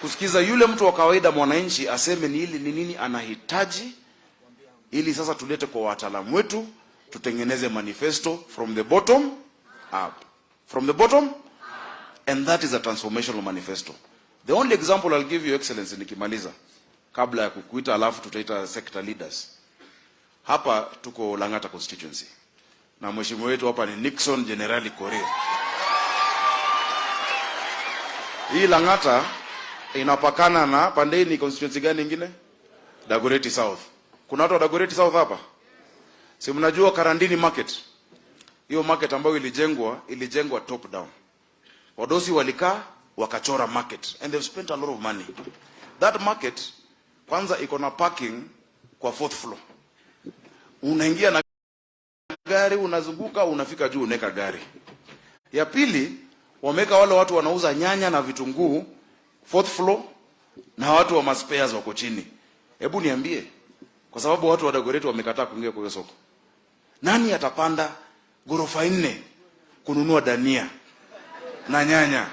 kusikiza yule mtu wa kawaida mwananchi aseme ni nini anahitaji, ili sasa tulete kwa wataalamu wetu tutengeneze manifesto from the bottom up. From the bottom, and that is a transformational manifesto. The only example I'll give you, Excellency, nikimaliza kabla ya kukuita alafu tutaita sector leaders. Hapa tuko Lang'ata constituency na mheshimiwa wetu hapa ni Nixon Generali Korir. Hii Lang'ata inapakana na Pandeni constituency gani nyingine? Dagoretti South. Kuna watu wa Dagoretti South hapa? Si mnajua Karandini market? Hiyo market ambayo ilijengwa top down. Wadosi walikaa wakachora market and they've spent a lot of money. That market kwanza iko na parking kwa 4th floor. Unaingia na gari, unazunguka, unafika juu, uneka gari. Ya pili, wameka wale watu wanauza nyanya na vitunguu 4th floor na watu wa maspares wako chini. Hebu niambie, kwa sababu watu wa Dagoretti wamekataa kuingia kwa soko, nani atapanda ghorofa 4 kununua dania na nyanya?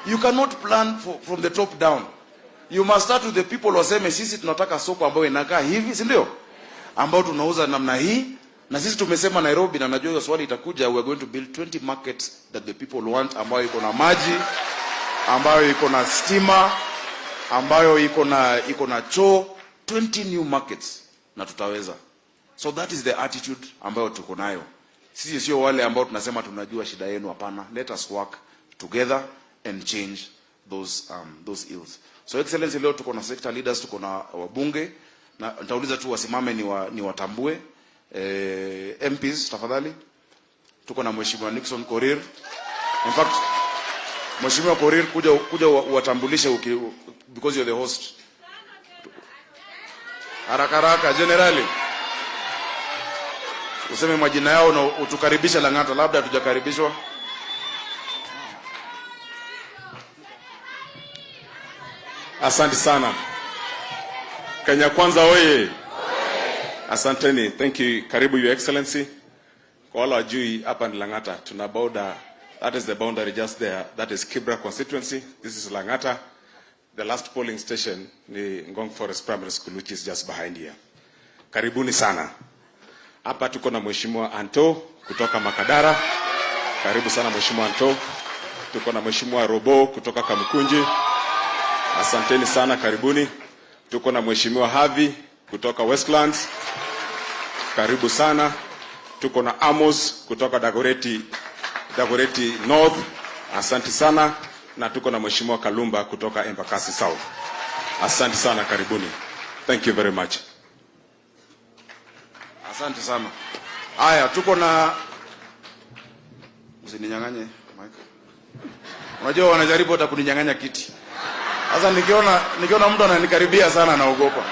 You cannot plan from the top down. You must start with the people waseme sisi tunataka soko ambayo inakaa hivi, si ndio? Ambao tunauza namna hii, na sisi tumesema Nairobi, na najua hiyo swali itakuja, we are going to build 20 markets that the people want, ambayo iko na maji, ambayo iko na stima, ambayo iko na choo, 20 new markets, na tutaweza. So that is the attitude ambayo tuko nayo. Sisi sio wale ambao tunasema tunajua shida yenu, hapana. Let us work together and change those ills. So Excellency, leo tuko na sector leaders, tuko na wabunge, na nitauliza tu wasimame ni watambue. MPs tafadhali. Tuko na Mheshimiwa Nixon Korir. In fact, Mheshimiwa Korir, kuja watambulishe because you're the host. Haraka generali. Useme majina yao na utukaribisha Lang'ata, labda hatujakaribishwa. Asante sana. Kenya Kwanza oye. Asanteni. Thank you. Karibu Your Excellency. Kwa wale wajui hapa ni Lang'ata. Tuna border. That is the boundary just there. That is Kibra constituency. This is Lang'ata. The last polling station ni Ngong Forest Primary School, which is just behind here. Karibuni sana. Hapa tuko na Mheshimiwa Anto kutoka Makadara. Karibu sana Mheshimiwa Anto. Tuko na Mheshimiwa Robo kutoka Kamukunji. Asanteni sana, karibuni. Tuko na Mheshimiwa Havi kutoka Westlands. Karibu sana. Tuko na Amos kutoka Dagoretti North. Asante sana. Na tuko na Mheshimiwa Kalumba kutoka Embakasi South. Asante sana, karibuni. Thank you very much. Asante sana. Haya, tuko na usininyang'anye Mike. Unajua wanajaribu hata kuninyang'anya kiti. Sasa nikiona mtu ananikaribia sana naogopa.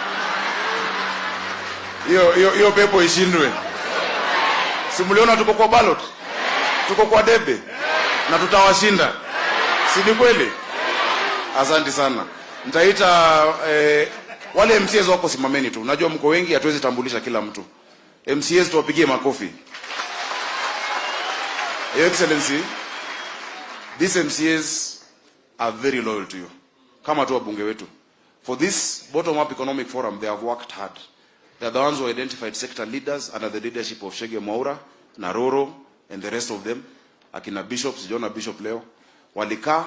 Hiyo pepo ishindwe. Simuliona tuko kwa ballot. Tuko kwa debe. Na tutawashinda. Si ni kweli? Asante sana. Nitaita wale MCAs wako simameni tu. Unajua mko wengi, hatuwezi tambulisha kila mtu. MCAs tuwapigie makofi. Your Excellency, these MCAs are very loyal to you. Kama tu wabunge wetu. For this bottom-up economic forum, they have worked hard. They are the ones who identified sector leaders under the leadership of Shege Mwaura, Naroro, and the rest of them. Akina bishops, Jonah Bishop Leo. Walika,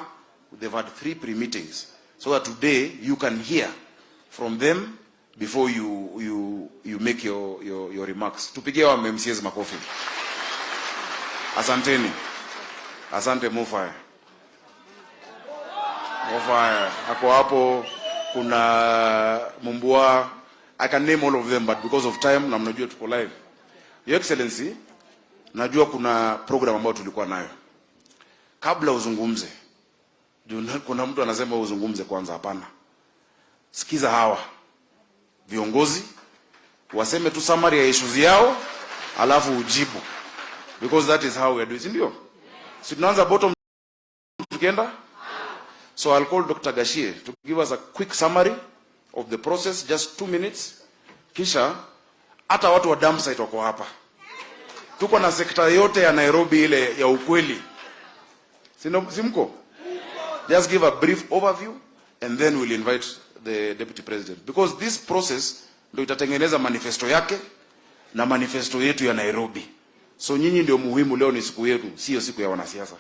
they've had 3 pre-meetings. So that today, you can hear from them before you make your remarks. Tupigie wa MCAs makofi. Asanteni. Asante Mufaya. Mufaya. Ako hapo, kuna Mumbua. I can name all of them, but because of time, na mnajua tuko live. Your Excellency, najua kuna program ambayo tulikuwa nayo. Kabla uzungumze, kuna mtu anasema uzungumze kwanza, hapana. Sikiza hawa viongozi waseme tu summary ya issues yao, alafu ujibu, because that is how we are doing. Ndio si tunaanza bottom tukienda. So I'll call Dr. Gashie to give us a quick summary of the process, just 2 minutes. Kisha hata watu wa dump site wako hapa. Tuko na sekta yote ya Nairobi ile ya ukweli. Simko? Just give a brief overview, and then we'll invite the deputy president, because this process ndio itatengeneza manifesto yake na manifesto yetu ya Nairobi. So nyinyi ndio muhimu, leo ni siku yetu, sio siku ya wanasiasa.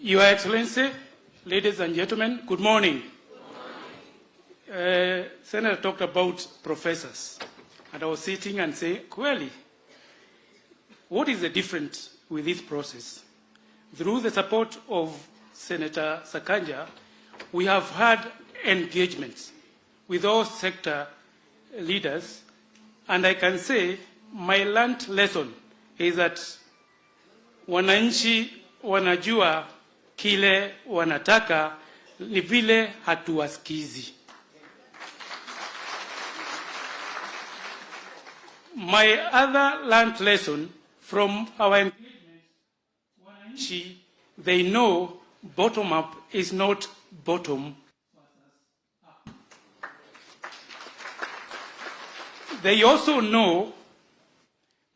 Your Excellency, ladies and gentlemen, good morning. Senator talked about professors, and I was sitting and saying, clearly, what is the difference with this process? Through the support of Senator Sakanja, we have had engagements with all sector leaders, and I can say my learned lesson is that wananchi wanajua kile wanataka, ni vile hatuwasikizi. My other learned lesson from our engagement, wananchi, they know bottom up is not bottom up. They also know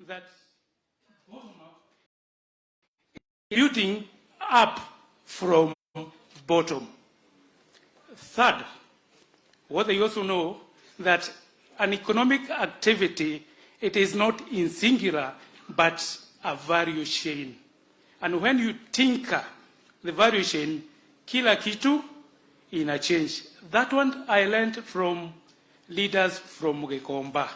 that bottom up is building up from bottom. Third, what they also know that an economic activity, it is not in singular, but a value chain. And when you tinker the value chain, kila kitu ina change. That one I learned from leaders from Gikomba.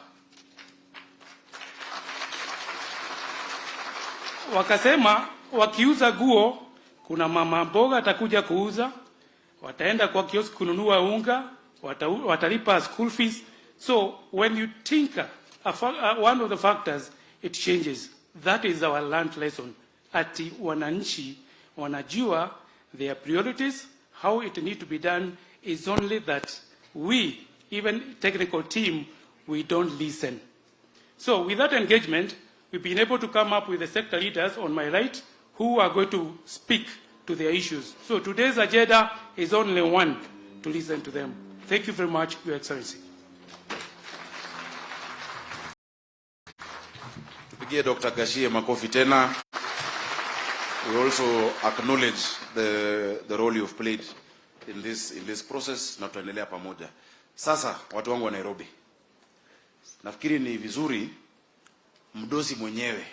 Wakasema, wakiuza guo, kuna mama mboga atakuja kuuza, wataenda kwa kioski kununua unga, watalipa school fees. So when you tinker, one of the factors, it changes. That is our learned lesson. Ati wananchi wanajua their priorities, how it need to be done, is only that we, even technical team, we don't listen. So with that engagement, we've been able to come up with the sector leaders on my right who are going to speak to their issues. So today's agenda is only one, to listen to them. Thank you very much, Your Excellency. Tupigie Dr. Gashie makofi tena. We also acknowledge the role you've played in this process, na tuendelea pamoja. Sasa watu wangu wa Nairobi, nafikiri ni vizuri mdosi mwenyewe,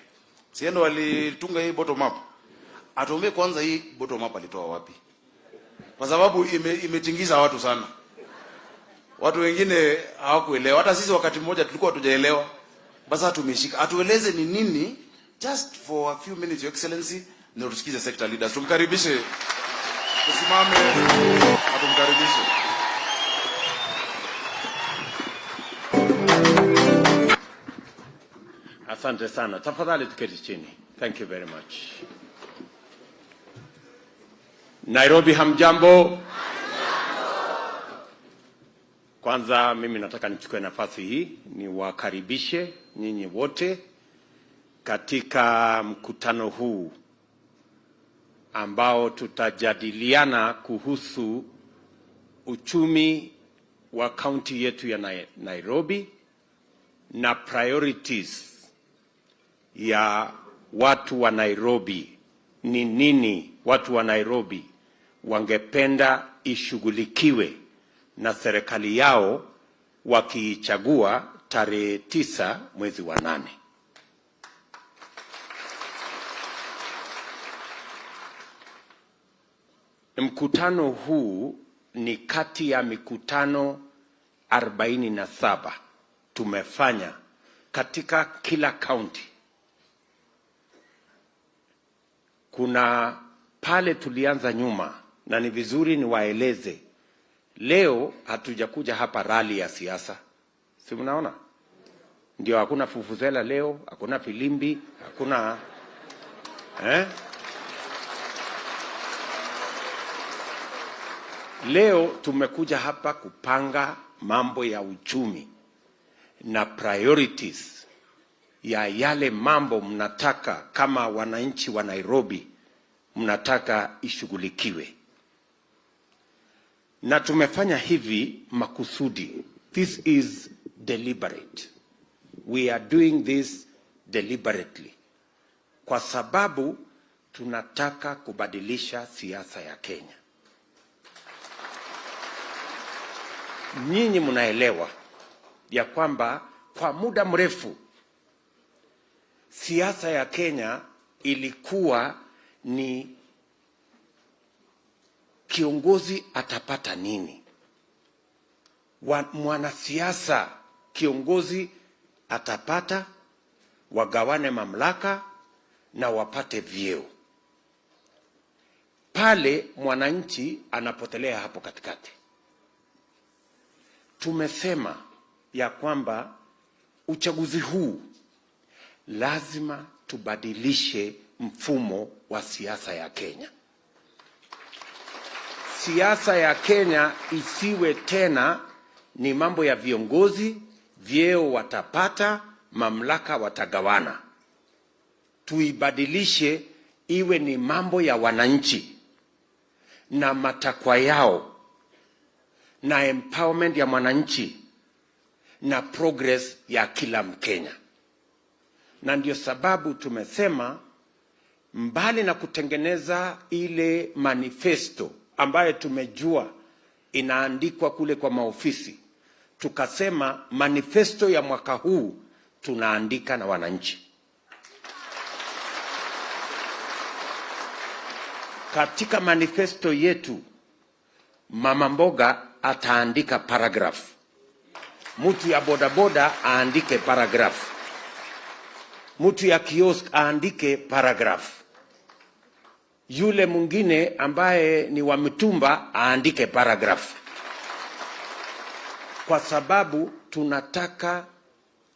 siendo walitunga hii bottom up, atuambie kwanza hii bottom up alitoa wapi, kwa sababu imetingiza watu sana. Watu wengine hawakuelewa, hata sisi wakati mmoja tulikuwa hatujaelewa. Basi tumeshika, atueleze ni nini, just for a few minutes, Your Excellency, ndio tusikize sector leaders. Tumkaribishe, tusimame, atumkaribishe. Asante sana. Tafadhali tuketi chini. Thank you very much. Nairobi, hamjambo? Kwanza mimi nataka nichukue nafasi hii niwakaribishe nyinyi wote katika mkutano huu ambao tutajadiliana kuhusu uchumi wa kaunti yetu ya Nairobi na priorities ya watu wa Nairobi. Ni nini watu wa Nairobi wangependa ishughulikiwe na serikali yao wakiichagua tarehe 9 mwezi wa 8. Mkutano huu ni kati ya mikutano 47 tumefanya katika kila kaunti. Kuna pale tulianza nyuma, na ni vizuri niwaeleze. Leo hatujakuja hapa rally ya siasa. Si mnaona? Ndio, hakuna fufuzela leo, hakuna filimbi, hakuna Leo tumekuja hapa kupanga mambo ya uchumi na priorities ya yale mambo mnataka kama wananchi wa Nairobi mnataka ishughulikiwe. Na tumefanya hivi makusudi. This is deliberate. We are doing this deliberately. Kwa sababu tunataka kubadilisha siasa ya Kenya. Nyinyi mnaelewa ya kwamba kwa muda mrefu siasa ya Kenya ilikuwa ni kiongozi atapata nini, mwanasiasa kiongozi atapata, wagawane mamlaka na wapate vyeo. Pale mwananchi anapotelea hapo katikati. Tumesema ya kwamba uchaguzi huu lazima tubadilishe mfumo wa siasa ya Kenya. Siasa ya Kenya isiwe tena ni mambo ya viongozi, vyeo watapata, mamlaka watagawana. Tuibadilishe iwe ni mambo ya wananchi na matakwa yao na empowerment ya mwananchi na progress ya kila Mkenya. Na ndio sababu tumesema mbali na kutengeneza ile manifesto ambayo tumejua inaandikwa kule kwa maofisi, tukasema manifesto ya mwaka huu tunaandika na wananchi. Katika manifesto yetu, mama mboga ataandika paragraph, mtu ya bodaboda aandike paragraph, mtu ya kiosk aandike paragraph, yule mwingine ambaye ni wa mitumba aandike paragraph, kwa sababu tunataka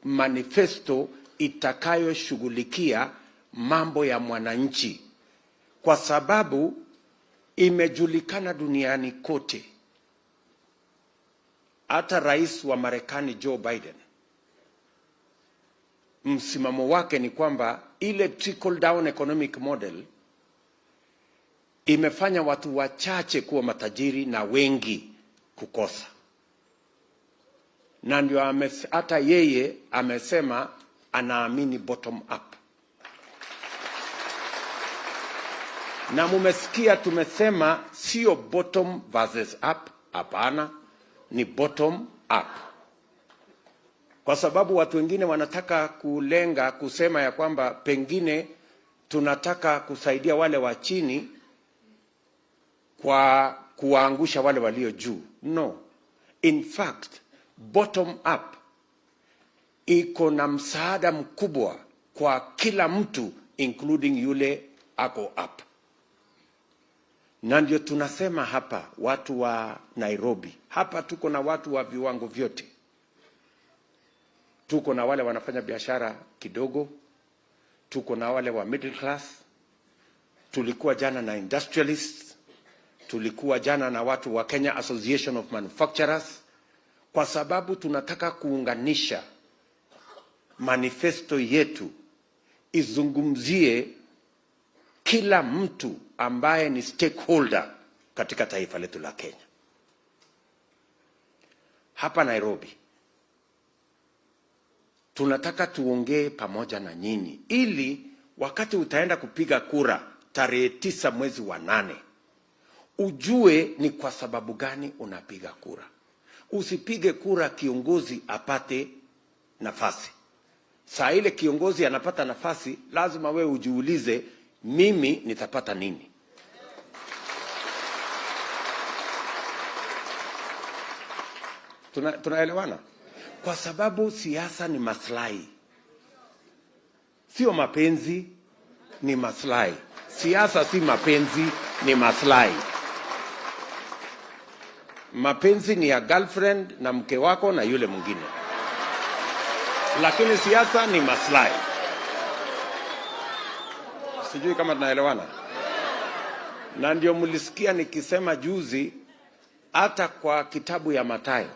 manifesto itakayoshughulikia mambo ya mwananchi, kwa sababu imejulikana duniani kote. Hata rais wa Marekani Joe Biden, msimamo wake ni kwamba ile trickle down economic model imefanya watu wachache kuwa matajiri na wengi kukosa. Na ndio hata yeye amesema anaamini bottom up. Na mumesikia tumesema sio bottom versus up, hapana, ni bottom up. Kwa sababu watu wengine wanataka kulenga kusema ya kwamba pengine tunataka kusaidia wale wa chini kwa kuwaangusha wale walio juu. No. In fact, bottom up iko na msaada mkubwa kwa kila mtu, including yule ako up. Na ndio tunasema hapa watu wa Nairobi, hapa tuko na watu wa viwango vyote. Tuko na wale wanafanya biashara kidogo, tuko na wale wa middle class, tulikuwa jana na industrialists, tulikuwa jana na watu wa Kenya Association of Manufacturers, kwa sababu tunataka kuunganisha manifesto yetu izungumzie kila mtu ambaye ni stakeholder katika taifa letu la Kenya. Hapa Nairobi tunataka tuongee pamoja na nyinyi, ili wakati utaenda kupiga kura tarehe 9 mwezi wa 8, ujue ni kwa sababu gani unapiga kura. Usipige kura kiongozi apate nafasi. Saa ile kiongozi anapata nafasi, lazima wewe ujiulize, mimi nitapata nini? Tunaelewana? Kwa sababu siasa ni maslahi, sio mapenzi, ni maslahi. Siasa si mapenzi, ni maslahi. Mapenzi ni ya girlfriend na mke wako na yule mwingine, lakini siasa ni maslahi. Sijui kama tunaelewana. Na ndio mlisikia nikisema juzi, hata kwa kitabu ya Mathayo,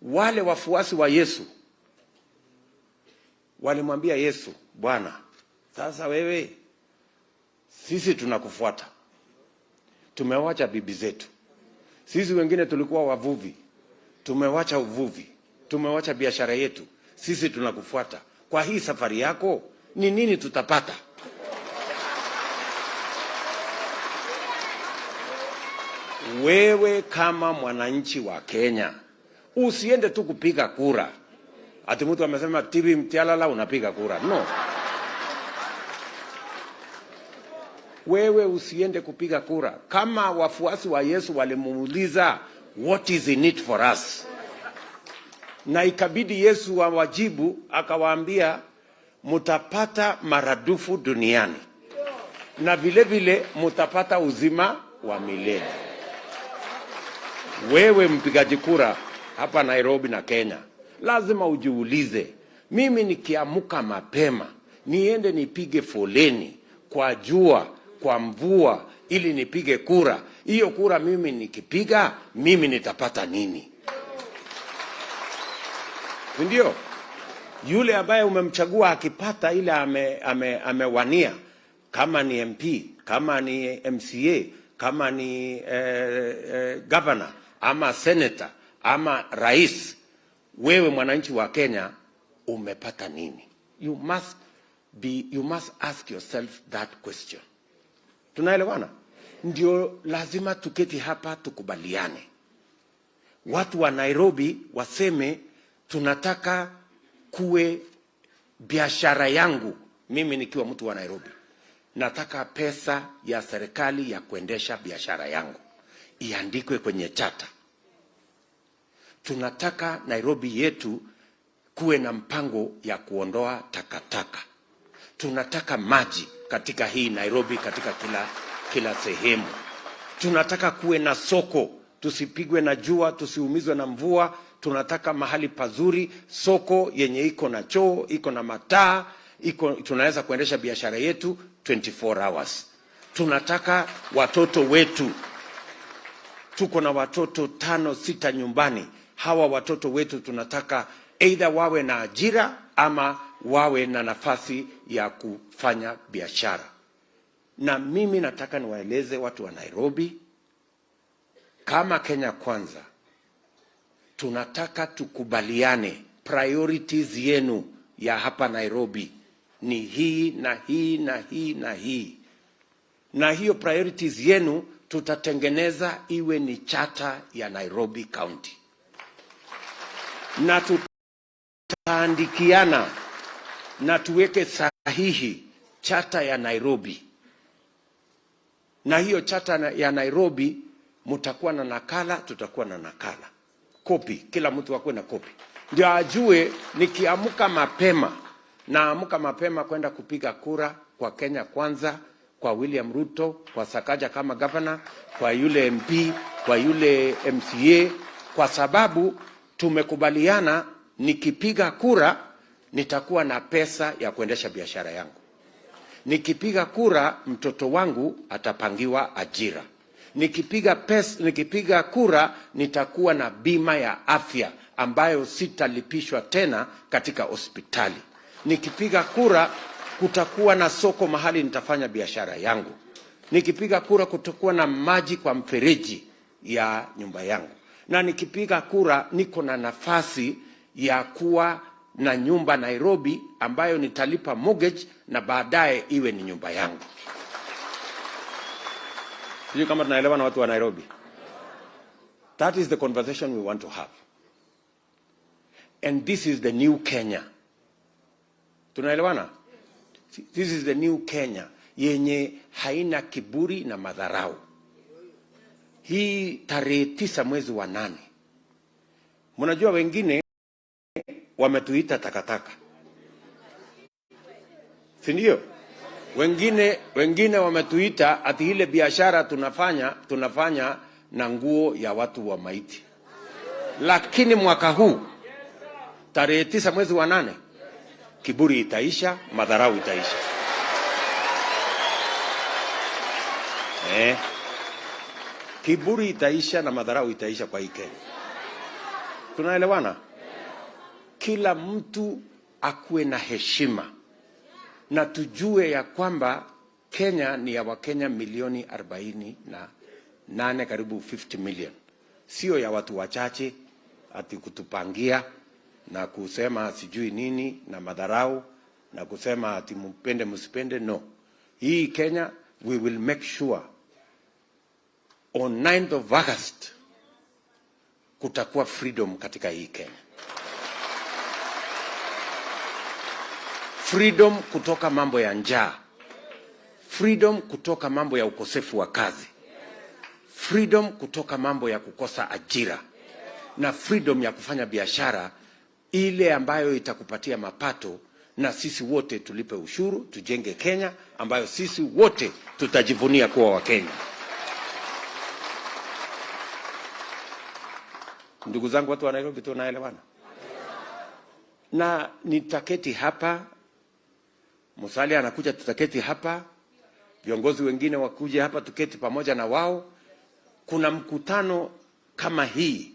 wale wafuasi wa Yesu walimwambia Yesu, Bwana, sasa wewe, sisi tunakufuata, tumewacha bibi zetu, sisi wengine tulikuwa wavuvi, tumewacha uvuvi, tumewacha biashara yetu, sisi tunakufuata. Kwa hii safari yako ni nini tutapata? wewe kama mwananchi wa Kenya usiende tu kupiga kura. Ati mtu amesema TV mtialala unapiga kura. No. Wewe usiende kupiga kura. Kama wafuasi wa Yesu walimuuliza what is in it for us, na ikabidi Yesu awajibu, akawaambia mutapata maradufu duniani na vile vile mutapata uzima wa milele. Wewe mpigaji kura hapa Nairobi na Kenya, lazima ujiulize, mimi nikiamuka mapema niende nipige foleni kwa jua, kwa mvua, ili nipige kura, hiyo kura mimi nikipiga, mimi nitapata nini? Ndio yule ambaye umemchagua akipata ile amewania, kama ni MP, kama ni MCA, kama ni governor ama senator ama rais, wewe mwananchi wa Kenya umepata nini? You must ask yourself that question. Tunaelewana? Ndio lazima tuketi hapa tukubaliane. Watu wa Nairobi waseme tunataka kuwe biashara yangu. Mimi nikiwa mtu wa Nairobi, nataka pesa ya serikali ya kuendesha biashara yangu iandikwe kwenye chata. Tunataka Nairobi yetu kuwe na mpango ya kuondoa takataka. Tunataka maji katika hii Nairobi, katika kila sehemu. Tunataka kuwe na soko, tusipigwe na jua, tusiumizwe na mvua. Tunataka mahali pazuri, soko yenye iko na choo, iko na mataa, tunaweza kuendesha biashara yetu 24 hours. Tunataka watoto wetu, tuko na watoto 5-6 nyumbani. Hawa watoto wetu tunataka either wawe na ajira ama wawe na nafasi ya kufanya biashara. Na mimi nataka niwaeleze watu wa Nairobi, kama Kenya Kwanza, tunataka tukubaliane priorities yenu ya hapa Nairobi ni hii na hii na hii na hii. Na hiyo priorities yenu tutatengeneza iwe ni chata ya Nairobi County. Na tutaandikiana na tuweke sahihi chata ya Nairobi. Na hiyo chata ya Nairobi mutakuwa na nakala, tutakuwa na nakala. Kopi, kila mtu akuwe na kopi. Ndio ajue nikiamuka mapema, naamuka mapema kwenda kupiga kura kwa Kenya Kwanza, kwa William Ruto, kwa Sakaja kama governor, kwa yule MP, kwa yule MCA, kwa sababu tumekubaliana nikipiga kura nitakuwa na pesa ya kuendesha biashara yangu. Nikipiga kura mtoto wangu atapangiwa ajira. Nikipiga kura nitakuwa na bima ya afya ambayo sitalipishwa tena katika hospitali. Nikipiga kura kutakuwa na soko mahali nitafanya biashara yangu. Nikipiga kura kutakuwa na maji kwa mfereji ya nyumba yangu. Na nikipiga kura niko na nafasi ya kuwa na nyumba Nairobi ambayo nitalipa mortgage na baadaye iwe ni nyumba yangu. Sijui kama tunaelewa na watu wa Nairobi. That is the conversation we want to have. And this is the new Kenya. Tunaelewana? This is the new Kenya yenye haina kiburi na madharau. Hii tarehe 9 mwezi wa 8. Mnajua wengine wametuita takataka. Si ndio? Wengine wametuita ati ile biashara tunafanya na nguo ya watu wa maiti. Lakini mwaka huu tarehe 9 mwezi wa 8 kiburi itaisha, madharau itaisha. Kiburi itaisha na madharau itaisha kwa hii Kenya. Tunaelewana? Kila mtu akuwe na heshima. Na tujue ya kwamba Kenya ni ya Wakenya milioni 48, karibu 50 million. Sio ya watu wachache ati kutupangia na kusema sijui nini na madharau na kusema ati mpende msipende. No. Hii Kenya, we will make sure on 9th of August kutakuwa freedom katika hii Kenya. Freedom kutoka mambo ya njaa. Freedom kutoka mambo ya ukosefu wa kazi. Freedom kutoka mambo ya kukosa ajira. Na freedom ya kufanya biashara ile ambayo itakupatia mapato na sisi wote tulipe ushuru, tujenge Kenya ambayo sisi wote tutajivunia kuwa wa Kenya. Ndugu zangu watu wa Nairobi, tunaelewana? Na nitaketi hapa, Musalia anakuja, tutaketi hapa, viongozi wengine wakuje hapa, tuketi pamoja na wao. Kuna mkutano kama hii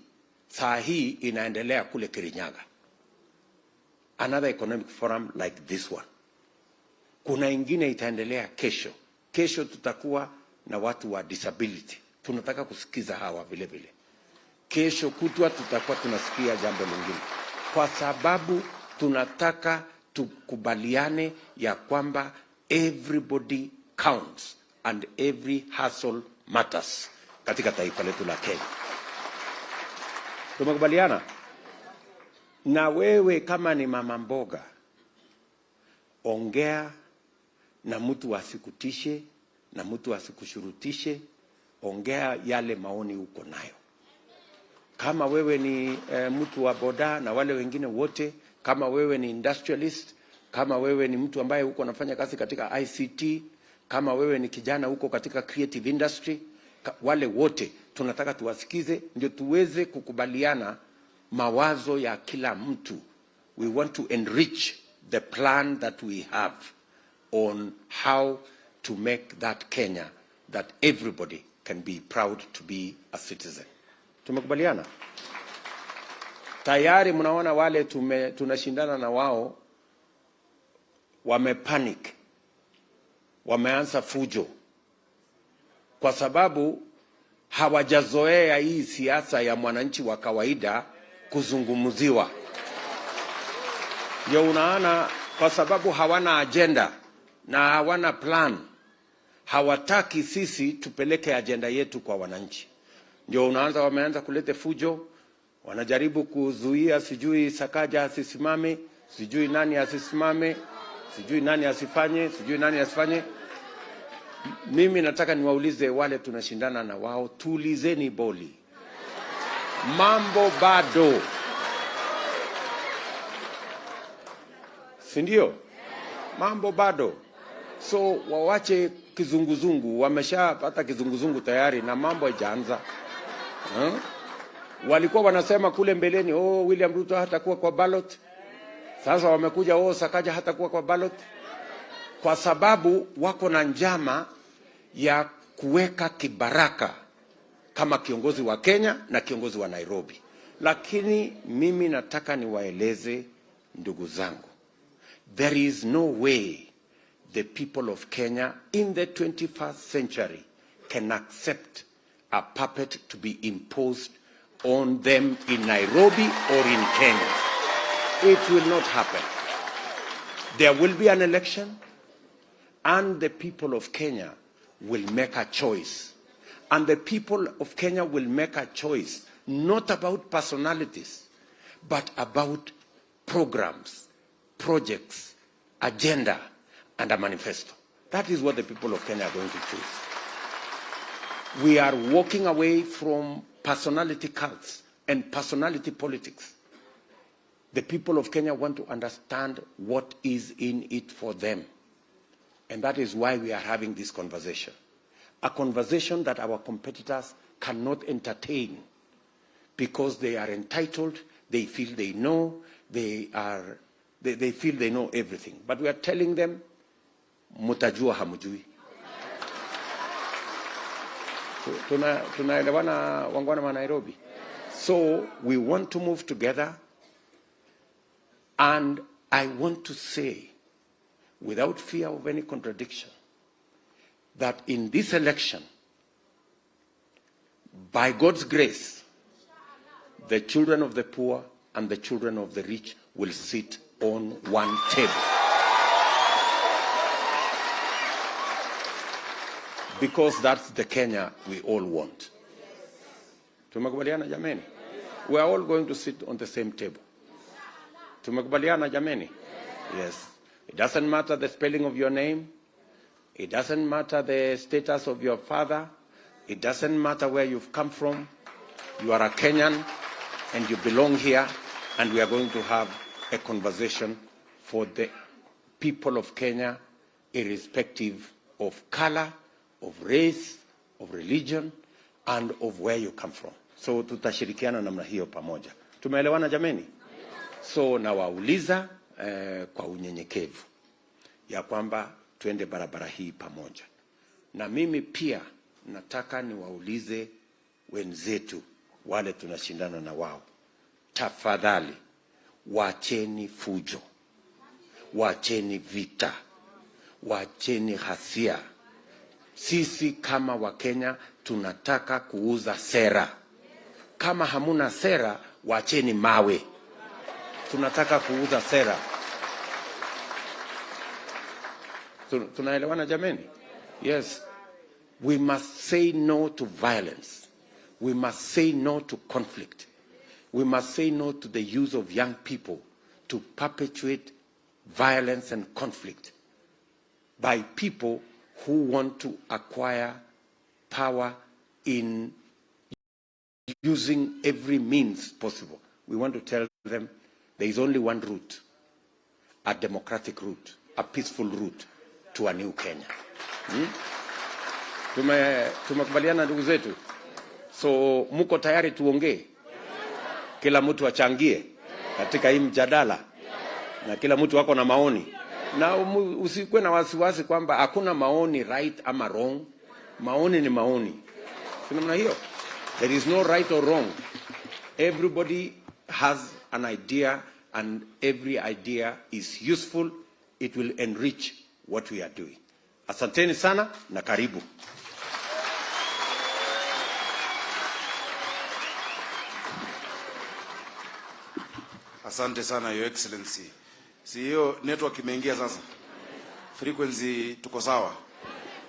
saa hii inaendelea kule Kirinyaga, another economic forum like this one. Kuna ingine itaendelea kesho. Kesho tutakuwa na watu wa disability, tunataka kusikiza hawa vile vile. Kesho kutwa tutakuwa tunasikia jambo lingine, kwa sababu tunataka tukubaliane ya kwamba everybody counts and every hustle matters katika taifa letu la Kenya. Tumekubaliana? Na wewe kama ni mama mboga, ongea na mtu asikutishe na mtu asikushurutishe, ongea yale maoni uko nayo. Kama wewe ni mtu wa boda na wale wengine wote, kama wewe ni industrialist, kama wewe ni mtu ambaye uko nafanya kazi katika ICT, kama wewe ni kijana uko katika creative industry, wale wote tunataka tuwasikize ndio tuweze kukubaliana mawazo ya kila mtu. We want to enrich the plan that we have on how to make that Kenya that everybody can be proud to be a citizen. Tumekubaliana? Tayari mnaona wale tunashindana na wao wamepanic, wameanza fujo, kwa sababu hawajazoea hii siasa ya mwananchi wa kawaida kuzungumziwa. Ndio unaona, kwa sababu hawana agenda na hawana plan, hawataki sisi tupeleke agenda yetu kwa wananchi. Ndio unaanza wameanza kuleta fujo, wanajaribu kuzuia sijui Sakaja asisimame, sijui nani asisimame, sijui nani asifanye, sijui nani asifanye. Mimi nataka niwaulize wale tunashindana na wao, tulizeni boli. Mambo bado. Si ndio? Mambo bado. So wawache kizunguzungu, wameshapata kizunguzungu tayari na mambo haijaanza. Walikuwa wanasema kule mbeleni, oh William Ruto hatakuwa kwa ballot. Sasa wamekuja, Sakaja hatakuwa kwa ballot, kwa sababu wako na njama ya kuweka kibaraka kama kiongozi wa Kenya na kiongozi wa Nairobi. Lakini mimi nataka niwaeleze ndugu zangu, there is no way the people of Kenya in the 21st century can accept a puppet to be imposed on them in Nairobi or in Kenya. It will not happen. There will be an election and the people of Kenya will make a choice. And the people of Kenya will make a choice not about personalities, but about programs, projects, agenda, and a manifesto. That is what the people of Kenya are going to choose. We are walking away from personality cults and personality politics. The people of Kenya want to understand what is in it for them. And that is why we are having this conversation. A conversation that our competitors cannot entertain because they are entitled, they feel they know, they feel they know everything. But we are telling them, mutajua hamujui. Tunaelewana wangwana wa Nairobi? So we want to move together, and I want to say, without fear of any contradiction, that in this election, by God's grace, the children of the poor and the children of the rich will sit on one table. Because that's the Kenya we all want. Tumekubaliana jameni? We are all going to sit on the same table. Tumekubaliana jameni? Yes. It doesn't matter the spelling of your name. It doesn't matter the status of your father. It doesn't matter where you've come from. You are a Kenyan and you belong here, and we are going to have a conversation for the people of Kenya, irrespective of color, of race, of religion, and of where you come from. So tutashirikiana namna hiyo pamoja. Tumeelewana jameni? So nawauliza kwa unyenyekevu ya kwamba tuende barabara hii pamoja. Na mimi pia nataka niwaulize wenzetu wale tunashindana na wao. Tafadhali wacheni fujo. Wacheni vita. Wacheni ghasia. Sisi kama Wakenya tunataka kuuza sera. Kama hamuna sera, wacheni mawe. Tunataka kuuza sera. Tunaelewana jameni? Yes. We must say no to violence. We must say no to conflict. We must say no to the use of young people to perpetuate violence and conflict by people who want to acquire power in using every means possible. We want to tell them there is only one route, a democratic route, a peaceful route to a new Kenya. Tumekubaliana ndugu zetu? So muko tayari tuongee? Kila mtu achangie katika hii mjadala na kila mtu wako na maoni. Na usikuwe na wasiwasi kwamba hakuna maoni right ama wrong. Maoni ni maoni. Si namna hiyo? There is no right or wrong. Everybody has an idea, and every idea is useful. It will enrich what we are doing. Asanteni sana na karibu. Asante sana Your Excellency. Si hiyo network imeingia sasa? Frequency tuko sawa?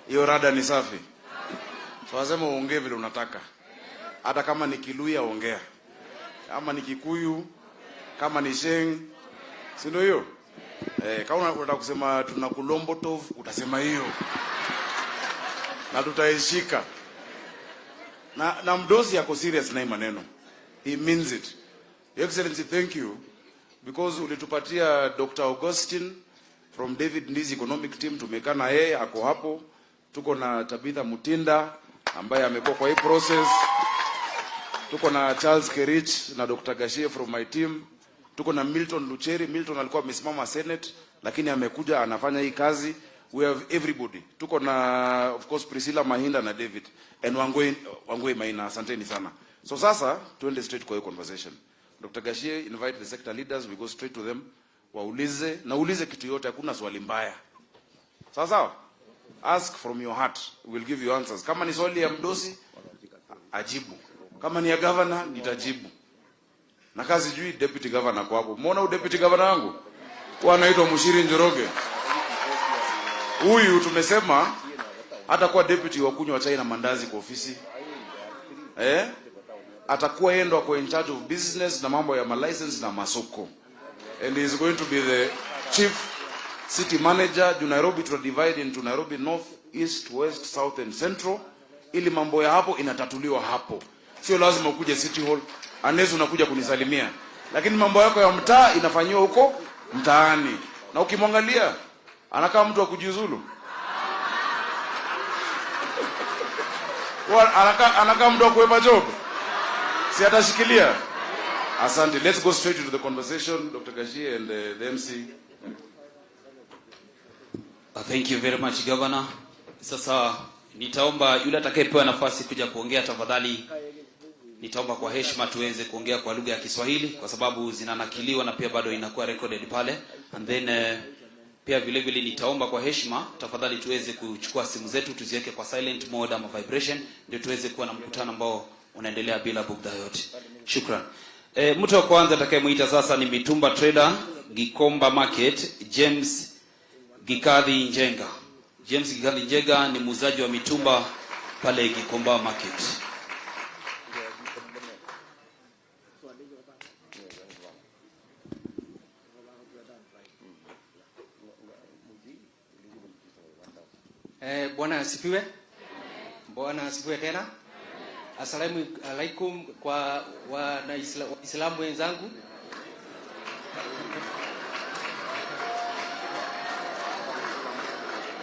Hiyo rada ni safi? So wasema uongee vile unataka. Hata kama ni Kiluya ongea. Kama ni Kikuyu, kama ni Sheng, si ndio hiyo? Kama unataka kusema tunakulombotov utasema hiyo. Na tutaishika. Na mdosi yako serious na hii maneno. He means it. Your Excellency, thank you because ulitupatia Dr. Augustine from David Ndizi economic team, tumekaa na yeye ako hapo. Tuko na Tabitha Mutinda ambaye amekuwa kwa hii process. Tuko na Charles Kerich na Dr. Gashie from my team. Tuko na Milton Lucheri. Milton alikuwa amesimama Senate lakini amekuja anafanya hii kazi. We have everybody. Tuko na of course Priscilla Mahinda na David and Wangwe Maina. Asanteni sana. So sasa tuende straight kwa hiyo conversation. Dr. Gashie, invite the sector leaders, we go straight to them. Waulize, na ulize kitu yote, hakuna swali mbaya. Sawa sawa? Ask from your heart. We'll give you answers. Kama ni swali ya mdosi, ajibu. Kama ni ya governor, nitajibu. Na kazi jui deputy governor kwa hapo. Umeona deputy governor wangu? Huyu anaitwa Mushiri Njoroge. Huyu tumesema hata kwa deputy wa kunywa chai na mandazi kwa ofisi. Atakuwa yeye ndo ako in charge of business na mambo ya license na masoko. And he is going to be the chief city manager. Nairobi to divide into Nairobi North, East, West, South and Central. Ili mambo ya hapo inatatuliwa hapo. Sio lazima ukuje City Hall, unless unakuja kunisalimia. Lakini mambo yako ya mtaa inafanywa huko mtaani. Na ukimwangalia anakaa mtu wa kujiuzulu. Anakaa mtu wa kuepa job. Si atashikilia. Asante. Let's go straight into the conversation. Dr. Gashie and the MC. Thank you very much, Governor. Sasa nitaomba yule atakayepewa nafasi kuja kuongea tafadhali, nitaomba kwa heshima tuweze kuongea kwa lugha ya Kiswahili kwa sababu zinanakiliwa na pia bado inakuwa recorded pale. And then pia vile vile nitaomba kwa heshima tafadhali tuweze kuchukua simu zetu tuziweke kwa silent mode ama vibration ndio tuweze kuwa na mkutano ambao unaendelea bila bugdha yote. Shukran. Mtu wa kwanza atakayemuita sasa ni Mitumba Trader, Gikomba Market, James Gikadhi Njenga. James Gikadhi Njenga ni muuzaji wa mitumba pale Gikomba Market. asifiwe. Bwana asifiwe tena. Asalamu alaikum kwa Waislamu wenzangu.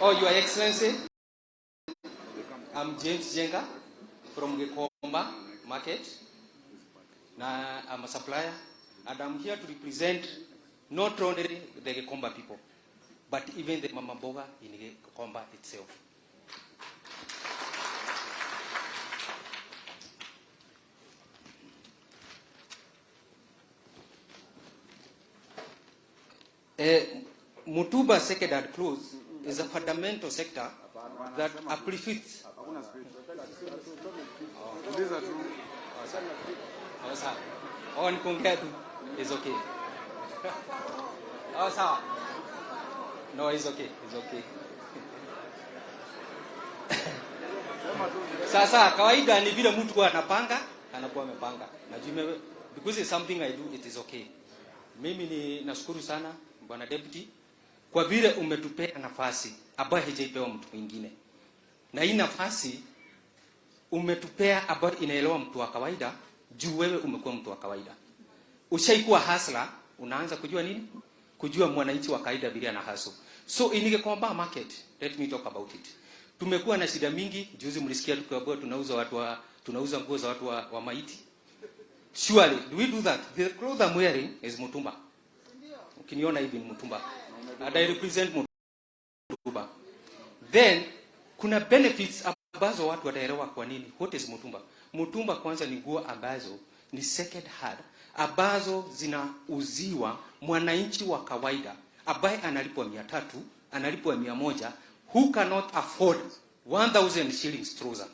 Oh, Your Excellency, I'm James Jenga from Gikomba Market. I'm a supplier, and I'm here to represent not only the Gikomba people, but even the Mama Mboga in Gikomba itself. Mutuba secondary close is a fundamental sector that uplifts. Oh, it's okay. Oh, sawa. No, it's okay. It's okay. Sasa kawaida ni vile mtu anapanga, anakuwa amepanga. Najua because it's something I do, it is okay. Mimi ni nashukuru sana Bwana Deputy kwa vile umetupea nafasi ambayo haijapewa mtu mwingine. Na hii nafasi umetupea ambayo inaelewa mtu wa kawaida, juu wewe umekuwa mtu wa kawaida. Ushaikuwa hasla, unaanza kujua nini? Kujua mwananchi wa kawaida vile ana hustle. So in Gikomba market, let me talk about it. Tumekuwa na shida mingi, juzi mlisikia tukiwaambia tunauza nguo za watu wa maiti. Surely, do we do that? The clothes I'm wearing is mutumba. Ukiniona hivi ni mutumba. And I represent mutumba. Then, kuna benefits ambazo watu wataelewa kwa nini. What is mutumba? Mutumba kwanza ni nguo ambazo ni second hand, ambazo zinauziwa mwananchi wa kawaida ambaye analipwa 300, analipwa 100, who cannot afford 1000 shillings trouser.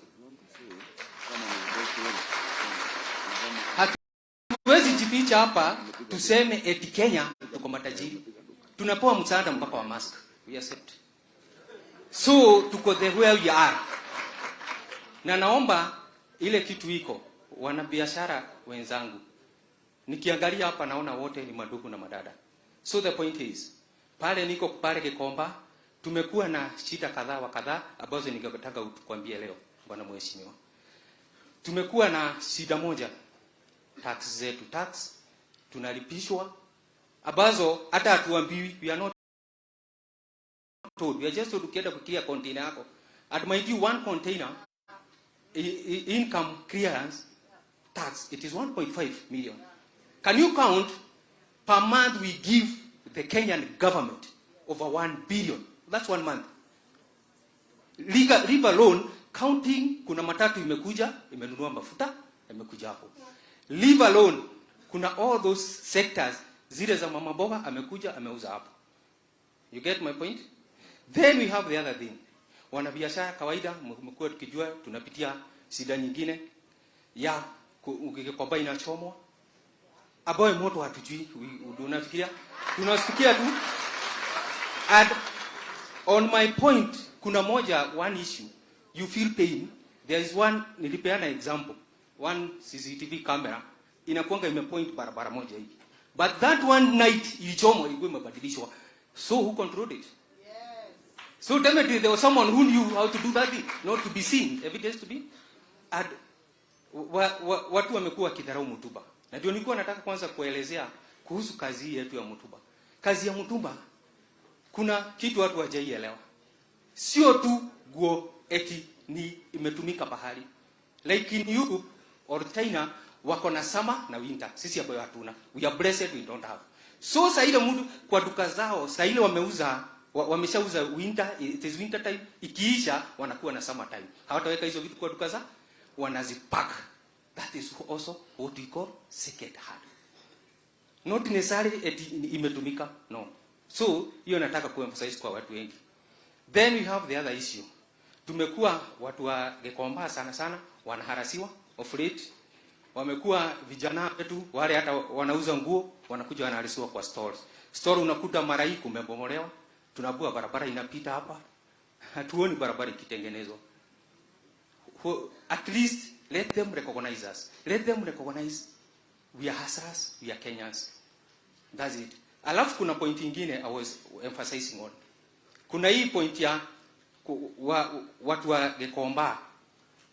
Hatuwezi jificha hapa tuseme eti Kenya tuko matajiri. Tunapewa msaada mpaka wa mask. We accept. So tuko the where we are. Na naomba ile kitu iko wanabiashara wenzangu. Nikiangalia hapa naona wote ni madugu na madada. So the point is, pale niko pale Gikomba, tumekuwa na shida kadhaa wa kadhaa ambazo ningetaka kukuambia leo Bwana Mheshimiwa. Tumekuwa na shida moja, tax zetu, tax tunalipishwa ambazo hata hatuambiwi, we are not told. We are just told ukienda kukia container yako. At my due one container income clearance tax, it is 1.5 million. Can you count per month we give the Kenyan government over 1 billion? That's 1 month. Leave alone, counting, kuna matatu imekuja, imenunua mafuta, imekuja hapo. Leave alone, kuna all those sectors, zile za mama mboga, amekuja, ameuza hapo. You get my point? Then we have the other thing. Wanabiashara kawaida, mmekuwa tukijua, tunapitia shida nyingine ya Gikomba inachomwa. Ambayo moto hatujui, unafikiria? Tunasikia tu. And on my point, kuna moja, one issue, you feel pain. There is one, nilipeana example, one CCTV camera, inakuanga imepoint barabara moja hivi. But that one night, ilichomwa, ilikuwa imebadilishwa. So who controlled it? Yes. So definitely there was someone who knew how to do that thing, not to be seen, evidence to be. And watu wamekuwa kidharau mutuba. Na ndio nilikuwa nataka kwanza kuelezea kuhusu kazi yetu ya mutuba. Kazi ya mutuba, kuna kitu watu hawajaielewa. Sio tu nguo eti ni imetumika bahari. Like in Europe or China wako na summer na winter. Sisi hapo hatuna. We are blessed, we don't have. So saa ile mtu kwa duka zao, saa ile wameshauza winter, it is winter time, ikiisha wanakuwa na summer time. Hawataweka hizo vitu kwa duka zao, wanazipack. That is also what we call second hand. Not necessarily eti imetumika, no. So hiyo nataka kuemphasize kwa watu wengi. Then we have the other issue. Tumekuwa watu wa Gikomba sana wanaharasiwa of late. Wamekuwa vijana wetu wale hata wanauza nguo wanakuja wanaharasiwa kwa stores. Store unakuta mara hii kumebomolewa. Tunabua barabara inapita hapa. Hatuoni barabara ikitengenezwa. At least let them recognize us. Let them recognize we are hustlers, we are Kenyans. That's it. Alafu kuna point ingine I was emphasizing on. Kuna hii point ya watu wa Gikomba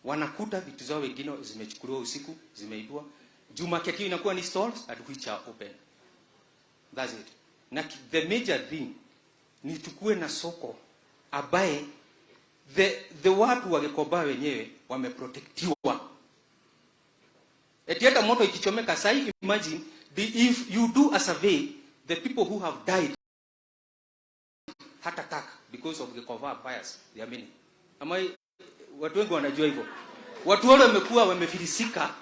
wanakuta vitu zao wengine zimechukuliwa usiku, zimeibwa. Market hiyo inakuwa ni stalls at which are open. That's it. Na the major thing ni tukue na soko ambaye the watu wa Gikomba wenyewe wameprotectiwa. Eti hata moto ikichomeka sai, imagine if you do a survey, the people who have died heart attack because of the cover fires, they are many. Ama watu wengi wanajua hivyo. Watu wale wamekuwa wamefilisika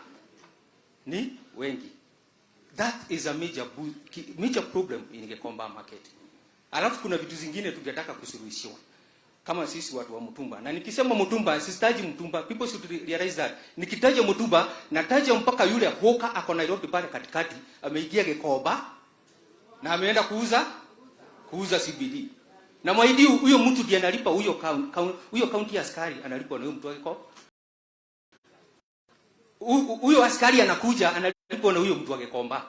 ni wengi. That is a major problem in Gikomba market. Alafu kuna vitu zingine tungetaka kusuluhishiwa kama sisi watu wa Mutumba. Na nikisema Mutumba, sistahiji Mutumba. People should realize that. Nikitaja Mutumba, nataja mpaka yule hoka ako Nairobi pale katikati, ameingia Gikomba na ameenda kuuza CBD. Na mwaidi huyo mtu ndiye analipa huyo county askari analipwa na huyo mtu wako. Huyo askari anakuja analipwa na huyo mtu wa Gikomba.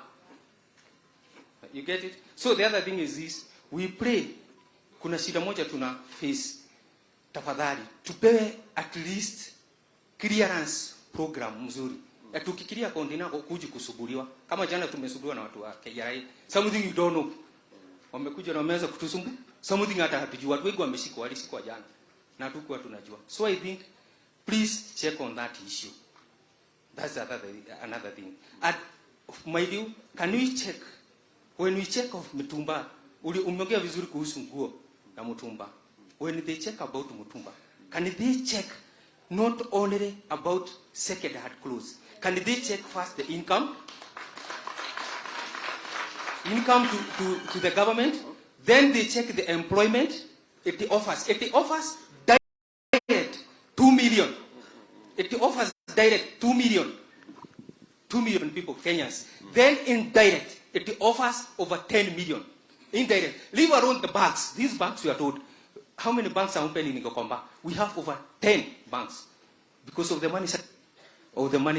You get it? So the other thing is this, we pray. Kuna shida moja tuna face. Tafadhali tupewe at least clearance program mzuri. Ya tukikiria kondi nako kuji kusubuliwa. Kama jana tumesubuliwa na watu wa KRA. Something you don't know. Wamekuja na wameanza kutusumbu. Something hata hatujui. Watu wengi wameshikwa, walishikwa jana. Na hatukuwa tunajua. So I think please check on that issue. That's another thing. At my view, can we check when we check of Mutumba? Umeongea vizuri kuhusu nguo na Mutumba. When they check about Mutumba, can they check not only about second-hand clothes? Can they check first the income to the government? Then they check the employment. It offers direct 2 million. It offers direct 2 million. 2 million people, Kenyans. Then indirect, it offers over 10 million. Indirect. Leave alone the banks. These banks, we are told, how many banks are open in Gikomba? We have over 10 banks because of the money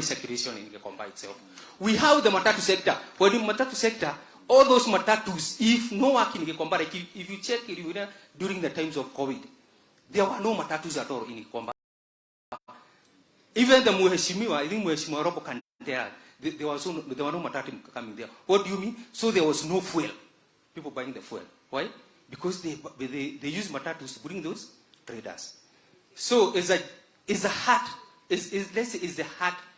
circulation in Gikomba itself. We have the matatu sector. For the matatu sector, all those matatus, if no work in Gikomba, like if you check during the times of COVID, there were no matatus at all in Gikomba. Even the Muheshimiwa, I think Muheshimiwa Robo can tell, there were no matatu coming there. What do you mean? So there was no fuel. People buying the fuel. Why? Because they use matatus to bring those traders. So it's the heart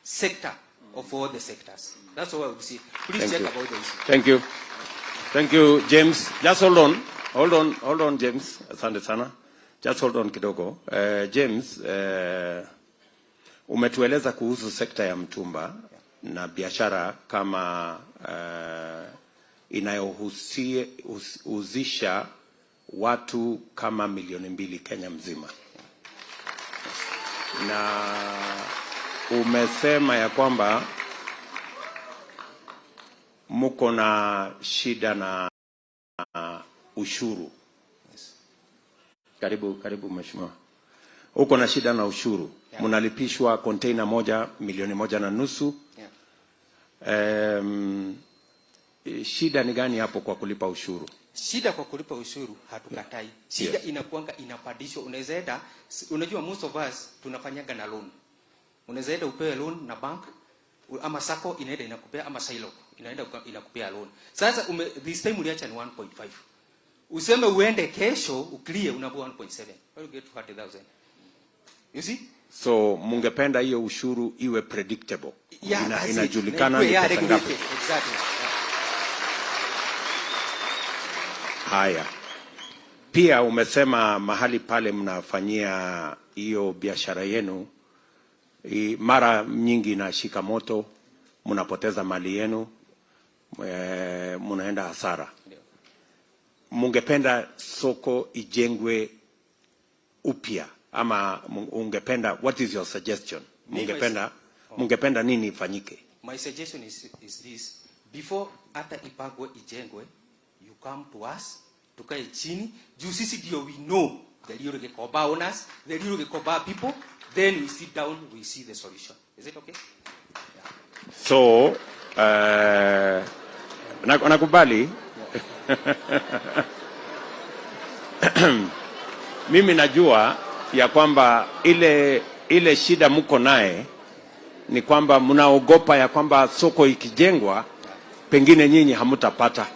sector of all the sectors. That's all I would say. Please check about this. Thank you. Thank you, James. Just hold on, James. Asante sana. Just hold on kidogo. James, umetueleza kuhusu sekta ya mtumba na biashara kama inayohusisha watu kama 2 milioni Kenya mzima. Na umesema ya kwamba mko na shida na ushuru. Karibu mheshimiwa. Uko na shida na ushuru. Yeah. Mnalipishwa container moja 1.5 milioni. Yeah. Shida ni gani hapo kwa kulipa ushuru? Shida kwa kulipa ushuru hatukatai. Shida yes, inakuanga inapadishwa. Unawezaenda, unajua most of us tunafanyaga na loan. Unawezaenda upewe loan na bank ama sako inaenda inakupea ama silo inaenda inakupea loan. Sasa this time uliacha ni 1.5. Useme uende kesho uklie unapewa 1.7. How you get to 30,000? You see? So mungependa hiyo ushuru iwe predictable. Yeah, inajulikana ni pesa ngapi. Exactly. Haya. Pia umesema mahali pale mnafanyia hiyo biashara yenu mara nyingi na shikamoto, mnapoteza mali yenu, mnaenda hasara. Mungependa soko ijengwe upya ama ungependa, what is your suggestion? Mungependa nini ifanyike? My suggestion is this: before hata ipagwe ijengwe, you come to us, tukae chini, juu sisi ndio we know the real Gikomba owners, the real Gikomba people, then we sit down, we see the solution. Is it okay? Yeah. So nakubali. Mimi najua ya kwamba ile shida mko naye ni kwamba mnaogopa ya kwamba soko ikijengwa pengine nyinyi hamutapata,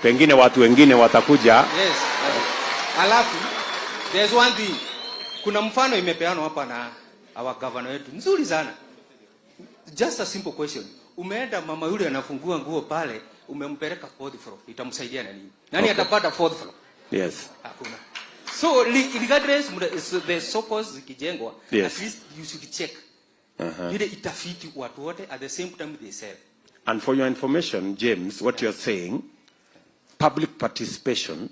pengine watu wengine watakuja. Yes. Alafu there's one thing, kuna mfano imepeanwa hapa na our governor wetu nzuri sana. Just a simple question, umeenda mama yule anafungua nguo pale, umempeleka 4th floor, itamsaidia na nini? Nani atapata 4th floor? Yes. Hakuna. So regardless the sokos zikijengwa, yes, at least you should check vile itafiti watu wote at the same time they sell. And for your information, James, what you're saying, public participation,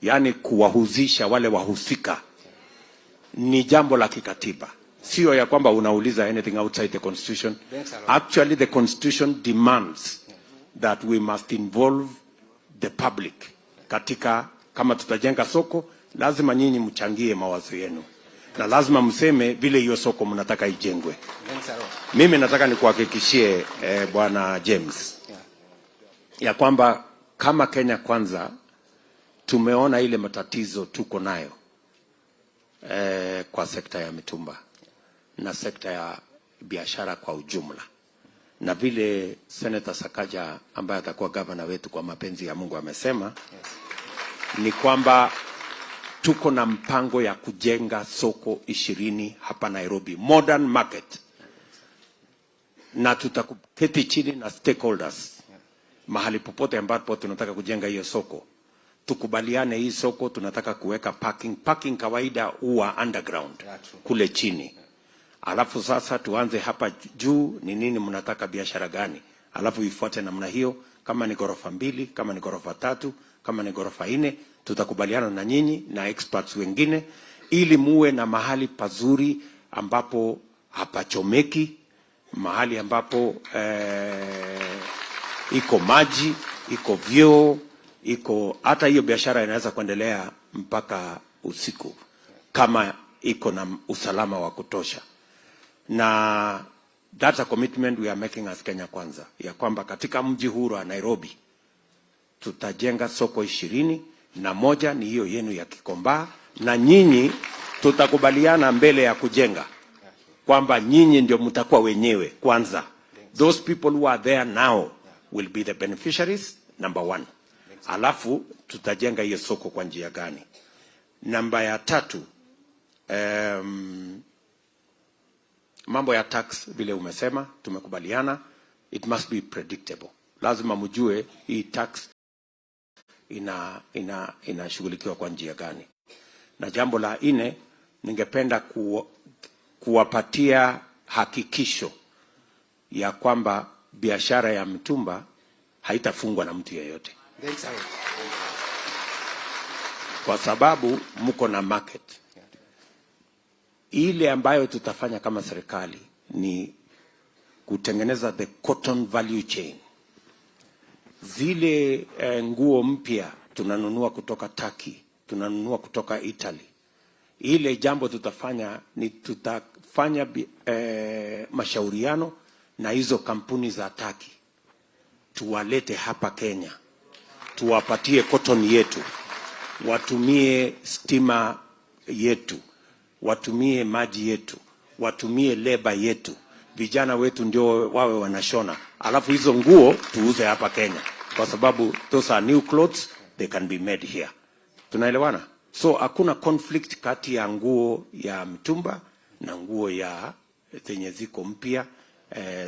yani kuwahusisha wale wahusika, ni jambo la kikatiba. Sio ya kwamba unauliza anything outside the constitution. Actually, the constitution demands that we must involve the public. Katika, kama tutajenga soko, lazima nyinyi mchangie mawazo yenu. Na lazima mseme vile hiyo soko mnataka ijengwe. Mimi nataka nikuhakikishie Bwana James ya kwamba kama Kenya Kwanza tumeona ile matatizo tuko nayo kwa sekta ya mitumba na sekta ya biashara kwa ujumla. Na vile Senator Sakaja ambaye atakuwa governor wetu kwa mapenzi ya Mungu amesema, ni kwamba tuko na mpango ya kujenga soko 20 hapa Nairobi, modern market. Na tutaketi chini na stakeholders mahali popote ambapo tunataka kujenga hiyo soko. Tukubaliane hii soko tunataka kuweka parking kawaida huwa underground kule chini. Alafu sasa tuanze hapa juu, ni nini mnataka, biashara gani? Alafu ifuate namna hiyo, kama ni ghorofa 2, kama ni ghorofa 3, kama ni ghorofa 4, tutakubaliana na nyinyi na experts wengine ili muwe na mahali pazuri ambapo hapachomeki, mahali ambapo iko maji, iko vyoo, iko hata hiyo biashara inaweza kuendelea mpaka usiku kama iko na usalama wa kutosha. Na that's a commitment we are making as Kenya Kwanza, ya kwamba katika mji huru wa Nairobi tutajenga soko 20 na moja ni hiyo yenu ya Kikomba, na nyinyi tutakubaliana mbele ya kujenga kwamba nyinyi ndio mtakuwa wenyewe kwanza. Those people who are there now will be the beneficiaries, number 1. Alafu tutajenga hiyo soko kwa njia gani? Namba ya 3, mambo ya tax vile umesema tumekubaliana, it must be predictable. Lazima mjue hii tax inashughulikiwa kwa njia gani. Na jambo la 4, ningependa kuwapatia hakikisho ya kwamba biashara ya mtumba haitafungwa na mtu yeyote. Kwa sababu mko na market. Ile ambayo tutafanya kama serikali ni kutengeneza the cotton value chain. Zile nguo mpya tunanunua kutoka Turkey, tunanunua kutoka Italy. Ile jambo tutafanya ni tutafanya mashauriano na hizo kampuni za Turkey. Tuwalete hapa Kenya. Tuwapatie cotton yetu. Watumie stima yetu. Watumie maji yetu. Watumie labor yetu. Vijana wetu ndio wawe wanashona. Alafu hizo nguo tuuze hapa Kenya. Kwa sababu those are new clothes, they can be made here. Tunaelewana? So hakuna conflict kati ya nguo ya mtumba na nguo ya zenye ziko mpya,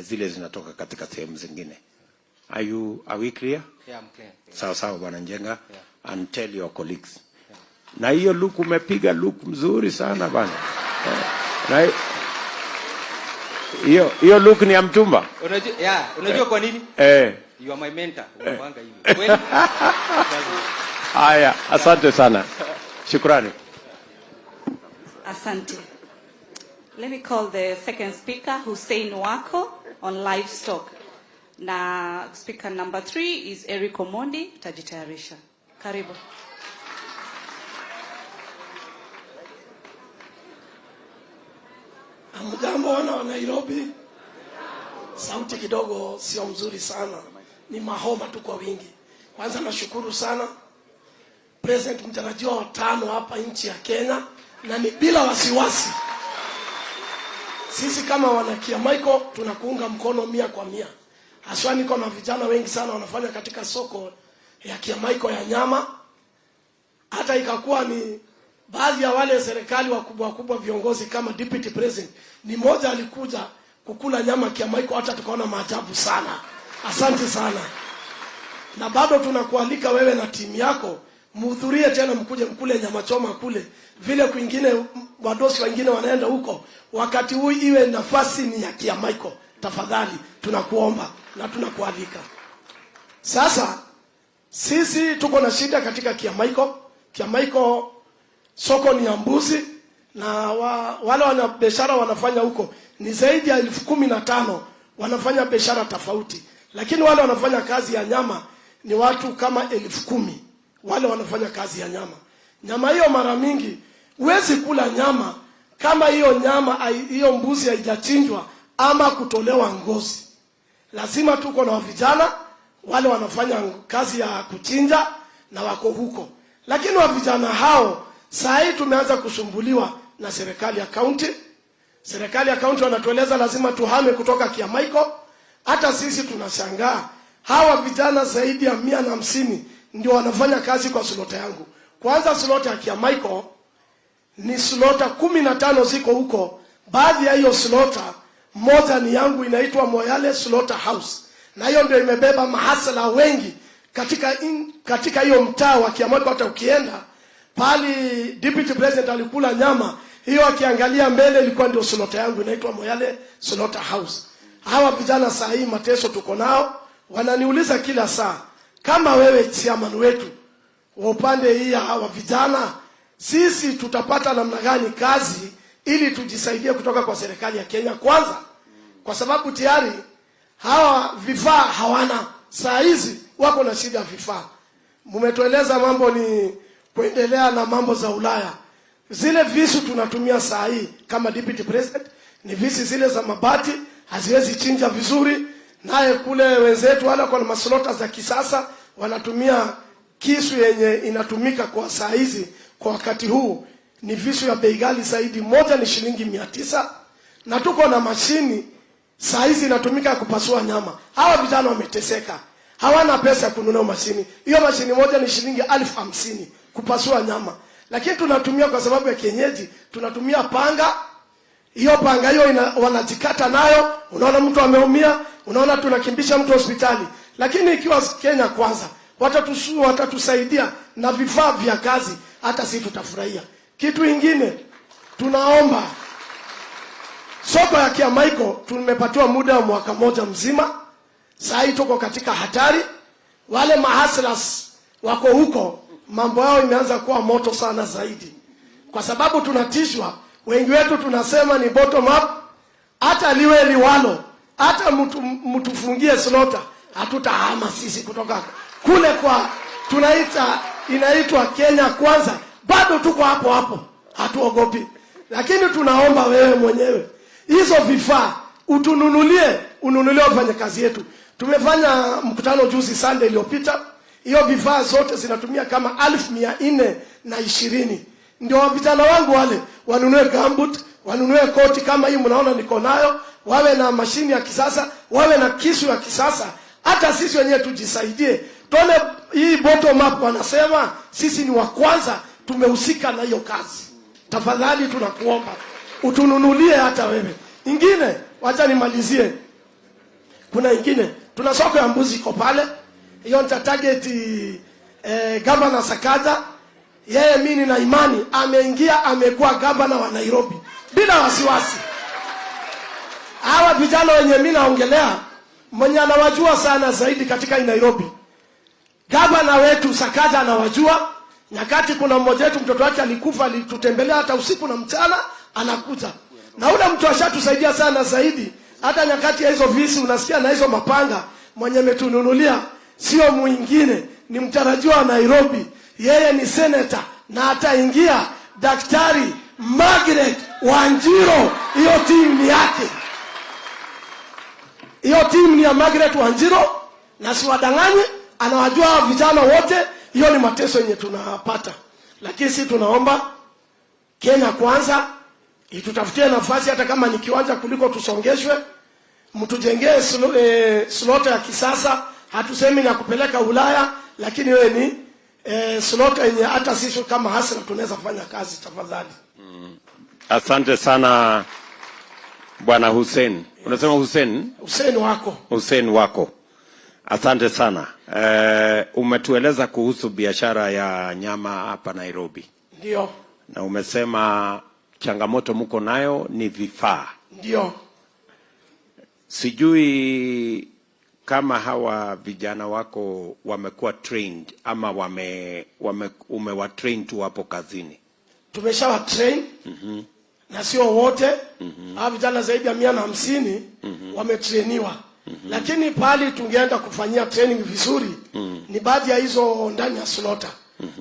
zile zinatoka katika sehemu zingine. Are we clear? Yeah, I'm clear. Sawa sawa Bwana Njenga. Yeah. And tell your colleagues. Yeah. Na hiyo look umepiga look mzuri sana bwana. Na hiyo look ni ya mtumba. Unajua kwa nini? You are my mentor. Unapanga hivi. Haya, asante sana. Shukrani. Asante. Let me call the second speaker, Hussein Wako, on livestock. Na speaker number 3 is Eric Omondi, tajitayarisha. Karibu. Mjambo wana wa Nairobi. Sauti kidogo sio mzuri sana. Ni mahoma tu kwa wingi. Kwanza nashukuru sana President mtarajiwa wa 5 hapa nchi ya Kenya, na ni bila wasiwasi. Sisi kama wana Kiamaiko tunakuunga mkono 100%. Haswa niko na vijana wengi sana wanafanya katika soko ya Kiamaiko ya nyama. Hata ikakuwa ni baadhi ya wale serikali wakubwa viongozi kama deputy president, ni moja alikuja kukula nyama Kiamaiko, hata tukaona maajabu sana. Asante sana. Na bado tunakualika wewe na timu yako mhudhurie tena, mkuje mkule nyama choma kule vile kwingine wadosi wengine wanaenda huko. Wakati huu iwe nafasi ni ya Kiamaiko, tafadhali tunakuomba na tunakualika. Sasa sisi tuko na shida katika Kiamaiko. Kiamaiko soko ni ya mbuzi, na wale wana biashara wanafanya huko ni zaidi ya 15,000 wanafanya biashara tofauti, lakini wale wanafanya kazi ya nyama ni watu kama 10,000 wale wanafanya kazi ya nyama. Nyama hiyo mara mingi huwezi kula nyama kama hiyo mbuzi haijachinjwa ama kutolewa ngozi. Lazima tuko na vijana wale wanafanya kazi ya kuchinja na wako huko. Lakini vijana hao saa hii tumeanza kusumbuliwa na serikali ya kaunti. Serikali ya kaunti wanatueleza lazima tuhame kutoka Kiamaiko. Hata sisi tunashangaa. Hawa vijana zaidi ya 150 ndio wanafanya kazi kwa slota yangu. Kwanza slota ya Kiamaiko ni slota 15 ziko huko. Baadhi ya hiyo slota moja ni yangu, inaitwa Moyale Slaughter House. Na hiyo ndio imebeba mahasala wengi katika hiyo mtaa wa Kiamaiko. Hata ukienda pali deputy president alikula nyama hiyo, akiangalia mbele ilikuwa ndio slota yangu, inaitwa Moyale Slaughter House. Hawa vijana saa hii mateso tuko nao, wananiuliza kila saa, kama wewe chairman wetu wa upande hii hawa vijana, sisi tutapata namna gani kazi ili tujisaidie kutoka kwa serikali ya Kenya Kwanza? Kwa sababu tayari hawa vifaa hawana. Saa hizi wako na shida vifaa. Mmetueleza mambo ni kuendelea na mambo za Ulaya. Zile visu tunatumia saa hii kama deputy president ni visi zile za mabati, haziwezi chinja vizuri. Naye kule wenzetu wala kwa maslota za kisasa wanatumia kisu yenye inatumika kwa saa hizi kwa wakati huu ni visu ya bei ghali zaidi. Moja ni shilingi 900, na tuko na mashini saa hizi inatumika kupasua nyama. Hawa vijana wameteseka, hawana pesa kununua mashini. Hiyo mashini moja ni shilingi 50,000 kupasua nyama, lakini tunatumia kwa sababu ya kienyeji, tunatumia panga. Hiyo panga hiyo wanajikata nayo, unaona mtu ameumia, unaona tunakimbisha mtu hospitali. Lakini ikiwa Kenya Kwanza watatusaidia na vifaa vya kazi, hata sisi tutafurahia. Kitu kingine tunaomba, soko ya Kiamaiko tumepatiwa muda wa mwaka moja mzima. Saa hii tuko katika hatari. Wale mahaslas wako huko, mambo yao imeanza kuwa moto sana zaidi, kwa sababu tunatishwa. Wengi wetu tunasema ni bottom up, hata liwe liwalo, hata mtufungie slota, hatutahama sisi kutoka kule kwa inaitwa Kenya Kwanza. Bado tuko hapo hapo, hatuogopi. Lakini tunaomba wewe mwenyewe hizo vifaa ununulie wafanyakazi yetu. Tumefanya mkutano juzi Sunday iliyopita. Hiyo vifaa zote zinatumia kama 1420. Ndio vijana wangu wale wanunue gambut, wanunue koti kama hii mnaona niko nayo, wawe na mashini ya kisasa, wawe na kisu ya kisasa. Hata sisi wenyewe tujisaidie. Tuone hii bottom up, wanasema sisi ni wa kwanza, tumehusika na hiyo kazi. Tafadhali tunakuomba utununulie hata wewe. Ingine, wacha nimalizie. Kuna ingine, tuna soko ya mbuzi iko pale. Hiyo nita target Governor Sakaja. Yeye mimi na imani ameingia, amekuwa governor wa Nairobi bila wasiwasi. Hawa vijana wenye mimi naongelea, mwenye anawajua sana zaidi katika Nairobi, governor wetu Sakaja anawajua. Nyakati kuna mmoja wetu mtoto wake alikufa, alitutembelea hata usiku na mchana anakuja. Na ule mtu ashatusaidia sana zaidi. Hata nyakati ya hizo visi unasikia na hizo mapanga, mwenye metununulia sio mwingine, ni mtarajiwa wa Nairobi. Yeye ni senator na ataingia, Daktari Margaret Wanjiro. Hiyo timu ni yake. Hiyo timu ni ya Margaret Wanjiro, na siwadanganye, anawajua vijana wote. Hiyo ni mateso yenye tunapata. Lakini sisi tunaomba Kenya Kwanza itutafutie nafasi, hata kama ni kiwanja kuliko tusongeshwe, mtujengee slota ya kisasa. Hatusemi na kupeleka Ulaya, lakini wewe ni slota yenye hata sisi kama Hasra tunaweza fanya kazi, tafadhali. Asante sana Bwana Hussein. Unasema Hussein? Hussein wako. Asante sana. Umetueleza kuhusu biashara ya nyama hapa Nairobi. Ndio. Na umesema changamoto mko nayo ni vifaa. Ndio. Sijui kama hawa vijana wako wamekuwa trained ama umewatrain tu hapo kazini. Tumeshawa train. Na sio wote. Hawa vijana zaidi ya 150 wametrainiwa. Lakini pali tungeenda kufanyia training vizuri ni baadhi ya hizo ndani ya slota.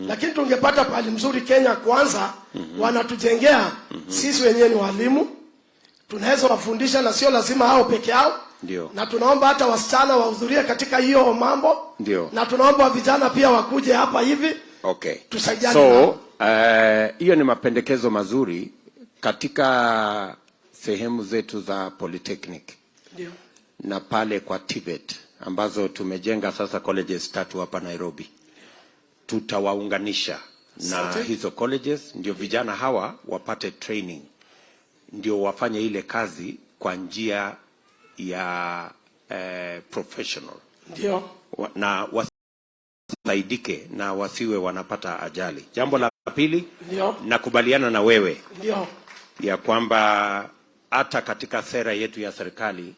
Lakini tungepata pali mzuri Kenya Kwanza wanatujengea sisi wenyewe ni walimu. Tunaweza wafundisha na sio lazima hao peke yao. Ndio. Na tunaomba hata wasichana wahudhurie katika hiyo mambo. Ndio. Na tunaomba vijana pia wakuje hapa hivi. Okay. Tusaidiane. So, hiyo ni mapendekezo mazuri katika sehemu zetu za polytechnic. Ndio. Na pale kwa TVET ambazo tumejenga sasa colleges 3 hapa Nairobi. Tutawaunganisha na hizo colleges ndio vijana hawa wapate training, ndio wafanye ile kazi kwa njia ya professional. Ndio. Na wasaidike na wasiwe wanapata ajali. Jambo la pili, ndio, nakubaliana na wewe. Ndio. Ya kwamba hata katika sera yetu ya serikali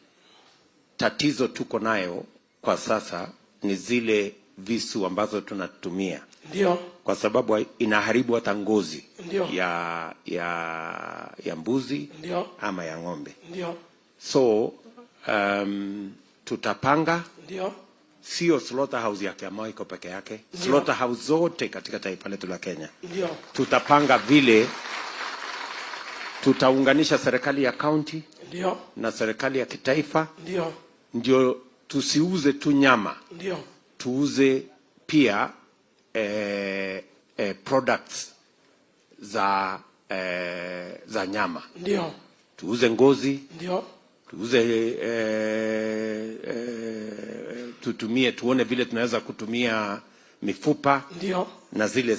tatizo tuko nayo kwa sasa ni zile visu ambazo tunatumia. Ndio. Kwa sababu inaharibu hata ngozi ya mbuzi. Ndio. Ama ya ng'ombe. Ndio. So tutapanga. Ndio. Sio slaughterhouse ya Kiamaiko peke yake. Slaughterhouse zote katika taifa letu la Kenya. Ndio. Tutapanga vile tutaunganisha serikali ya county. Ndio. Na serikali ya kitaifa. Ndio. Ndio tusiuze tu nyama. Ndio. Tuuze pia products za nyama. Ndio. Tuuze ngozi. Ndio. Tuuze tuone vile tunaweza kutumia mifupa. Ndio. Na zile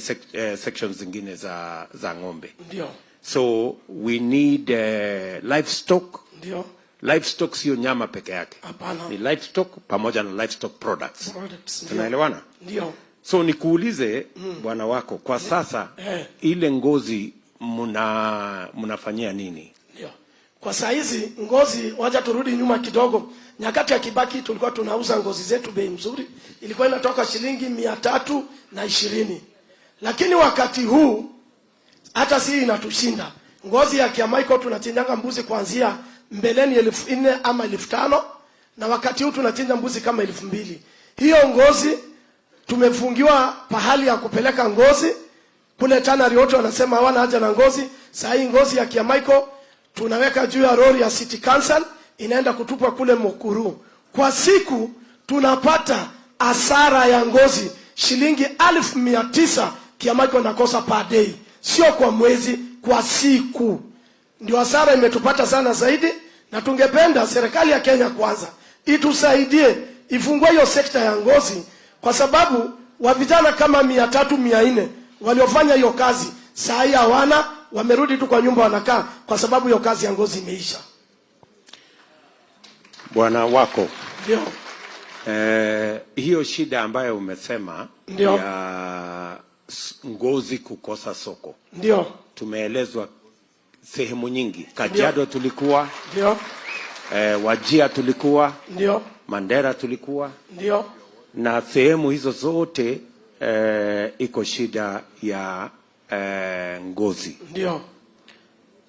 sections zingine za ng'ombe. Ndio. So we need livestock. Ndio. Livestock sio nyama peke yake. Hapana. Ni livestock pamoja na livestock products. Tunaelewana? Ndio. So nikuulize bwana wako kwa sasa ile ngozi mnafanyia nini? Ndio. Kwa saa hizi ngozi, wacha turudi nyuma kidogo. Nyakati ya Kibaki tulikuwa tunauza ngozi zetu bei mzuri. Ilikuwa inatoka shilingi 320. Lakini wakati huu hata si inatushinda. Ngozi ya Kiamaiko tunachinjanga mbuzi kuanzia mbeleni 4,000 ama 5,000 na wakati huu tunachinja mbuzi kama 2,000. Hiyo ngozi tumefungiwa pahali ya kupeleka ngozi kule Tanari, wote wanasema hawana haja na ngozi. Saa hii ngozi ya Kiamaiko tunaweka juu ya lori ya City Council inaenda kutupwa kule Mukuru. Kwa siku tunapata hasara ya ngozi shilingi 1,900 Kiamaiko nakosa per day. Sio kwa mwezi, kwa siku. Ndio hasara imetupata sana zaidi, na tungependa serikali ya Kenya Kwanza itusaidie ifungue hiyo sekta ya ngozi, kwa sababu wa vijana kama 300-400 waliofanya hiyo kazi saa hii hawana, wamerudi tu kwa nyumba wanakaa kwa sababu hiyo kazi ya ngozi imeisha. Bwana wako. Ndio. Hiyo shida ambayo umesema. Ndio. Ya ngozi kukosa soko. Ndio. Tumeelezwa sehemu nyingi. Kajiado tulikuwa. Ndio. Wajia tulikuwa. Ndio. Mandera tulikuwa. Ndio. Na sehemu hizo zote iko shida ya ngozi. Ndio.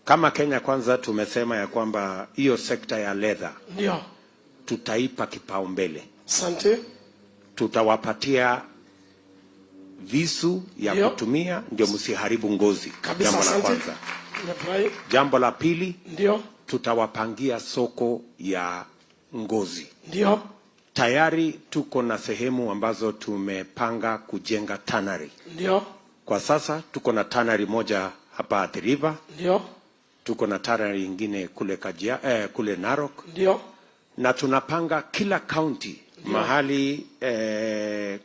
Kama Kenya Kwanza tumesema ya kwamba hiyo sekta ya leather. Ndio. Tutaipa kipaumbele. Asante. Tutawapatia visu ya kutumia ndio msiharibu ngozi. Kabisa, jambo la kwanza. Jambo la pili, ndio tutawapangia soko ya ngozi. Ndio. Tayari tuko na sehemu ambazo tumepanga kujenga tannery. Ndio. Kwa sasa tuko na tannery moja hapa Athi River. Ndio. Tuko na tannery ingine kule kule Narok. Ndio. Na tunapanga kila county mahali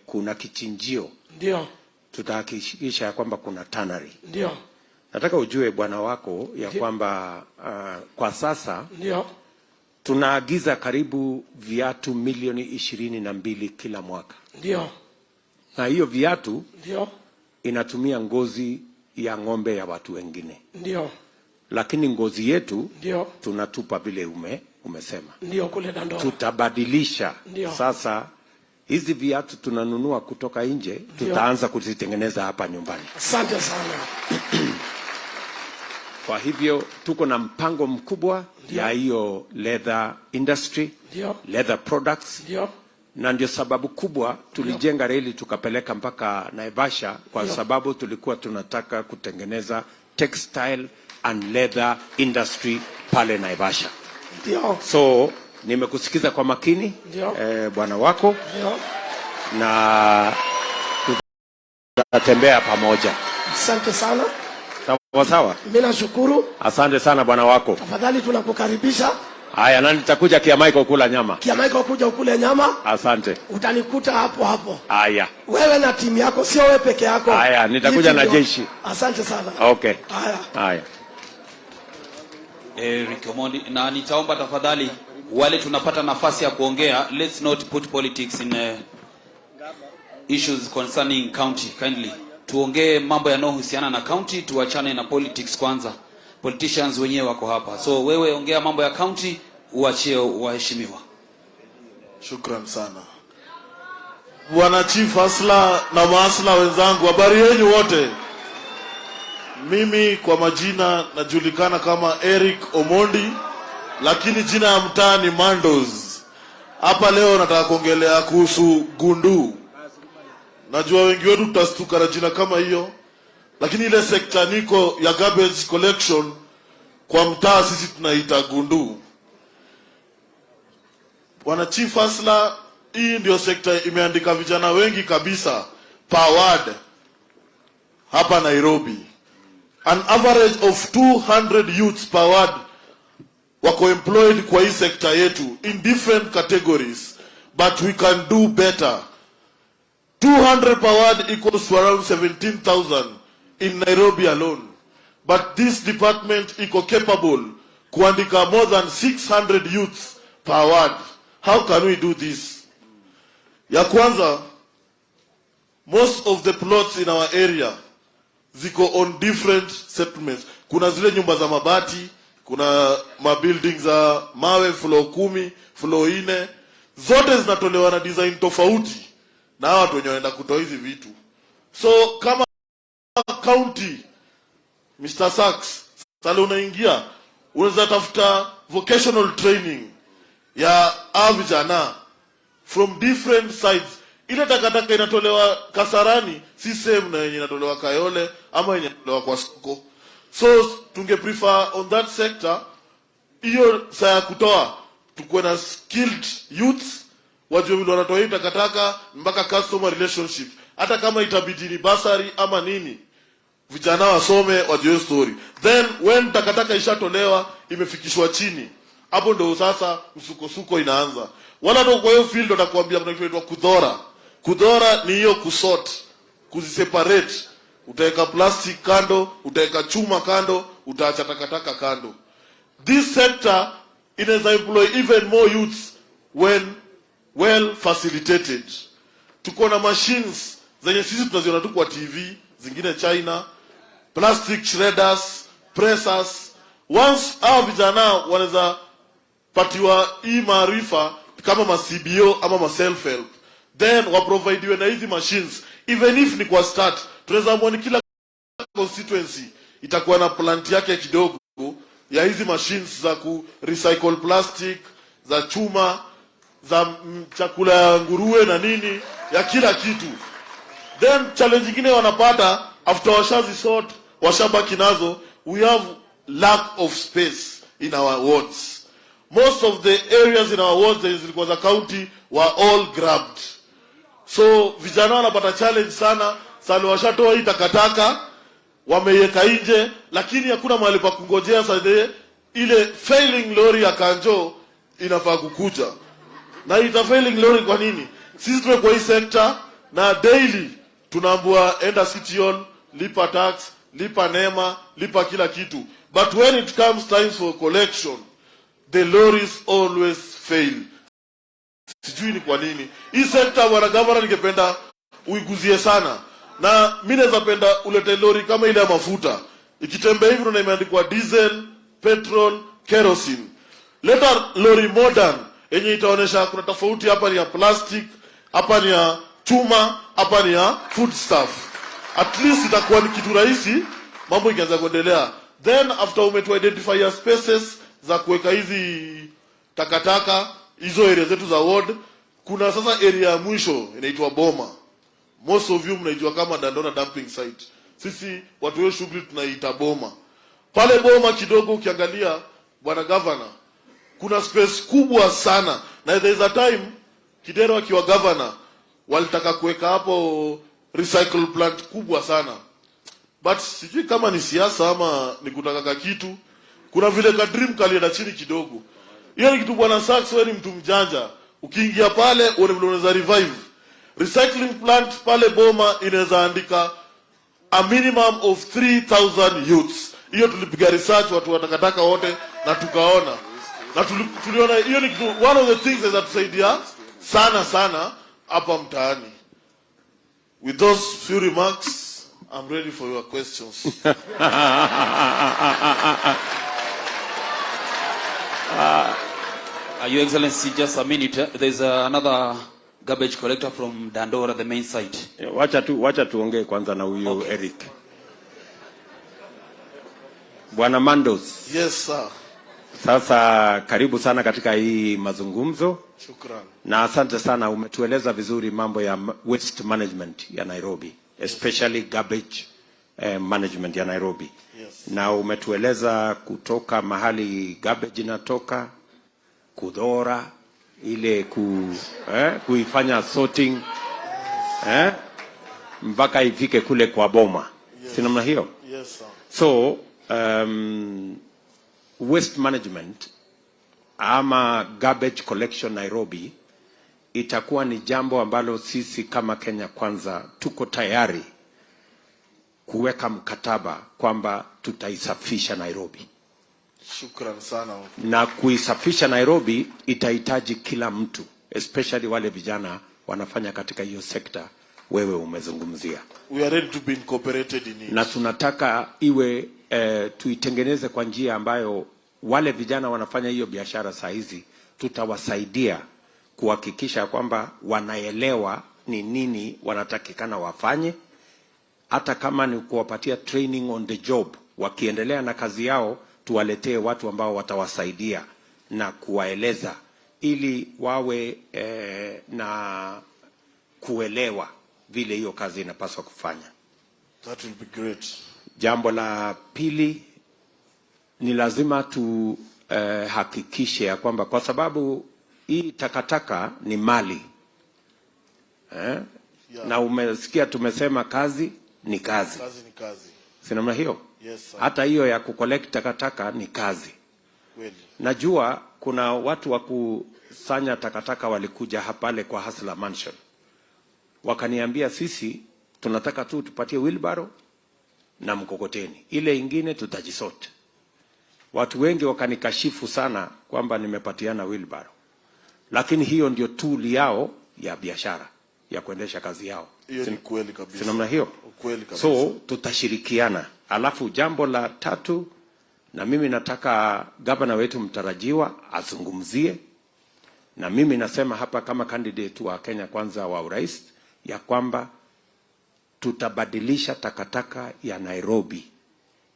kuna kichinjio. Ndio. Tutahakikisha kwamba kuna tannery. Ndio. Nataka ujue bwana wako ya kwamba kwa sasa ndio tunaagiza karibu viatu milioni 22 kila mwaka. Ndio. Na hiyo viatu ndio inatumia ngozi ya ng'ombe ya watu wengine. Ndio. Lakini ngozi yetu ndio tunatupa vile umesema. Ndio kule Dandora. Tutabadilisha. Ndio. Sasa hizi viatu tunanunua kutoka nje, tutaanza kuzitengeneza hapa nyumbani. Asante sana. Kwa hivyo tuko na mpango mkubwa ya hiyo leather industry, leather products. Ndio. Na ndio sababu kubwa tulijenga reli tukapeleka mpaka Naivasha kwa sababu tulikuwa tunataka kutengeneza textile and leather industry pale Naivasha. Ndio. So nimekusikiza kwa makini bwana wako. Ndio. Na tutatembea pamoja. Asante sana. Sawa sawa. Mimi nashukuru. Asante sana bwana wako. Tafadhali tunakukaribisha. Haya, na nitakuja Kiamaiko kula nyama. Kiamaiko kuja ukule nyama. Asante. Utanikuta hapo hapo. Haya. Wewe na timu yako, sio wewe peke yako. Haya, nitakuja na jeshi. Asante sana. Okay. Haya. Haya. Eric Omondi, na nitaomba tafadhali wale tunapata nafasi ya kuongea, let's not put politics in issues concerning county kindly. Tuongee mambo yanayohusiana na county, tuachane na politics kwanza. Politicians wenyewe wako hapa. So wewe ongea mambo ya county, uachie waheshimiwa. Shukran sana. Bwana Chief Hasla na maasla wenzangu, habari yenu wote. Mimi kwa majina najulikana kama Eric Omondi, lakini jina ya mtaa ni Mandos. Hapa leo nataka kuongelea kuhusu gundu. Najua wengi wetu tutastuka na jina kama hiyo, lakini ile sekta niko ya garbage collection kwa mtaa sisi tunaita gundu. Bwana Chief Hasla, hii ndio sekta imeandika vijana wengi kabisa per ward hapa Nairobi. An average of 200 youths per ward wako employed kwa hii sekta yetu in different categories, but we can do better. 200 per ward equals to around 17,000 in Nairobi alone. But this department iko capable kuandika more than 600 youths per ward. How can we do this? Ya kwanza, most of the plots in our area ziko on different settlements. Kuna zile nyumba za mabati, kuna mabuildings za mawe floor 10, floor 4. Zote zinatolewa na design tofauti na watu wenye wanaenda kutoa hizi vitu. So kama county, Mr. Sachs, sasa unaingia, unaweza tafuta vocational training ya vijana from different sides. Ile takataka inatolewa Kasarani si same na yenye inatolewa Kayole ama yenye inatolewa kwa soko. So tunge prefer on that sector hiyo saa kutoa tukuwe na skilled youths wajue vile wanatoa hii takataka mpaka customer relationship. Hata kama itabidi ni basari ama nini, vijana wasome wajue story. Then when takataka ishatolewa imefikishwa chini, hapo ndo sasa msukosuko inaanza. Wala ndo kwa hiyo field watakuambia kuna kitu inaitwa kudhora. Kudhora ni hiyo kusort, kuziseparate. Utaweka plastic kando, utaweka chuma kando, utaacha takataka kando. This sector inaweza employ even more youths when well facilitated. Tuko na machines zenye sisi tunaziona tu kwa TV, zingine China, plastic shredders, pressers. Once our vijana wanaweza patiwa hii maarifa kama ma CBO ama ma self help, then wa provideiwe na hizi machines, even if ni kwa start tunaweza mwoni kila constituency itakuwa na plant yake kidogo ya hizi machines za ku recycle plastic, za chuma, za chakula ya nguruwe na nini, ya kila kitu. Then challenge nyingine wanapata after washazi sort, washabaki nazo, we have lack of space in our wards. Most of the areas in our wards zilikuwa za county were all grabbed. So vijana wanapata challenge sana, sana washatoa hii takataka wameiweka nje, lakini hakuna mahali pa kungojea. Sasa ile failing lorry ya Kanjo inafaa kukuja. Na ita failing lorry kwa nini? Sisi tumekuwa hii sector na daily tunaambiwa enda City Hall, lipa tax, lipa NEMA, lipa kila kitu. But when it comes time for collection, the lorries always fail. Sijui ni kwa nini. Hii sector bwana governor ningependa uiguzie sana. Na mimi naweza penda ulete lori kama ile ya mafuta. Ikitembea hivi na imeandikwa diesel, petrol, kerosene. Leta lori modern yenye itaonesha kuna tofauti, hapa ni ya plastic, hapa ni ya chuma, hapa ni ya foodstuff. At least itakuwa ni kitu rahisi mambo ikianza kuendelea. Then after umetu identify ya spaces za kuweka hizi takataka, hizo area zetu za ward, kuna sasa area ya mwisho inaitwa Boma. Most of you mnaijua kama Dandora dumping site. Sisi watu wewe shughuli tunaita Boma. Pale Boma kidogo ukiangalia bwana governor, kuna space kubwa sana. Na there is a time Kidero akiwa governor walitaka kuweka hapo recycle plant kubwa sana. But sijui kama ni siasa ama ni kutaka kitu. Kuna vile ka dream kalienda chini kidogo. Hiyo ni kitu bwana Sachs, wewe ni mtu mjanja. Ukiingia pale unaweza revive. Recycling plant pale Boma inaweza andika a minimum of 3,000 youths. Hiyo tulipiga research watu watakataka wote na tukaona. Na tuliona hiyo ni kitu, one of the things that tusaidia sana hapa mtaani. With those few remarks, I'm ready for your questions. Your Excellency, just a minute. There's another garbage collector from Dandora, the main site. Wacha tuongee kwanza na huyu okay. Eric. Bwana Mandos. Yes sir. Sasa karibu sana katika hii mazungumzo. Shukrani. Na asante sana, umetueleza vizuri mambo ya waste management ya Nairobi, especially garbage management ya Nairobi. Yes. Na umetueleza kutoka mahali garbage inatoka, kudhora ile kuifanya sorting mpaka ifike kule kwa Boma. Yes. Si namna hiyo? Yes sir. So waste management ama garbage collection Nairobi itakuwa ni jambo ambalo sisi kama Kenya Kwanza tuko tayari kuweka mkataba kwamba tutaisafisha Nairobi. Shukrani sana. Na kuisafisha Nairobi itahitaji kila mtu, especially wale vijana wanafanya katika hiyo sekta wewe umezungumzia. We are ready to be incorporated in it. Na tunataka iwe tuitengeneze kwa njia ambayo wale vijana wanafanya hiyo biashara saa hizi tutawasaidia kuhakikisha kwamba wanaelewa ni nini wanatakikana wafanye, hata kama ni kuwapatia training on the job. Wakiendelea na kazi yao tuwaletee watu ambao watawasaidia na kuwaeleza ili wawe na kuelewa vile hiyo kazi inapaswa kufanya. That will be great. Jambo la pili ni lazima tu hakikishe ya kwamba, kwa sababu hii takataka ni mali yeah. Na umesikia tumesema kazi ni kazi. Kazi ni kazi. Si namna hiyo? Yes sir. Hata hiyo ya kucollect takataka ni kazi. Kweli. Najua kuna watu wa kusanya takataka walikuja hapale kwa Hustler Mansion. Wakaniambia sisi tunataka tu tupatie wheelbarrow na mkokoteni. Ile ingine tutajisort. Watu wengi wakanikashifu sana kwamba nimepatiana wheelbarrow. Lakini hiyo ndio tool yao ya biashara, ya kuendesha kazi yao. Hiyo ni kweli kabisa. Si namna hiyo? Kweli kabisa. So tutashirikiana. Alafu jambo la tatu, na mimi nataka gavana wetu mtarajiwa azungumzie, na mimi nasema hapa kama candidate wa Kenya Kwanza wa urais ya kwamba tutabadilisha takataka ya Nairobi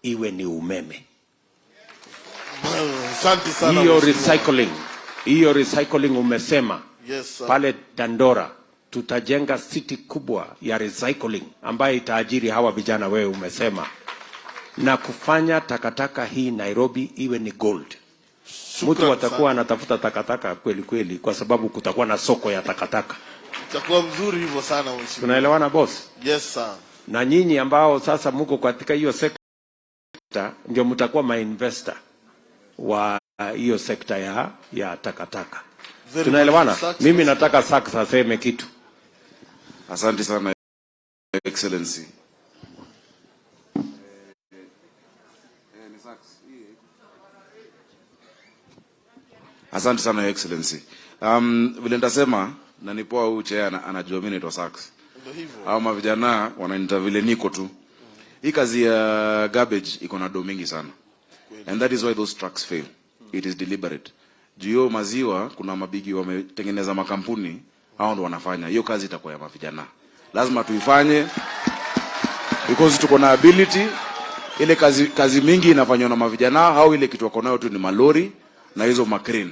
iwe ni umeme. Asante sana. Hiyo recycling umesema. Yes sir. Pale Dandora tutajenga city kubwa ya recycling ambayo itaajiri hawa vijana wewe umesema, na kufanya takataka hii Nairobi iwe ni gold. Mtu watakuwa anatafuta takataka kweli kweli, kwa sababu kutakuwa na soko ya takataka. Itakuwa mzuri hivyo sana mheshimiwa. Tunaelewana boss? Yes sir. na nyinyi ambao sasa mko katika hiyo sekta ndio mtakuwa ma-investor wa hiyo sekta ya takataka. Tunaelewana? Mimi nataka Sachs aseme kitu. Asante sana Excellency. Asante sana Excellency. Vile nitasema na nipoa huyu chea anajua mimi naitwa Sachs. Hao mavijana wananiita vile niko tu. Hii kazi ya garbage iko na do mingi sana. And that is why those trucks fail. It is deliberate. Juu maziwa kuna mabigi wametengeneza makampuni, hao ndo wanafanya. Hiyo kazi itakuwa ya mavijana. Lazima tuifanye because tuko na ability. Ile kazi mingi inafanywa na mavijana, hao ile kitu wako nayo tu ni malori na hizo makrane.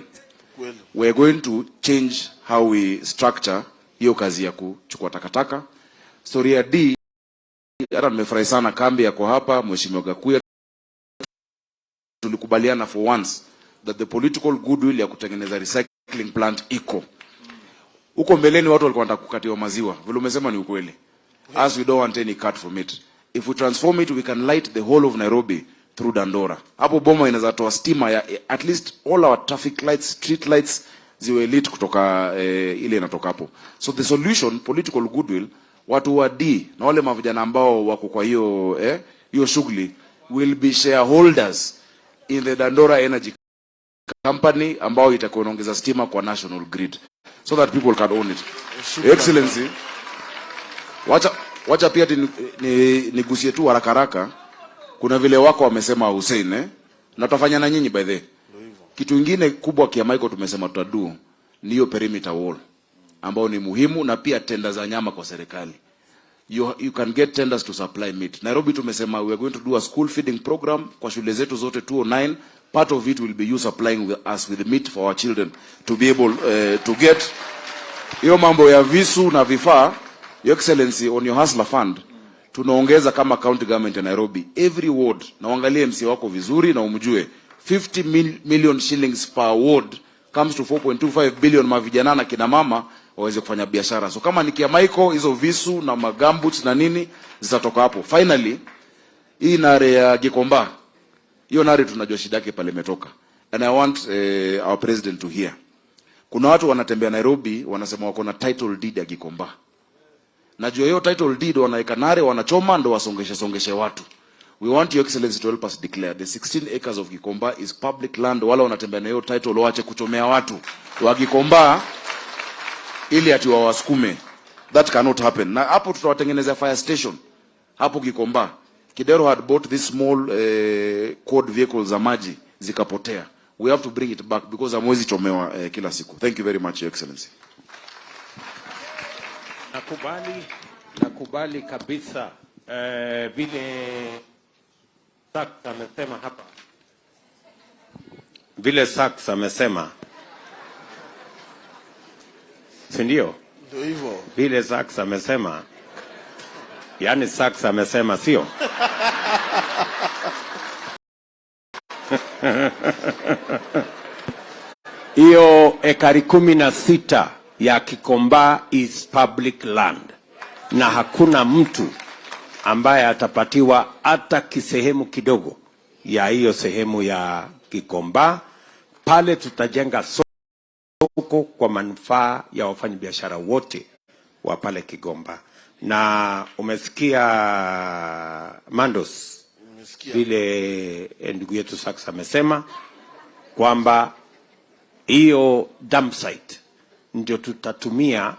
We are going to change how we structure hiyo kazi ya kuchukua takataka. Story ya D, hata nimefurahi sana kambi yako hapa Mheshimiwa Gakuya. Tulikubaliana for once that the political goodwill ya kutengeneza recycling plant iko. Huko mbeleni watu walikuwa wanataka kukatiwa maziwa. Vile umesema ni ukweli. As we don't want any cut from it. If we transform it, we can light the whole of Nairobi through Dandora. Hapo Boma inaweza toa stima ya at least all our traffic lights, street lights ziwe lit kutoka ile inatoka hapo. So the solution, political goodwill, watu wa D na wale mavijana ambao wako kwa hiyo hiyo shughuli will be shareholders in the Dandora Energy Company ambao itakuwa inaongeza stima kwa national grid so that people can own it. Excellency, wacha pia nigusie tu haraka haraka. Kuna vile wako wamesema Hussein na tutafanya na nyinyi by the. Kitu kingine kubwa kia Michael tumesema tutadu ni hiyo perimeter wall ambao ni muhimu, na pia tenda za nyama kwa serikali. You can get tenders to supply meat. Nairobi tumesema we are going to do a school feeding program kwa shule zetu zote 209. Part of it will be you supplying us with meat for our children to be able to get hiyo mambo ya visu na vifaa. Your Excellency, on your hustler fund tunaongeza kama county government ya Nairobi every ward, na uangalie MC wako vizuri na umjue 50 million shillings per ward comes to 4.25 billion mavijana na kina mama waweze kufanya biashara. So kama nikia Michael, hizo visu na magamboots na nini zitatoka hapo. Finally, hii nare ya Gikomba, hiyo nare tunajua shida yake pale imetoka. And I want our president to hear. Kuna watu wanatembea Nairobi wanasema wako na title deed ya Gikomba. Najua hiyo title deed wanaeka nare wanachoma ndo songeshe watu. We want your Excellency to help us declare the 16 acres of Gikomba is public land. Wala wanatembea na hiyo title waache kuchomea watu wa Gikomba ili ati wawasukume. That cannot happen. Na hapo tutawatengeneza fire station hapo Gikomba. Kidero had bought this small quad vehicles za maji zikapotea. We have to bring it back because amwezi chomewa kila siku. Thank you very much, Your Excellency. Nakubali kabisa vile Sachs amesema hapa. Vile Sachs amesema. Si ndio? Ndio hivyo. Vile Sachs amesema. Yaani Sachs amesema sio? Hiyo ekari 16 ya Gikomba is public land. Na hakuna mtu ambaye atapatiwa hata kisehemu kidogo ya hiyo sehemu ya Gikomba. Pale tutajenga soko kwa manufaa ya wafanyabiashara wote wa pale Gikomba. Na umesikia Mandos vile ndugu yetu Sachs amesema kwamba hiyo dump site ndio tutatumia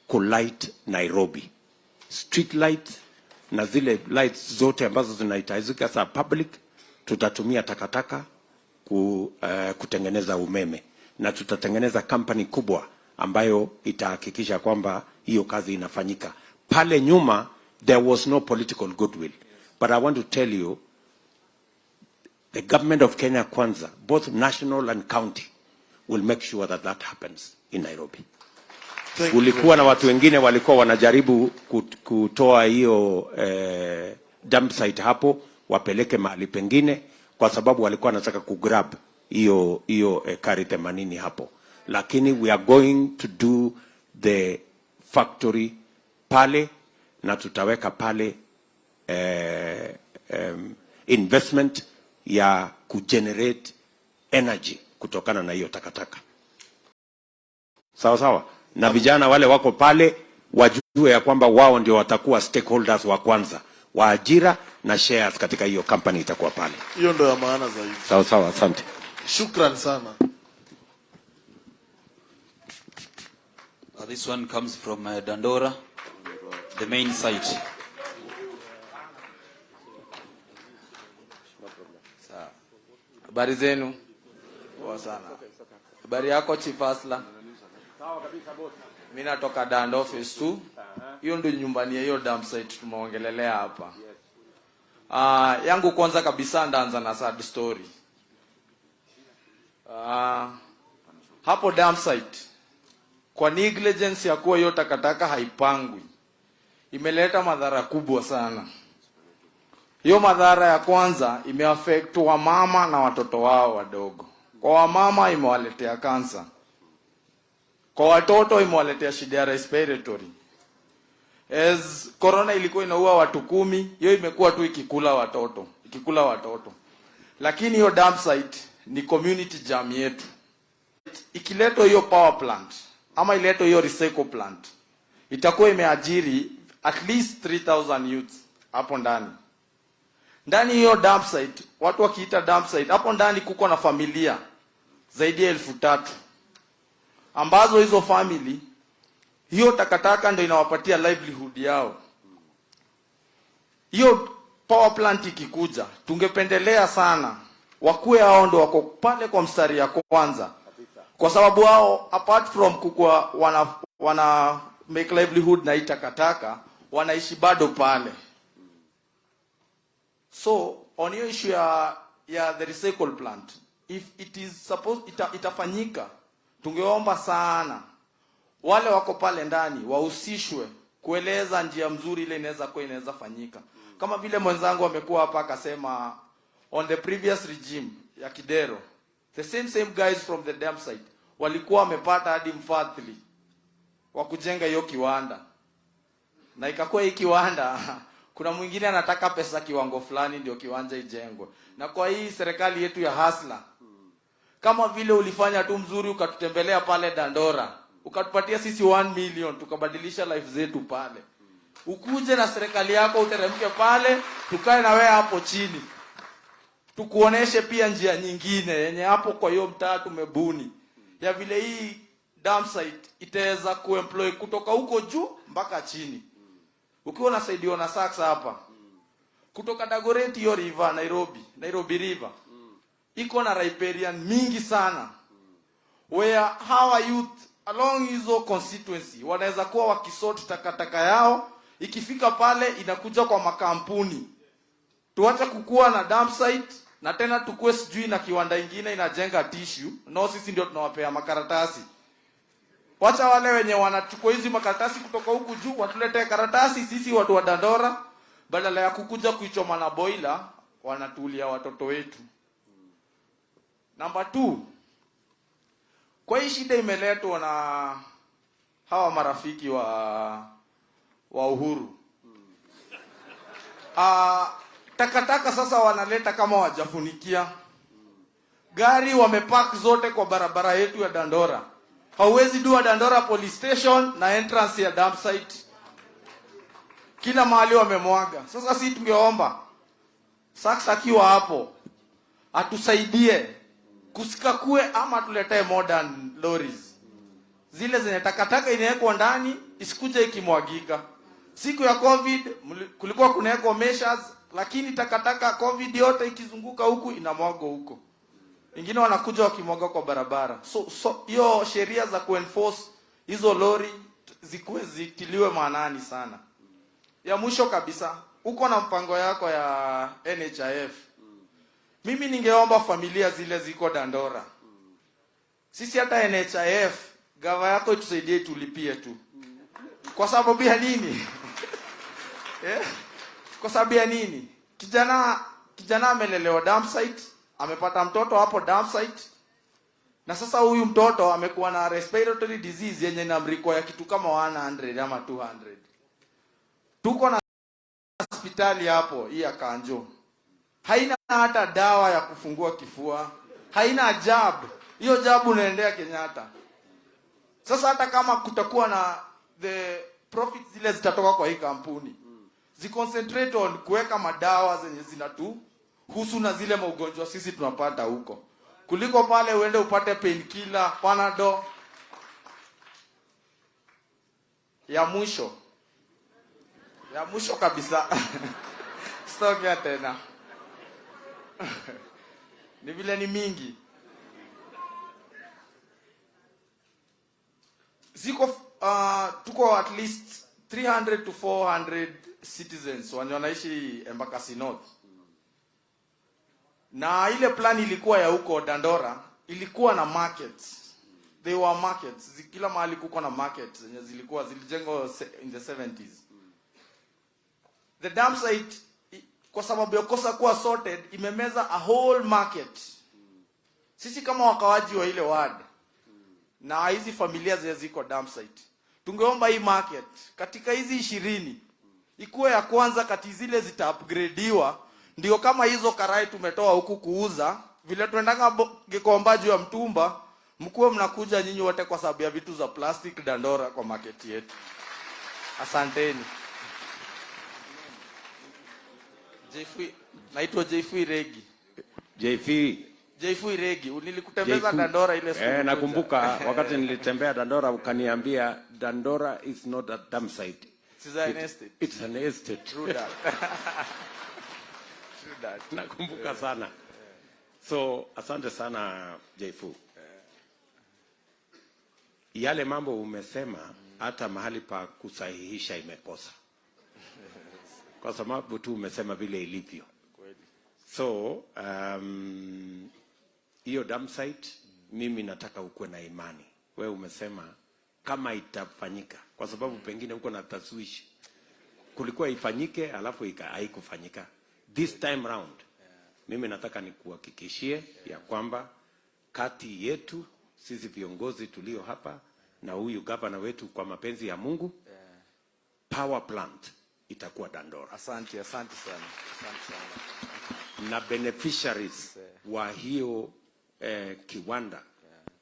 kulight Nairobi. Street light na zile lights zote ambazo zinahitajika za public tutatumia takataka kutengeneza umeme, na tutatengeneza company kubwa ambayo itahakikisha kwamba hiyo kazi inafanyika. Pale nyuma there was no political goodwill, but I want to tell you the government of Kenya Kwanza, both national and county, will make sure that that happens in Nairobi. Kulikuwa na watu wengine walikuwa wanajaribu kutoa hiyo dump site hapo wapeleke mahali pengine kwa sababu walikuwa wanataka kugrab hiyo ekari 80 hapo. Lakini we are going to do the factory pale na tutaweka pale investment ya kugenerate energy kutokana na hiyo takataka. Sawa sawa. Na vijana wale wako pale wajue ya kwamba wao ndio watakuwa stakeholders wa kwanza wa ajira na shares katika hiyo company itakuwa pale. Hiyo ndio ya maana zaidi. Sawa sawa, asante. Shukran sana. This one comes from Dandora, the main site. Habari zenu? Poa sana. Habari yako Chief Asla? Sawa kabisa boss. Mimi natoka Dando Office 2. Hiyo ndio nyumbani ya hiyo dump site tumeongelelea hapa. Yangu kwanza kabisa ndaanza na sad story. Hapo dump site kwa negligence ya kuwa hiyo takataka haipangwi imeleta madhara kubwa sana. Hiyo madhara ya kwanza imeaffect wamama na watoto wao wadogo. Kwa wamama imewaletea kansa. Kwa watoto imewaletea shida ya respiratory. As corona ilikuwa inaua watu 10, hiyo imekuwa tu ikikula watoto. Lakini hiyo dump site ni community jam yetu. Ikiletwa hiyo power plant ama iletwe hiyo recycle plant, itakuwa imeajiri at least 3000 youths hapo ndani. Ndani hiyo dump site, watu wakiita dump site, hapo ndani kuko na familia zaidi ya 3000 ambazo hizo family hiyo takataka ndio inawapatia livelihood yao. Hiyo power plant ikikuja, tungependelea sana wakuwe hao ndio wako pale kwa mstari ya kwanza. Kwa sababu hao apart from kukua wana make livelihood na hii takataka, wanaishi bado pale. So on hiyo issue ya the recycle plant, if it is supposed itafanyika, tungeomba sana wale wako pale ndani wahusishwe kueleza njia mzuri ile inaweza fanyika. Kama vile mwenzangu amekuwa hapa akasema on the previous regime ya Kidero, the same guys from the dump site walikuwa wamepata hadi mfadhili wa kujenga hiyo kiwanda. Na ikakuwa hii kiwanda kuna mwingine anataka pesa kiwango fulani ndio kiwanja ijengwe. Na kwa hii serikali yetu ya hasla, kama vile ulifanya tu mzuri ukatutembelea pale Dandora, ukatupatia sisi 1 million tukabadilisha life zetu pale. Ukuje na serikali yako uteremke pale, tukae na wewe hapo chini. Tukuoneshe pia njia nyingine yenye hapo kwa hiyo mtaa tumebuni. Ya vile hii dump site itaweza kuemploy kutoka huko juu mpaka chini. Ukiwa unasaidiwa na Saksa hapa, kutoka Dagoretti hiyo river Nairobi river, iko na riparian mingi sana, where our youth along hizo constituency wanaweza kuwa wakisort takataka yao, ikifika pale inakuja kwa makampuni. Tuache kukua na dump site na tena tukue sijui na kiwanda ingine inajenga tissue, no sisi ndio tunawapea makaratasi. Wacha wale wenye wanachukua hizi makaratasi kutoka huku juu watuletee karatasi sisi watu wa Dandora, badala ya kukuja kuichoma na boiler wanatulia watoto wetu. Number 2, kwa hii shida imeletwa na hawa marafiki wa Uhuru. Takataka sasa wanaleta kama wajafunikia. Gari wamepark zote kwa barabara yetu ya Dandora. Hauwezi dua Dandora police station na entrance ya dump site. Kila mahali wamemwaga. Sasa sisi tungeomba Saksa akiwa hapo atusaidie kusikakue ama tuletee modern lorries. Zile zenye takataka inawekwa ndani isikuje ikimwagika. Siku ya COVID kulikuwa kunawekwa measures, lakini takataka COVID yote ikizunguka huku inamwagwa huko. Wengine wanakuja wakimwaga kwa barabara. So hiyo sheria za kuenforce hizo lori zitiliwe maanani sana. Ya mwisho kabisa, uko na mpango yako ya NHIF. Mimi ningeomba familia zile ziko Dandora. Sisi hata NHIF, gava yako itusaidie tulipie tu. Kwa sababu ya nini? Kwa sababu ya nini? Kijana amelelewa dump site, amepata mtoto hapo dump site. Na sasa huyu mtoto amekuwa na respiratory disease yenye inamrequire kitu kama 100 ama 200. Tuko na hospitali hapo, hii ya Kanjo, haina hata dawa ya kufungua kifua, haina jab. Hiyo jabu unaendea Kenyatta. Sasa hata kama kutakuwa na the profits zile zitatoka kwa hii kampuni, ziconcentrate on kuweka madawa zenye zinatuhusu na zile maugonjwa sisi tunapata huko, kuliko pale uende upate painkiller, Panadol. Ya mwisho kabisa sitokea tena ni vile ni mingi ziko. Tuko at least 300 to 400 citizens wanaishi Embakasi North, na ile plan ilikuwa ya huko Dandora, ilikuwa na markets. They were markets, kila mahali kuko na markets zenye zilijengwa in the 70s. The dump site, kwa sababu ya kosa kuwa sorted, imemeza a whole market. Sisi kama wakawaji wa ile ward na hizi familia ziko dump site, tungeomba hii market katika hizi 20 ikuwe ya kwanza kati zile zita-upgradeiwa, ndio kama hizo karai tumetoa huku kuuza, vile tuendanga Gikomba juu ya mtumba, mkuwe mnakuja nyinyi wote kwa sababu ya vitu za plastic Dandora kwa market yetu. Asanteni. Naitwa Jeffrey Regi. Jeffrey Regi, nilikutembeza Dandora ile siku. Nakumbuka wakati nilitembea Dandora ukaniambia Dandora is not a dump site. It's an estate. It's an estate. True that. True that. Nakumbuka sana. So asante sana Jeffrey. Yale mambo umesema hata mahali pa kusahihisha imekosa. Kwa sababu tu umesema vile ilivyo. So hiyo dump site mimi nataka ukue na imani. Wewe umesema kama itafanyika, kwa sababu pengine uko na taswishi. Kulikuwa ifanyike alafu haikufanyika. This time round mimi nataka nikuhakikishie ya kwamba kati yetu sisi viongozi tulio hapa na huyu gavana wetu, kwa mapenzi ya Mungu, power plant itakuwa Dandora. Asante sana. Na beneficiaries wa hiyo kiwanda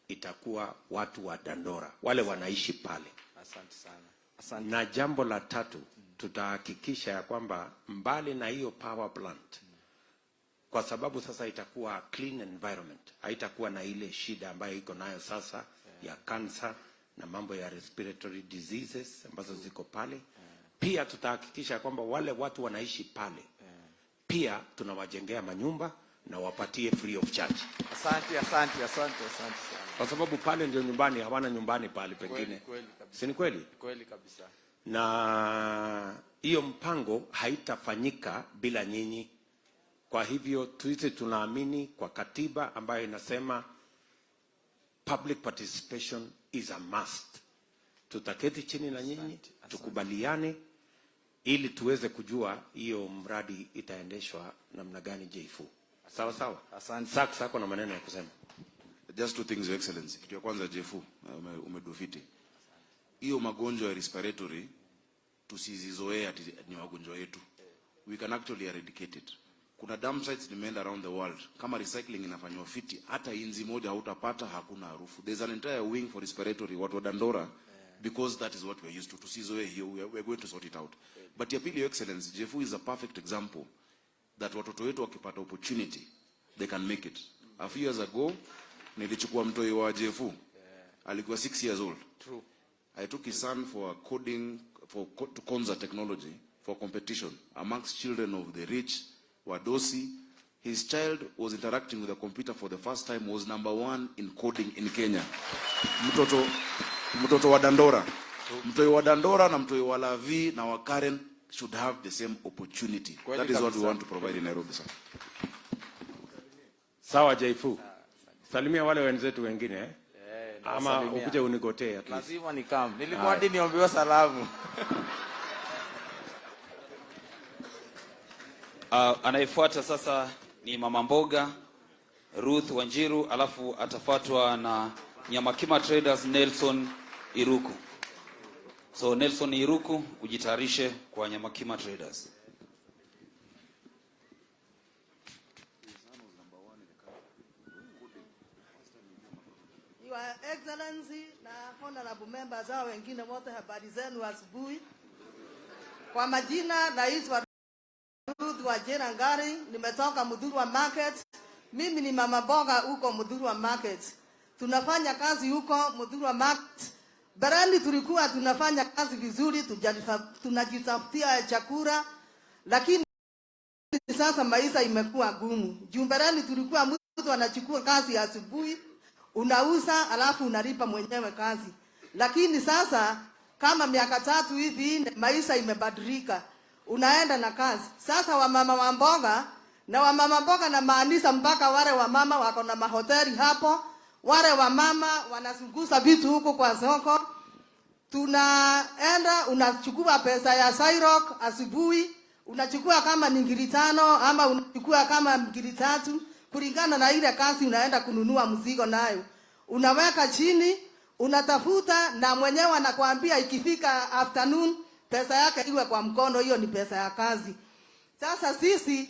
itakuwa watu wa Dandora, wale wanaishi pale. Asante sana. Na jambo la tatu, tutahakikisha ya kwamba mbali na hiyo power plant, kwa sababu sasa itakuwa clean environment, haitakuwa na ile shida ambayo iko nayo sasa ya cancer na mambo ya respiratory diseases ambazo ziko pale. Pia tutahakikisha kwamba wale watu wanaishi pale pia tunawajengea manyumba na wapatie free of charge. Asante sana. Kwa sababu pale ndio nyumbani, hawana nyumbani pale pengine. Si ni kweli? Kweli kabisa. Na hiyo mpango haitafanyika bila nyinyi. Kwa hivyo tuite tunaamini kwa katiba ambayo inasema public participation is a must. Tutaketi chini na nyinyi, tukubaliane ili tuweze kujua hiyo mradi itaendeshwa namna gani. Jeffrey. Sawa. Asante. Sako na maneno ya kusema. Just two things, Your Excellency. Kitu ya kwanza, Jeffrey, umedufiti. Hiyo magonjwa ya respiratory tusizizoea ati ni magonjwa yetu. We can actually eradicate it. Kuna dump sites nimeenda around the world. Kama recycling inafanywa fiti, hata inzi moja hautapata, hakuna harufu. There's an entire wing for respiratory, watu wa Dandora, because that is what we are used to. Tusizoe hiyo, we are going to sort it out. But ya pili, Your Excellency, Jeffrey is a perfect example that watoto wetu wakipata opportunity, they can make it. A few years ago, nilichukua mtoi wa Jeffrey. Alikuwa 6 years old. True. I took his son for coding, to Kwanza technology, for competition amongst children of the rich, Wadosi. His child was interacting with the computer for the first time, was #1 in coding in Kenya. Mtoto wa Dandora. Mtoi wa Dandora na mtoi wa Lavi na wa Karen should have the same opportunity. That is what we want to provide in Nairobi, sir. Sawa Jeffrey. Salimia wale wenzetu wengine ama ukuje unigotee at least. Lazima nikam. Nilikuwa hadi niombewa salamu. Anayefuata sasa ni Mama Mboga Ruth Wanjiru, alafu atafuatwa na Nyamakima Traders Nelson Iruku. So Nelson Iruku, ujitayarishe kwa Nyamakima Traders. Your Excellency na honorable members hao wengine wote, habari zenu asubuhi. Kwa majina naitwa Ruth wa Jerangari, nimetoka Mudhurwa Market. Mimi ni mama boga huko Mudhurwa Market. Tunafanya kazi huko Mudhurwa Market. Barani tulikuwa tunafanya kazi vizuri, tunajitafutia chakula, lakini sasa maisha imekuwa gumu. Jumbarani tulikuwa mtu anachukua kazi asubuhi, unauza alafu unalipa mwenyewe kazi. Lakini sasa kama miaka 3 hivi maisha imebadilika. Unaenda na kazi. Sasa wamama wa mboga na maanisha mpaka wale wamama wako na mahoteli hapo, wale wamama wanazunguza vitu huko kwa soko. Tunaenda unachukua pesa ya Sairok asubuhi, unachukua kama ni 5 ama unachukua kama 3 kulingana na ile kazi unaenda kununua mzigo nayo. Unaweka chini, unatafuta na mwenyewe anakuambia ikifika afternoon pesa yake iwe kwa mkono, hiyo ni pesa ya kazi. Sasa sisi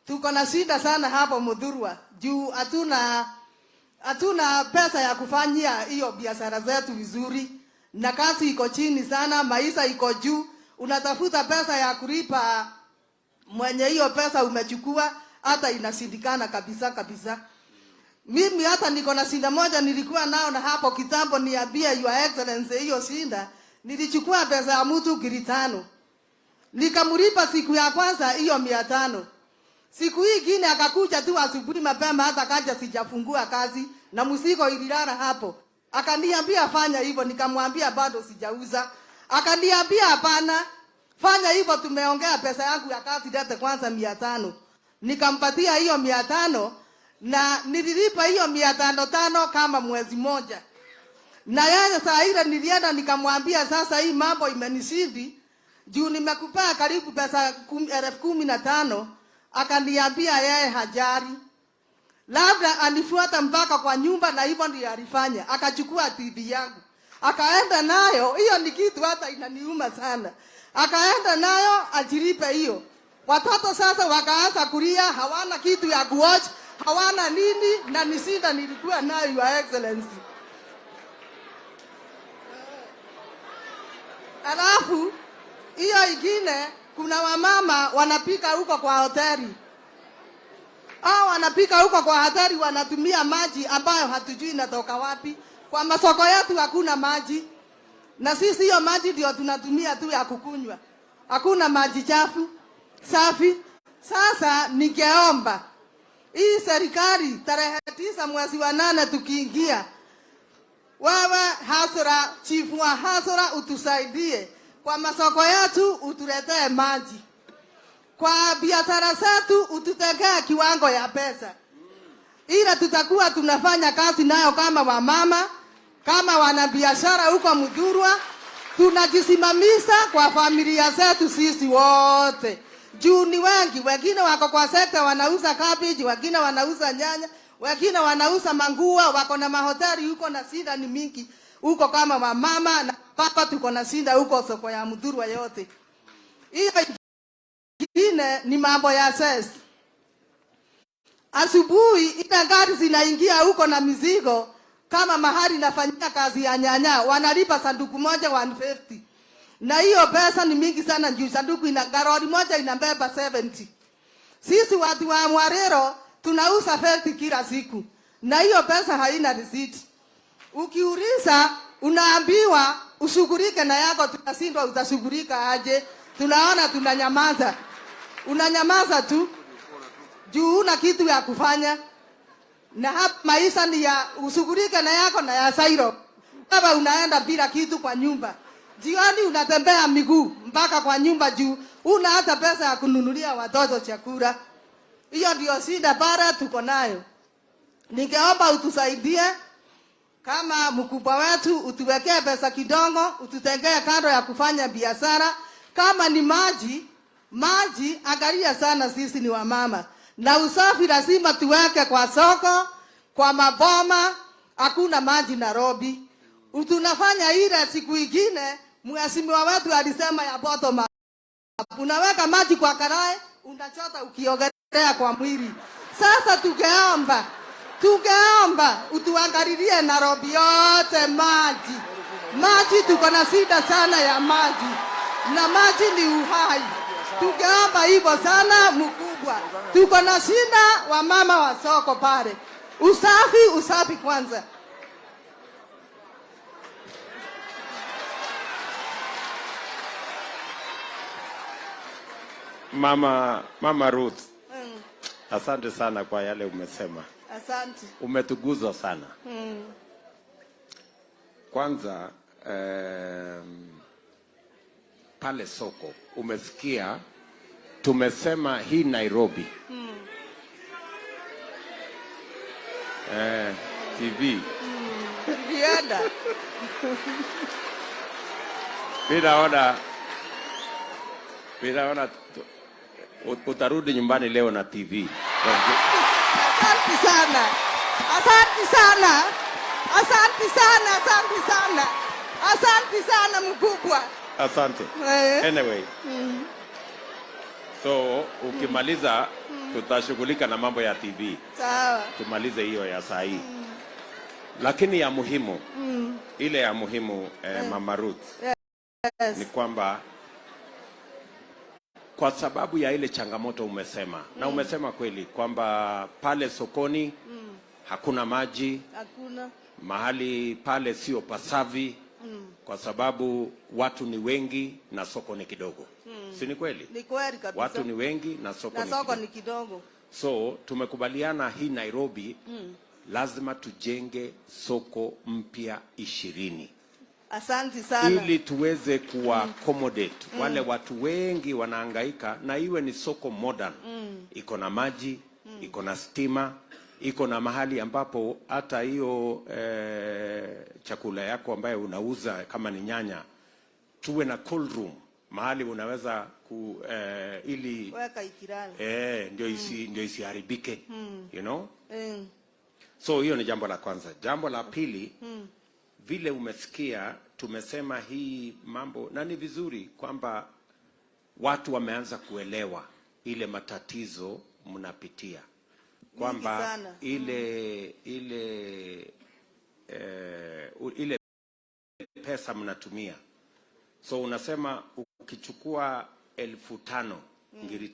tuko na shida sana hapo Mudhurwa. Juu hatuna pesa ya kufanyia hiyo biashara zetu vizuri. Na kazi iko chini sana, maisha iko juu. Unatafuta pesa ya kulipa mwenye hiyo pesa umechukua, hata inashindikana kabisa. Mimi hata niko na shinda moja nilikuwa nao na hapo kitambo, niambia Your Excellency hiyo shinda. Nilichukua pesa ya mtu 500. Nikamlipa siku ya kwanza hiyo 500. Siku hii nyingine akakuja tu asubuhi mapema, hata kaja sijafungua kazi na mzigo ililala hapo. Akaniambia fanya hivyo, nikamwambia bado sijauza. Akaniambia hapana, fanya hivyo, tumeongea pesa yangu ya kazi lete kwanza 500. Nikampatia hiyo 500 na nililipa hiyo 500 kama mwezi moja. Na yeye saa ile nilienda nikamwambia sasa hii mambo imenishindi, juu nimekupea karibu pesa 15,000. Akaniambia yeye hajari, labda anifuata mpaka kwa nyumba, na hivyo ndio alifanya. Akachukua TV yangu akaenda nayo, hiyo ni kitu hata inaniuma sana. Akaenda nayo ajilipe hiyo. Watoto sasa wakaanza kulia, hawana kitu ya kuwatch, hawana nini, na nisinda nilikuwa nayo Your Excellency. Alafu hiyo ingine, kuna wamama wanapika huko kwa hoteli. Wanapika huko kwa hoteli, wanatumia maji ambayo hatujui inatoka wapi. Kwa masoko yetu hakuna maji. Na sisi hiyo maji ndio tunatumia tu ya kukunywa. Hakuna maji chafu, safi. Sasa ningeomba hii serikali tarehe 9 mwezi wa 8 tukiingia, wewe Hasura, chifu wa Hasura, utusaidie kwa masoko yetu, utuletee maji. Kwa biashara zetu ututegee kiwango ya pesa, ila tutakuwa tunafanya kazi nayo kama wamama, kama wanabiashara huko Mudhurwa. Tunajisimamisha kwa familia zetu sisi wote. Juu ni wengi, wengine wako kwa sekta wanauza cabbage, wengine wanauza nyanya, wengine wanauza manguo, wako na mahoteli huko, na shida ni mingi huko kama wamama, na papa tuko na shida huko soko ya Mudhurwa yote. Hiyo ingine ni mambo ya ses. Asubuhi ile gari zinaingia huko na mizigo, kama mahali nafanyia kazi ya nyanya, wanalipa sanduku moja 150. Na hiyo pesa ni mingi sana, juu sanduku ina garori moja inabeba 70. Sisi watu wa Mwarero tunauza 50 kila siku, na hiyo pesa haina receipt. Ukiuliza unaambiwa ushughulike na yako, tunashindwa utashughulika aje. Tunaona tunanyamaza. Unanyamaza tu juu una kitu ya kufanya. Na hapa maisha ni ya ushughulike na yako na ya Sairo. Baba unaenda bila kitu kwa nyumba. Jioni unatembea miguu mpaka kwa nyumba, juu una hata pesa ya kununulia watoto chakula. Hiyo ndio shida bara tuko nayo. Ningeomba utusaidie kama mkubwa wetu, utuwekee pesa kidogo, ututengee kando ya kufanya biashara. Kama ni maji angalia sana, sisi ni wamama. Na usafi lazima tuweke kwa soko, kwa maboma. Hakuna maji Nairobi. Tunafanya ile siku ingine mheshimiwa wetu alisema ya bottom up. Unaweka maji kwa karai, unachota ukiogelea kwa mwili. Sasa tungeomba Tungeomba utuangalilie Nairobi yote maji. Maji tuko na shida sana ya maji. Na maji ni uhai. Tungeomba hivyo sana mkubwa. Tuko na shida wa mama wa soko pale. Usafi kwanza. Mama Ruth. Asante sana kwa yale umesema. Asante. Umetuguza sana. Kwanza pale soko umesikia tumesema hii Nairobi. TV. Vienda. Bila utarudi nyumbani leo na TV. Asante sana. Asante sana. Asante sana. Asante sana. Asante sana mkubwa. Asante. Anyway. So ukimaliza tutashughulika na mambo ya TV. Sawa. Tumalize hiyo ya saa hii. Lakini ya muhimu. Ile ya muhimu Mama Ruth. Yes. Ni kwamba kwa sababu ya ile changamoto umesema na umesema kweli kwamba pale sokoni hakuna maji, hakuna mahali pale sio pasavi kwa sababu watu ni wengi na soko ni kidogo. Si ni kweli? Ni kweli kabisa. Watu ni wengi na soko ni kidogo. So tumekubaliana hii Nairobi lazima tujenge soko mpya 20. Asante sana. Ili tuweze kuwa accommodate wale watu wengi wanahangaika na iwe ni soko modern. Iko na maji, iko na stima, iko na mahali ambapo hata hiyo chakula yako ambayo unauza kama ni nyanya tuwe na cold room, mahali unaweza ili weka ikirani. Ndio isiharibike. You know? So hiyo ni jambo la kwanza. Jambo la pili, vile umesikia tumesema hii mambo na ni vizuri kwamba watu wameanza kuelewa ile matatizo mnapitia kwamba ile pesa mnatumia. So unasema ukichukua 5,000 ngiri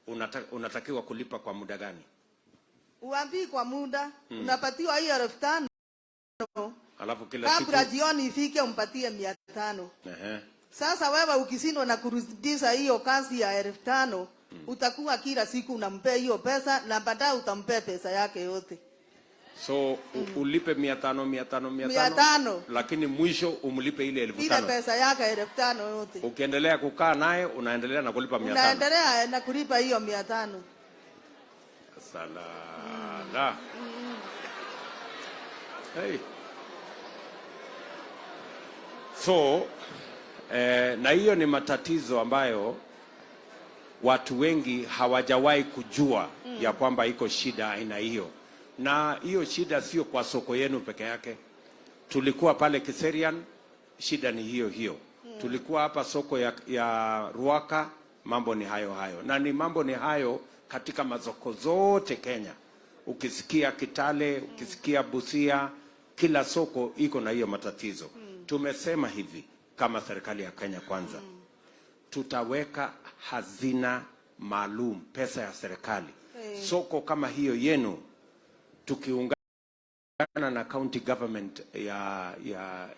5 unatakiwa kulipa kwa muda gani? Uambii kwa muda, unapatiwa hiyo 5,000. Alafu kila siku kabla jioni ifike umpatie 500. Sasa wewe ukishindwa na kurudisha hiyo kazi ya 5,000, utakuwa kila siku unampea hiyo pesa na baadaye utampea pesa yake yote. So ulipe 500 lakini mwisho umlipe ile 5,000. Ile pesa yake 5,000 yote. Ukiendelea kukaa naye unaendelea na kulipa 500. Unaendelea na kulipa hiyo 500. Salala. Hey. So na hiyo ni matatizo ambayo watu wengi hawajawahi kujua ya kwamba iko shida aina hiyo. Na hiyo shida sio kwa soko yenu peke yake. Tulikuwa pale Kiserian, shida ni hiyo. Tulikuwa hapa soko ya Ruaka, mambo ni hayo. Na ni mambo ni hayo katika masoko zote Kenya. Ukisikia Kitale, ukisikia Busia, kila soko iko na hiyo matatizo. Tumesema hivi kama serikali ya Kenya Kwanza. Tutaweka hazina maalum, pesa ya serikali. Soko kama hiyo yenu tukiungana na county government ya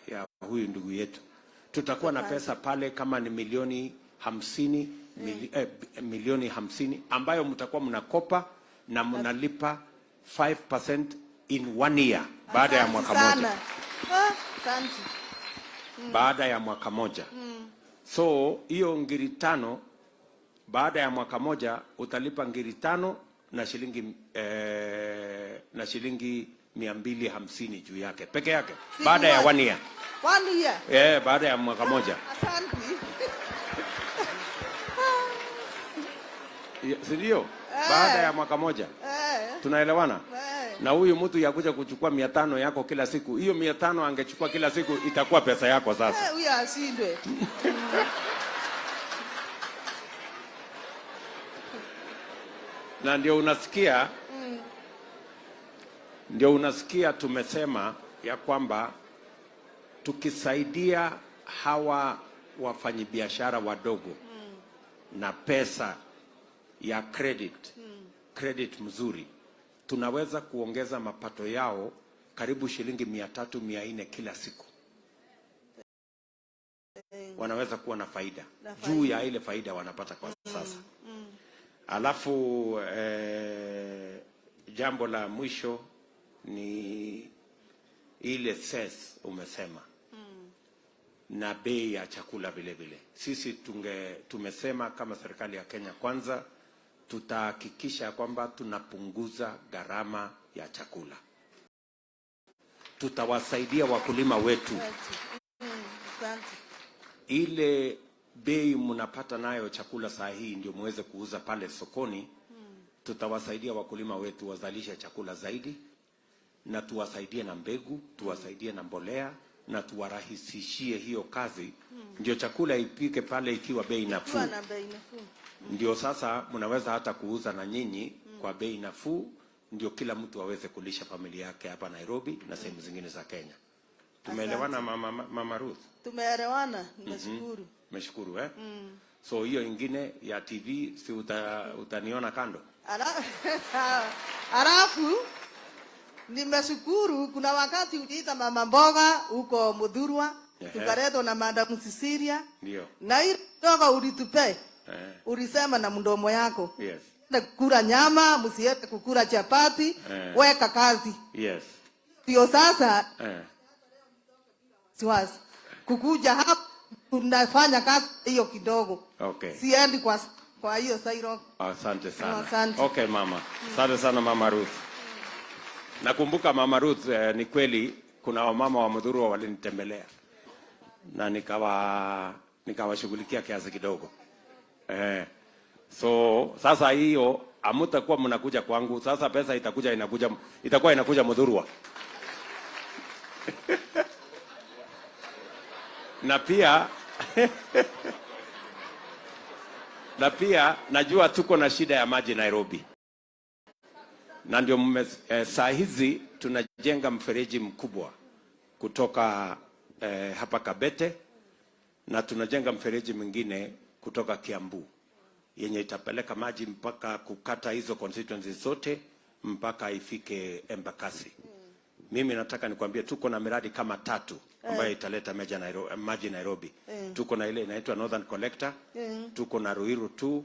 huyu ndugu yetu. Tutakuwa na pesa pale kama ni milioni 50 milioni 50 ambayo mtakuwa mnakopa na mnalipa 5% in 1 year baada ya mwaka moja. Asante. Baada ya mwaka moja. So hiyo ngiri 5 baada ya mwaka moja utalipa ngiri 5 na shilingi 250 juu yake peke yake baada ya 1 year. 1 year. Baada ya mwaka moja. Asante. Sindio? Baada ya mwaka moja. Tunaelewana? Na huyu mtu yakuja kuchukua 500 yako kila siku. Hiyo 500 angechukua kila siku itakuwa pesa yako sasa. Huyu ashindwe. Na ndio unasikia Ndio unasikia tumesema ya kwamba tukisaidia hawa wafanyabiashara wadogo na pesa ya credit mzuri, tunaweza kuongeza mapato yao karibu shilingi 300-400 kila siku. Wanaweza kuwa na faida juu ya ile faida wanapata kwa sasa. Alafu jambo la mwisho ni ile cess umesema na bei ya chakula vile vile. Sisi tumesema kama serikali ya Kenya Kwanza tutahakikisha kwamba tunapunguza gharama ya chakula. Tutawasaidia wakulima wetu. Ile bei mnapata nayo chakula saa hii ndio muweze kuuza pale sokoni. Tutawasaidia wakulima wetu wazalishe chakula zaidi, na tuwasaidie na mbegu, tuwasaidie na mbolea, na tuwarahisishie hiyo kazi. Ndio chakula ipike pale ikiwa bei nafuu. Ndio sasa mnaweza hata kuuza na nyinyi kwa bei nafuu, ndio kila mtu aweze kulisha familia yake hapa Nairobi na sehemu zingine za Kenya. Tumeelewana Mama Ruth? Tumeelewana, nimeshukuru. Nimeshukuru So hiyo ingine ya TV si utaniona kando. Alafu nimeshukuru, kuna wakati uliita mama mboga huko Mudhurwa, tukaletwa na Madam Cecilia. Ndio. Na hii ndogo ulitupe. Ulisema na mdomo yako. Yes. Kukula nyama, msiete kukula chapati, weka kazi. Yes. Ndio sasa siwasi kukuja hapa tunafanya kazi hiyo kidogo. Okay. Siendi kwa hiyo sairo. Asante sana. Asante. Okay mama. Asante sana Mama Ruth. Nakumbuka Mama Ruth, ni kweli kuna wamama wa Mudhurwa walinitembelea na nikawashughulikia kiasi kidogo. So sasa hiyo hamtakuwa mnakuja kwangu. Sasa pesa itakuwa inakuja Mudhurwa. na pia najua tuko na shida ya maji Nairobi. Na ndio saa hizi tunajenga mfereji mkubwa kutoka hapa Kabete, na tunajenga mfereji mwingine kutoka Kiambu yenye itapeleka maji mpaka kukata hizo constituencies zote mpaka ifike Embakasi. Mimi nataka nikwambie tuko na miradi kama 3 ambayo italeta maji Nairobi. Tuko na ile inaitwa Northern Collector, tuko na Ruiru 2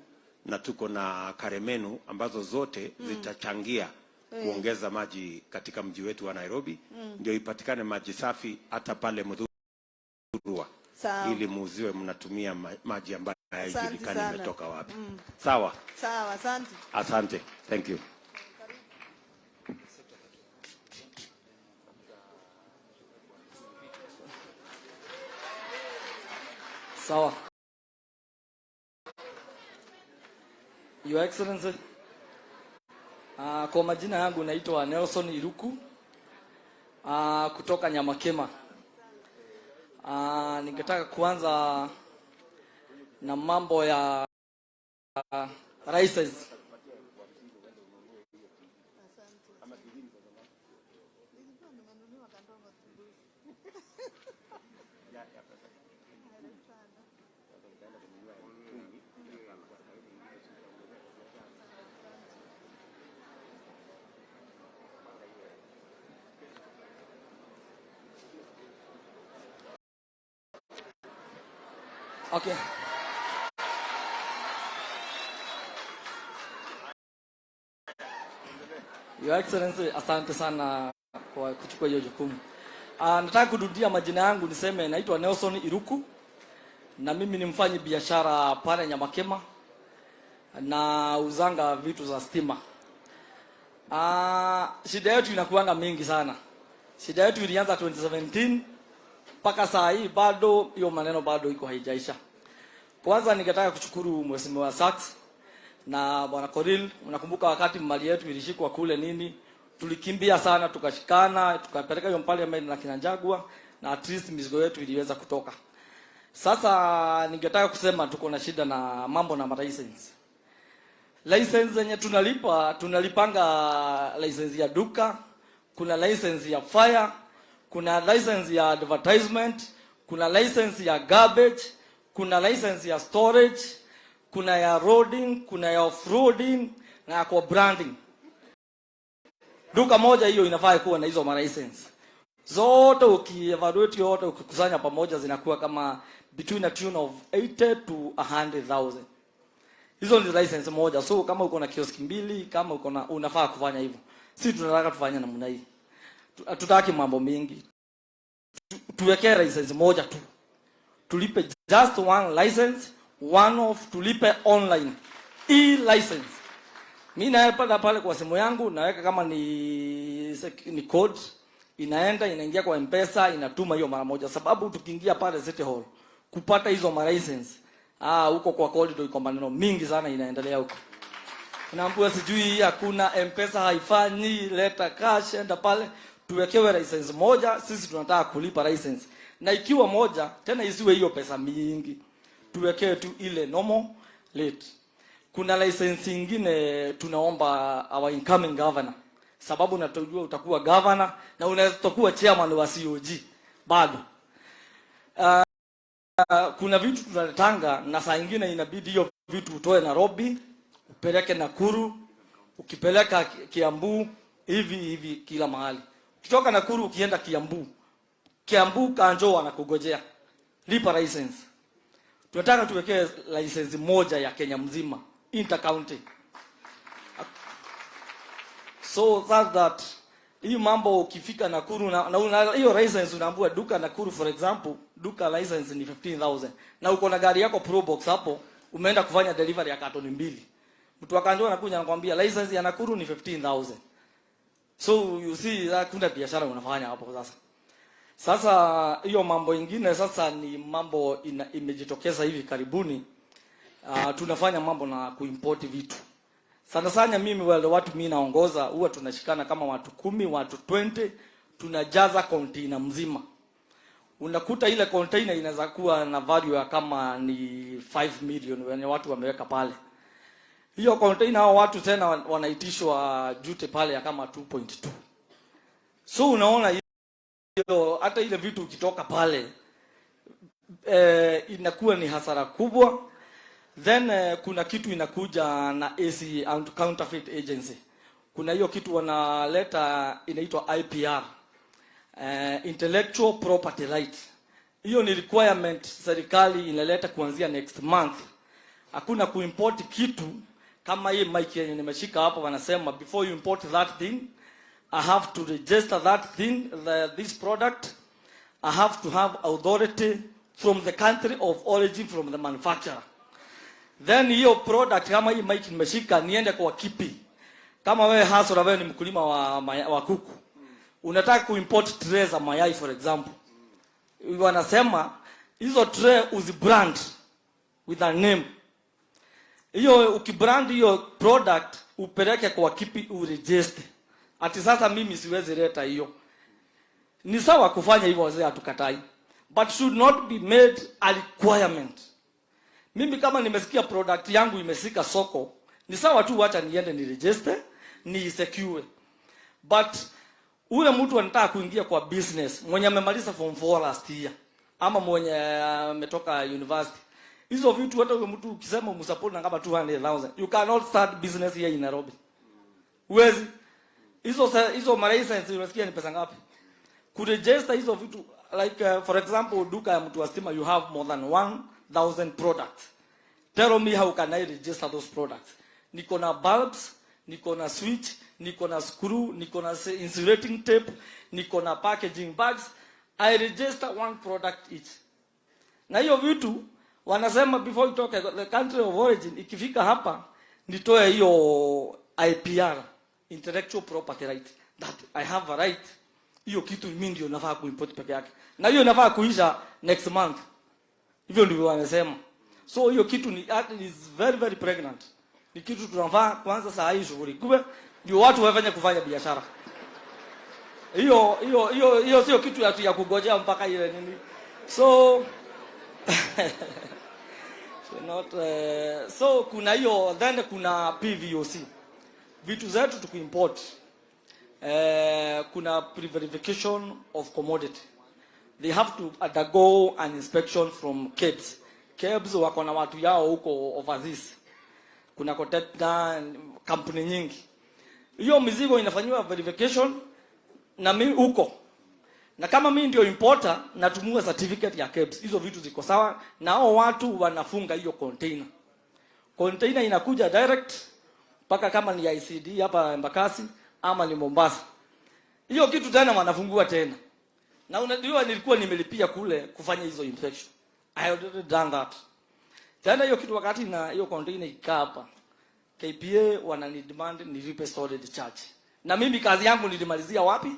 na tuko na Karemenu, ambazo zote zitachangia kuongeza maji katika mji wetu wa Nairobi. Ndio ipatikane maji safi hata pale Mudhurwa. Ili muuziwe mnatumia maji ambayo haijulikani imetoka wapi. Sawa? Sawa, asante. Asante. Thank you. Sawa. Your Excellency, kwa majina yangu naitwa Nelson Iruku kutoka Nyamakema. Ningetaka kuanza na mambo ya races. Okay. Your Excellency, asante sana kwa kuchukua hiyo jukumu. Nataka kurudia majina yangu, niseme naitwa Nelson Iruku na mimi ni mfanyi biashara pale Nyamakema na uzanga vitu za stima. Shida yetu inakuanga mingi sana. Shida yetu ilianza 2017 mpaka saa hii bado hiyo maneno bado iko haijaisha. Kwanza ningetaka kushukuru Mheshimiwa Sachs na Bwana Koril. Unakumbuka wakati mali yetu ilishikwa kule nini? Tulikimbia sana, tukashikana, tukapeleka hiyo parliament na Kinanjagwa, na at least mizigo yetu iliweza kutoka. Sasa ningetaka kusema tuko na shida na mambo na license. License zenye tunalipanga license ya duka kuna license ya fire, kuna license ya advertisement, kuna license ya garbage, kuna license ya storage, kuna ya roading, kuna ya off-roading na kwa branding. Duka moja hiyo inafaa kuwa na hizo license. Zote ukievaluate yote ukikusanya pamoja zinakuwa kama between a tune of 80 to 100,000. Hizo ni license moja. So kama uko na kioski mbili, kama uko na unafaa kufanya hivyo. Sisi tunataka tufanye namna hii. Tutaki mambo mengi. Tuwekee license moja tu. Tulipe just one license, one of tulipe online e-license. Mimi naepata pale kwa simu yangu naweka kama ni code, inaingia kwa M-Pesa, inatuma hiyo mara moja. Sababu tukiingia pale City Hall kupata hizo license, huko kwa corridor iko maneno mingi sana inaendelea huko. Unaambiwa sijui hakuna M-Pesa haifanyi, leta cash enda pale, tuwekewe license moja, sisi tunataka kulipa license. Na ikiwa moja, tena isiwe hiyo pesa mingi. Tuwekewe tu ile normal rate. Kuna license nyingine tunaomba our incoming governor. Sababu natojua utakuwa governor na unaweza kuwa chairman wa COG bado. Kuna vitu tunaletanga na saa nyingine inabidi hiyo vitu utoe Nairobi, upeleke Nakuru, ukipeleka Kiambu, hivi kila mahali. Ukitoka Nakuru ukienda Kiambu Kanjo wanakugojea. Lipa license. Tunataka tuwekee license moja ya Kenya mzima, inter-county. So that hii mambo ukifika Nakuru na hiyo license unaambiwa duka Nakuru for example, duka license ni 15,000. Na uko na gari yako Probox hapo, umeenda kufanya delivery ya katoni 2. Mtu akaanza anakuja anakuambia license ya Nakuru ni 15,000. So you see kuna biashara unafanya hapo sasa. Sasa hiyo mambo ingine sasa ni mambo imejitokeza hivi karibuni. Tunafanya mambo na kuimport vitu. Sana mimi wale watu mimi naongoza huwa tunashikana kama watu 10, watu 20, tunajaza container mzima. Unakuta ile container inaweza kuwa na value ya kama ni 5 million wenye watu wameweka pale. Hiyo container hao watu tena wanaitishwa jute pale ya kama 2.2. So unaona hiyo hata ile vitu ukitoka pale inakuwa ni hasara kubwa. Then kuna kitu inakuja na AC counterfeit agency. Kuna hiyo kitu wanaleta inaitwa IPR, intellectual property right. Hiyo ni requirement serikali inaleta kuanzia next month. Hakuna kuimport kitu kama hii mic yenye nimeshika hapo wanasema before you import that thing I have to register that thing, this product. I have to have authority from the country of origin from the manufacturer. Then hiyo product kama hii mic nimeshika niende kwa kipi. Kama wewe hasa wewe ni mkulima wa kuku. Unataka kuimport tray za mayai for example. Wanasema hizo tray uzibrand with a name. Hiyo ukibrand hiyo product upeleke kwa kipi uregister. Ati sasa mimi siwezi leta hiyo. Ni sawa kufanya hivyo wazee hatukatai. But should not be made a requirement. Mimi kama nimesikia product yangu imesika soko, ni sawa tu acha niende ni register, ni secure. But ule mtu anataka kuingia kwa business, mwenye amemaliza form 4 last year ama mwenye ametoka university. Hizo vitu hata ule mtu ukisema umsupport na kama 200,000, you cannot start business here in Nairobi. Uwezi. Hizo license unasikia ni pesa ngapi? Kuregister hizo vitu like for example duka ya mtu wa stima you have more than 1,000 products. Tell me how can I register those products? Niko na bulbs, niko na switch, niko na screw, niko na insulating tape, niko na packaging bags. I register one product each. Na hiyo vitu wanasema before itoke the country of origin ikifika hapa nitoe hiyo IPR, intellectual property right, that I have a right. Hiyo kitu mimi ndio nafaa kuimport peke yake. Na hiyo nafaa kuisha next month. Hivyo ndivyo wanasema. So hiyo kitu is very very pregnant. Ni kitu tunafaa kwanza saa hii shughuli kubwa ndio watu wafanye kufanya biashara. Hiyo sio kitu ya kugojea mpaka ile nini. So so kuna hiyo then kuna PVOC. Vitu zetu tukuimport. kuna pre-verification of commodity. They have to undergo an inspection from KEBS. KEBS wako na watu yao huko overseas. Kuna koteta kampuni nyingi. Hiyo mizigo inafanywa verification na mimi huko. Na kama mimi ndio importer natumia certificate ya KEBS. Hizo vitu ziko sawa na hao watu wanafunga hiyo container. Container inakuja direct mpaka kama ni ICD hapa Mbakasi ama ni Mombasa. Hiyo kitu tena wanafungua tena. Na unajua nilikuwa nimelipia kule kufanya hizo inspection. I already done that. Tena hiyo kitu wakati na hiyo container ikaa hapa. KPA wanani demand nilipe storage charge. Na mimi kazi yangu nilimalizia wapi?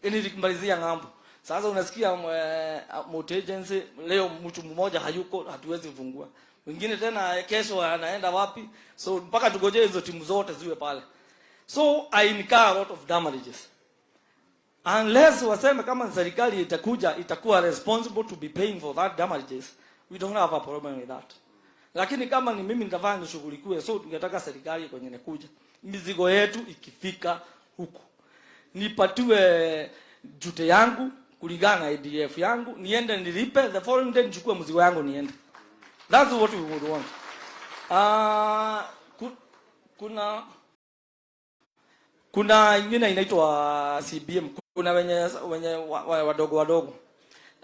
Nilimalizia ng'ambo. Sasa unasikia motor agency leo mtu mmoja hayuko hatuwezi kufungua. Wengine tena kesho anaenda wapi? So mpaka tugojee hizo timu zote ziwe pale. So I incur a lot of damages. Unless waseme kama serikali itakuwa responsible to be paying for that damages, we don't have a problem with that. Lakini kama ni mimi nitafanya nishughulikiwe, so tungetaka serikali kwenye nekuja mizigo yetu ikifika huku nipatiwe jute yangu kulingana na ADF yangu, niende nilipe, the following day nichukue mzigo yangu niende. That's what we would want. Kuna ingine inaitwa CBM. Kuna wenye wadogo.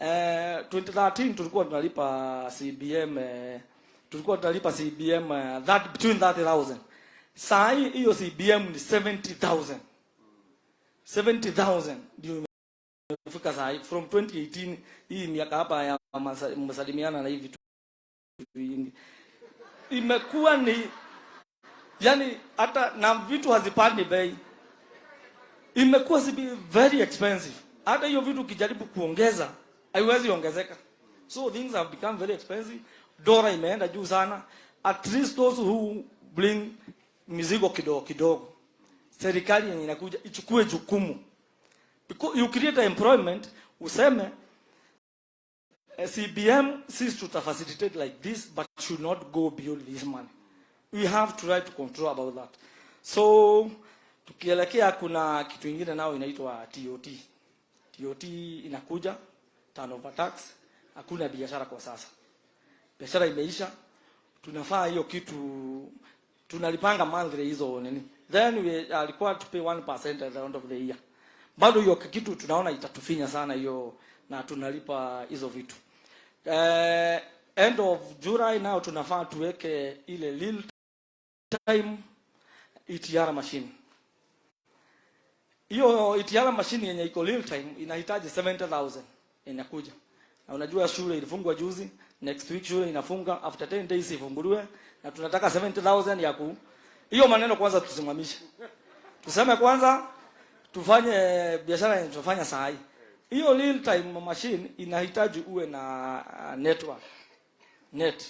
2013 tulikuwa tunalipa CBM that between 30,000. Saa hiyo CBM ni 70,000. 70,000 ndio imefika saa hii from 2018. Hii miaka hapa ya msalimiana na hivi vingi. Imekuwa ni yani hata na vitu hazipandi bei. Imekuwa very expensive. Hata hiyo vitu kijaribu kuongeza haiwezi ongezeka. So things have become very expensive. Dola imeenda juu sana. At least those who bring mizigo kidogo. Serikali yenye inakuja ichukue jukumu. Because you create employment, useme CBM sees to facilitate like this but should not go beyond this money. We have to try to control about that. So tukielekea kuna kitu kingine nao inaitwa TOT. TOT inakuja turnover tax. Hakuna biashara kwa sasa. Biashara imeisha. Tunafaa hiyo kitu tunalipanga monthly hizo nini. Then we are required to pay 1% at the end of the year. Bado hiyo kitu tunaona itatufinya sana hiyo na tunalipa hizo vitu. End of July now tunafaa tuweke ile real time ETR machine. Hiyo ETR machine yenye iko real time inahitaji 70,000 inakuja. Na unajua shule ilifungwa juzi, next week shule inafunga, after 10 days ifunguliwe na tunataka 70,000 ya hiyo maneno kwanza tusimamishe. Tuseme kwanza tufanye biashara yenye tunafanya saa hii. Hiyo real time machine inahitaji uwe na network. Net.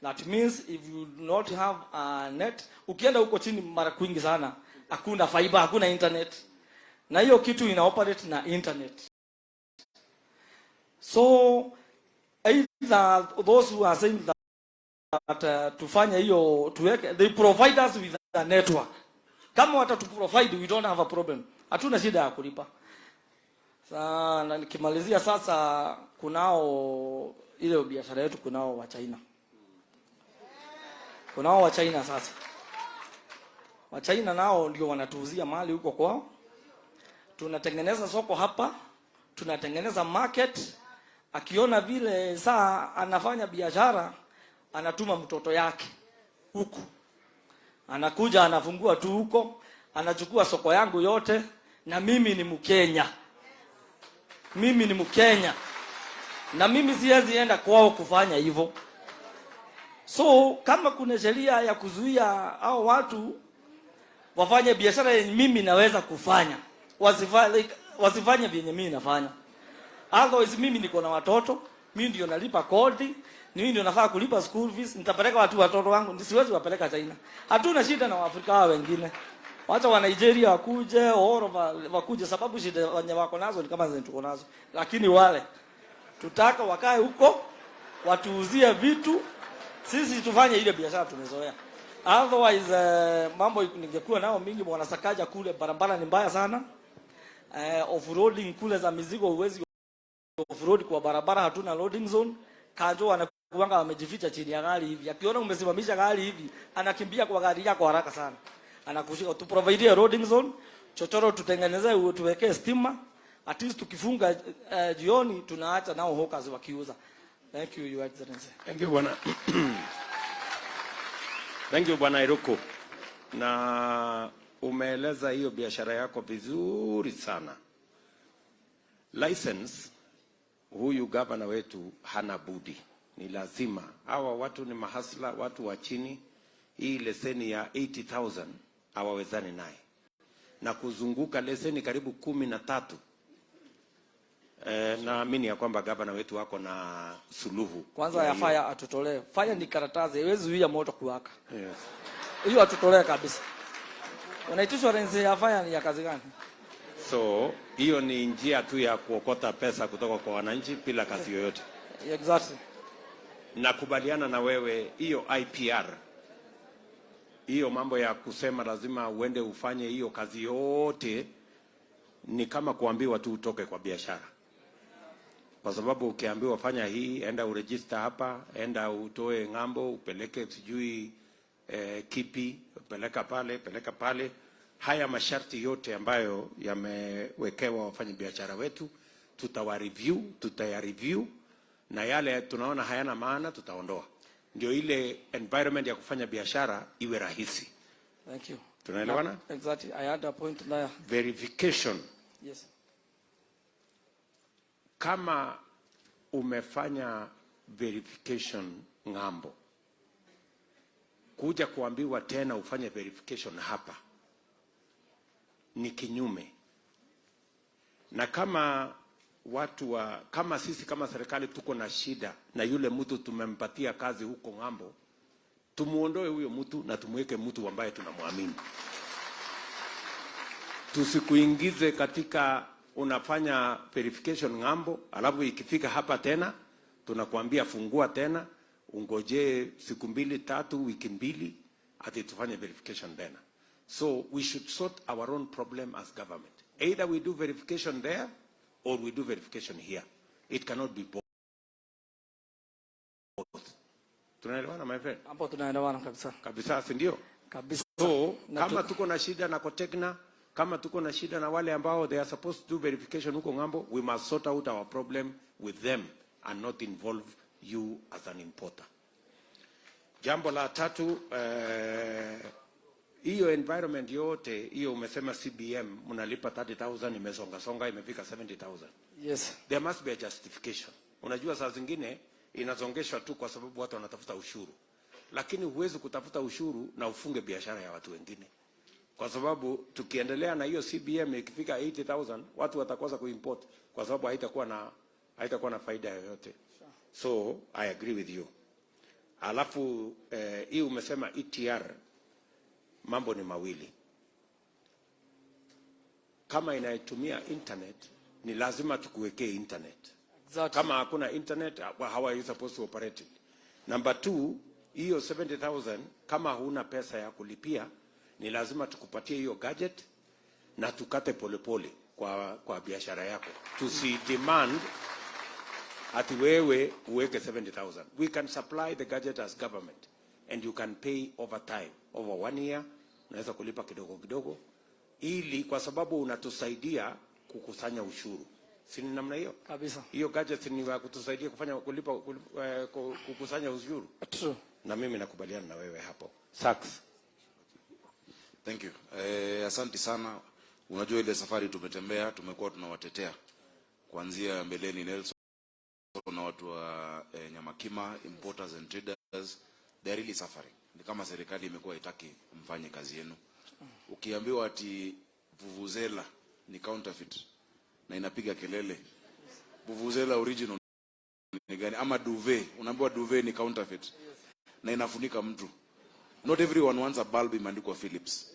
That means if you do not have a net, ukienda huko chini mara kwingi sana, hakuna fiber, hakuna internet. Na hiyo kitu ina operate na internet. So either those who are saying that tufanye hiyo tuweke, they provide us with a network. Kama watatu provide, we don't have a problem. Hatuna shida ya kulipa. Sasa nikimalizia sasa kunao ile biashara yetu kunao wa China. Kunao wa China sasa. Wa China nao ndio wanatuuzia mali huko kwao. Tunatengeneza soko hapa, tunatengeneza market. Akiona vile saa anafanya biashara, anatuma mtoto yake huko. Anakuja anafungua tu huko, anachukua soko yangu yote na mimi ni Mkenya. Mimi ni Mkenya. Na mimi siwezi enda kwao kufanya hivyo. So kama kuna sheria ya kuzuia hao watu wafanye biashara yenye mimi naweza kufanya, wasifanye vyenye mimi nafanya. Otherwise mimi niko na watoto, mimi ndio nalipa kodi, mimi ndio nafaa kulipa school fees, nitapeleka watoto wangu, nisiwezi wapeleka China. Hatuna shida na Waafrika wengine. Wacha wa Nigeria wakuje, wakuje sababu shida wenye wako nazo ni kama zenye tuko nazo. Lakini wale tutaka wakae huko, watuuzie vitu, sisi tufanye ile biashara tumezoea. Otherwise mambo ningekuwa nao mingi bwana Sakaja kule barabara ni mbaya sana. Off-roading kule za mizigo huwezi off-road kwa barabara, hatuna loading zone. Kanjo wanakuanga wamejificha chini ya gari hivi. Akiona umesimamisha gari hivi, anakimbia kwa gari yako haraka sana. Anakushika tu provide loading zone. Chochoro tutengenezee tuwekee stima. At least tukifunga jioni tunaacha nao hawkers wakiuza. Thank you, Your Excellency. Thank you bwana. Thank you bwana Iroko. Na umeeleza hiyo biashara yako vizuri sana. License huyu gavana wetu hana budi. Ni lazima. Hawa watu ni mahasla, watu wa chini. Hii leseni ya 80,000 hawawezani naye. Na kuzunguka leseni karibu 13. Naamini ya kwamba gavana wetu wako na suluhu. Kwanza ya fire atutolee. Fire ni karatasi, haiwezi zuia moto kuwaka. Yes. Hiyo atutolee kabisa. Unaitishwa renzi ya fire ni ya kazi gani? So, hiyo ni njia tu ya kuokota pesa kutoka kwa wananchi bila kazi yoyote. Exactly. Nakubaliana na wewe, hiyo IPR. Hiyo mambo ya kusema lazima uende ufanye hiyo kazi yote ni kama kuambiwa tu utoke kwa biashara. Kwa sababu ukiambiwa fanya hii, enda uregister hapa, enda utoe ngambo, upeleke sijui kipi, peleka pale. Haya masharti yote ambayo yamewekewa wafanya biashara wetu, tutayareview na yale tunaona hayana maana tutaondoa. Ndio ile environment ya kufanya biashara iwe rahisi. Thank you. Tunaelewana? Exactly. I had a point there. Verification. Yes. Kama umefanya verification ngambo, kuja kuambiwa tena ufanye verification hapa ni kinyume. Na kama kama sisi kama serikali tuko na shida na yule mtu tumempatia kazi huko ngambo, tumuondoe huyo mtu na tumweke mtu ambaye tunamwamini. Tusikuingize katika unafanya verification ngambo, alafu ikifika hapa tena tunakuambia fungua tena, ungojee siku 2, 3, wiki 2 ati tufanye verification tena. So we should sort our own problem as government. Either we do verification there or we do verification here. It cannot be both. Tunaelewana my friend? Hapo tunaelewana kabisa. Kabisa, si ndio? Kabisa. So kama tuko na shida na Kotekna, kama tuko na shida na wale ambao they are supposed to do verification huko ngambo, we must sort out our problem with them and not involve you as an importer. Jambo la tatu, hiyo environment yote, hiyo umesema CBM, mnalipa 30,000, imesonga imefika 70,000. Yes. There must be a justification. Unajua saa zingine inazongeshwa tu kwa sababu watu wanatafuta ushuru. Lakini huwezi kutafuta ushuru na ufunge biashara ya watu wengine. Kwa sababu tukiendelea na hiyo CBM ikifika 80,000, watu watakosa kuimport kwa sababu haitakuwa na faida yoyote. So I agree with you. Alafu hii umesema ETR, mambo ni mawili. Kama inaitumia internet, ni lazima tukuwekee internet. Exactly. Kama hakuna internet, how are you supposed to operate it? Number 2, hiyo 70,000, kama huna pesa ya kulipia, ni lazima tukupatie hiyo gadget na tukate polepole kwa biashara yako. Tusidemand ati wewe uweke 70,000. We can supply the gadget as government and you can pay over time. Over 1 year, unaweza kulipa kidogo kidogo. Ili kwa sababu unatusaidia kukusanya ushuru. Si ni namna hiyo? Kabisa. Hiyo gadget ni wa kutusaidia kukusanya ushuru. True. Na mimi nakubaliana na wewe hapo. Saks. Thank you. Asante sana. Unajua ile safari tumetembea, tumekuwa tunawatetea kuanzia mbeleni Nelson na watu wa Nyamakima, importers and traders. They are really suffering. Ni kama serikali imekuwa itaki mfanye kazi yenu. Ukiambiwa ati vuvuzela ni counterfeit na inapiga kelele, vuvuzela original ni gani? Ama duvet, unaambiwa duvet ni counterfeit na inafunika mtu. Not everyone wants a bulb imeandikwa Philips.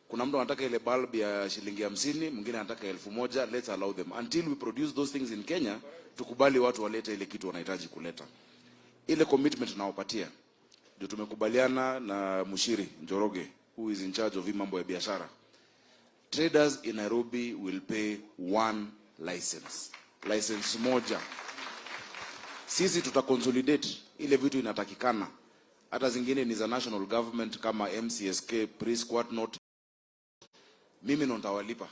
Kuna mtu anataka ile bulb ya shilingi 50, mwingine anataka 1,000. Let's allow them until we produce those things in Kenya. Tukubali watu walete ile kitu wanahitaji kuleta. Ile commitment nawapatia ndio tumekubaliana na Mushiri Njoroge, who is in charge of mambo ya biashara. Traders in Nairobi will pay one license moja. Sisi tutaconsolidate ile vitu inatakikana, hata zingine ni za national government kama MCSK, pre-squat note, mimi ndo nitawalipa,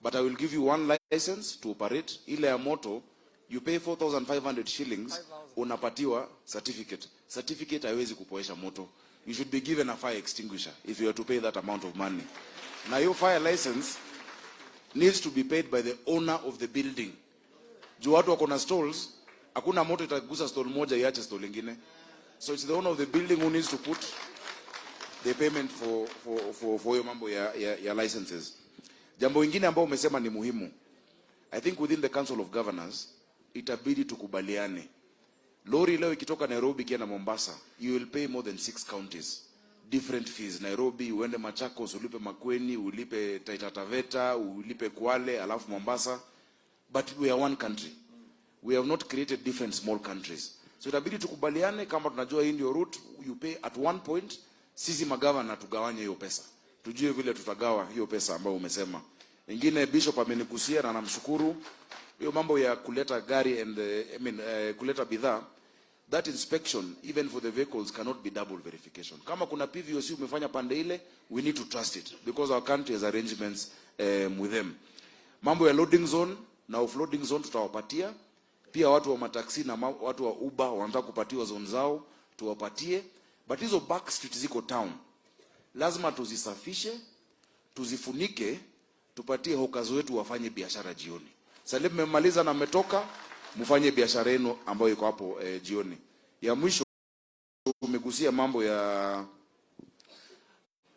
but I will give you one license to operate. Ile ya moto you pay 4,500 shillings, unapatiwa certificate haiwezi kupoesha moto. You should be given a fire extinguisher if you are to pay that amount of money. Now your fire license needs to be paid by the owner of the building. Juu watu wako na stalls, hakuna moto itagusa stall moja iache stall nyingine. So it's the owner of the building who needs to put the payment for hiyo mambo ya licenses. Jambo lingine ambao umesema ni muhimu, I think within the Council of Governors itabidi tukubaliane. Lori leo ikitoka Nairobi kienda Mombasa, you will pay more than 6 counties different fees. Nairobi uende Machakos, ulipe Makueni, ulipe Taita Taveta, ulipe Kwale, alafu Mombasa. But we are one country. We have not created different small countries. So itabidi tukubaliane, kama tunajua hii ndio route, you pay at one point, sisi magavana tugawanye hiyo pesa. Tujue vile tutagawa hiyo pesa ambayo umesema. Ingine Bishop amenikusia na namshukuru. Hiyo mambo ya kuleta gari and kuleta bidhaa, that inspection even for the vehicles cannot be double verification. Kama kuna PVOC umefanya pande ile, we need to trust it because our country has arrangements with them. Mambo ya loading zone na offloading zone tutawapatia. Pia watu wa mataksi na watu wa Uber wanataka kupatiwa zone zao, tuwapatie. But hizo back street ziko town, lazima tuzisafishe, tuzifunike, tupatie hawkers wetu wafanye biashara jioni. Sasa mmemaliza na mmetoka, mfanye biashara yenu ambayo iko hapo jioni. Ya mwisho umegusia mambo ya,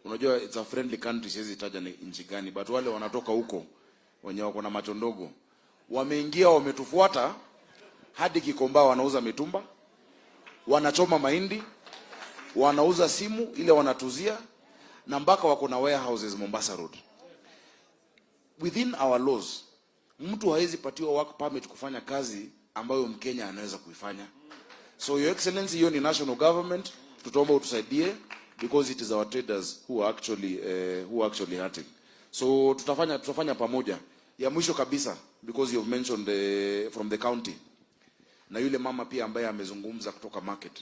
unajua it's a friendly country, siwezi taja ni nchi gani, but wale wanatoka huko wenye wako na macho ndogo wameingia, wametufuata hadi Kikomba, wanauza mitumba, wanachoma mahindi, wanauza simu ile wanatuzia, na mpaka wako na warehouses Mombasa Road. Within our laws, mtu hawezi patiwa work permit kufanya kazi ambayo Mkenya anaweza kuifanya. So your excellency, hiyo ni national government, tutaomba utusaidie because it is our traders who are actually hurting. So tutafanya pamoja. Ya mwisho kabisa, because you have mentioned from the county, na yule mama pia ambaye amezungumza kutoka market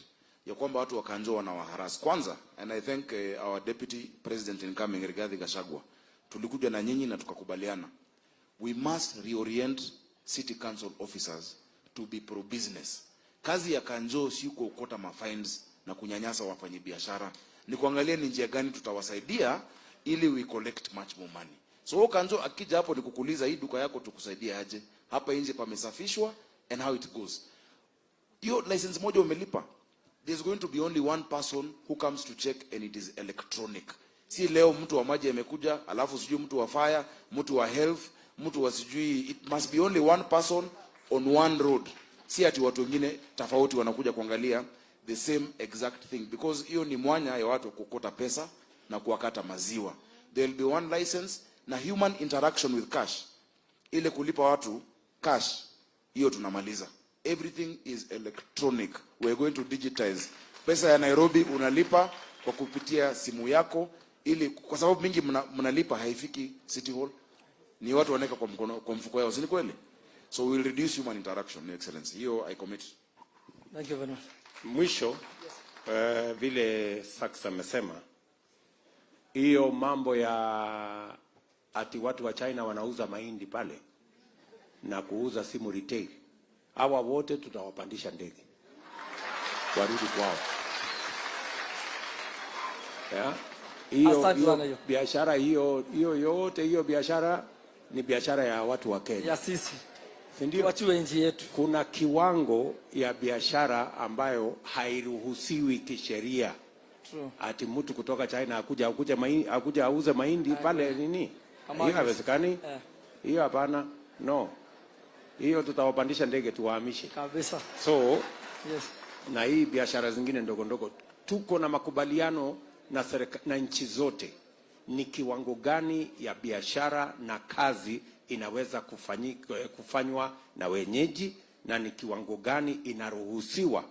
ya kwamba watu wakanjoa na waharas. Kwanza, and I thank our deputy president incoming Rigathi Gachagua, tulikuja na nyinyi na tukakubaliana, we must reorient city council officers to be pro business. Kazi ya kanjo si kuokota mafines na kunyanyasa wafanyabiashara, ni kuangalia ni njia gani tutawasaidia ili we collect much more money. So kanjo akija hapo ni kukuuliza hii duka yako tukusaidia aje, hapa nje pamesafishwa, and how it goes. Hiyo license moja umelipa, there's going to be only one person who comes to check, and it is electronic. Si leo mtu wa maji amekuja, alafu sijui mtu wa fire, mtu wa health, mtu wa sijui, it must be only one person on one road. Si ati watu wengine tofauti wanakuja kuangalia the same exact thing, because hiyo ni mwanya ya watu kukota pesa na kuwakata maziwa. There will be one license na human interaction with cash. Ile kulipa watu cash, hiyo tunamaliza. Everything is electronic. We are going to digitize. Pesa ya Nairobi unalipa kwa kupitia simu yako, ili kwa sababu mingi mnalipa haifiki City Hall. Ni watu wanaweka kwa mfuko yao, si ni kweli? So we will reduce human interaction, Your Excellency. Hiyo I commit. Thank you very much. Mwisho, vile Saks amesema, hiyo mambo ya ati watu wa China wanauza mahindi pale na kuuza simu retail, hawa wote tutawapandisha ndege warudi kwao. Yeah? Hiyo biashara hiyo yote, hiyo biashara ni biashara ya watu wa Kenya. Ya sisi. Ndio watu wa nchi yetu. Kuna kiwango ya biashara ambayo hairuhusiwi kisheria. True. Ati mtu kutoka China akuja auze mahindi pale nini? Hiyo haiwezekani. Hiyo hapana. No. Hiyo tutawapandisha ndege tuwahamishe. Kabisa. So, yes. Na hii biashara zingine ndogo ndogo tuko na makubaliano na nchi zote ni kiwango gani ya biashara na kazi inaweza kufanywa na wenyeji, na ni kiwango gani inaruhusiwa,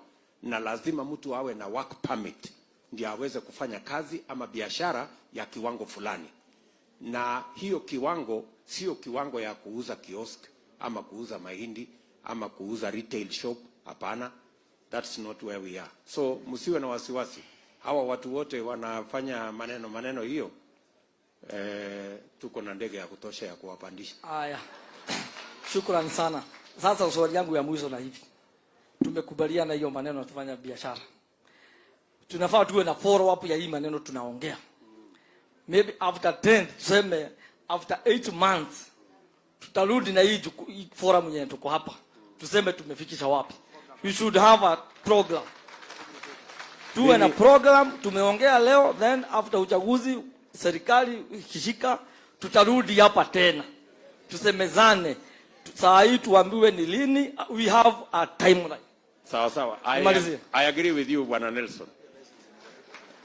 na lazima mtu awe na work permit ndio aweze kufanya kazi ama biashara ya kiwango fulani. Na hiyo kiwango sio kiwango ya kuuza kiosk ama kuuza mahindi ama kuuza retail shop, hapana. That's not where we are. So msiwe na wasiwasi. Hawa watu wote wanafanya maneno hiyo. Tuko na ndege ya kutosha ya kuwapandisha. Haya. Shukrani sana. Sasa swali yangu ya mwisho na hivi. Tumekubaliana hiyo maneno tufanya biashara. Tunafaa tuwe na follow up ya hii maneno tunaongea. Maybe after 10, tuseme after 8 months tutarudi na hii forum yenyewe tuko hapa. Tuseme tumefikisha wapi. We should have a program. Tuwe na program, tumeongea leo, then after uchaguzi serikali ikishika tutarudi hapa tena. Tusemezane. Saa hii tuambiwe ni lini, we have a timeline. Sawa. I agree with you Bwana Nelson.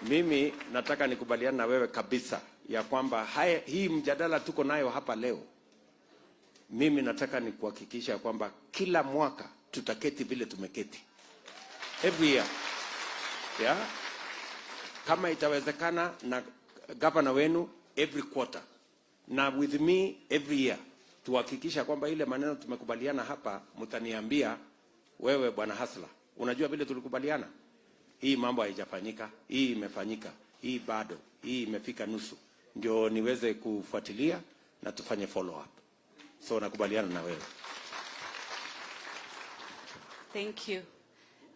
Mimi nataka nikubaliana na wewe kabisa ya kwamba hii mjadala tuko nayo hapa leo. Mimi nataka nikuhakikisha kwamba kila mwaka tutaketi vile tumeketi. Every year. Yeah? Kama itawezekana na governor wenu every quarter. Na with me every year. Tuhakikisha kwamba ile maneno tumekubaliana hapa mtaniambia wewe Bwana Hasla. Unajua vile tulikubaliana? Hii mambo haijafanyika, hii imefanyika, hii bado, hii imefika nusu. Ndio niweze kufuatilia na tufanye follow up. So nakubaliana na wewe. Thank you.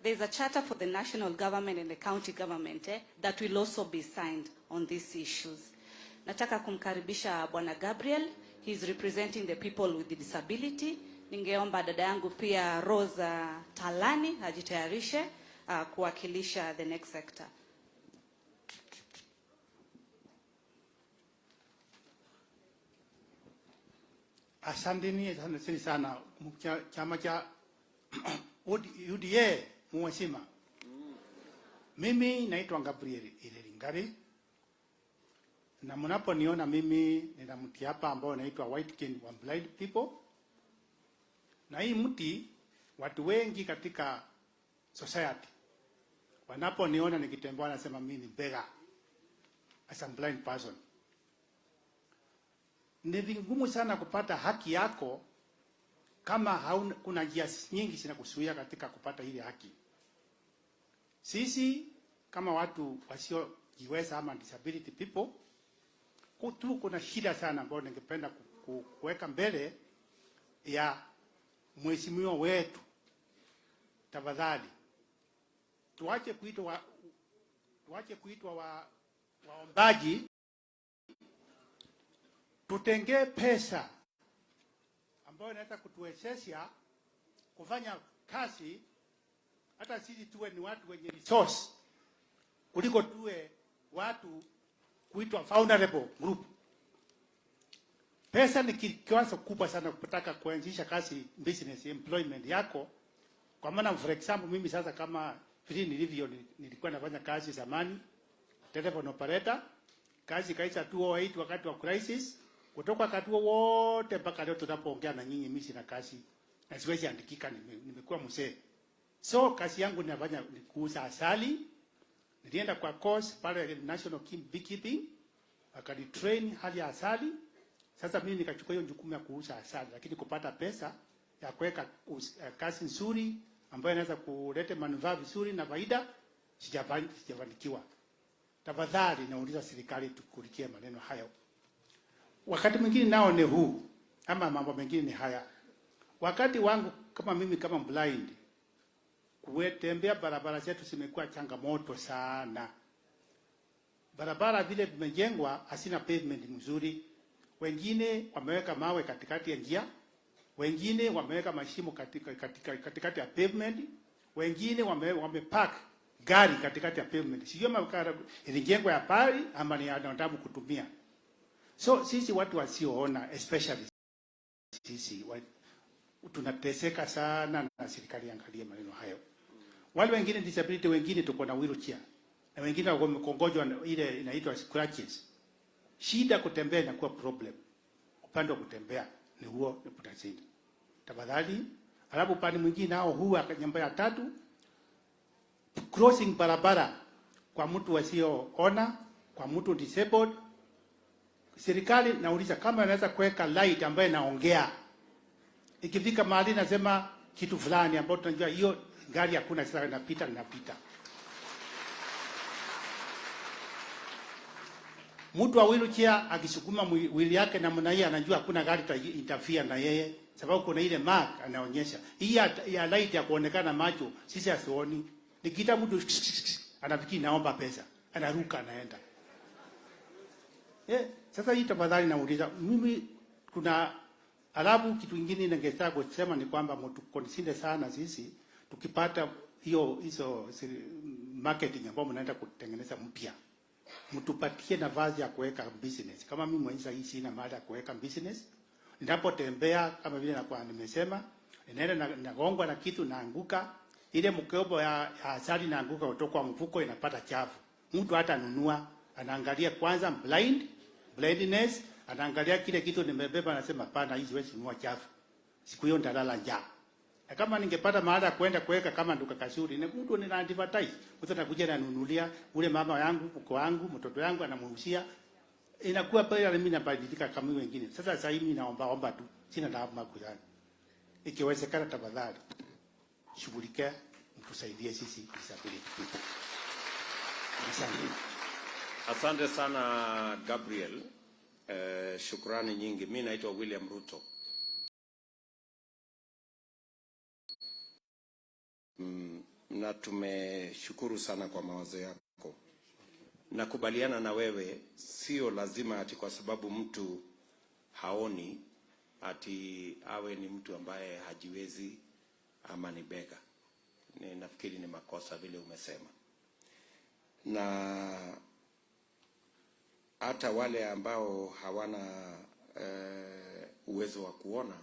There's a charter for the national government and the county government that will also be signed on these issues. Nataka kumkaribisha Bwana Gabriel. He's representing the people with the disability. Ningeomba dada yangu pia Rosa Talani ajitayarishe kuwakilisha the next sector. Asanteni sana chama cha UDA mheshimiwa. Mimi naitwa Gabriel Ilelingari. Na mnaponiona mimi nina mti hapa ambao naitwa White Cane wa Blind People. Na hii mti watu wengi katika society wanaponiona nikitembea wanasema mimi ni beggar as a blind person. Ni vigumu sana kupata haki yako kama kuna njia nyingi zinakuzuia katika kupata ile haki. Sisi kama watu wasiojiweza ama disability people kuna shida sana ambayo ningependa kuweka mbele ya mheshimiwa wetu. Tafadhali tuache kuitwa waombaji, tutenge pesa ambayo inaweza kutuwezesha kufanya kazi, hata sisi tuwe ni watu wenye resource kuliko tuwe watu kuitwa vulnerable group. Pesa ni kiwango kubwa sana kutaka kuanzisha kazi, business, employment yako. Kwa maana for example mimi sasa kama vile nilivyo nilikuwa nafanya kazi zamani telephone operator, kazi kaisha 2008 wakati wa crisis. Kutoka wakati wote mpaka leo tunapoongea na nyinyi mimi sina kazi na siwezi andikika, nimekuwa mzee. So kazi yangu ninafanya ni kuuza asali. Nilienda kwa course pale National Beekeeping, akani train hali ya asali. Sasa mimi nikachukua hiyo jukumu ya kuuza asali, lakini kupata pesa ya kuweka kazi nzuri ambayo inaweza kuleta manufaa vizuri na faida sijafanikiwa. Tafadhali nauliza serikali tukulikie maneno hayo. Wakati mwingine nao ni huu ama mambo mengine ni haya. Wakati wangu kama mimi kama blind, kutembea barabara zetu zimekuwa changamoto sana. Barabara vile vimejengwa hasina pavement mzuri. Wengine wameweka mawe katikati ya njia, wengine wameweka mashimo katikati ya pavement, wengine wamepark gari katikati ya pavement. Sio makara ilijengwa ya pali ama ni wanadamu kutumia. So sisi watu wasioona, especially sisi tunateseka sana, na serikali angalie maneno hayo. Wale wengine disability, wengine tuko na wheelchair na wengine wako mkongojwa ile inaitwa scratches. Shida kutembea inakuwa problem. Upande wa kutembea ni huo ni potazidi. Tafadhali, alafu upande mwingine nao huwa nyumba ya tatu crossing barabara kwa mtu wasioona, kwa mtu disabled. Serikali nauliza kama anaweza kuweka light ambayo inaongea. Ikifika mahali nasema kitu fulani ambapo tunajua hiyo gari hakuna sasa inapita. Mtu wa wheelchair akisukuma wheel yake namna hii anajua hakuna gari interfere na yeye sababu kuna ile mark anaonyesha. Hii ya light ya kuonekana macho sisi hasioni. Nikita mtu anafikiri naomba pesa, anaruka anaenda. Sasa hii tafadhali nauliza mimi kuna alafu kitu kingine ningetaka kusema ni kwamba mtu consider sana sisi tukipata hizo marketing ambayo mnaenda kutengeneza mpya. Mtupatie nafasi ya kuweka business. Kama mimi mwenyewe hii sina mahali ya kuweka business. Ninapotembea kama vile nakuwa nimesema, ninaenda nagongwa na kitu naanguka, ile mkobo ya asali naanguka kutoka kwa mfuko inapata chafu. Mtu hata nunua, anaangalia kwanza blindness, anaangalia kile kitu nimebeba anasema hapana hii siwezi nunua chafu. Siku hiyo ndalala njaa. Na kama ningepata mahali ya kwenda kuweka kama duka kasuri, mtu nina advertise, mtu atakuja na nunulia, ule mama yangu, mko wangu, mtoto yangu anamuhusia. Inakuwa pale mimi nabadilika kama wengine. Sasa mimi naomba tu, sina dhahabu kuzani. Ikiwezekana tafadhali shughulika mtusaidie sisi disability people. Asante sana Gabriel. Shukrani nyingi. Mimi naitwa William Ruto. Na tumeshukuru sana kwa mawazo yako. Nakubaliana na wewe, sio lazima ati kwa sababu mtu haoni ati awe ni mtu ambaye hajiwezi ama ni bega. Nafikiri ni makosa vile umesema. Na hata wale ambao hawana uwezo wa kuona,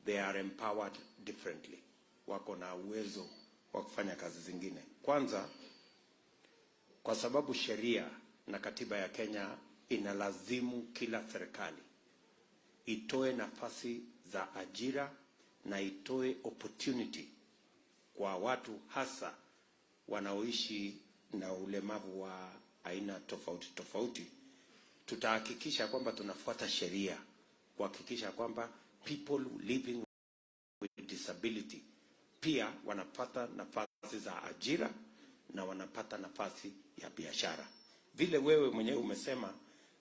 they are empowered differently. Wako na uwezo wa kufanya kazi zingine. Kwanza, kwa sababu sheria na katiba ya Kenya inalazimu kila serikali itoe nafasi za ajira na itoe opportunity kwa watu hasa wanaoishi na ulemavu wa aina tofauti tofauti. Tutahakikisha kwamba tunafuata sheria kuhakikisha kwamba people living with disability pia wanapata nafasi za ajira na wanapata nafasi ya biashara. Vile wewe mwenyewe umesema,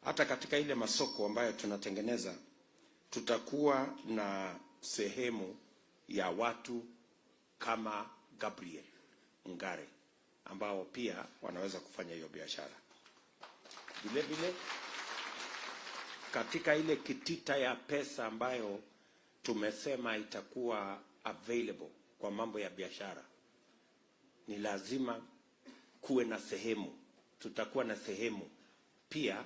hata katika ile masoko ambayo tunatengeneza, tutakuwa na sehemu ya watu kama Gabriel Ngare ambao pia wanaweza kufanya hiyo biashara. Vile vile katika ile kitita ya pesa ambayo tumesema itakuwa available kwa mambo ya biashara, ni lazima kuwe na sehemu. Tutakuwa na sehemu pia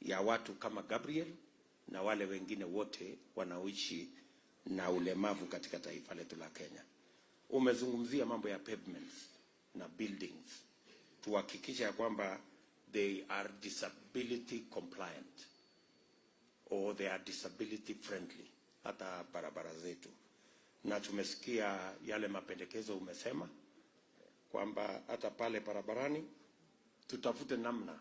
ya watu kama Gabriel na wale wengine wote wanaoishi na ulemavu katika taifa letu la Kenya. Umezungumzia mambo ya pavements na buildings. Tuhakikisha kwamba they are disability compliant or they are disability friendly hata barabara zetu. Na tumesikia yale mapendekezo umesema kwamba hata pale barabarani tutafute namna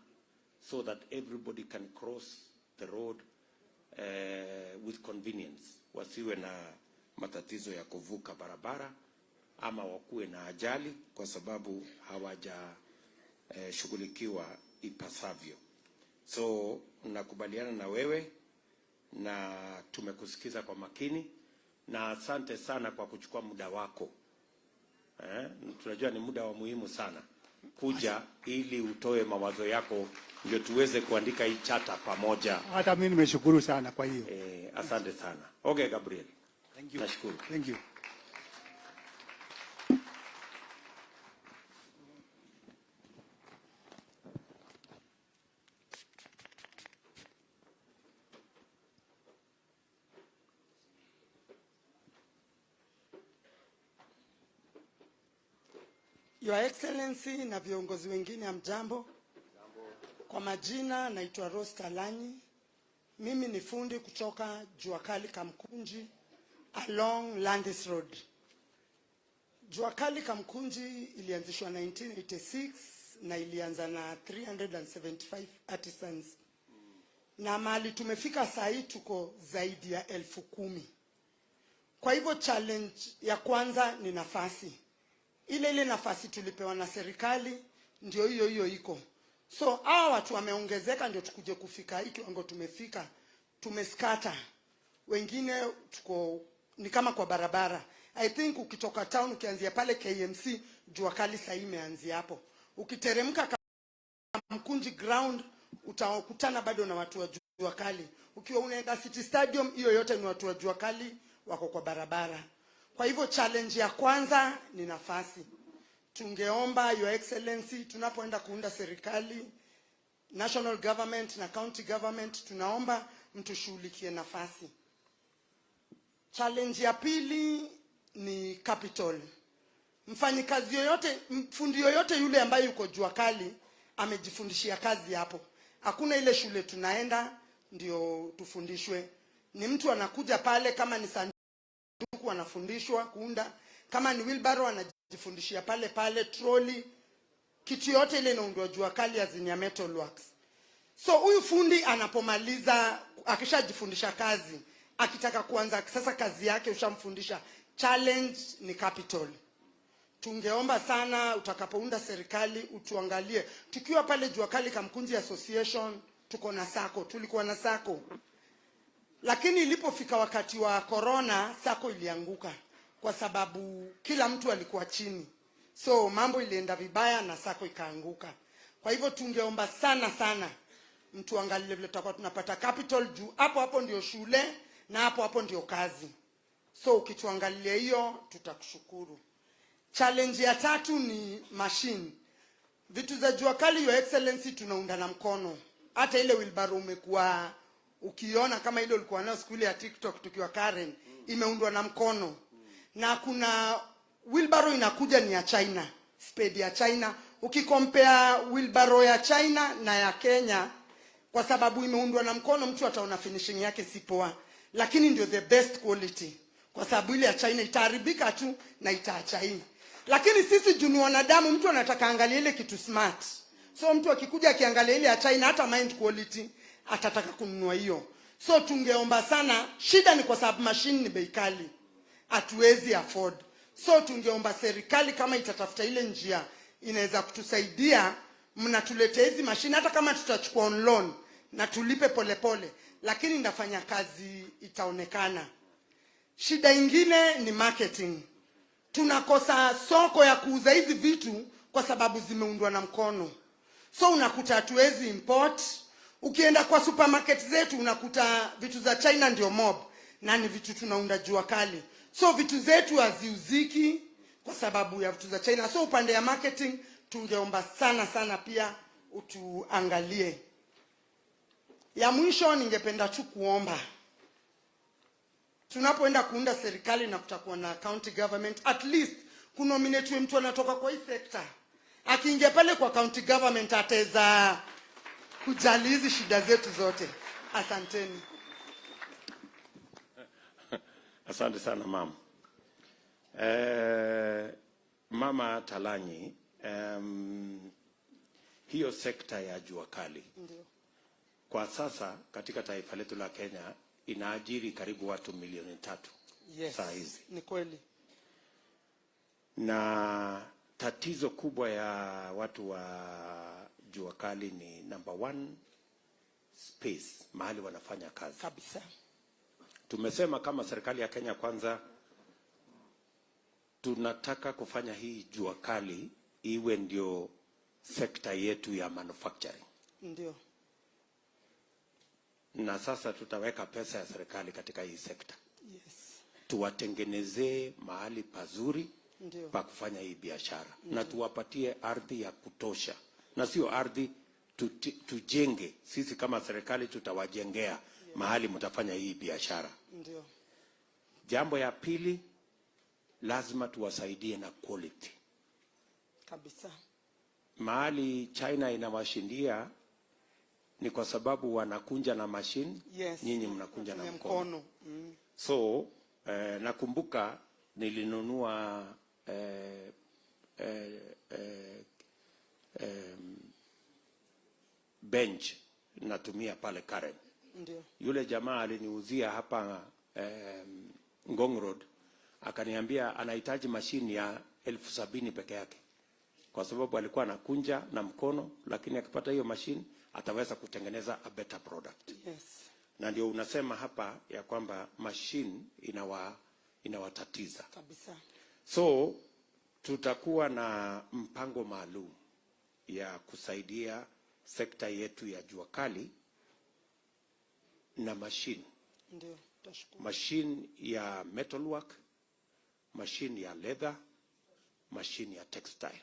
so that everybody can cross the road with convenience. Wasiwe na matatizo ya kuvuka barabara ama wakuwe na ajali kwa sababu hawaja shughulikiwa ipasavyo. So nakubaliana na wewe na tumekusikiza kwa makini, na asante sana kwa kuchukua muda wako. Tunajua ni muda wa muhimu sana kuja ili utoe mawazo yako ndio tuweze kuandika hii chata pamoja. Hata mimi nimeshukuru sana kwa hiyo. Asante sana. Okay, Gabriel. Thank you. Nashukuru. Thank you. Your Excellency na viongozi wengine hamjambo. Kwa majina naitwa Rosta Lanyi. Mimi ni fundi kutoka Jua Kali Kamkunji along Landis Road. Jua Kali Kamkunji ilianzishwa 1986 na ilianza na 375 artisans. Na mali tumefika saa hii tuko zaidi ya 10,000. Kwa hivyo challenge ya kwanza ni nafasi. Ile nafasi tulipewa na serikali ndio hiyo iko. So hawa watu wameongezeka ndio tukuje kufika hiki kiwango tumefika. Tumeskata. Wengine tuko ni kama kwa barabara. I think ukitoka town ukianzia pale KMC jua kali sasa imeanzia hapo. Ukiteremka Mkunji ground utakutana bado na watu wa jua kali. Ukiwa unaenda City Stadium hiyo yote ni watu wa jua kali wako kwa barabara. Kwa hivyo challenge ya kwanza ni nafasi. Tungeomba Your Excellency tunapoenda kuunda serikali, national government na county government, tunaomba mtushughulikie nafasi. Challenge ya pili ni capital. Mfanyikazi yoyote, mfundi yoyote yule ambaye yuko jua kali amejifundishia kazi hapo. Hakuna ile shule tunaenda ndio tufundishwe. Ni mtu anakuja pale, kama ni sanduku anafundishwa kuunda, kama ni wheelbarrow anajifundishia pale, trolley, kitu yote ile inaundwa jua kali ya metal works. So huyu fundi anapomaliza, akishajifundisha kazi, akitaka kuanza sasa kazi yake ushamfundisha, challenge ni capital. Tungeomba sana utakapounda serikali utuangalie. Tukiwa pale jua kali Kamkunji Association tuko na sako, tulikuwa na sako. Lakini ilipofika wakati wa corona sako ilianguka kwa sababu kila mtu alikuwa chini. So mambo ilienda vibaya na sako ikaanguka. Kwa hivyo tungeomba sana mtu angalie vile tutakuwa tunapata capital juu hapo ndio shule na hapo ndio kazi. So ukituangalia hiyo tutakushukuru. Challenge ya tatu ni machine. Vitu za jua kali Your Excellency tunaunda na mkono. Hata ile wheelbarrow umekuwa ukiona kama ile ulikuwa nayo siku ile ya TikTok tukiwa Karen, imeundwa na mkono. Na kuna wheelbarrow inakuja ni ya China, spade ya China. Ukikompare wheelbarrow ya China na ya Kenya, kwa sababu imeundwa na mkono, mtu ataona finishing yake si poa, lakini ndio the best quality. Kwa sababu ile ya China itaharibika tu na itaacha hii. Lakini sisi juni wanadamu, mtu anataka angalia ile kitu smart. So mtu akikuja akiangalia ile ya China, hata mind quality atataka kununua hiyo. So tungeomba sana, shida ni kwa sababu machine ni bei kali, hatuwezi afford. So tungeomba serikali kama itatafuta ile njia inaweza kutusaidia, mnatuletea hizi machine, hata kama tutachukua on loan na tulipe polepole, lakini ndafanya kazi itaonekana. Shida ingine ni marketing. Tunakosa soko ya kuuza hizi vitu kwa sababu zimeundwa na mkono. So unakuta hatuwezi import. Ukienda kwa supermarket zetu unakuta vitu za China ndio mob na ni vitu tunaunda jua kali. So vitu zetu haziuziki kwa sababu ya vitu za China. So upande ya marketing tungeomba sana pia utuangalie. Ya mwisho ningependa tu kuomba, tunapoenda kuunda serikali na kutakuwa na county government, at least kunominate mtu anatoka kwa hii sector. Akiingia pale kwa county government ataweza kujali hizi shida zetu zote. Asanteni. Asante sana mama. Mama Talanyi, hiyo sekta ya jua kali Ndio. kwa sasa katika taifa letu la Kenya inaajiri karibu watu 3,000,000. Yes, saa hizi. ni kweli. Na tatizo kubwa ya watu wa jua kali ni number 1, space, mahali wanafanya kazi. Kabisa. Tumesema kama serikali ya Kenya Kwanza tunataka kufanya hii jua kali iwe ndio sekta yetu ya manufacturing. Ndio. Na sasa tutaweka pesa ya serikali katika hii sekta. Yes. Tuwatengenezee mahali pazuri Ndio. pa kufanya hii biashara. Na tuwapatie ardhi ya kutosha. Na sio ardhi, tujenge. Sisi kama serikali tutawajengea mahali mtafanya hii biashara. Ndio. Jambo ya pili, lazima tuwasaidie na quality. Kabisa. Mahali China inawashindia ni kwa sababu wanakunja na machine, yes, nyinyi mnakunja na mkono. So nakumbuka nilinunua bench natumia pale Karen. Ndio. Yule jamaa aliniuzia hapa Ngong Road, akaniambia anahitaji mashini ya 70,000 peke yake, kwa sababu alikuwa anakunja na mkono, lakini akipata hiyo mashini ataweza kutengeneza a better product. Yes. Na ndio unasema hapa ya kwamba machine inawatatiza Kabisa. So tutakuwa na mpango maalum ya kusaidia sekta yetu ya jua kali na machine. Ndio, tashukuru. Machine ya metalwork, machine ya leather, machine ya textile.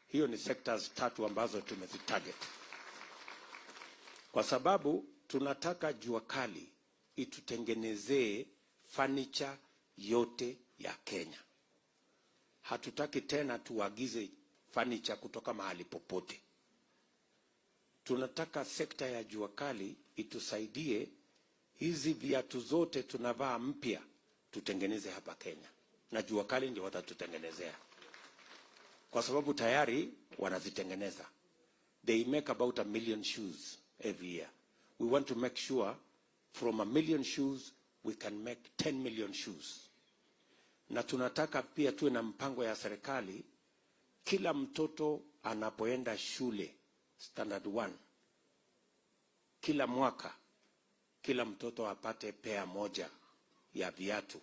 Hiyo ni sectors 3 ambazo tumezitarget. Kwa sababu tunataka jua kali itutengenezee furniture yote ya Kenya. Hatutaki tena tuagize furniture kutoka mahali popote. Tunataka sekta ya jua kali itusaidie hizi viatu zote tunavaa mpya tutengeneze hapa Kenya. Na jua kali ndio watatutengenezea. Kwa sababu tayari wanazitengeneza. They make about 1 million shoes every year. We want to make sure from 1 million shoes we can make 10 million shoes. Na tunataka pia tuwe na mpango ya serikali, kila mtoto anapoenda shule standard 1, kila mwaka kila mtoto apate pair moja ya viatu.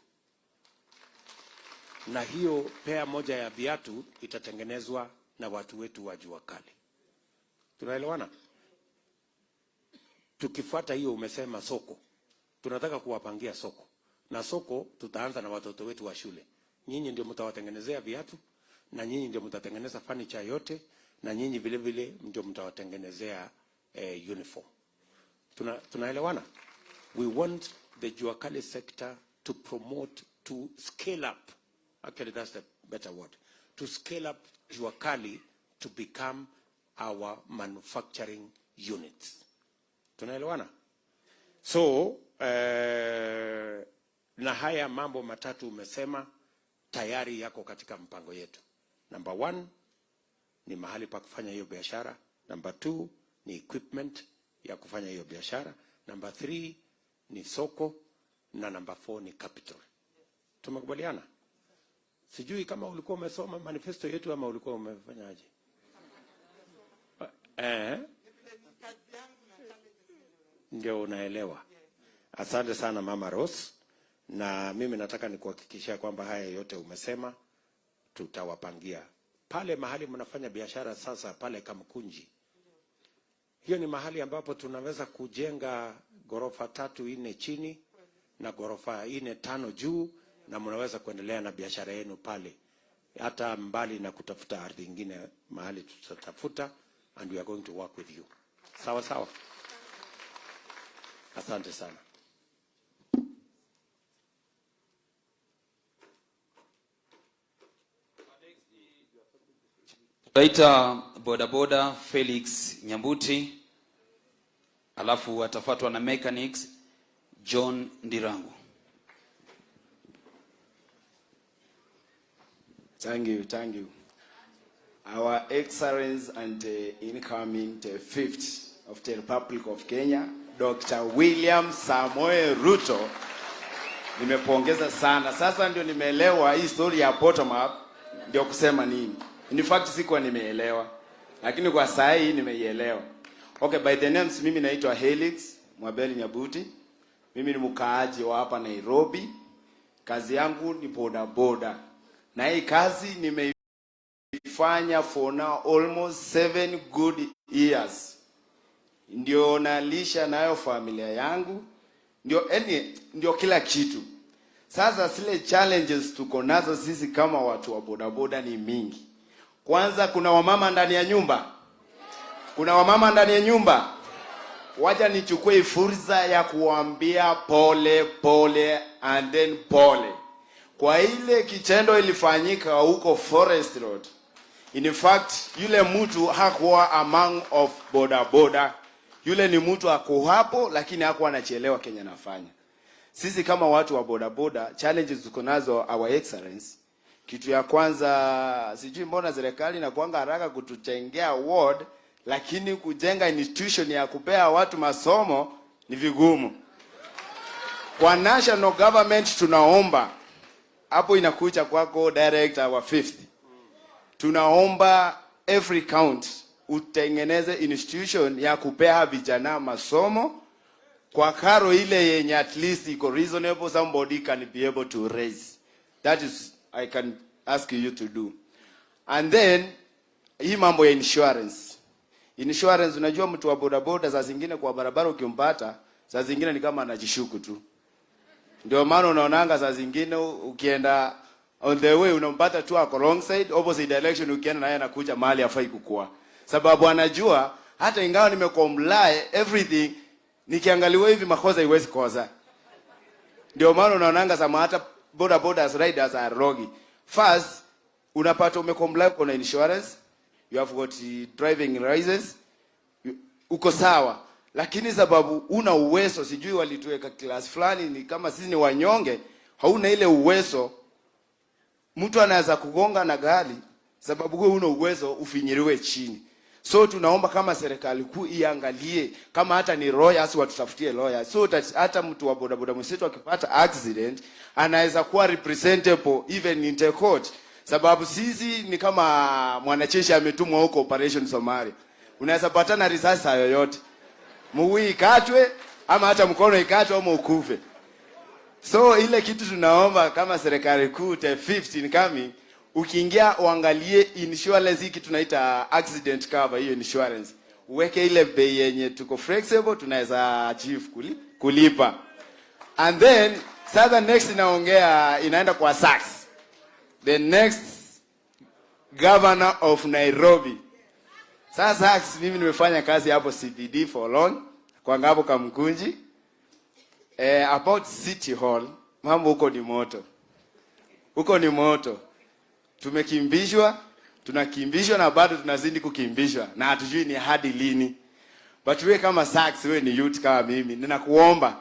Na hiyo pair moja ya viatu itatengenezwa na watu wetu wa jua kali. Tunaelewana? Tukifuata hiyo umesema soko. Tunataka kuwapangia soko. Na soko tutaanza na watoto wetu wa shule. Nyinyi ndio mtawatengenezea viatu, na nyinyi ndio mtatengeneza furniture yote, na nyinyi vile vile ndio mtawatengenezea uniform. Tunaelewana? We want the jua kali sector to promote, to scale up. Actually, that's the better word. To scale up jua kali to become our manufacturing units. Tunaelewana? So, na haya mambo matatu umesema tayari yako katika mpango yetu. Number 1 ni mahali pa kufanya hiyo biashara. Number 2 ni equipment ya kufanya hiyo biashara. Number 3 ni soko, na number 4 ni capital. Tumekubaliana? Sijui kama ulikuwa umesoma manifesto yetu ama ulikuwa umefanyaje. Ndio unaelewa. Asante sana Mama Rose, na mimi nataka nikuhakikishia kwamba haya yote umesema tutawapangia. Pale mahali mnafanya biashara sasa pale Kamkunji, hiyo ni mahali ambapo tunaweza kujenga ghorofa 3 4 chini na ghorofa 4 5 juu, na mnaweza kuendelea na biashara yenu pale hata mbali na kutafuta ardhi nyingine mahali tutatafuta, and we are going to work with you. Sawa sawa. Asante sana. Taita bodaboda Felix Nyambuti, alafu atafuatwa na mechanics John Ndirangu. Thank you. Our Excellence and incoming the 5th of the Republic of Kenya, Dr. William Samoei Ruto. Nimepongeza sana. Sasa ndio nimeelewa hii story ya bottom up ndio kusema nini. In fact sikuwa nimeelewa, lakini kwa saa hii nimeielewa. Okay, by the names, mimi naitwa Felix Mwabeli Nyabuti. Mimi ni mkaaji wa hapa Nairobi. Kazi yangu ni boda boda. Na hii kazi nimeifanya for now almost 7 good years. Ndio nalisha nayo familia yangu. Ndio kila kitu. Sasa zile challenges tuko nazo sisi kama watu wa boda boda ni mingi. Kwanza kuna wamama ndani ya nyumba. Kuna wamama ndani ya nyumba. Wacha nichukue fursa ya kuambia pole and then pole. Kwa ile kitendo ilifanyika huko Forest Road. In fact, yule mtu hakuwa among of boda boda. Yule ni mtu ako hapo lakini hakuwa anachelewa Kenya nafanya. Sisi kama watu wa boda boda, challenges tuko nazo our excellence. Kitu ya kwanza, sijui mbona serikali inakuanga haraka kututengea award, lakini kujenga institution ya kupea watu masomo ni vigumu. Kwa national government tunaomba, hapo inakuja kwako director wa 5th, tunaomba every county utengeneze institution ya kupea vijana masomo kwa karo ile yenye at least iko reasonable, somebody can be able to raise. That is I can ask you to do. And then hii mambo ya insurance, unajua mtu wa bodaboda saa zingine kwa barabara ukimpata, saa zingine ni kama anajishuku tu. Ndio maana unaonanga saa zingine ukienda on the way unampata tu ako wrong side, opposite direction, ukienda naye anakuja mahali hafai kukua. Sababu anajua hata ingawa nimecomply everything, nikiangaliwa hivi makosa haiwezi kosa. Ndio maana unaonanga sama hata bodabodas riders are rogi. First, unapata umecomply kwa insurance, you have got driving license, uko sawa. Lakini sababu una uwezo, sijui walituweka class fulani, ni kama sisi ni wanyonge, hauna ile uwezo, mtu anaweza kugonga na gari sababu wewe una uwezo, ufinyiriwe chini. So tunaomba kama serikali kuu iangalie, kama hata ni lawyers watutafutie lawyers, so that hata mtu wa bodaboda msitu akipata accident anaweza kuwa representable even in the court. Sababu sisi ni kama mwanajeshi ametumwa huko operation Somalia, unaweza patana risasi yoyote, mguu ikatwe ama hata mkono ikatwe ama ukufe. So ile kitu tunaomba kama serikali kuu the 15 coming, ukiingia uangalie insurance, hiki tunaita accident cover, hiyo insurance uweke ile bei yenye tuko flexible, tunaweza achieve kulipa. And then sasa next inaongea inaenda kwa SACS, the next governor of Nairobi. Sasa SACS, mimi nimefanya kazi hapo CBD for long kwa ngapo Kamkunji. About City Hall, mambo huko ni moto. Huko ni moto. Tumekimbishwa, tunakimbishwa na bado tunazidi kukimbishwa na hatujui ni hadi lini. But we kama SACS, we ni youth kama mimi, ninakuomba,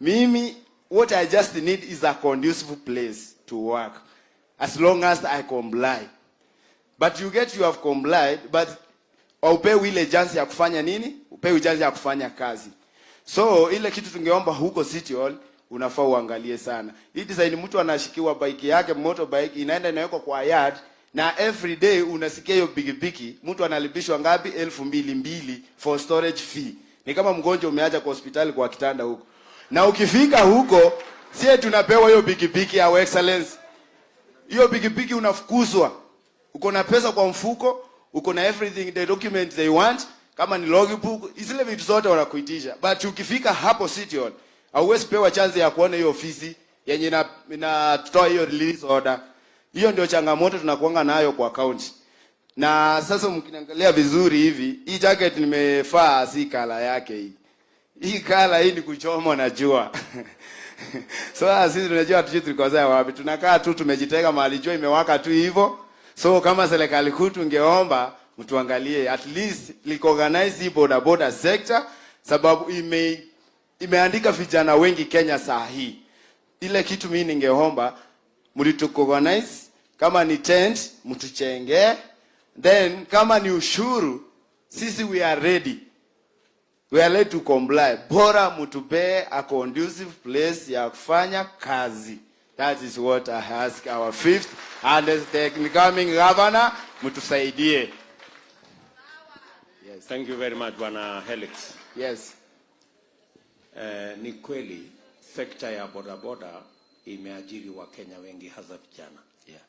mimi what I just need is a conducive place to work, as long as I comply. But you have complied, but upewi ile chance ya kufanya nini? Upewi chance ya kufanya kazi. So ile kitu tungeomba huko City Hall, unafaa uangalie sana. Hii design mtu anashikiwa bike yake, motorbike, inaenda inawekwa kwa yard, na every day unasikia hiyo pikipiki, mtu analipishwa ngapi? 2,200 for storage fee. Ni kama mgonjwa umeacha kwa hospitali kwa kitanda huko. Na ukifika huko, sie tunapewa hiyo pikipiki ya excellence. Hiyo pikipiki unafukuzwa. Uko na pesa kwa mfuko, uko na everything, the documents they want, kama ni logbook, zile vitu zote wanakuitisha. But ukifika hapo City Hall, hauwezi pewa chance ya kuona hiyo ofisi yenye inatoa hiyo release order. Hiyo ndio changamoto tunakuanga nayo kwa county. Na sasa mkiniangalia vizuri hivi, hii jacket nimefaa si kala yake hii. Hii kala hii ni kuchoma na jua. So sisi tunajua tulikozea wapi. Tunakaa tu tumejitega mahali jua imewaka tu hivyo. So kama serikali kuu tungeomba mtuangalie at least organize hii boda sector, sababu imeandika vijana wengi Kenya saa hii. Ile kitu mimi ningeomba mlituorganize, kama ni tent mtuchenge, then kama ni ushuru sisi we are ready. We are ready to comply. Bora mtupe a conducive place ya kufanya kazi. That is what I ask our 5th and the incoming governor, mtusaidie. Yes. Thank you very much, Bwana Helix. Yes. Ni kweli sekta ya bodaboda imeajiri wa Kenya wengi, hasa vijana. Yeah.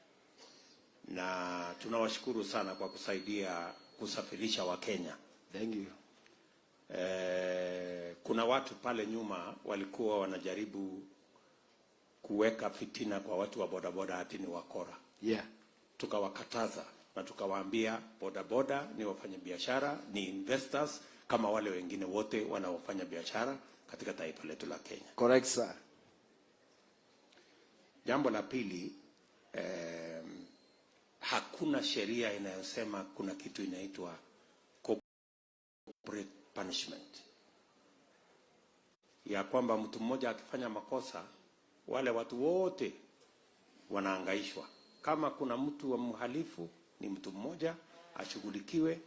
Na tunawashukuru sana kwa kusaidia kusafirisha wa Kenya. Thank you. Kuna watu pale nyuma walikuwa wanajaribu kuweka fitina kwa watu wa bodaboda ati ni wakora. Yeah. Tukawakataza na tukawaambia bodaboda ni wafanyabiashara, ni investors kama wale wengine wote wanaofanya biashara katika taifa letu la Kenya. Correct, sir. Jambo la pili, hakuna sheria inayosema kuna kitu inaitwa corporate punishment, ya kwamba mtu mmoja akifanya makosa wale watu wote wanaangaishwa. Kama kuna mtu wa mhalifu, ni mtu mmoja ashughulikiwe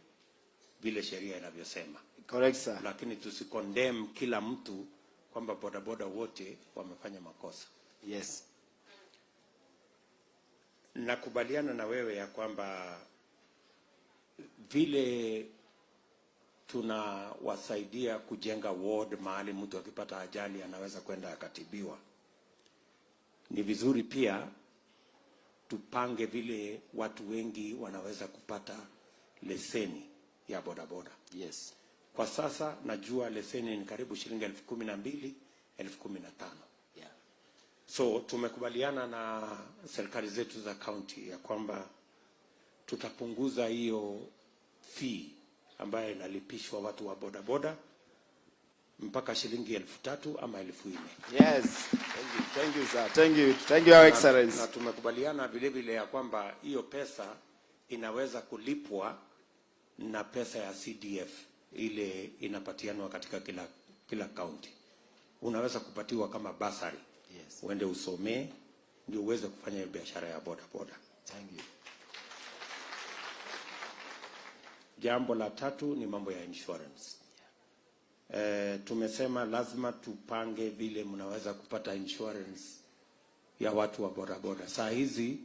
vile sheria inavyosema. Correct, sir. Lakini tusikondem kila mtu kwamba bodaboda wote wamefanya makosa. Yes. Nakubaliana na wewe ya kwamba vile tunawasaidia kujenga ward mahali mtu akipata ajali anaweza kwenda akatibiwa. Ni vizuri pia tupange vile watu wengi wanaweza kupata leseni ya bodaboda. Yes. Kwa sasa najua leseni ni karibu shilingi 12,000, 15,000. Yeah. So tumekubaliana na serikali zetu za county ya kwamba tutapunguza hiyo fee ambayo inalipishwa watu wa bodaboda mpaka shilingi 3,000 ama 4,000. Yes. Thank you, sir. Thank you, Your Excellency. Na tumekubaliana vile vile ya kwamba hiyo pesa inaweza kulipwa na pesa ya CDF ile inapatianwa katika kila county. Unaweza kupatiwa kama basari. Yes. Uende usomee ndio uweze kufanya biashara ya bodaboda. Thank you. Jambo la tatu ni mambo ya insurance. Tumesema lazima tupange vile mnaweza kupata insurance ya watu wa bodaboda. Saa hizi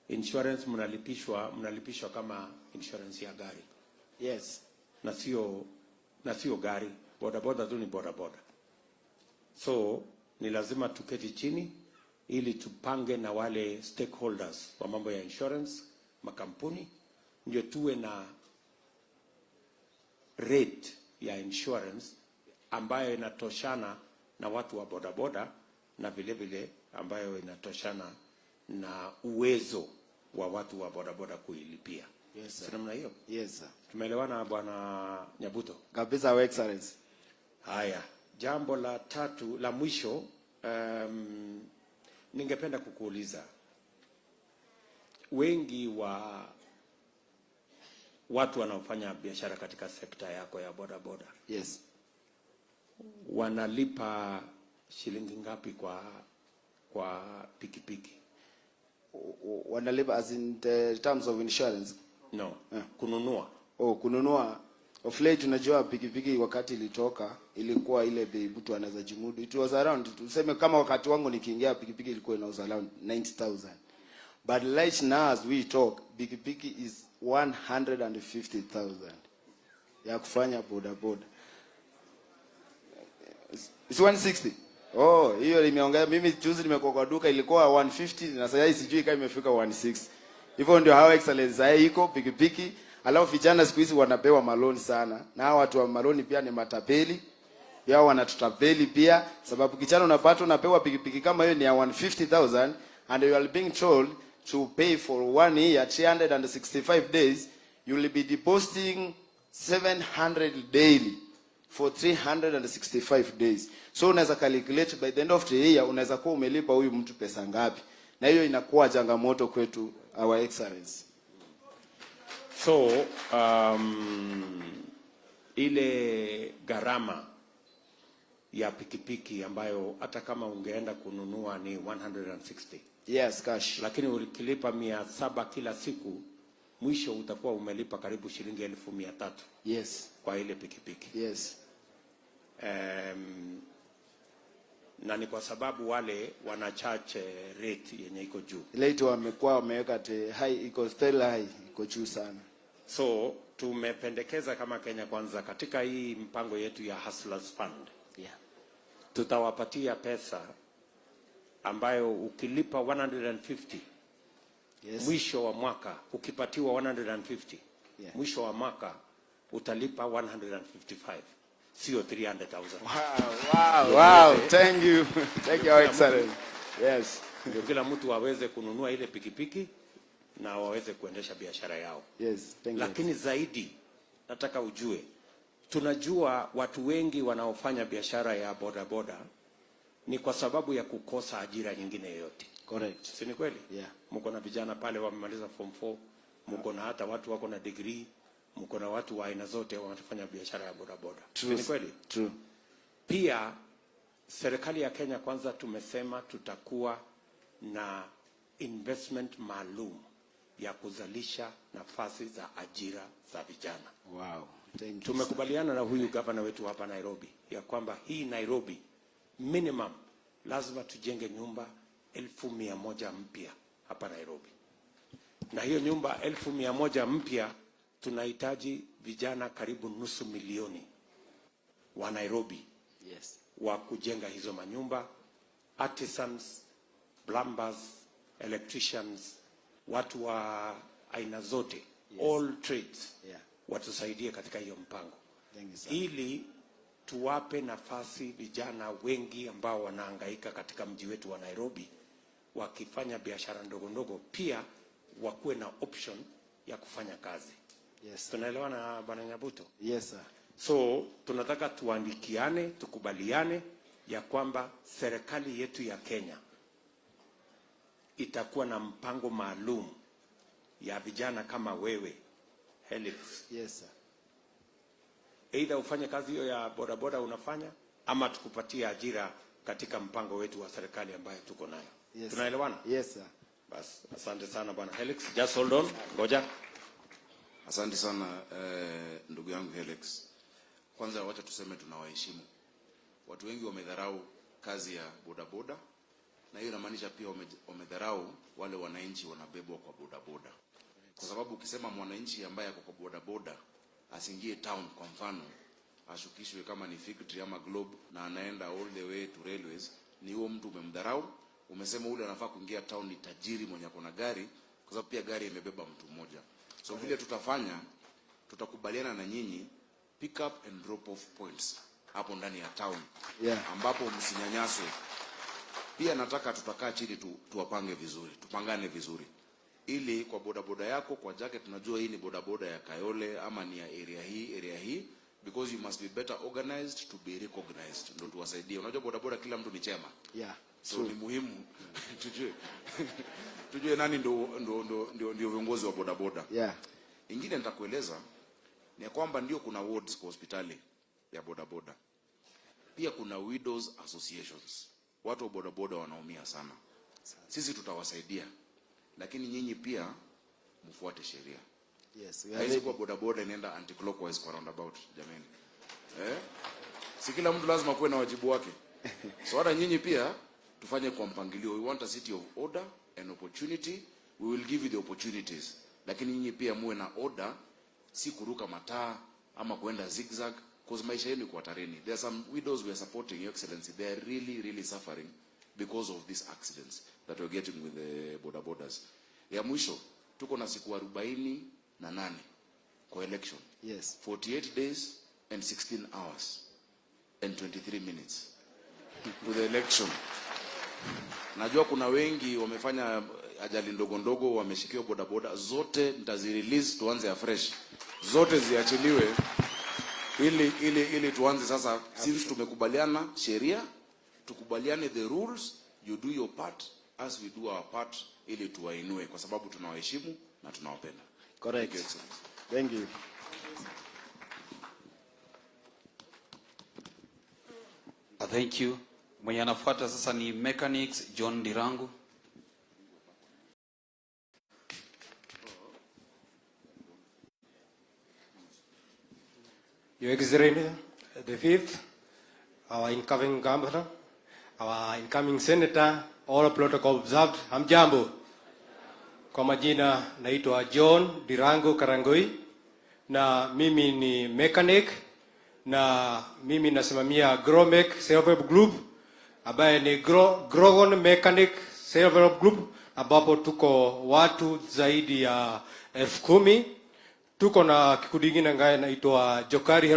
insurance mnalipishwa kama insurance ya gari. Yes. Na sio gari, bodaboda tu ni bodaboda. So ni lazima tuketi chini ili tupange na wale stakeholders wa mambo ya insurance, makampuni, ndio tuwe na rate ya insurance ambayo inatoshana na watu wa bodaboda na vile vile ambayo inatoshana na uwezo wa watu wa bodaboda kuilipia. Yes, sir. Namna hiyo? Yes, sir. Tumeelewana Bwana Nyabuto? Kabisa, Your Excellency. Haya, jambo la tatu la mwisho, ningependa kukuuliza, wengi wa watu wanaofanya biashara katika sekta yako ya bodaboda, yes, wanalipa shilingi ngapi kwa pikipiki? Wanalipa as in the terms of insurance? No, kununua. Kununua. Of late unajua pikipiki wakati ilitoka ilikuwa ile bei mtu anaweza jimudu. It was around, tuseme kama wakati wangu nikiingia pikipiki ilikuwa inauza around 90,000. But right now as we talk, pikipiki is 150,000 ya kufanya bodaboda. It's 160. Hiyo imeongea. Mimi juzi nimekuwa kwa duka ilikuwa 150 na sasa sijui kama imefika 160. Hivyo ndio Your Excellency iko pikipiki. Alafu vijana siku hizi wanapewa maloni sana. Na watu wa maloni pia ni matapeli. Pia wanatutapeli pia sababu kijana unapata unapewa pikipiki kama hiyo ni ya 150,000 and you are being told to pay for 1 year 365 days. You will be depositing 700 daily for 365 days. So unaweza calculate by the end of the year unaweza kuwa umelipa huyu mtu pesa ngapi. Na hiyo inakuwa changamoto kwetu, Our Excellency. So ile gharama ya pikipiki ambayo hata kama ungeenda kununua ni 160. Yes, cash. Lakini ukilipa 700 kila siku, mwisho utakuwa umelipa karibu shilingi 1,300. Yes. Kwa ile pikipiki. Yes. Na ni kwa sababu wale wana charge rate yenye iko juu. Late wameweka high, iko still high, iko juu sana. So tumependekeza kama Kenya Kwanza katika hii mpango yetu ya Hustlers Fund. Yeah. Tutawapatia pesa ambayo ukilipa 150, yes, mwisho wa mwaka ukipatiwa 150, yeah, mwisho wa mwaka utalipa 155, sio 300,000. Wow. Thank you. Thank you, Your Excellency. Yes. Ndio kila mtu aweze kununua ile pikipiki na waweze kuendesha biashara yao. Yes, thank you. Lakini zaidi nataka ujue, tunajua watu wengi wanaofanya biashara ya bodaboda ni kwa sababu ya kukosa ajira nyingine yoyote. Correct. Si ni kweli? Yeah. Mko na vijana pale wamemaliza form 4, mko na hata watu wako na degree, mko na watu wa aina zote wanafanya biashara ya bodaboda. Si ni kweli? True. Pia serikali ya Kenya Kwanza tumesema tutakuwa na investment maalum ya kuzalisha nafasi za ajira za vijana. Wow. Tumekubaliana na huyu gavana wetu hapa Nairobi ya kwamba hii Nairobi minimum lazima tujenge nyumba 1,100 mpya hapa Nairobi. Na hiyo nyumba 1,100 mpya tunahitaji vijana karibu 500,000 wa Nairobi. Yes. Wa kujenga hizo manyumba, artisans, plumbers, electricians, watu wa aina zote, yes, all trades. Yeah. Watusaidie katika hiyo mpango. Thank you, sir. Ili tuwape nafasi vijana wengi ambao wanahangaika katika mji wetu wa Nairobi wakifanya biashara ndogo ndogo, pia wakuwe na option ya kufanya kazi. Yes. Tunaelewana Bwana Nyabuto? Yes, sir. So tunataka tuandikiane, tukubaliane ya kwamba serikali yetu ya Kenya itakuwa na mpango maalum ya vijana kama wewe, Helix. Yes, sir. Either ufanye kazi hiyo ya bodaboda unafanya, ama tukupatie ajira katika mpango wetu wa serikali ambayo tuko nayo. Yes. Tunaelewana? Yes, sir. Bas, asante sana Bwana Helix. Just hold on. Ngoja. Asante sana ndugu yangu Helix. Kwanza wacha tuseme tunawaheshimu. Watu wengi wamedharau kazi ya bodaboda, na hiyo inamaanisha pia wamedharau wale wananchi wanabebwa kwa bodaboda. Kwa sababu ukisema mwananchi ambaye ako kwa bodaboda asingie town, kwa mfano ashukishwe kama ni Victory ama Globe na anaenda all the way to railways, ni huo mtu umemdharau. Umesema ule anafaa kuingia town ni tajiri mwenye akona gari, kwa sababu pia gari imebeba mtu mmoja. So vile tutafanya, tutakubaliana na nyinyi pick up and drop off points hapo ndani ya town, yeah, ambapo msinyanyaswe. Pia nataka tutakaa chini tuwapange vizuri, tupangane vizuri, ili kwa bodaboda yako kwa jacket tunajua hii ni bodaboda ya Kayole ama ni ya area hii, because you must be better organized to be recognized, ndio tuwasaidie. Unajua bodaboda kila mtu ni chema, yeah, so ni muhimu tujue nani ndio viongozi wa bodaboda. Yeah. Ingine nitakueleza ni kwamba ndio kuna wards kwa hospitali ya bodaboda, pia kuna widows associations. Watu wa bodaboda wanaumia sana. Sisi tutawasaidia, lakini nyinyi pia mfuate sheria. Yes, haizi kwa bodaboda inaenda anti-clockwise kwa roundabout, jamani. Si kila mtu lazima kuwe na wajibu wake. So hata nyinyi pia tufanye kwa mpangilio. We want a city of order and opportunity. We will give you the opportunities. Lakini nyinyi pia muwe na order, si kuruka mataa ama kuenda zigzag, because maisha yenu iko hatarini. There are some widows we are supporting, Your Excellency. They are really suffering because of these accidents that we're getting with the bodabodas. Ya mwisho, tuko na siku 48 kwa election. Yes. 48 days and 16 hours and 23 minutes to the election. Najua kuna wengi wamefanya ajali ndogo ndogo, wameshikiwa bodaboda. Zote nitazirelease, tuanze afresh. Zote ziachiliwe ili tuanze sasa. Since tumekubaliana sheria, tukubaliane the rules, you do your part as we do our part, ili tuwainue, kwa sababu tunawaheshimu na tunawapenda. Correct. Thank you. Thank you. Mwenye anafuata sasa ni Mechanics John Dirangu. Your Excellency, the fifth, our incoming governor, our incoming senator, all protocol observed. Hamjambo. Kwa majina naitwa John Dirango Karangoi, na mimi ni mechanic, na mimi nasimamia Gromec Self-Help Group, ambaye ni Grogon Mechanic Self-Help Group, ambapo tuko watu zaidi ya 10,000. Tuko na kikundi kingine ngaye naitwa Jokari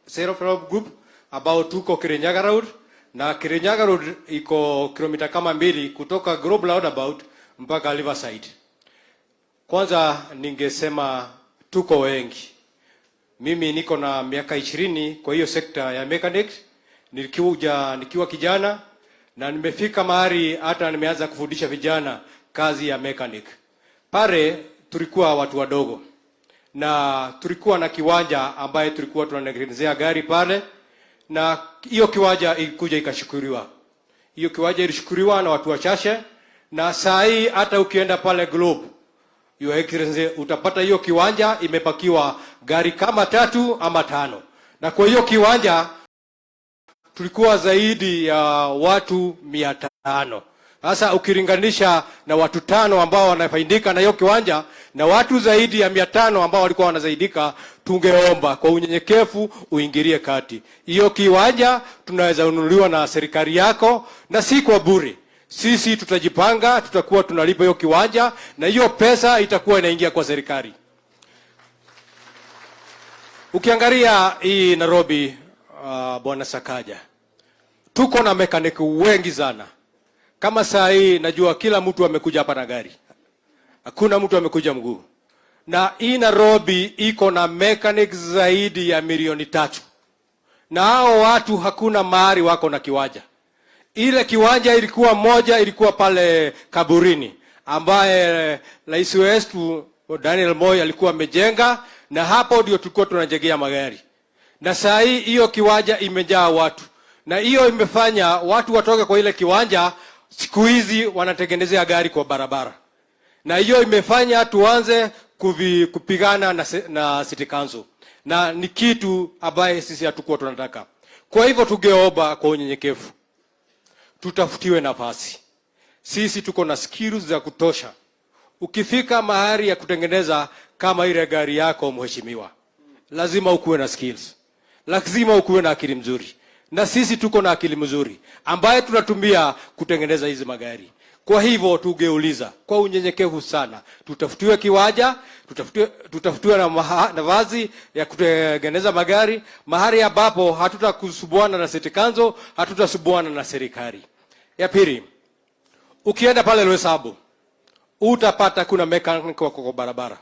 Self-Help Group, ambao tuko Kirinyaga Road, na Kirinyaga Road iko kilomita kama 2 kutoka Global Roundabout mpaka Riverside. Kwanza ningesema tuko wengi. Mimi niko na miaka 20 kwa hiyo sekta ya mechanic. Nikiwa kijana na nimefika mahali hata nimeanza kufundisha vijana kazi ya mechanic. Pale tulikuwa watu wadogo, na tulikuwa na kiwanja ambaye tulikuwa tunatengenezea gari pale, na hiyo kiwanja ilikuja ikashukuriwa. Hiyo kiwanja ilishukuriwa na watu wachache, na saa hii hata ukienda pale Globe Your Excellency, utapata hiyo kiwanja imepakiwa gari kama 3 ama 5. Na kwa hiyo kiwanja tulikuwa zaidi ya watu 500. Sasa ukilinganisha na watu 5 ambao wanafaidika na hiyo kiwanja na watu zaidi ya 500 ambao walikuwa wanazaidika, tungeomba kwa unyenyekevu uingilie kati. Hiyo kiwanja tunaweza ununuliwa na serikali yako na si kwa bure. Sisi tutajipanga, tutakuwa tunalipa hiyo kiwanja na hiyo pesa itakuwa inaingia kwa serikali. Ukiangalia hii Nairobi, Bwana Sakaja, tuko na mechanic wengi sana. Kama saa hii najua kila mtu amekuja hapa na gari. Hakuna mtu amekuja mguu. Na hii Nairobi iko na mechanic zaidi ya 3,000,000. Na hao watu hakuna mahali wako na kiwanja. Ile kiwanja ilikuwa pale Kaburini ambaye rais wetu Daniel Moi alikuwa amejenga, na hapo ndio tulikuwa tunajengea magari. Na saa hii hiyo kiwanja imejaa watu. Na hiyo imefanya watu watoke kwa ile kiwanja, siku hizi wanatengenezea gari kwa barabara. Na hiyo imefanya tuanze kupigana na City Council. Na ni kitu ambaye sisi hatukuwa tunataka. Kwa hivyo tungeomba kwa unyenyekevu, tutafutiwe nafasi. Sisi tuko na skills za kutosha. Ukifika mahali ya kutengeneza kama ile gari yako, mheshimiwa, lazima ukuwe na skills. Lazima ukuwe na akili mzuri. Na sisi tuko na akili mzuri ambaye tunatumia kutengeneza hizi magari. Kwa hivyo tugeuliza kwa unyenyekevu sana, tutafutiwe kiwanja, tutafutiwe na nafasi ya kutengeneza magari, mahali ambapo hatutakusubuana na City Council, hatutasubuana na serikali. Ya pili, ukienda pale Loesabu, utapata kuna mechanic wako kwa barabara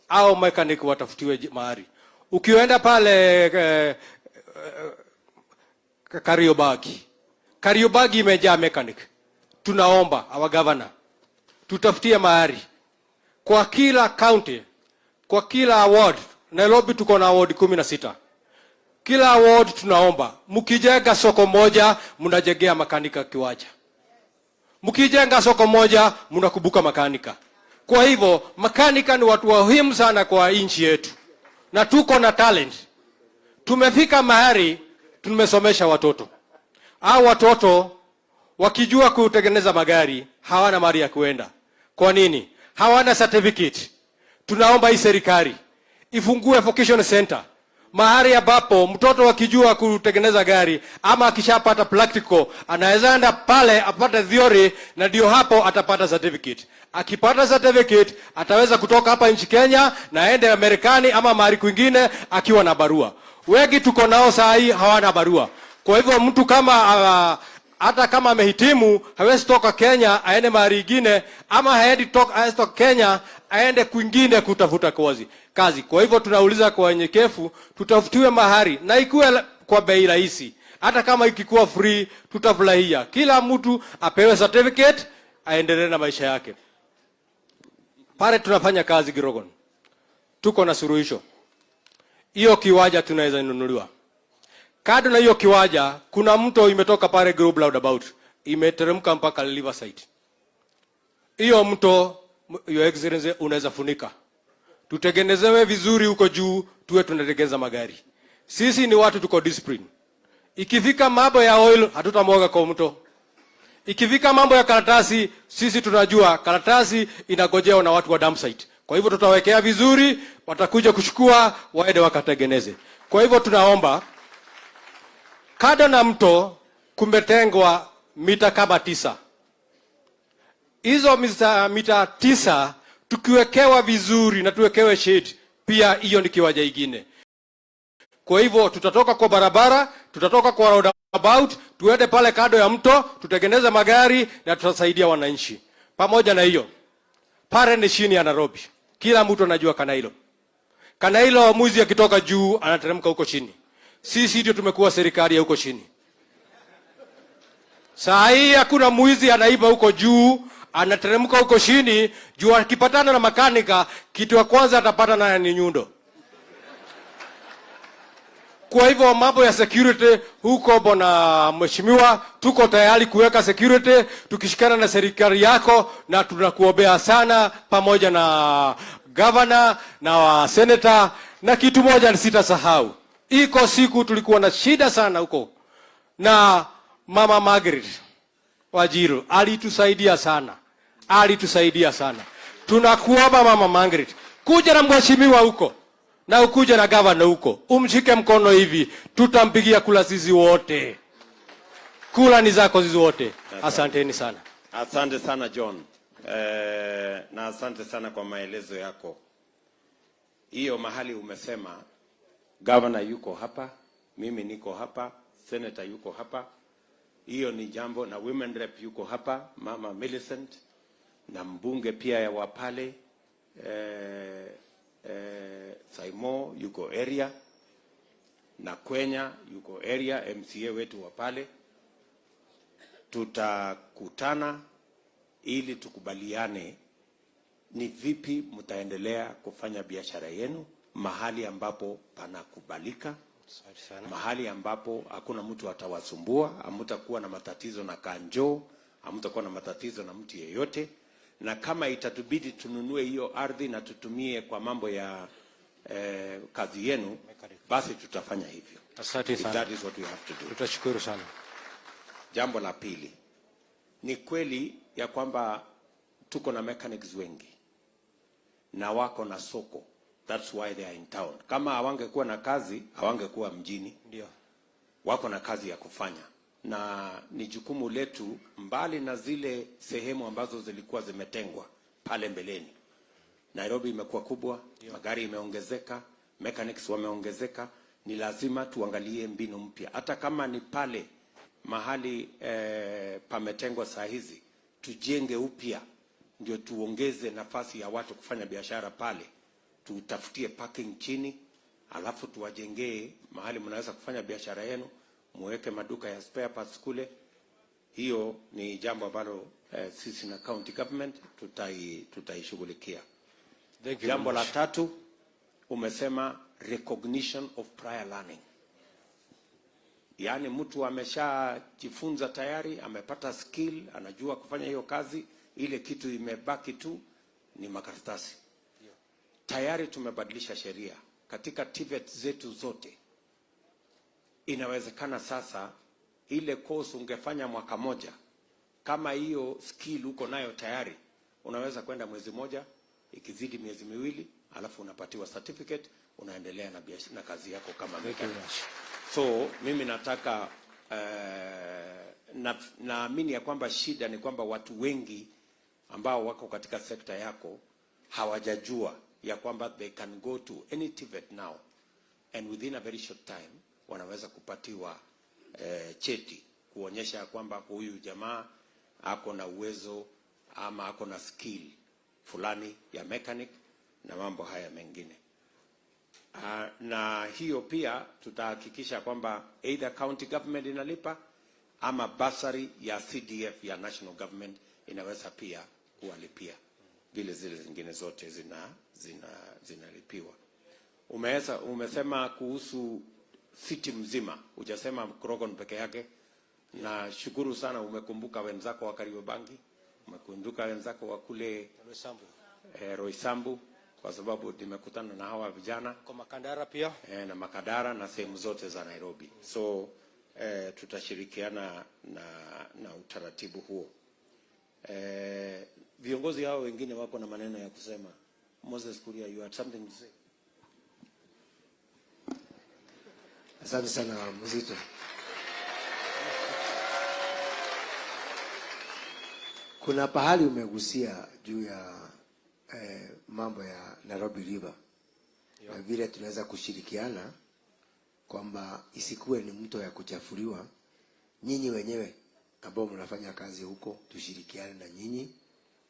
au mechanic watafutiwe mahali. Ukienda pale Kariobangi imejaa mechanic. Tunaomba our governor tutafutie mahali kwa kila county, kwa kila ward. Nairobi tuko na ward 16. Kila ward tunaomba mkijenga soko moja mnajengea makanika kiwanja. Mkijenga soko moja mnakubuka makanika. Kwa hivyo makanika ni watu muhimu sana kwa nchi yetu. Na tuko na talent. Tumefika mahali tumesomesha watoto. Hao watoto wakijua kutengeneza magari hawana mahali ya kuenda. Kwa nini? Hawana certificate. Tunaomba hii serikali ifungue vocational center, mahali ambapo mtoto wakijua kutengeneza gari ama akishapata practical anaweza enda pale apate theory, na ndio hapo atapata certificate. Akipata certificate ataweza kutoka hapa nchi Kenya na aende Marekani ama mahali kwingine akiwa na barua. Wengi tuko nao saa hii hawana barua. Kwa hivyo mtu kama hata kama amehitimu hawezi toka Kenya aende mahali nyingine, ama hawezi toka Kenya aende kwingine kutafuta kazi. Kwa hivyo tunauliza kwa unyenyekevu, tutafutiwe mahali na ikuwe kwa bei rahisi. Hata kama ikikuwa free tutafurahia. Kila mtu apewe certificate aendelee na maisha yake. Pale tunafanya kazi Girogon, tuko na suluhisho. Hiyo kiwanja tunaweza nunuliwa. Kado na hiyo kiwanja, kuna mto imetoka pale Globe Roundabout, imeteremka mpaka Riverside. Hiyo mto, Your Excellency, unaweza funika. Tutengenezewe vizuri huko juu, tuwe tunatengeneza magari. Sisi ni watu tuko discipline. Ikifika mambo ya oil, hatutamwaga kwa mto. Ikifika mambo ya karatasi, sisi tunajua karatasi inagojewa na watu wa dump site. Kwa hivyo tutawekea vizuri, watakuja kuchukua, waende wakatengeneze. Kwa hivyo tunaomba, kado na mto kumetengwa mita kama 9. Hizo mita 9 tukiwekewa vizuri na tuwekewe shade, pia hiyo ni kiwanja kingine. Kwa hivyo tutatoka kwa barabara, tutatoka kwa roundabout, tuende pale kado ya mto, tutengeneze magari na tutasaidia wananchi. Pamoja na hiyo, pale ni chini ya Nairobi. Kila mtu anajua Kanailo. Kanailo mwizi akitoka juu anateremka huko chini. Sisi ndio tumekuwa serikali ya huko chini. Saa hii hakuna mwizi anaiba huko juu, anateremka huko chini, juu akipatana na makanika, kitu ya kwanza atapata na ni nyundo. Kwa hivyo mambo ya security huko, bwana mheshimiwa, tuko tayari kuweka security tukishikana na serikali yako, na tunakuombea sana pamoja na governor na wa senator. Na kitu moja sitasahau, iko siku tulikuwa na shida sana huko, na mama Margaret Wajiro alitusaidia sana. Tunakuomba mama Margaret, kuja na mheshimiwa huko na ukuja na gavana huko, umshike mkono hivi, tutampigia kula sisi wote. Kula ni zako sisi wote. Asanteni sana. Asante sana John. Na asante sana kwa maelezo yako. Hiyo mahali umesema gavana yuko hapa, mimi niko hapa, senator yuko hapa. Hiyo ni jambo, na women rep yuko hapa, mama Millicent, na mbunge pia ya wapale Saimo yuko area, na Kwenya yuko area, MCA wetu wa pale. Tutakutana ili tukubaliane ni vipi mtaendelea kufanya biashara yenu mahali ambapo panakubalika, mahali ambapo hakuna mtu atawasumbua, hamtakuwa na matatizo na kanjo, hamtakuwa na matatizo na mtu yeyote. Na kama itatubidi tununue hiyo ardhi na tutumie kwa mambo ya kazi yenu, basi tutafanya hivyo. Asante sana. That is what we have to do. Tutashukuru sana. Jambo la pili, ni kweli ya kwamba tuko na mechanics wengi na wako na soko. That's why they are in town. Kama hawangekuwa na kazi, hawangekuwa mjini. Ndio. Wako na kazi ya kufanya. Na ni jukumu letu, mbali na zile sehemu ambazo zilikuwa zimetengwa pale mbeleni. Nairobi imekuwa kubwa, magari imeongezeka, mechanics wameongezeka, ni lazima tuangalie mbinu mpya. Hata kama ni pale mahali pametengwa saa hizi, tujenge upya ndio tuongeze nafasi ya watu kufanya biashara pale. Tutafutie parking chini, alafu tuwajengee mahali mnaweza kufanya biashara yenu, muweke maduka ya spare parts kule. Hiyo ni jambo ambalo sisi na county government tutaishughulikia. Jambo la tatu, umesema recognition of prior learning. Yaani mtu ameshajifunza tayari, amepata skill, anajua kufanya hiyo kazi, ile kitu imebaki tu ni makaratasi. Tayari tumebadilisha sheria katika TVET zetu zote. Inawezekana sasa ile course ungefanya mwaka moja, kama hiyo skill uko nayo tayari, unaweza kwenda mwezi moja, ikizidi miezi miwili, alafu unapatiwa certificate, unaendelea na kazi yako kama mechanic. So mimi nataka naamini ya kwamba shida ni kwamba watu wengi ambao wako katika sekta yako hawajajua ya kwamba they can go to any TVET now and within a very short time wanaweza kupatiwa cheti kuonyesha kwamba huyu jamaa ako na uwezo ama ako na skill fulani ya mechanic na mambo haya mengine. Na hiyo pia tutahakikisha kwamba either county government inalipa ama bursary ya CDF ya national government inaweza pia kuwalipia vile zile zingine zote zinalipiwa. Umesema kuhusu city mzima, hujasema Krogon peke yake. Na shukuru sana umekumbuka wenzako wa Kariobangi, umekumbuka wenzako wa kule Roysambu, kwa sababu nimekutana na hawa vijana kwa Makadara pia na Makadara na sehemu zote za Nairobi. So tutashirikiana na utaratibu huo. Viongozi hao wengine wako na maneno ya kusema. Moses Kuria, you had something to say? Asante sana Mzito. Kuna pahali umegusia juu ya mambo ya Nairobi River. Na vile tunaweza kushirikiana kwamba isikuwe ni mto ya kuchafuliwa. Nyinyi wenyewe ambao mnafanya kazi huko, tushirikiane na nyinyi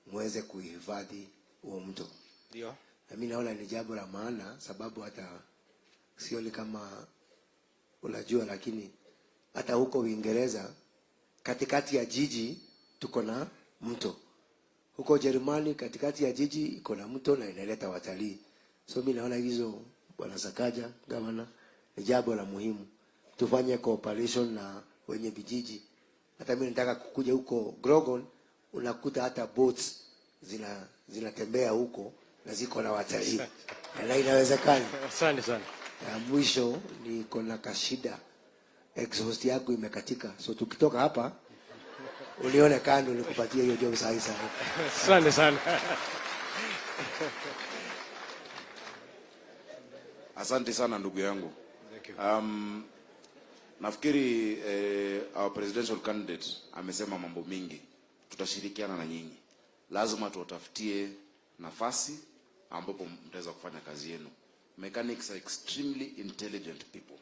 muweze kuhifadhi huo mto. Ndio. Na mimi naona ni jambo la maana, sababu hata sioni kama unajua, lakini hata huko Uingereza katikati ya jiji tuko na mto. Huko Ujerumani katikati ya jiji iko na mto na inaleta watalii. So mimi naona hizo Bwana Sakaja gavana ni jambo la muhimu. Tufanye cooperation na wenye vijiji. Hata mimi nataka kukuja huko Grogon, unakuta hata boats zinatembea huko na ziko na watalii. Na inawezekana. Asante sana. Mwisho niko na kashida, exhaust yako imekatika, so tukitoka hapa ulione kando nikupatie hiyo job sahi sahi. Asante sana. Asante sana ndugu yangu. Nafikiri our presidential candidate amesema mambo mingi. Tutashirikiana na nyinyi. Lazima tuwatafutie nafasi ambapo mtaweza kufanya kazi yenu. Mechanics are extremely intelligent people.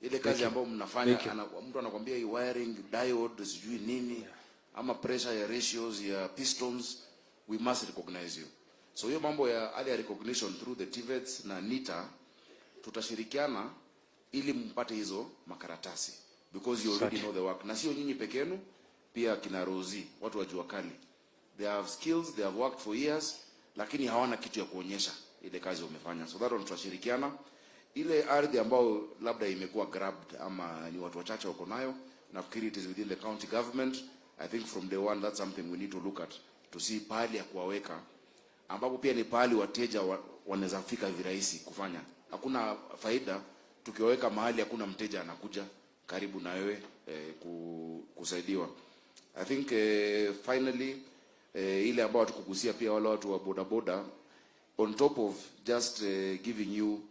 Ile kazi ambayo mnafanya, mtu anakuambia hii wiring, diode, sijui nini, ama pressure ya ratios ya pistons, we must recognize you. So hiyo mambo ya early recognition through the TVETs na NITA, tutashirikiana ili mpate hizo makaratasi, because you already know the work. Na sio nyinyi peke yenu, pia kina Rosie, watu wa jua kali. They have skills, they have worked for years, lakini hawana kitu ya kuonyesha ile kazi wamefanya. So that one tutashirikiana. Ile ardhi ambayo labda imekuwa grabbed ama ni watu wachache wako nayo, nafikiri it is within the county government. I think from day one that's something we need to look at, to see pahali ya kuwaweka, ambapo pia ni pahali wateja wanaweza fika virahisi kufanya. Hakuna faida tukiwaweka mahali hakuna mteja anakuja karibu na wewe kusaidiwa. I think finally ile ambayo tukugusia pia wale watu wa bodaboda, on top of just giving you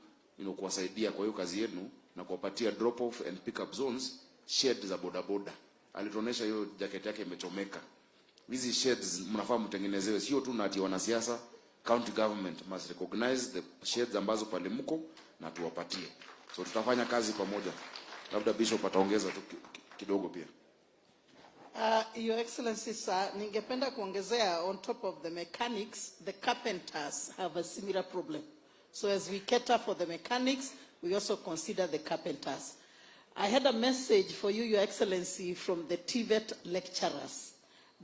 kuwasaidia kwa hiyo kazi yenu na kuwapatia drop off and pick up zones, shed za bodaboda. Alituonesha hiyo jacket yake imechomeka. Hizi sheds mnafaa mtengenezewe, sio tu na ati wanasiasa. County government must recognize the sheds ambazo pale mko na tuwapatie. So tutafanya kazi pamoja. Labda Bishop ataongeza tu kidogo pia. Your Excellency sir, ningependa kuongezea, on top of the mechanics, the carpenters have a similar problem. So as we cater for the mechanics, we also consider the carpenters. I had a message for you, Your Excellency, from the TVET lecturers.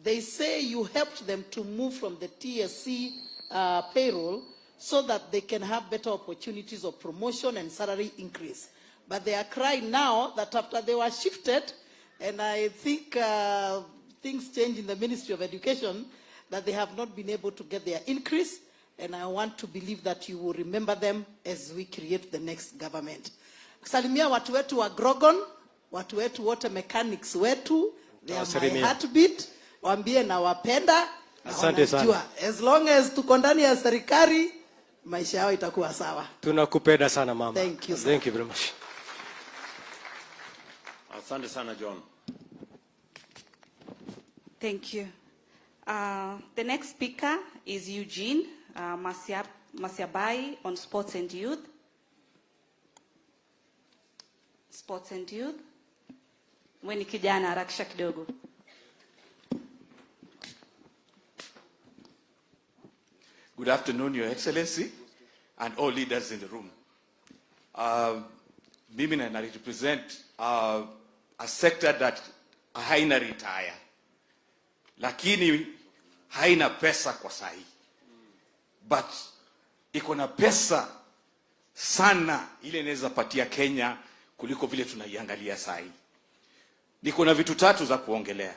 They say you helped them to move from the TSC payroll so that they can have better opportunities of promotion and salary increase. But they are crying now that after they were shifted, and I think things change in the Ministry of Education, that they have not been able to get their increase. And I want to believe that you will remember them as we create the next government. Salimia watu wetu wa Grogon, watu wetu wote mechanics wetu, they are my heartbeat. Waambie na wapenda. Asante sana. As long as tuko ndani ya serikali, maisha yao itakuwa sawa. Tunakupenda sana mama. Thank you, sir. Thank you very much. Asante sana John. Thank you. The next speaker is Eugene Masiabai on sports and youth. Sports and youth. Mweni kijana harakisha kidogo. Good afternoon, Your Excellency, and all leaders in the room. Mimi na represent a sector that haina retire, lakini haina pesa kwa sahi, but iko na pesa sana ile inaweza patia Kenya kuliko vile tunaiangalia sahi. Niko na vitu tatu za kuongelea.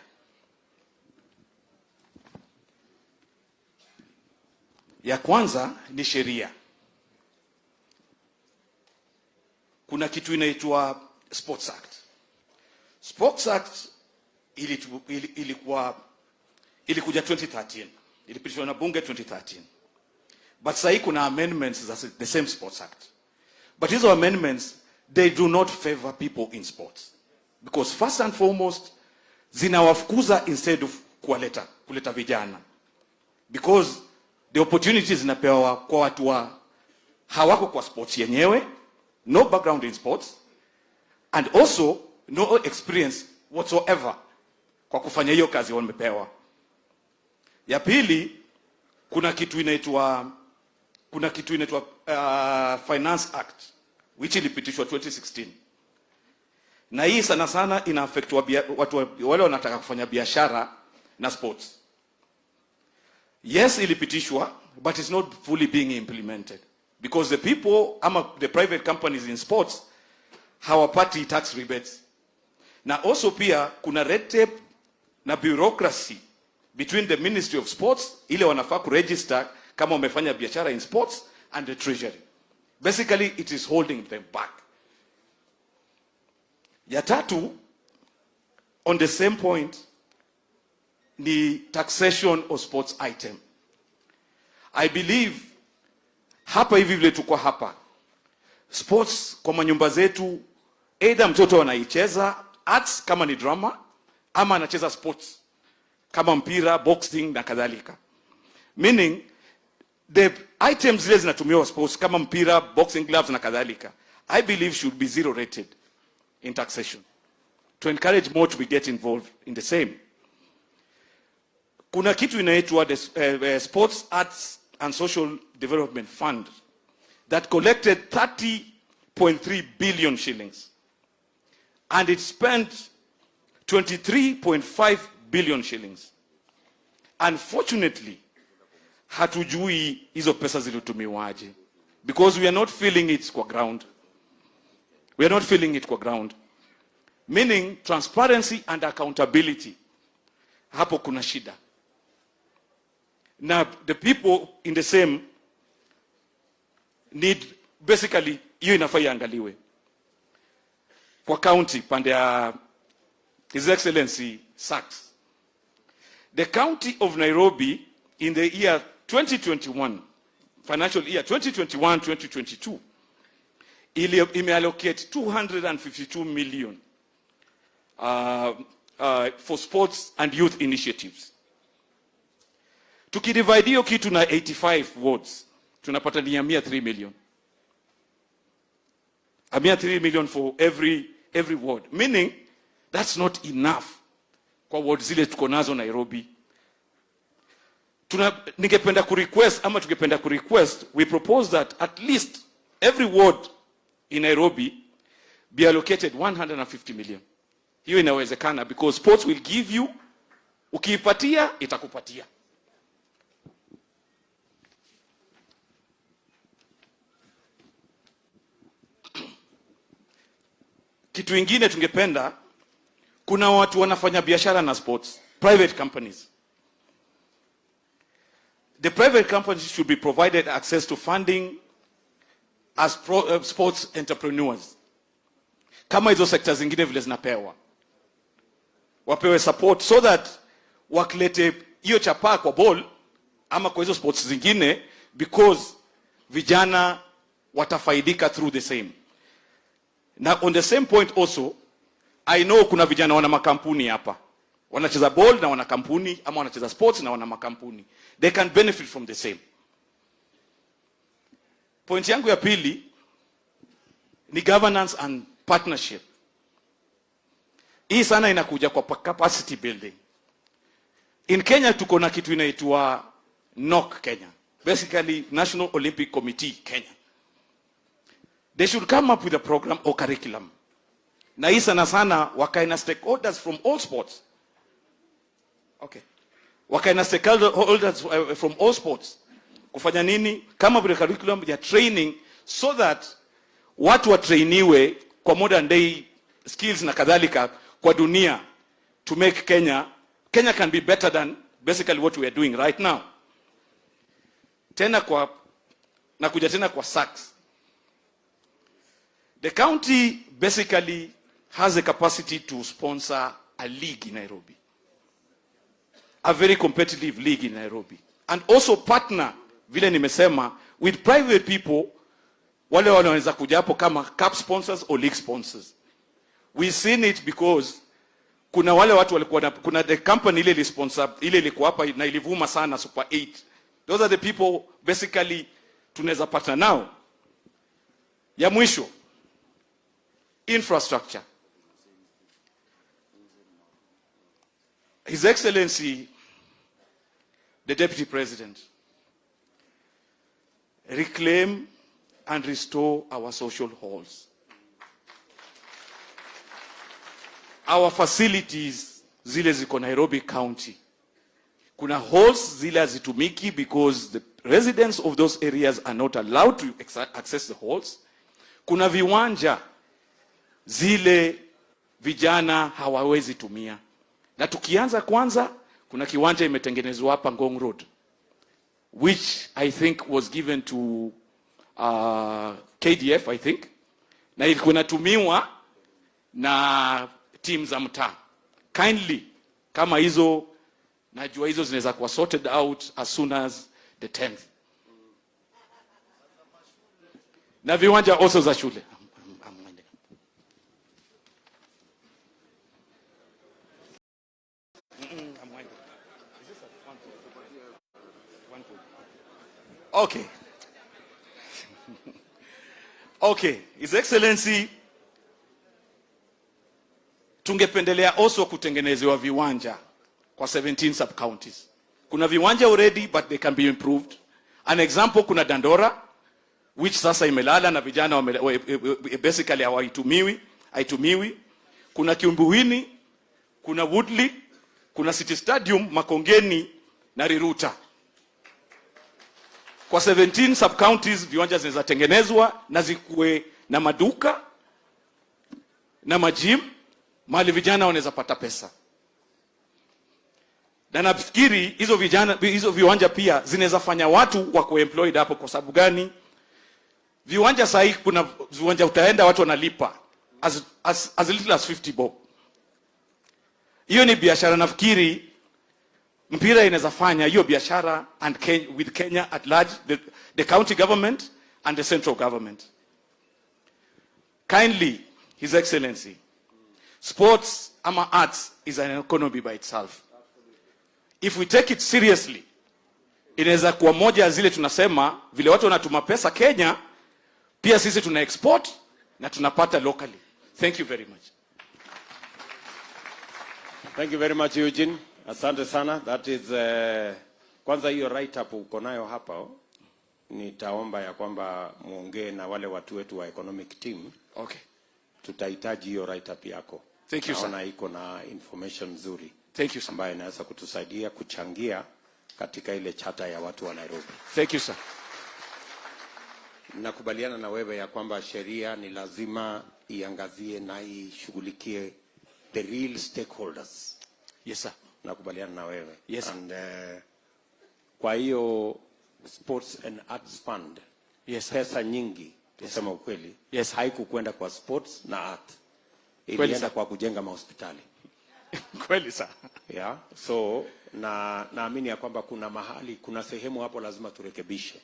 Ya kwanza ni sheria. Kuna kitu inaitwa Sports Act. Sports Act ilikuja 2013. Ilipitishwa na bunge 2013. But sasa kuna amendments za the same Sports Act. But these amendments, they do not favor people in sports. Because first and foremost, zinawafukuza instead of kuleta vijana. Because the opportunities zinapewa kwa watu hawako kwa sports yenyewe, no background in sports, and also no experience whatsoever kwa kufanya hiyo kazi wamepewa. Ya pili, kuna kitu inaitwa Finance Act which ilipitishwa 2016. Na hii sana sana ina affect watu wale wanataka kufanya biashara na sports. Yes, ilipitishwa, but it's not fully being implemented. Because the people, the private companies in sports, hawapati tax rebates. Na also pia kuna red tape na bureaucracy between the Ministry of Sports, ile wanafaa kuregister kama wamefanya biashara in sports, and the treasury. Basically it is holding them back. Ya tatu, on the same point, ni taxation of sports item. I believe hapa hivi vile tuko hapa, sports kwa manyumba zetu, either mtoto anaicheza arts kama ni drama, ama anacheza sports kama mpira, boxing na kadhalika. Meaning the items zile zinatumiwa sports kama mpira, boxing gloves na kadhalika, I believe should be zero rated in taxation to encourage more to be get involved in the same. Kuna kitu inaitwa the Sports, Arts and Social Development Fund that collected 30.3 billion shillings and it spent 23.5 billion shillings. Unfortunately, hatujui hizo pesa zilitumiwaje, because we are not feeling it kwa ground. We are not feeling it kwa ground. Meaning transparency and accountability. Hapo kuna shida. Now the people in the same need, basically hiyo inafaa iangaliwe. Kwa county pande ya His Excellency Sachs, the county of Nairobi in the year 2021, financial year 2021-2022, imeallocate 252 million for sports and youth initiatives. Tukidivide hiyo kitu na 85 wards, tunapata ni 103 million. 103 million for every ward. Meaning that's not enough kwa ward zile tuko nazo Nairobi. Ningependa kurequest, we propose that at least every ward in Nairobi be allocated 150 million. Hiyo inawezekana because sports will give you, ukiipatia itakupatia. Kitu ingine tungependa, kuna watu wanafanya biashara na sports, private companies. The private companies should be provided access to funding as sports entrepreneurs. Kama hizo sectors zingine vile zinapewa, wapewe support so that wakilete hiyo chapa kwa ball ama kwa hizo sports zingine, because vijana watafaidika through the same. Now on the same point also, I know kuna vijana wana makampuni hapa. Wanacheza ball na wana kampuni, ama wanacheza sports na wana makampuni. They can benefit from the same. Point yangu ya pili ni governance and partnership. Hii sana inakuja kwa capacity building. In Kenya tuko na kitu inaitwa NOC Kenya. Basically National Olympic Committee Kenya. They should come up with a program or curriculum. Na hii sana wakae na stakeholders from all sports. Okay. Wakae na stakeholders from all sports. Kufanya nini? Kama vile curriculum ya training so that watu watrainiwe kwa modern day skills na kadhalika kwa dunia, to make Kenya can be better than basically what we are doing right now. Nakuja tena kwa Sachs. The county basically has a capacity to sponsor a league in Nairobi. A very competitive league in Nairobi. And also partner, vile nimesema, with private people, wale wanaweza kuja hapo kama cup sponsors or league sponsors. We've seen it because kuna wale watu walikuwa kuna the company ile sponsor ile ilikuwa hapa na ilivuma sana Super 8. Those are the people basically tunaweza partner now. Ya mwisho, infrastructure. His Excellency the Deputy President, reclaim and restore our social halls. Our facilities zile ziko Nairobi County. Kuna halls zile hazitumiki because the residents of those areas are not allowed to access the halls. Kuna viwanja zile vijana hawawezi tumia. Na tukianza kwanza, kuna kiwanja imetengenezwa hapa Ngong Road, which I think was given to KDF, I think, na ilikuwa inatumiwa na team za mtaa. Kindly, kama hizo, najua hizo zinaweza kuwa sorted out as soon as the 10th. Na viwanja also za shule. Okay. Okay, His Excellency, tungependelea also kutengenezewa viwanja kwa 17 sub counties. Kuna viwanja already but they can be improved. An example, kuna Dandora which sasa imelala na vijana basically haitumiwi. Kuna Kiumbuini, kuna Woodley, kuna City Stadium, Makongeni na Riruta. Kwa 17 sub counties viwanja zinaweza tengenezwa na zikuwe na maduka na majim, mahali vijana wanaweza pata pesa. Na nafikiri hizo viwanja pia zinaweza fanya watu wako employed hapo. Kwa sababu gani? Viwanja sahi, kuna viwanja utaenda watu wanalipa as little as 50 bob. Hiyo ni biashara. Nafikiri mpira inaweza fanya hiyo biashara and with Kenya at large, the county government and the central government. Kindly, His Excellency, sports ama arts is an economy by itself. If we take it seriously, inaweza kuwa moja zile tunasema vile watu wanatuma pesa Kenya, pia sisi tuna export na tunapata locally. Thank you very much. Thank you very much, Eugene. Asante sana. That is kwanza hiyo write up uko nayo hapa, nitaomba ya kwamba muongee na wale watu wetu wa economic team. Okay. Tutahitaji hiyo write up yako. Thank you, sir. Na iko na information nzuri. Thank you, sir. Ambayo inaweza kutusaidia kuchangia katika ile chata ya watu wa Nairobi. Thank you, sir. Nakubaliana na wewe ya kwamba sheria ni lazima iangazie na ishughulikie the real stakeholders. Yes, sir. Nakubaliana na wewe. Yes. And kwa hiyo Sports and Arts Fund, yes, sir, pesa nyingi tusema ukweli, yes, haikukwenda kwa sports na art, ilienda kwa kujenga mahospitali. Kweli sir. Yeah. So naamini ya kwamba kuna mahali, kuna sehemu hapo lazima turekebishe.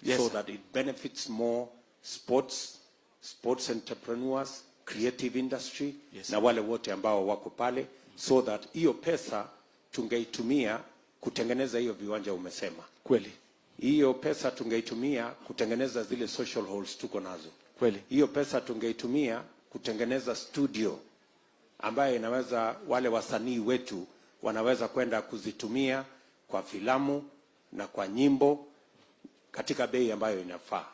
Yes, so that it benefits more sports entrepreneurs, creative industry, yes, na wale wote ambao wako pale, so that hiyo pesa tungeitumia kutengeneza hiyo viwanja umesema. Kweli. Hiyo pesa tungeitumia kutengeneza zile social halls tuko nazo. Kweli. Hiyo pesa tungeitumia kutengeneza studio ambayo inaweza wale wasanii wetu wanaweza kwenda kuzitumia kwa filamu na kwa nyimbo katika bei ambayo inafaa.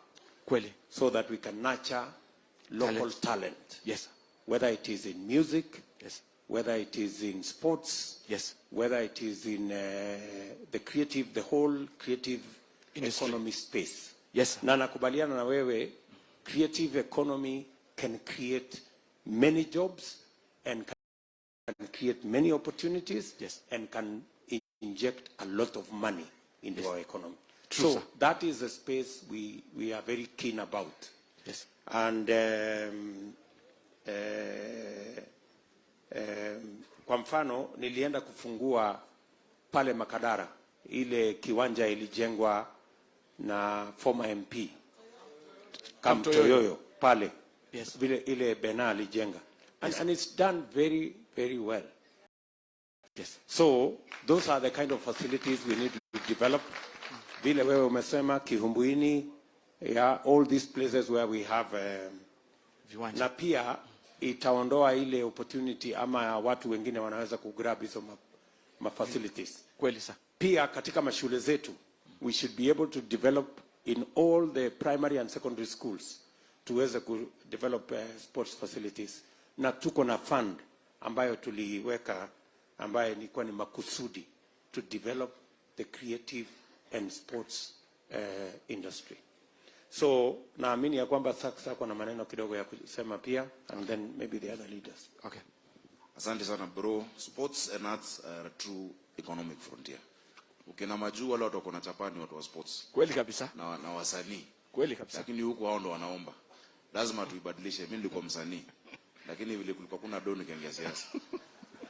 Kweli. So that we can nurture local talent. Yes. Whether it is in music, yes, whether it is in sports, yes, whether it is in the whole creative industry, economy space. Yes. Na nakubaliana na wewe, creative economy can create many jobs and can create many opportunities, yes, and can inject a lot of money into, yes, our economy. True, so sir. That is a space we are very keen about. Yes. And kwa mfano nilienda kufungua pale Makadara, ile kiwanja ilijengwa na former MP Kamtoyoyo pale. Yes. Vile ile Bena alijenga. And it's done very, very well. Yes. So those are the kind of facilities we need to develop. Vile wewe umesema Kihumbuini, yeah, all these places where we have na pia itaondoa ile opportunity ama watu wengine wanaweza kugrab hizo facilities. Kweli sir. Pia katika mashule zetu we should be able to develop in all the primary and secondary schools tuweze ku develop sports facilities, na tuko na fund ambayo tuliweka ambayo ilikuwa ni makusudi to develop the creative and sports industry. So naamini ya kwamba sasa kuna maneno kidogo ya kusema pia, and then maybe the other leaders. Okay. Asante sana bro. Sports and arts are a true economic frontier. Ukina majuu wale watu wako na Japani, watu wa sports. Kweli kabisa. Na wasanii. Kweli kabisa. Lakini huko hao ndo wanaomba. Lazima tuibadilishe. Mimi nilikuwa msanii. Lakini vile kulikuwa kuna do nikaingia siasa.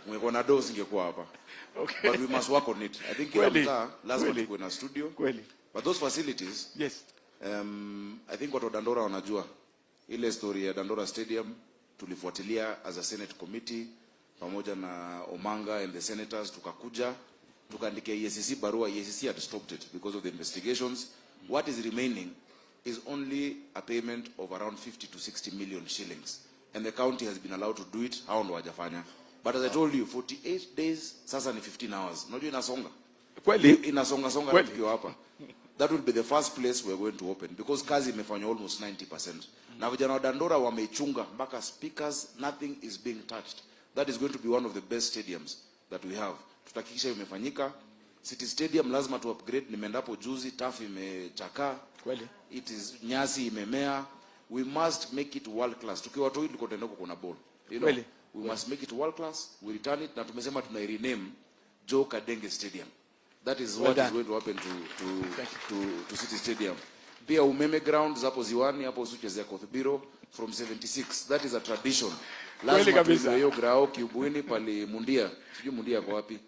Ungekuwa na do singekuwa hapa. Okay. But we must work on it. I think kila mtaa lazima tuwe na studio. Kweli. But those facilities, yes. I think watu wa Dandora wanajua ile story ya Dandora Stadium tulifuatilia as a Senate committee pamoja na Omanga and the senators, tukakuja tukaandikia EACC barua. EACC had stopped it because of the investigations. What is remaining is only a payment of around 50 to 60 million shillings, and the county has been allowed to do it. Hao ndo wajafanya. But as I told you, 48 days sasa ni 15 hours. Unajua inasonga kweli, inasonga tukiwa hapa. That will be the first place we are going to open, because kazi imefanywa almost 90%. Na vijana wa Dandora wameichunga mpaka speakers, nothing is being touched. That is going to be one of the best stadiums that we have. Tutahakikisha imefanyika. City Stadium lazima tu upgrade. Nimeendapo juzi, turf imechakaa. Kweli. It is nyasi imemea. We must make it world class. Tukiwa watu hivi tuko kuna ball. You know, kweli. We must make it world class. We return it, na tumesema tuna rename Joe Kadenge Stadium. That is what is going to happen to City Stadium. Pia umeme grounds hapo Ziwani, hapo usichezea Kothbiro from 76. That is a tradition. Lazima tuwe hiyo grao Kiubuini pale Mundia. Sijui Mundia kwa wapi.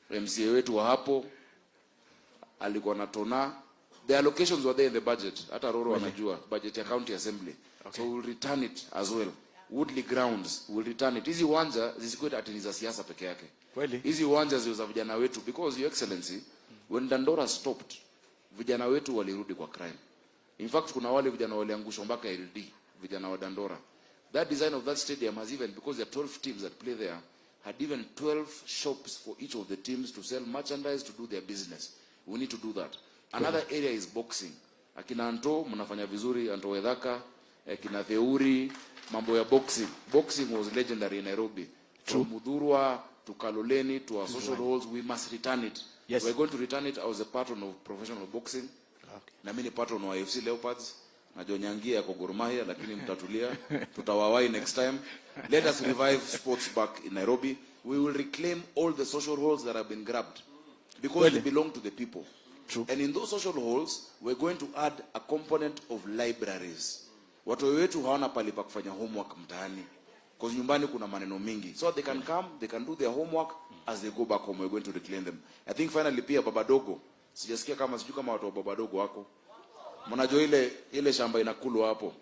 MCA wetu wa hapo alikuwa na tona. The allocations were there in the budget. Hata Roro wanajua budget ya county assembly. Okay. So we'll return it as well. Woodley grounds will return it. Hizi uwanja zisikuwe ati ni za siasa peke yake. Kweli. Hizi uwanja zio za vijana wetu, because your excellency, when Dandora stopped, vijana wetu walirudi kwa crime. In fact, kuna wale vijana waliangushwa mpaka LD, vijana wa Dandora. That design of that stadium has even, because there are 12 teams that play there, had even 12 shops for each of the teams to sell merchandise, to do their business. We need to do that. Another area is boxing. Akina Anto mnafanya vizuri, Anto Wedhaka, akina Theuri, mambo ya boxing. Boxing was legendary in Nairobi. From Mudhurwa to Kaloleni to our social halls, we must return it. Yes. We're going to return it. I was a patron of professional boxing. Okay. Na mimi ni patron wa AFC Leopards. Najua Nyangia yako Gor Mahia, lakini mtatulia. Tutawawai next time. Let us revive sports back in Nairobi. We will reclaim all the social halls that have been grabbed, because they belong to the people. True. And in those social halls, we're going to add a component of libraries. Watu wetu hawana pali pa kufanya homework mtaani, because nyumbani kuna maneno mingi. So they can come, they can do their homework as they go back home. We're going to reclaim them. I think finally pia Baba Dogo. Sijasikia kama sijui kama watu wa Baba Dogo wako. Mnajua ile shamba inakulwa hapo.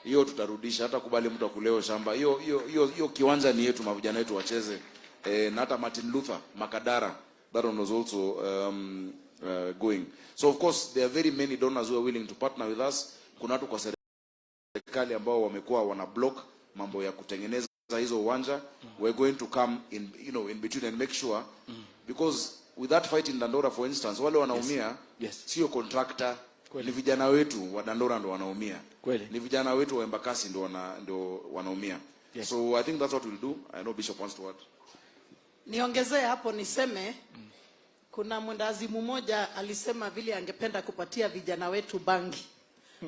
Hiyo tutarudisha, hata kubali mtu akuleo shamba. Hiyo kiwanja ni yetu, mavijana wetu wacheze. Na hata Martin Luther Makadara, that one was also going. So of course there are very many donors who are willing to partner with us. Kuna watu kwa serikali ambao wamekuwa wana block mambo ya kutengeneza hizo uwanja. We're going to come in, in between and make sure, because with that fight in Dandora, for instance, wale wanaumia sio contractor, ni vijana wetu wa Dandora ndo wanaumia. Ni vijana wetu wa Embakasi ndo wanaumia. So I think that's what we'll do. I know Bishop wants to add. Niongezee hapo niseme kuna mwendazimu mmoja alisema vile angependa kupatia vijana wetu bangi.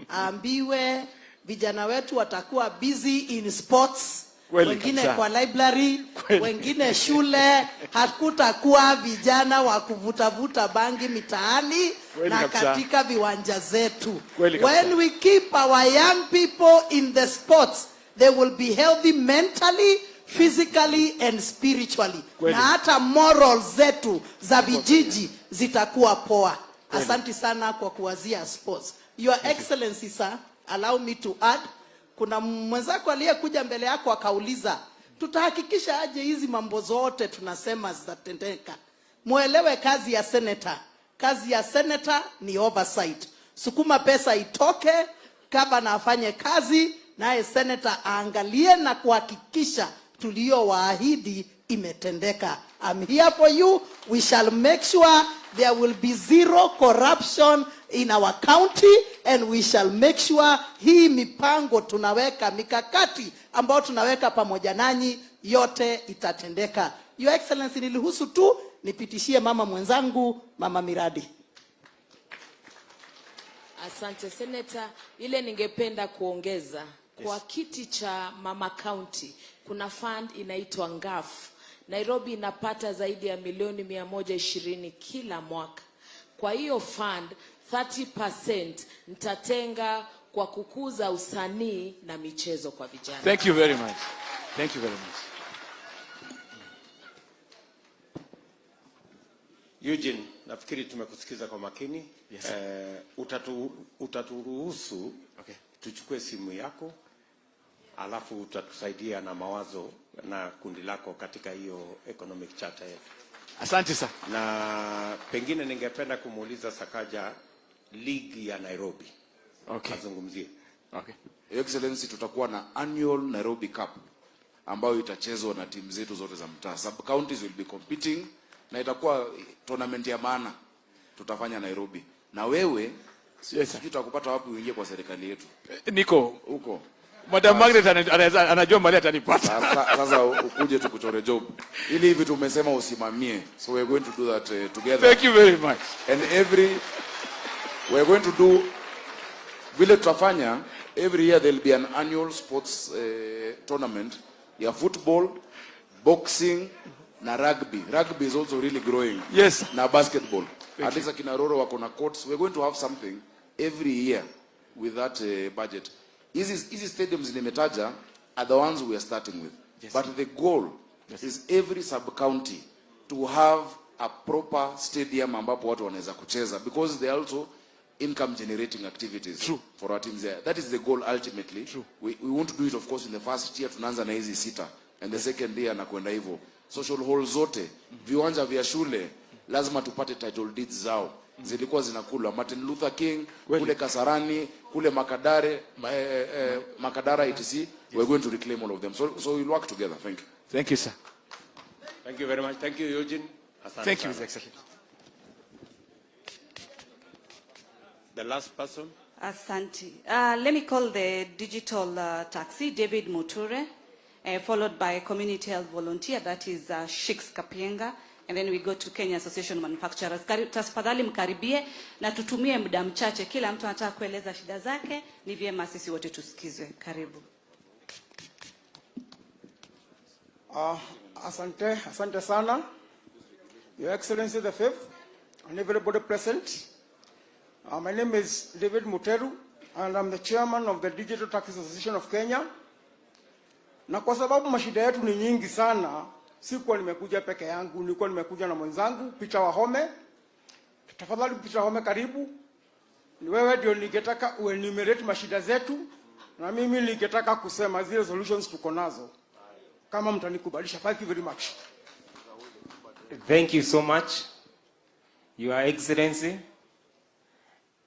Aambiwe vijana wetu watakuwa busy in sports, wengine kwa library, wengine shule, hakutakuwa vijana wa kuvutavuta bangi mitaani na katika viwanja zetu. When we keep our young people in the sports, they will be healthy mentally, physically and spiritually. Na hata morals zetu za vijiji zitakuwa poa. Asante sana kwa kuwazia sports. Your Excellency sir, allow me to add, kuna mwenzako aliyekuja mbele yako akauliza, tutahakikisha aje hizi mambo zote tunasema zitatendeka. Muelewe kazi ya senator. Kazi ya senator ni oversight. Sukuma pesa itoke, gavana afanye kazi, naye senator aangalie na kuhakikisha tuliowaahidi imetendeka. I'm here for you. We shall make sure there will be zero corruption in our county, and we shall make sure hii mipango tunaweka, mikakati ambao tunaweka pamoja nanyi, yote itatendeka. Your Excellency, nilihusu tu nipitishie mama mwenzangu, mama Miradi. Asante Senator, ile ningependa kuongeza kwa kiti cha Mama County kuna fund inaitwa NGAF. Nairobi inapata zaidi ya milioni 120 kila mwaka. Kwa hiyo fund 30% nitatenga kwa kukuza usanii na michezo kwa vijana. Thank you very much. Thank you very much. Eugene, nafikiri tumekusikiza kwa makini. Yes. Utaturuhusu tuchukue simu yako, alafu utatusaidia na mawazo na kundi lako katika hiyo economic charter yetu. Asante sana. Na pengine ningependa kumuuliza Sakaja ligi ya Nairobi. Azungumzie. Excellency, tutakuwa na annual Nairobi Cup ambayo itachezwa na timu zetu zote za mtaa. Sub counties will be competing na itakuwa tournament ya maana tutafanya Nairobi. Na wewe sijui tutakupata wapi uingie kwa serikali yetu. Niko huko. Madam Margaret anajua mali atanipata. Sasa ukuje tukuchore job. Ili hivi tumesema usimamie. So we're going to do that together. Thank you very much. And we're going to do vile tutafanya every year there'll be an annual sports tournament ya football, boxing na rugby. Rugby is also really growing. Yes. Na basketball. At least akina Roro wako na courts. We're going to have something every year with that budget. Hizi stadiums nimetaja are the ones we are starting with. Yes. But the goal is every sub-county to have a proper stadium ambapo watu wanaweza kucheza, because they are also income generating activities for our teams there. That is the goal ultimately. We want to do it of course in the first year, tunaanza na hizi 6 and the second year na kwenda hivyo. Social halls zote, viwanja vya shule lazima tupate title deeds zao. Zilikuwa zinakula Martin Luther King kule Kasarani, kule Makadara etc. We're going to reclaim all of them. So we'll work together. Thank you. Thank you, sir. Thank you very much. Thank you, Eugene. Thank you, His Excellency. The last person. Asante. Let me call the digital taxi, David Muture, followed by a community health volunteer, that is Shix Kapienga, and then we go to Kenya Association of Manufacturers. Tafadhali mkaribie na tutumie muda mchache, kila mtu anataka kueleza shida zake, ni vyema sisi wote tusikizwe. Karibu. Asante sana, Your Excellency the Fifth, and everybody present. My name is David Muteru, and I'm the chairman of the Digital Taxi Association of Kenya. Na kwa sababu mashida yetu ni nyingi sana, sikuwa nimekuja peke yangu, nilikuwa nimekuja na mwenzangu Peter Wahome. Tafadhali Peter Wahome, karibu. Ni wewe ndio ningetaka uenumerate mashida zetu, na mimi ningetaka kusema zile solutions tuko nazo, kama mtanikubalisha. Thank you very much. Thank you so much, Your Excellency.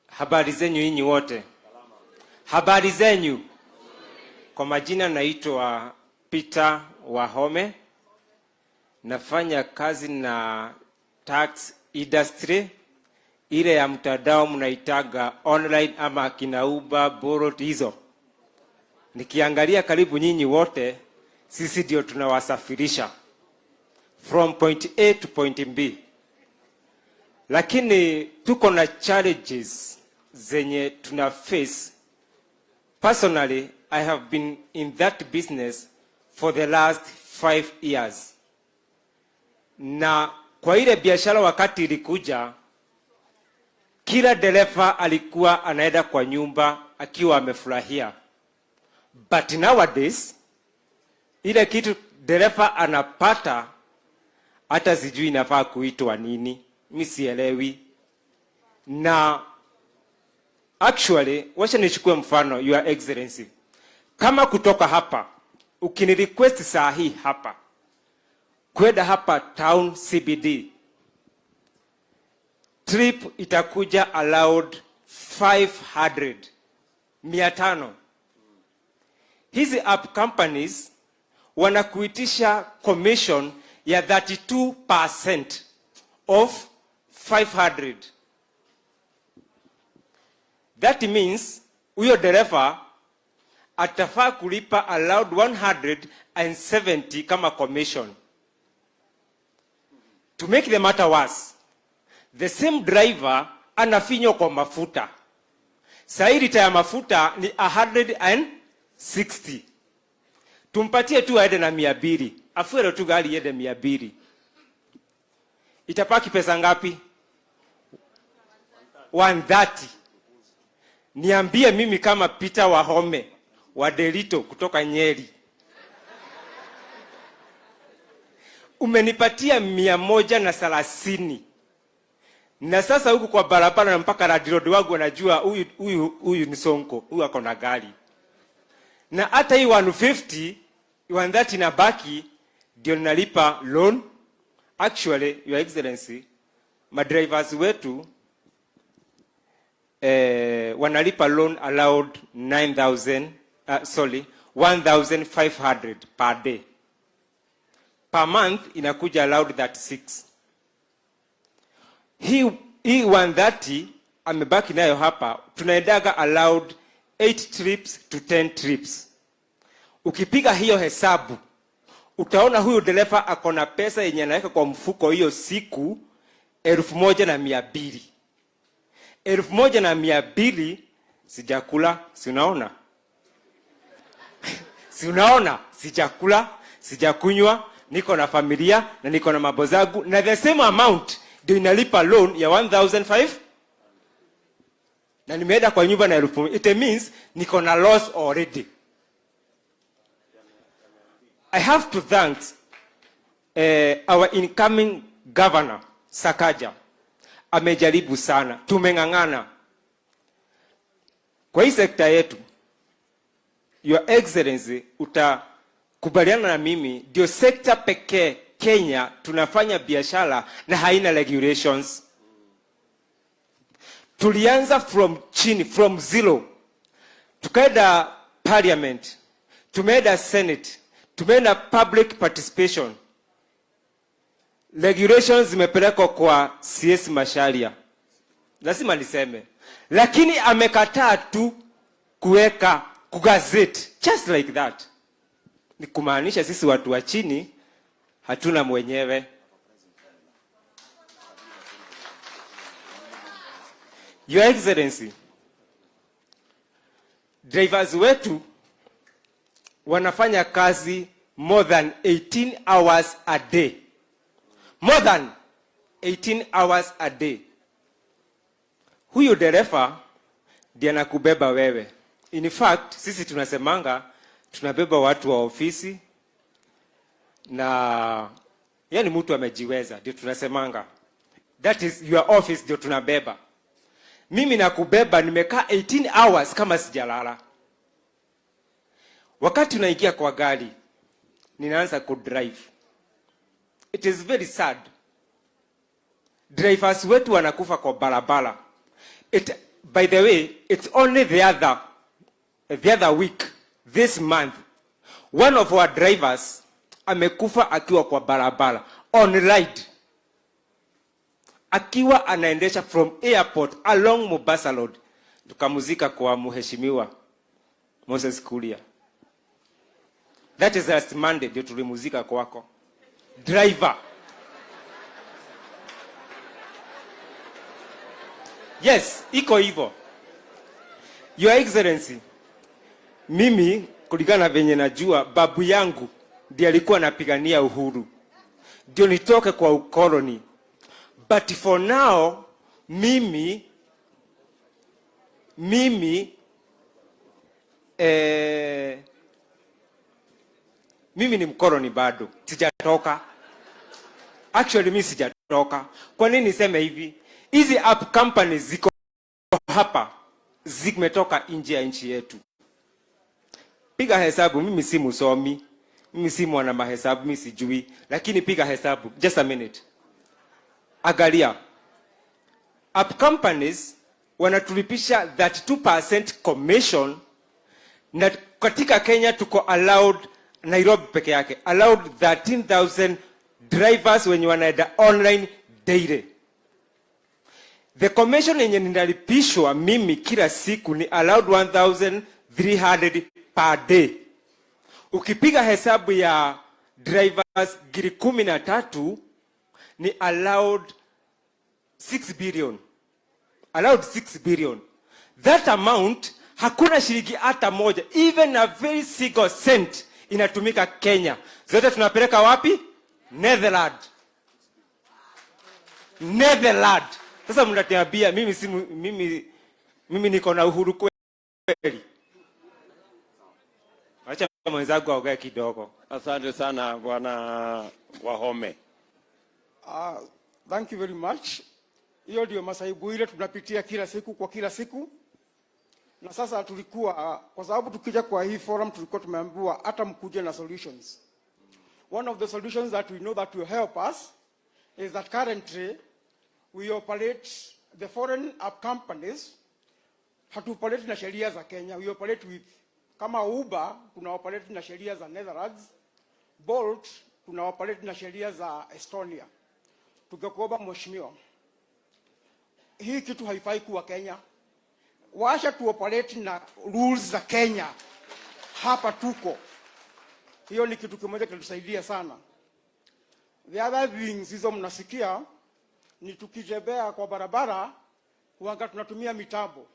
Habari zenyu nyinyi wote. Habari zenyu. Kwa majina naitwa Peter Wahome. Nafanya kazi na tax industry, ile ya mtandao mnaitaga online ama kina Uber, Bolt hizo. Nikiangalia karibu nyinyi wote, sisi ndio tunawasafirisha from point A to point B. Lakini tuko na challenges zenye tuna face. Personally, I have been in that business for the last 5 years. Na kwa ile biashara wakati ilikuja, kila dereva alikuwa anaenda kwa nyumba akiwa amefurahia. But nowadays, ile kitu dereva anapata hata sijui inafaa kuitwa nini, mimi sielewi. Na actually, wacha nichukue mfano, Your Excellency. Kama kutoka hapa, ukinirequest saa hii hapa, kwenda hapa town CBD, trip itakuja allowed 500. Hizi app companies wanakuitisha commission ya 32% of 500. That means huyo dereva atafaa kulipa allowed 170 kama commission. To make the matter worse, the same driver anafinyo kwa mafuta. Sasa lita ya mafuta ni 160. Tumpatie tu aende na 200. Afuero tu gari iende 200. Itapaki pesa ngapi? 130. Niambie mimi kama Peter Wahome wa Delito kutoka Nyeri. Umenipatia 130. Na sasa huku kwa barabara na mpaka Road wangu wanajua huyu ni Sonko, huyu ako na gari. Na hata hii 150, 130 na baki ndio nalipa loan. Actually, Your Excellency, madrivers wetu wanalipa loan allowed 1,500 per day. Per month inakuja allowed 36. Hii 130 amebaki nayo hapa, tunaendaga allowed 8 trips to 10 trips. Ukipiga hiyo hesabu, utaona huyu dereva akona pesa yenye anaweka kwa mfuko hiyo siku 1,200. 1,200 sijakula, si unaona? Si unaona? Sijakula, sijakunywa, niko na familia na niko na mambo zangu, na the same amount ndio inalipa loan ya 1,500. Na nimeenda kwa nyumba na 1,000. It means niko na loss already. I have to thank our incoming governor, Sakaja. Amejaribu sana. Tumeng'ang'ana. Kwa hii sekta yetu, Your Excellency, utakubaliana na mimi, ndio sekta pekee Kenya tunafanya biashara na haina regulations. Tulianza from chini, from zero. Tukaenda parliament, tumeenda senate, tumeenda public participation. Regulations zimepelekwa kwa CS Masharia. Lazima niseme. Lakini amekataa tu kuweka kugazeti. Just like that. Ni kumaanisha sisi watu wa chini hatuna mwenyewe. Your Excellency, drivers wetu wanafanya kazi more than 18 hours a day. More than 18 hours a day. Huyu dereva ndiye anakubeba wewe. In fact, sisi tunasemanga tunabeba watu wa ofisi na yani mtu amejiweza, ndio tunasemanga. That is your office, ndio tunabeba. Mimi nakubeba nimekaa 18 hours kama sijalala. Wakati unaingia kwa gari, ninaanza kudrive. It is very sad. Drivers wetu wanakufa kwa barabara. By the way, it's only the other week, this month, one of our drivers amekufa akiwa kwa barabara on ride. Akiwa anaendesha from airport along Mombasa Road. Tukamuzika kwa mheshimiwa Moses Kuria. That is last Monday ndio tulimuzika kwako. Driver. Yes, iko hivyo. Your Excellency, mimi kulingana venye najua babu yangu ndiye alikuwa anapigania uhuru. Ndio nitoke kwa ukoloni. But for now, mimi ni mkoloni bado. Sijatoka. Actually mimi sijatoka. Kwa nini niseme hivi? Hizi app companies ziko hapa zimetoka nje ya nchi yetu. Piga hesabu, mimi si msomi, mimi si mwana mahesabu, mimi sijui, lakini piga hesabu. Just a minute. Angalia. App companies wanatulipisha 32% commission, na katika Kenya tuko allowed, Nairobi peke yake, allowed 13,000 drivers wenye wanaenda online daily. The commission yenye ninalipishwa mimi kila siku ni allowed 1,300 per day. Ukipiga hesabu ya drivers giri 13 ni allowed 6 billion. Allowed 6 billion. That amount hakuna shilingi hata moja, even a very single cent inatumika Kenya. Zote tunapeleka wapi? Netherlands. Netherlands. Sasa mnaniambia mimi niko na uhuru kweli? Acha mwenzangu aongee kidogo. Asante sana Bwana Wahome. Thank you very much. Hiyo ndio masaibu ile tunapitia kila siku. Na sasa tulikuwa kwa sababu tukija kwa hii forum tulikuwa tumeambiwa hata mkuje na solutions. One of the solutions that we know that will help us is that currently we operate the foreign companies hatuoperate na sheria za Kenya. We operate with, kama Uber tuna operate na sheria za Netherlands, Bolt tuna operate na sheria za Estonia. Tungekuomba mheshimiwa, hii kitu haifai kuwa Kenya. Washa tu operate na rules za Kenya. Hapa tuko. Hiyo ni kitu kimoja kinatusaidia sana. The other things hizo mnasikia ni tukitembea kwa barabara huanga tunatumia mitambo.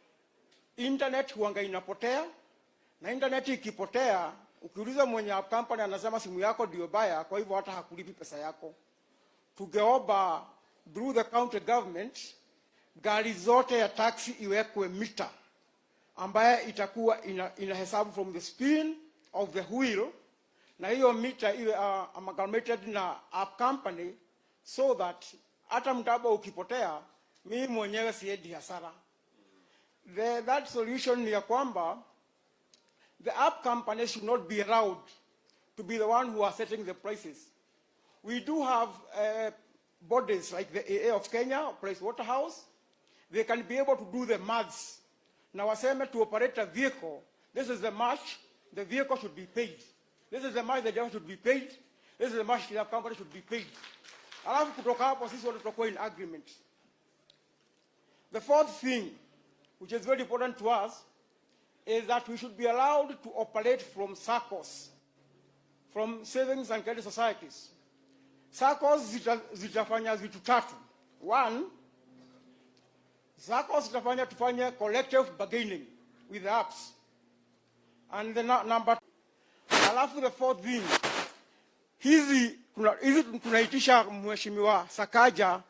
Internet huanga inapotea, na internet ikipotea ukiuliza mwenye company anasema simu yako ndio baya, kwa hivyo hata hakulipi pesa yako. Tungeomba through the county government gari zote ya taxi iwekwe mita ambaye itakuwa inahesabu from the spin of the wheel, na hiyo mita iwe amalgamated na app company, so that hata mtabo ukipotea mimi mwenyewe siendi hasara. That solution ni ya kwamba the app companies should not be allowed to be the one who are setting the prices. We do have bodies like the AA of Kenya, Price Waterhouse. They can be able to do the maths. Now, waseme to operate a vehicle, this is the much the vehicle should be paid. This is the much the driver should be paid. This is the much the company should be paid. Alafu kutoka hapo sisi wote tutakuwa in agreement. The fourth thing, which is very important to us, is that we should be allowed to operate from SACCOs, from savings and credit societies. SACCOs zitafanya vitu tatu. One, SACCOs zitafanya tufanye collective bargaining with the apps. And the number, alafu the fourth thing, hizi tunaitisha mheshimiwa Sakaja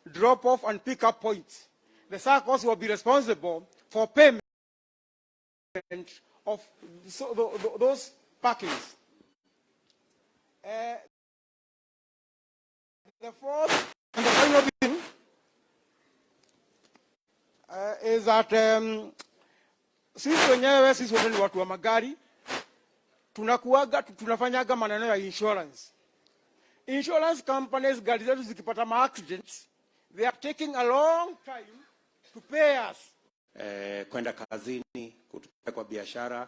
drop off and pick up points. The SACCOs will be responsible for payment of those parkings. The fourth and the final thing is that sisi wenyewe ni watu wa magari, tunafanyaga maneno ya insurance. Insurance companies, gari zetu zikipata accidents, they are taking a long time to pay us. Kwenda kazini, kutoka kwa biashara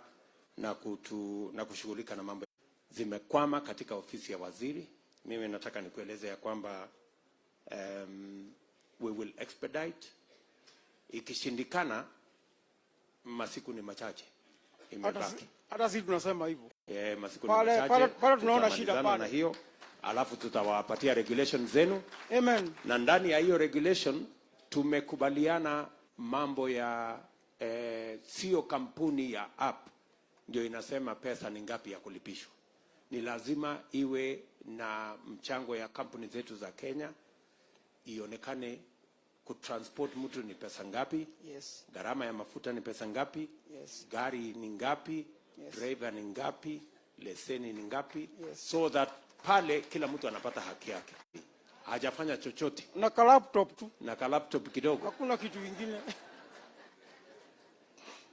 na kushughulika na mambo zimekwama katika ofisi ya waziri. Mimi nataka nikueleze ya kwamba we will expedite. Ikishindikana masiku ni machache imebaki. Hata sisi tunasema hivyo. Masiku ni machache. Pale tunaona shida pale. Na hiyo alafu tutawapatia regulation zenu. Amen. Na ndani ya hiyo regulation tumekubaliana mambo ya sio kampuni ya app ndio inasema pesa ni ngapi ya kulipishwa. Ni lazima iwe na mchango ya kampuni zetu za Kenya, ionekane kutransport mtu ni pesa ngapi, yes. Gharama ya mafuta ni pesa ngapi, yes. Gari ni ngapi, yes. Driver ni ngapi, leseni ni ngapi, yes. So that pale kila mtu anapata haki yake. Hajafanya chochote. Na ka laptop tu. Na ka laptop kidogo. Hakuna kitu kingine.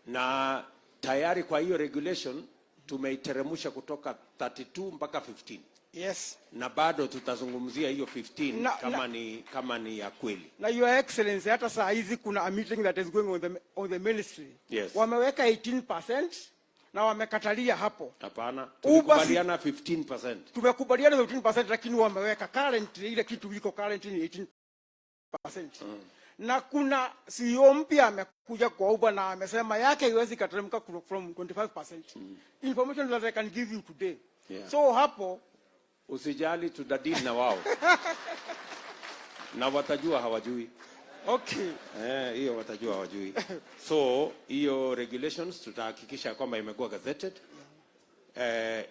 Na tayari kwa hiyo regulation tumeiteremusha kutoka 32 mpaka 15. Yes. Na bado tutazungumzia hiyo 15 kama ni ya kweli. Na your excellency, hata saa hizi kuna a meeting that is going on the ministry. Yes. Wameweka 18% na wamekatalia hapo. Hapana, tumekubaliana 15%. Tumekubaliana 15% lakini wameweka currently ile kitu iko currently ni 18%. Na kuna CEO mpya amekuja kwa Uber na amesema yake iwezi kateremka from 25%. Information that I can give you today. Yeah. So hapo usijali, tutadili na wao. Na watajua hawajui. Okay. Hiyo watajua wajui. So hiyo regulations tutahakikisha kwamba imekuwa gazetted.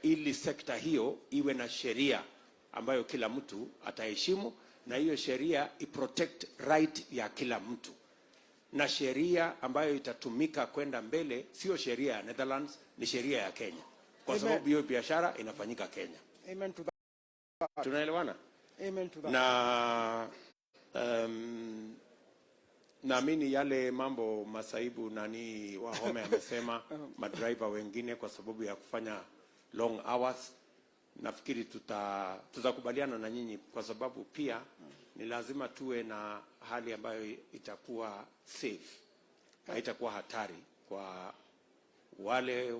Ili sekta hiyo iwe na sheria ambayo kila mtu ataheshimu, na hiyo sheria iprotect right ya kila mtu. Na sheria ambayo itatumika kwenda mbele sio sheria ya Netherlands, ni sheria ya Kenya. Kwa sababu hiyo biashara inafanyika Kenya. Amen to that. Tunaelewana? Amen to that. Na naamini yale mambo masaibu nani Wahome amesema madriver wengine kwa sababu ya kufanya long hours, nafikiri tutakubaliana na nyinyi, kwa sababu pia ni lazima tuwe na hali ambayo itakuwa safe, haitakuwa hatari kwa wale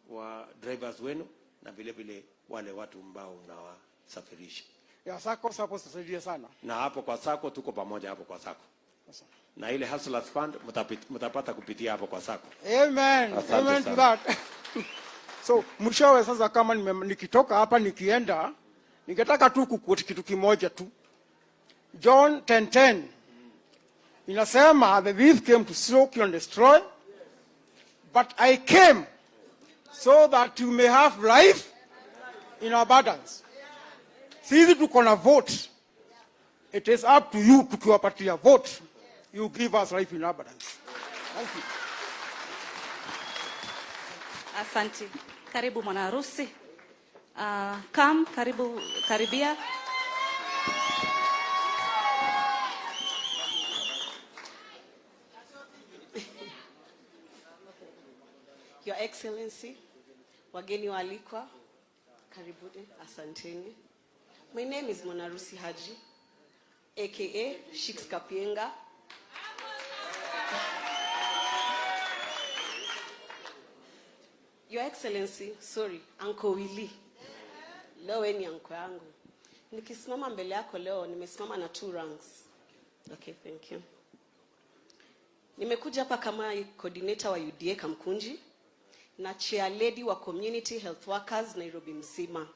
wa drivers wenu na vile vile wale watu ambao unawasafirisha. Ya sako tusaidie sana. Na hapo kwa sako tuko pamoja hapo kwa sako. Na ile Hustlers Fund mtapata kupitia hapo kwa sako. Amen. Amen to that. So mwishowe sasa, kama nikitoka hapa nikienda, ningetaka tu kukuoti kitu kimoja tu. John 10:10 inasema, the thief came to steal, kill and destroy, but I came so that you may have life in abundance. Sisi tuko na vote. It is up to you, tukiwapatia vote, you give us life in abundance. Thank you. Asante. Karibu mwana harusi. Karibia. Your Excellency, wageni waalikwa, karibuni, asanteni. My name is Mwanarusi Haji, aka Shix Kapienga. Your Excellency, sorry, Uncle Willy. Leo ni uncle yangu. Nikisimama mbele yako leo, nimesimama na 2 ranks. Okay, thank you. Nimekuja hapa kama coordinator wa UDA Kamkunji na chair lady wa Community Health Workers Nairobi mzima.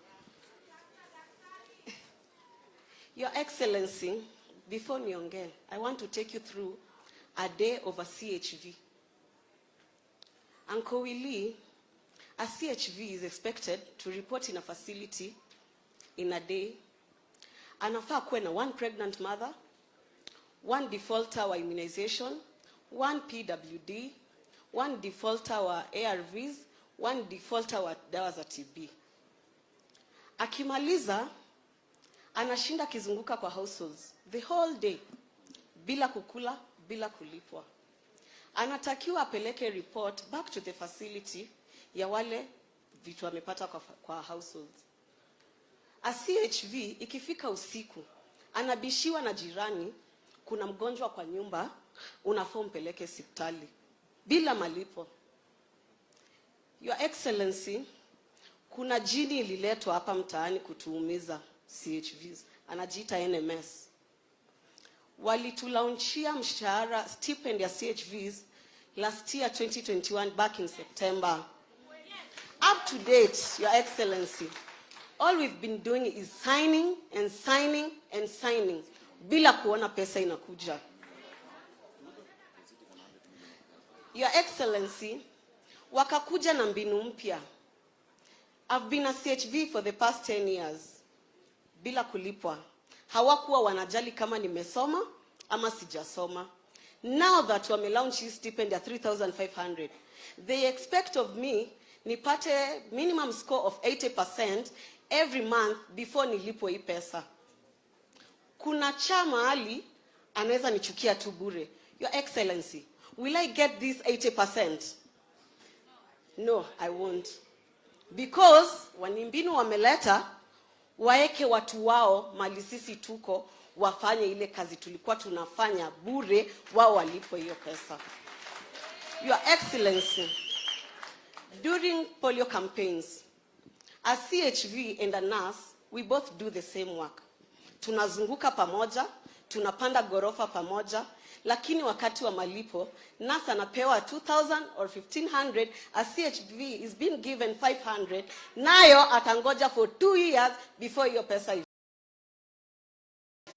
Your Excellency, before niongee, I want to take you through a day of a CHV. Uncle Willy, a CHV is expected to report in a facility in a day. Anafaa kuwe na 1 pregnant mother, 1 defaulter wa immunization, 1 PWD, 1 defaulter wa ARVs, 1 defaulter wa dawa za TB. Akimaliza, anashinda kizunguka kwa households the whole day, bila kukula, bila kulipwa. Anatakiwa apeleke report back to the facility ya wale vitu amepata kwa households. A CHV ikifika usiku, anabishiwa na jirani, kuna mgonjwa kwa nyumba, unafaa umpeleke hospitali bila malipo. Your Excellency, kuna jini ililetwa hapa mtaani kutuumiza CHVs, anajiita NMS. Walitulaunchia mshahara stipend ya CHVs last year 2021 back in September. Up to date, Your Excellency, all we've been doing is signing and signing and signing bila kuona pesa inakuja. Your Excellency, wakakuja na mbinu mpya. I've been a CHV for the past 10 years. Bila kulipwa. Hawakuwa wanajali kama nimesoma ama sijasoma. Now that wame launch his stipend ya 3,500, they expect of me nipate minimum score of 80% every month before nilipwe hii pesa. Kuna chama ali anaweza nichukia tu bure. Your Excellency, will I get this 80%? No, I won't. Because wanimbinu wameleta waeke watu wao mali sisi tuko wafanye ile kazi tulikuwa tunafanya bure, wao walipo hiyo pesa. Your Excellency, during polio campaigns, as CHV and a nurse, we both do the same work. Tunazunguka pamoja, tunapanda gorofa pamoja, lakini wakati wa malipo, nurse anapewa 2,000 or 1,500, a CHV is being given 500, nayo atangoja for 2 years before hiyo pesa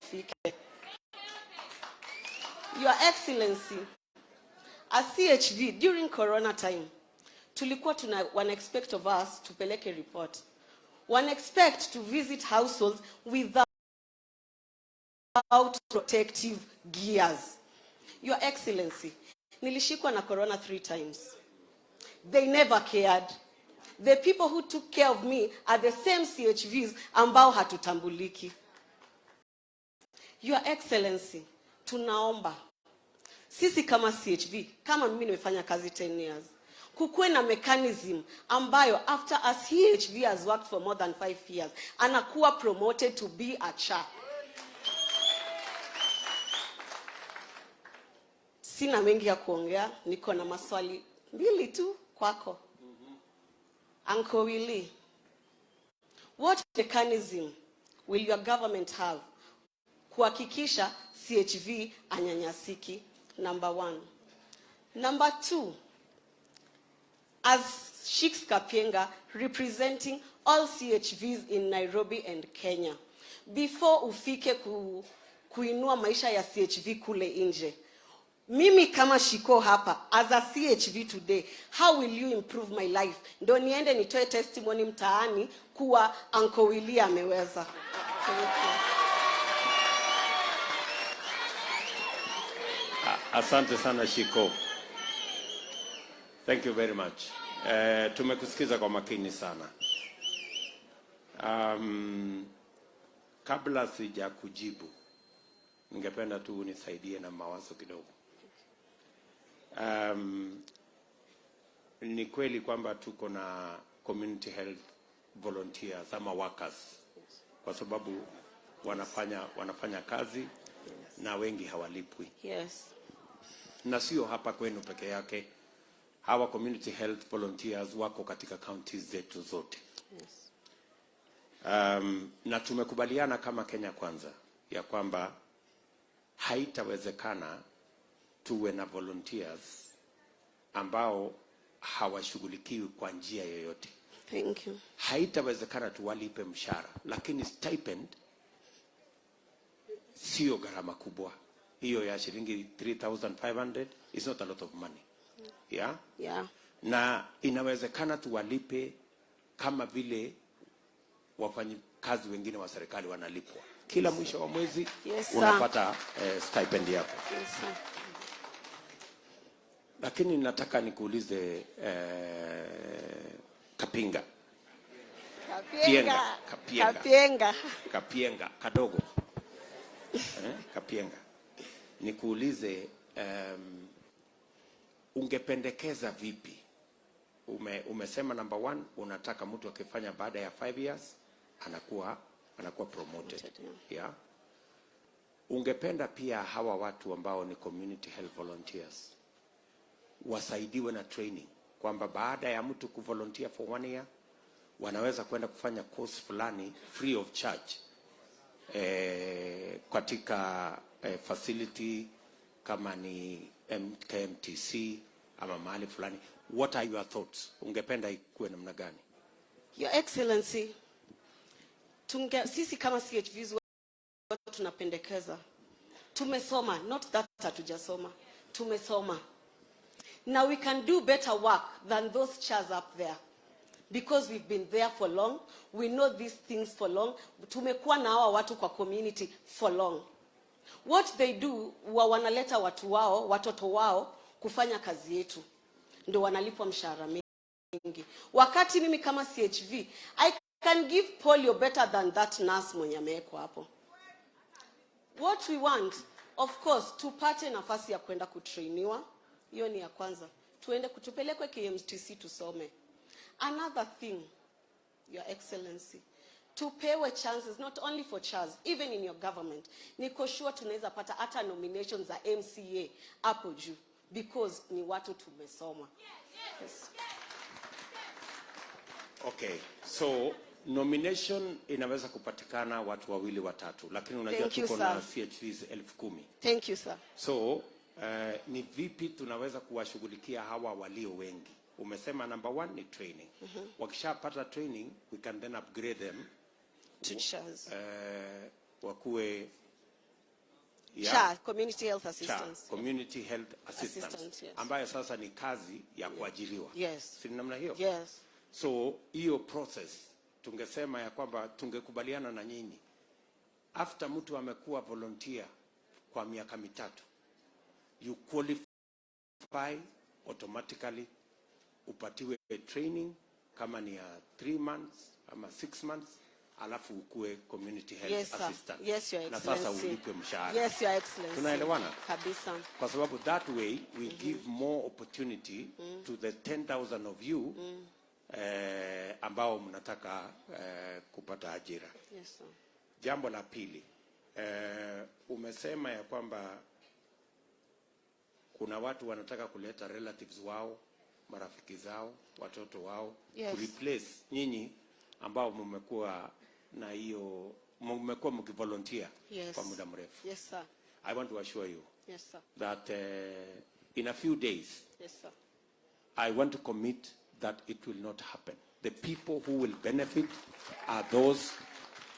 ifike. Your Excellency, as CHV during Corona time, tulikuwa wana expect of us tupeleke report. One expect to visit households without protective gears. Your Excellency, nilishikwa na Corona 3 times. They never cared. The people who took care of me are the same CHVs ambao hatutambuliki. Your Excellency, tunaomba sisi kama CHV, kama mimi nimefanya kazi 10 years, kukuwe na mechanism ambayo after a CHV has worked for more than 5 years, anakuwa promoted to be a CHA. Sina mengi ya kuongea, niko na maswali 2 tu kwako. Uncle Willie, what mechanism will your government have kuhakikisha CHV anyanyasiki? Number 1. Number 2, as Shix Kapienga representing all CHVs in Nairobi and Kenya, before ufike kuinua maisha ya CHV kule nje, mimi kama Shiko hapa as a CHV today, how will you improve my life? Ndo niende nitoe testimony mtaani kuwa Uncle Willie ameweza. Asante sana Shiko. Thank you very much. Tumekusikiza kwa makini sana. Kabla sija kujibu, ningependa tu unisaidie na mawazo kidogo. Ni kweli kwamba tuko na community health volunteers ama workers, kwa sababu wanafanya kazi na wengi hawalipwi. Yes. Na sio hapa kwenu peke yake. Hawa community health volunteers wako katika counties zetu zote. Yes. Na tumekubaliana kama Kenya Kwanza ya kwamba haitawezekana tuwe na volunteers ambao hawashughulikiwi kwa njia yoyote. Thank you. Haitawezekana tuwalipe mshahara, lakini stipend sio gharama kubwa. Hiyo ya shilingi 3,500 is not a lot of money. Yeah? Yeah. Na inawezekana tuwalipe kama vile wafanyikazi wengine wa serikali wanalipwa. Kila mwisho wa mwezi unapata stipend yako. Yes, sir. Lakini nataka nikuulize Kapienga kadogo. Kapienga. Nikuulize, ungependekeza vipi? Umesema number 1, unataka mtu akifanya baada ya 5 years anakuwa promoted. Yeah. Ungependa pia hawa watu ambao ni community health volunteers wasaidiwe na training, kwamba baada ya mtu kuvolunteer for 1 year wanaweza kwenda kufanya course fulani free of charge katika facility kama ni KMTC ama mahali fulani. What are your thoughts? Ungependa ikuwe namna gani? Your Excellency, sisi kama CHVs tunapendekeza. Tumesoma, not that hatujasoma. Tumesoma. Now we can do better work than those chairs up there. Because we've been there for long, we know these things for long. Tumekuwa na hawa watu kwa community for long. What they do, wanaleta watoto wao kufanya kazi yetu. Ndio wanalipwa mshahara mingi. Wakati mimi kama CHV, I can give polio better than that nurse mwenye amewekwa hapo. What we want, of course, tupate nafasi ya kwenda kutrainiwa. Hiyo ni ya kwanza. Tupelekwe KMTC tusome. Another thing, Your Excellency, tupewe chances not only for chairs, even in your government. Niko sure tunaweza pata hata nominations za MCA hapo juu, because ni watu tumesoma. Yes. Okay, so nomination inaweza kupatikana watu 2 3, lakini unajua tuko na CHVs 10,000. Thank you, sir. So ni vipi tunaweza kuwashughulikia hawa walio wengi? Umesema number 1 ni training. Wakishapata training, we can then upgrade them to chairs. Wakuwe ya SHA, Community Health Assistance. SHA, Community Health Assistance, Yes. ambayo sasa ni kazi ya kuajiriwa. Yes. Si namna hiyo? Yes. So hiyo process tungesema ya kwamba tungekubaliana na nyinyi, after mtu amekuwa volunteer kwa miaka 3, you qualify automatically, upatiwe training kama ni ya 3 months ama 6 months, alafu ukue community health assistant. Yes, Your na Excellency. sasa ulipe mshahara. Yes, Your Excellency. Tunaelewana? Kabisa. Kwa sababu that way we give more opportunity to the 10,000 of you ambao mnataka kupata ajira. Yes, sir. Jambo la pili, umesema ya kwamba kuna watu wanataka kuleta relatives wao, marafiki zao, watoto wao, Yes. replace nyinyi ambao mmekuwa na hiyo, mmekuwa mkivolunteer Yes. kwa muda mrefu. Yes, sir. I want to assure you Yes, sir. that in a few days, Yes, sir. I want to commit that it will not happen. The people who will benefit are those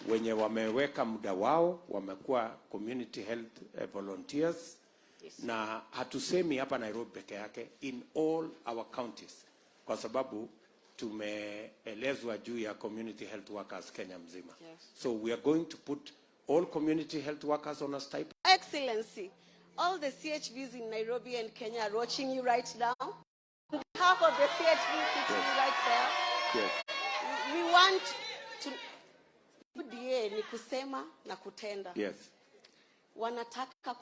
wenye wameweka muda wao, wamekuwa community health volunteers. Yes. Na hatusemi hapa Nairobi peke yake, in all our counties, kwa sababu tumeelezwa juu ya community health workers Kenya mzima. Yes. So we are going to put all community health workers on a stipend. Excellency, all the CHVs in Nairobi and Kenya are watching you right now. On behalf of the CHVs sitting right there, Yes. we want to... UDA ni kusema na kutenda. Yes. Wanataka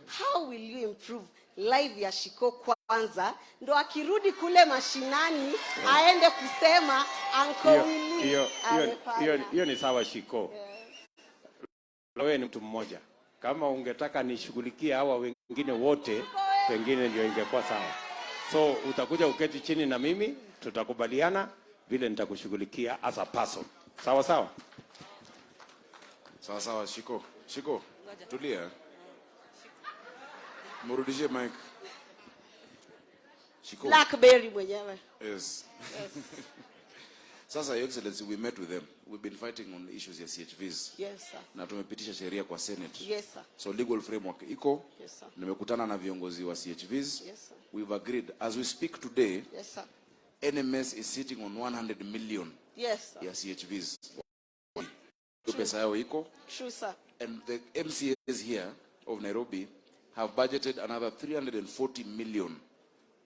how will you improve live ya Shiko kwanza ndo akirudi kule mashinani aende kusema Uncle Willy amefanya. Hiyo ni sawa Shiko. Wewe ni mtu mmoja. Kama ungetaka nishughulikie hawa wengine wote, pengine ndio ingekuwa sawa. So utakuja uketi chini na mimi, tutakubaliana vile nitakushughulikia as a person. Sawa sawa? Sawa sawa Shiko. Shiko, tulia. Murudishie mic. Shiko. Blackberry mwenyewe. Yes. Sasa, Your Excellency, we met with them. We've been fighting on issues ya CHVs. Yes, sir. Na tumepitisha sheria kwa Senate. Yes, sir. So legal framework iko. Yes, sir. Nimekutana na viongozi wa CHVs. Yes, sir. We've agreed. As we speak today, Yes, sir. NMS is sitting on 100 million Yes, sir. ya CHVs. Pesa yao iko. True, sir. And the MCAs here of Nairobi have budgeted another 340 million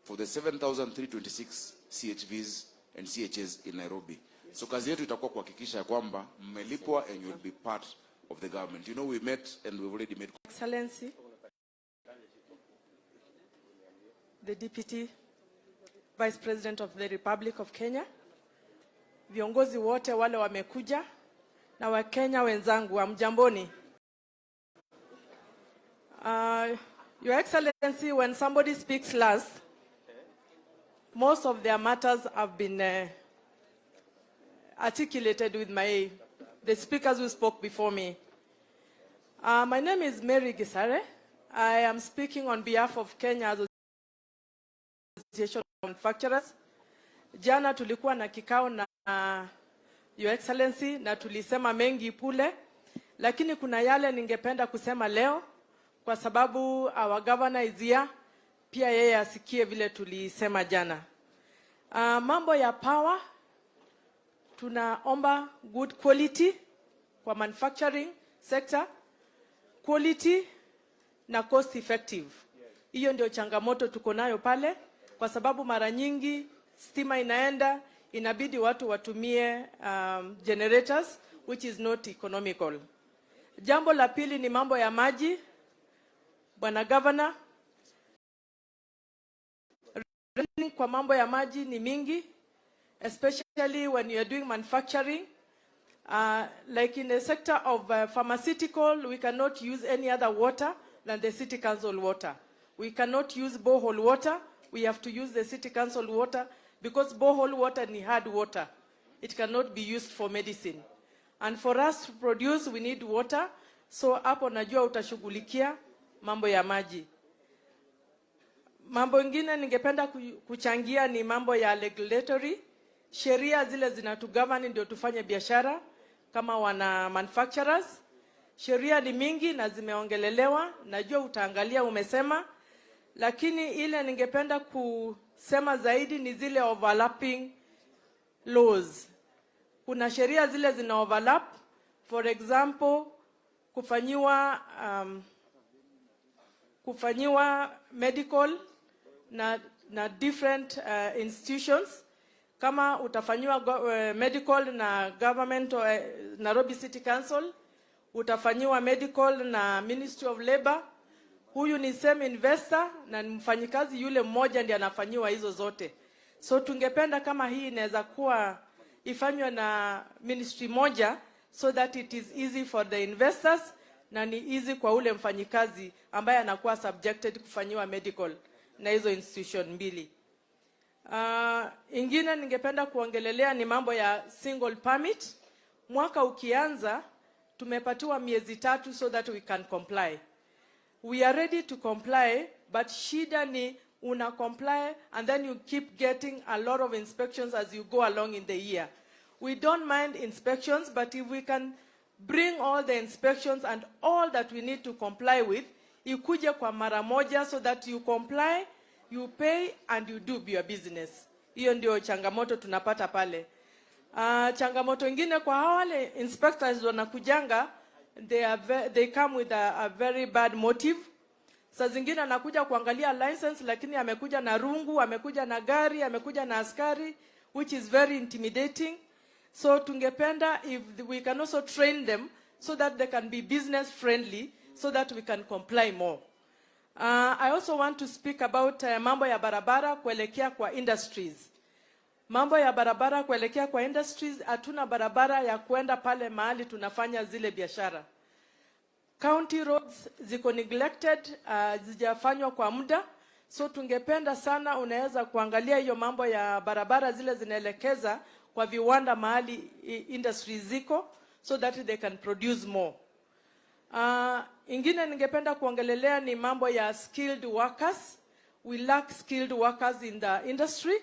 for the 7,326 CHVs and CHs in Nairobi. So kazi yetu itakuwa kuhakikisha kwamba mmelipwa and you will be part of the government. You know, we met and we've already made... Excellency, the Deputy Vice President of the Republic of Kenya, viongozi wote wale wamekuja, na Wakenya wenzangu wa mjamboni. Your Excellency, when somebody speaks last, most of their matters have been articulated with the speakers who spoke before me. My name is Mary Gisare. I am speaking on behalf of Kenya Association of Manufacturers. Jana tulikuwa na kikao na Your Excellency na tulisema mengi pule, lakini kuna yale ningependa kusema leo kwa sababu our governor is here, pia yeye asikie vile tulisema jana. Mambo ya power, tunaomba good quality kwa manufacturing sector, quality na cost effective. Hiyo ndio changamoto tuko nayo pale, kwa sababu mara nyingi stima inaenda, inabidi watu watumie generators which is not economical. Jambo la pili ni mambo ya maji. Bwana Governor, kwa mambo ya maji ni mingi, especially when you are doing manufacturing. Like in the sector of pharmaceutical, we cannot use any other water than the city council water. We cannot use borehole water. We have to use the city council water because borehole water is hard water. It cannot be used for medicine. And for us to produce, we need water. So hapo najua utashughulikia mambo ya maji. Mambo ingine ningependa kuchangia ni mambo ya regulatory. Sheria zile zinatugovern ndio tufanye biashara kama wana manufacturers. Sheria ni mingi na zimeongelelewa, najua utaangalia umesema, lakini ile ningependa kusema zaidi ni zile overlapping laws. Kuna sheria zile zina overlap, for example, kufanyiwa medical na different institutions. Kama utafanyiwa medical na government Nairobi City Council, utafanyiwa medical na Ministry of Labor. Huyu ni same investor na mfanyikazi yule mmoja ndiye anafanyiwa hizo zote. So tungependa kama hii inaweza kuwa ifanywe na ministry moja, so that it is easy for the investors na ni easy kwa ule mfanyikazi ambaye anakuwa subjected kufanyiwa medical na hizo institution mbili. Ingine ningependa kuongelelea ni mambo ya single permit. Mwaka ukianza tumepatiwa miezi 3 so that we can comply. We are ready to comply, but shida ni una comply and then you keep getting a lot of inspections as you go along in the year. We don't mind inspections, but if we can bring all the inspections and all that we need to comply with, ikuje kwa mara moja so that you comply, you pay and you do your business. Hiyo ndio changamoto tunapata pale. Changamoto ingine kwa wale inspectors wanakujanga, they come with a very bad motive. Saa zingine anakuja kuangalia license, lakini amekuja na rungu, amekuja na gari, amekuja na askari, which is very intimidating. So tungependa if we can also train them so that they can be business friendly, so that we can comply more. I also want to speak about mambo ya barabara kuelekea kwa industries. Mambo ya barabara kuelekea kwa industries, hatuna barabara ya kwenda pale mahali tunafanya zile biashara. County roads ziko neglected, zijafanywa kwa muda. So tungependa sana unaweza kuangalia hiyo mambo ya barabara zile zinaelekeza kwa viwanda mahali industries ziko, so that they can produce more. Ingine ningependa kuongelelea ni mambo ya skilled workers. We lack skilled workers in the industry.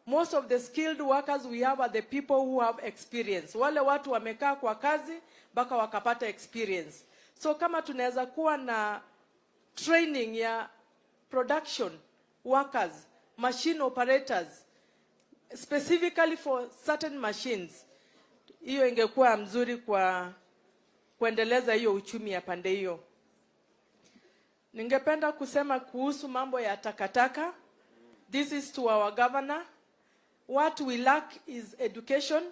Most of the skilled workers we have are the people who have experience. Wale watu wamekaa kwa kazi mpaka wakapata experience. So kama tunaweza kuwa na training ya production workers, machine operators, specifically for certain machines, hiyo ingekuwa mzuri kwa kuendeleza hiyo uchumi ya pande hiyo. Ningependa kusema kuhusu mambo ya takataka. This is to our governor. What we lack is education.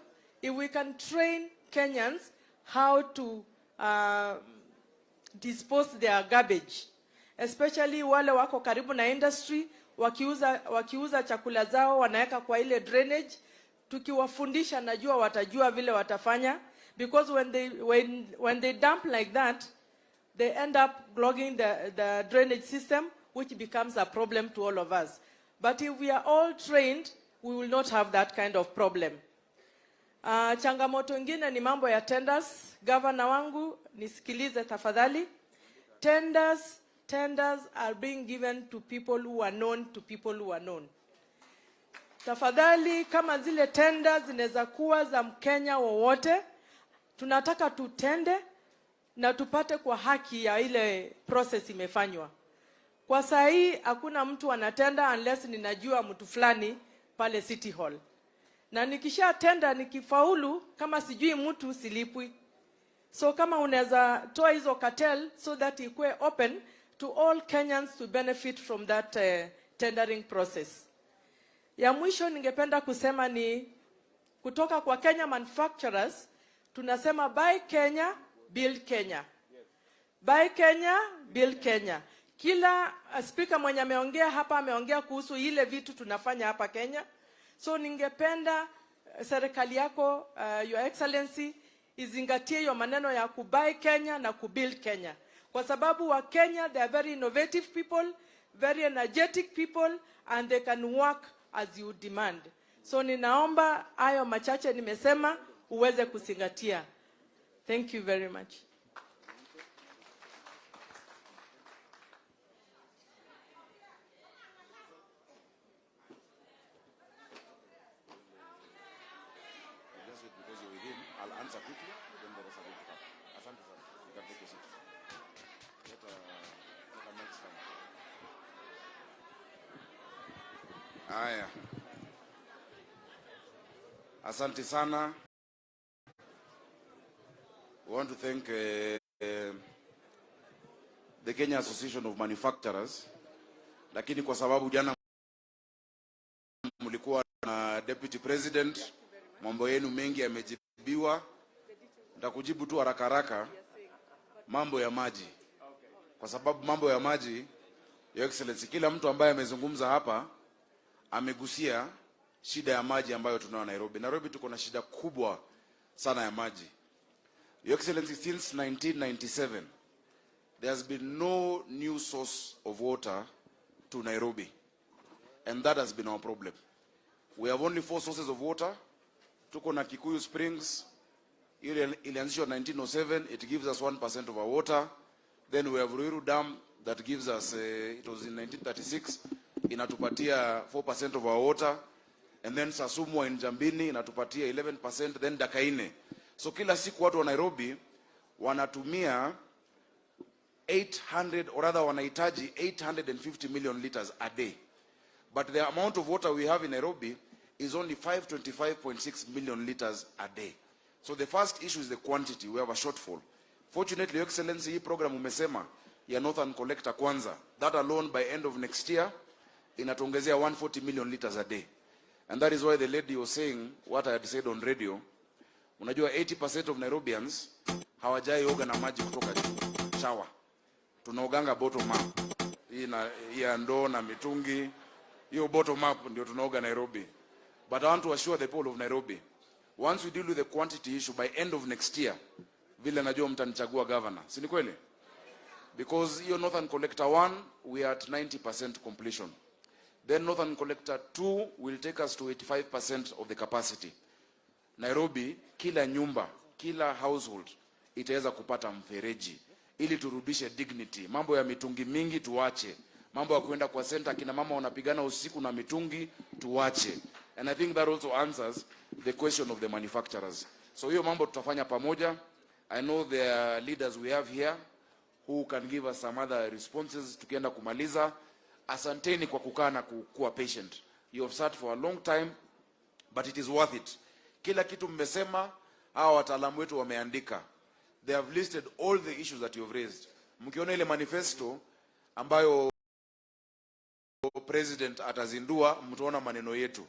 If we can train Kenyans how to dispose their garbage, especially wale wako karibu na industry, wakiuza chakula zao wanaweka kwa ile drainage, tukiwafundisha najua watajua vile watafanya, because when they dump like that, they end up clogging the drainage system, which becomes a problem to all of us. But if we are all trained, we will not have that kind of problem. Changamoto ingine ni mambo ya tenders. Governor wangu, nisikilize tafadhali. Tenders are being given to people who are known to people who are known. Tafadhali, kama zile tenders zinaweza kuwa za Mkenya wowote, tunataka tutende na tupate kwa haki ya ile process imefanywa. Kwa saa hii hakuna mtu anatenda unless ninajua mtu fulani pale City Hall. Na nikisha tenda nikifaulu, kama sijui mtu silipwi. So kama unaweza toa hizo cartel so that ikuwe open to all Kenyans to benefit from that tendering process. Ya mwisho ningependa kusema ni kutoka kwa Kenya manufacturers, tunasema buy Kenya, build Kenya. Buy Kenya, build Kenya. Kila speaker mwenye ameongea hapa ameongea kuhusu ile vitu tunafanya hapa Kenya. So ningependa serikali yako, Your Excellency, izingatie hiyo maneno ya kubuy Kenya na kubuild Kenya. Kwa sababu wa Kenya, they are very innovative people, very energetic people, and they can work as you demand. So ninaomba hayo machache nimesema uweze kuzingatia. Thank you very much. I'll answer quickly, then the rest are going to come. Asante sana. You can take your seat. Get a mic stand. Haya. Asante sana. We want to thank the Kenya Association of Manufacturers. Lakini kwa sababu jana mlikuwa na deputy president, mambo yenu mengi yamejibiwa. Nitakujibu tu haraka haraka mambo ya maji. Kwa sababu mambo ya maji, Your Excellency, kila mtu ambaye amezungumza hapa amegusia shida ya maji ambayo tunayo Nairobi. Nairobi tuko na shida kubwa sana ya maji. Your Excellency, since 1997 there has been no new source of water to Nairobi, and that has been our problem. We have only 4 sources of water. Tuko na Kikuyu Springs, ilianzishwa 1907, it gives us 1% of our water. Then we have Ruiru Dam that gives us, it was in 1936, inatupatia 4% of our water. And then Sasumwa in Jambini inatupatia 11%, then Dakaine. So kila siku watu wa Nairobi wanatumia 800, or rather wanahitaji 850 million liters a day. But the amount of water we have in Nairobi is only 525.6 million liters a day. So the first issue is the quantity. We have a shortfall. Fortunately, Your Excellency, hii program umesema ya Northern Collector Kwanza, that alone by end of next year inatuongezea 140 million liters a day. And that is why the lady was saying what I had said on radio. Unajua 80% of Nairobians hawajai oga na maji kutoka juu. Shower. Tunaoganga bottom up. Hii ya ndoo na mitungi. Hiyo bottom up ndio tunaoga Nairobi. But I want to assure the people of Nairobi, once we deal with the quantity issue by end of next year, vile najua mtanichagua governor. Si ni kweli? Because hiyo Northern Collector 1, we are at 90% completion. Then Northern Collector 2 will take us to 85% of the capacity. Nairobi, kila nyumba, kila household itaweza kupata mfereji ili turudishe dignity. Mambo ya mitungi mingi tuache. Mambo ya kuenda kwa center kina mama wanapigana usiku na mitungi tuache. And I think that also answers the question of the manufacturers. So hiyo mambo tutafanya pamoja. I know the leaders we have here who can give us some other responses tukienda kumaliza. Asanteni kwa kukaa na kuwa patient. You have sat for a long time, but it is worth it. Kila kitu mmesema, hawa wataalamu wetu wameandika. They have listed all the issues that you have raised. Mkiona ile manifesto ambayo president atazindua, mtaona maneno yetu.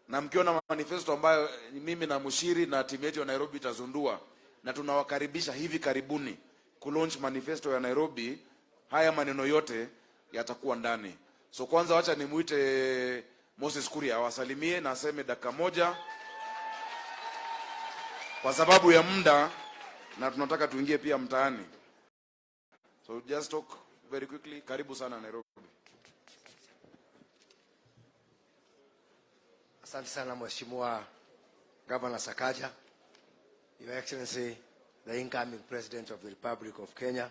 Na mkiona manifesto ambayo mimi na Mushiri na timu yetu ya Nairobi itazundua, na tunawakaribisha hivi karibuni kulaunch manifesto ya Nairobi, haya maneno yote yatakuwa ndani. So kwanza wacha nimuite Moses Kuria awasalimie na aseme dakika moja kwa sababu ya muda na tunataka tuingie pia mtaani. So just talk very quickly. Karibu sana Nairobi. Asante sana Mheshimiwa Governor Sakaja, Your Excellency, the incoming President of the Republic of Kenya.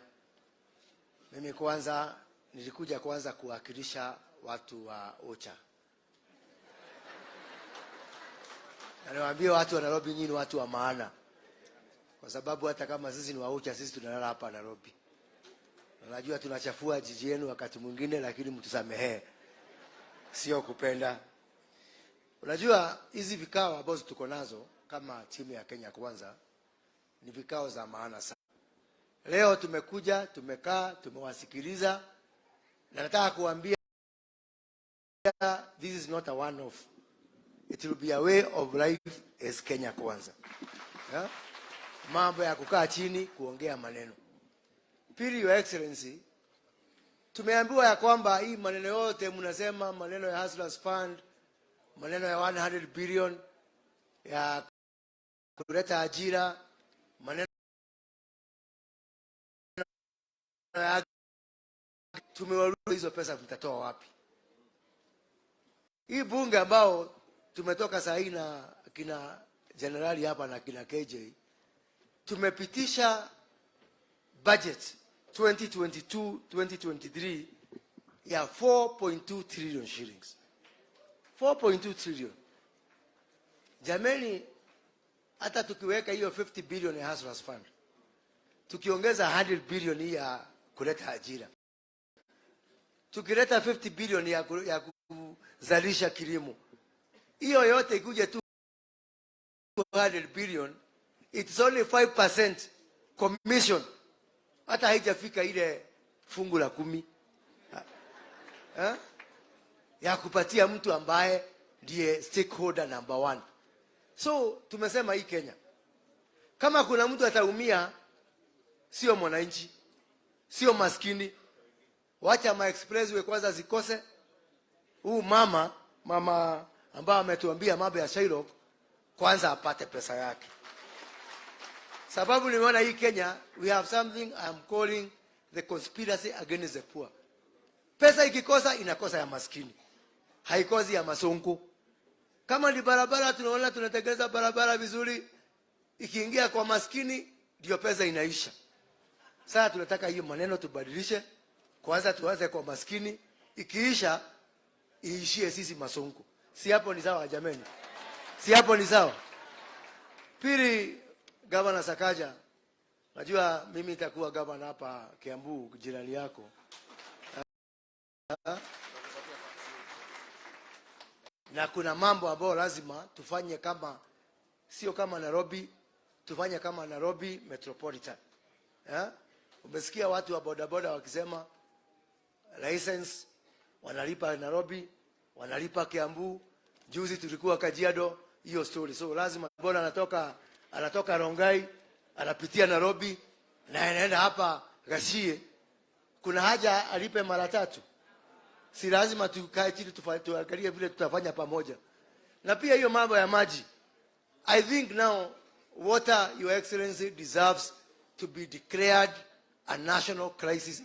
Mimi kwanza nilikuja kwanza kuwakilisha watu wa OCHA. Na niwaambie watu wa Nairobi, nyinyi ni watu wa maana. Kwa sababu hata kama sisi ni wa OCHA, sisi tunalala hapa Nairobi. Najua tunachafua jiji yenu wakati mwingine, lakini mtusamehe. Sio kupenda. Unajua hizi vikao ambazo tuko nazo kama timu ya Kenya Kwanza ni vikao za maana sana. Leo tumekuja, tumekaa, tumewasikiliza, na nataka kuambia this is not a one off. It will be a way of life as Kenya Kwanza. Yeah? Mambo ya kukaa chini kuongea maneno. Pili, Your Excellency, tumeambiwa ya kwamba hii maneno yote mnasema, maneno ya Hustlers Fund, maneno ya 100 billion ya kuleta ajira, maneno ya tumewauliza hizo pesa mtatoa wapi? Hii bunge ambao tumetoka saa hii na kina generali hapa na kina KJ, tumepitisha budget 2022-2023 ya 4.2 trillion shillings. 4.2 trillion. Jameni, hata tukiweka hiyo 50 billion ya Hustlers Fund, tukiongeza 100 billion ya kuleta ajira, tukileta 50 billion ya kuzalisha kilimo, hiyo yote ikuje tu 100 billion, it's only 5% commission, hata haijafika ile fungu la 10 ya kupatia mtu ambaye ndiye stakeholder number 1. So tumesema hii Kenya, kama kuna mtu ataumia, sio mwananchi, sio maskini. Wacha ma expressway kwanza zikose. Huu mama ambaye ametuambia mambo ya Shylock kwanza apate pesa yake. Sababu nimeona hii Kenya, we have something I'm calling the conspiracy against the poor. Pesa ikikosa inakosa ya maskini, haikosi ya masonko. Kama ni barabara, tunaona tunatengeneza barabara vizuri, ikiingia kwa maskini ndio pesa inaisha. Sasa tunataka hiyo maneno tubadilishe. Kwanza tuanze kwa maskini, ikiisha iishie sisi masonko. Si hapo ni sawa jameni? Si hapo ni sawa? Pili, Gavana Sakaja, najua mimi nitakuwa gavana hapa Kiambu, jirani yako. Na kuna mambo ambayo lazima tufanye, kama sio kama Nairobi, tufanye kama Nairobi Metropolitan. Umesikia watu wa bodaboda wakisema license wanalipa Nairobi, wanalipa Kiambu. Juzi tulikuwa Kajiado, hiyo story. So lazima boda anatoka Rongai, anapitia Nairobi na anaenda hapa Gashie. Kuna haja alipe mara 3. Si lazima tukae chini tuangalie vile tutafanya pamoja. Na pia hiyo mambo ya maji, I think now water, Your Excellency, deserves to be declared a national crisis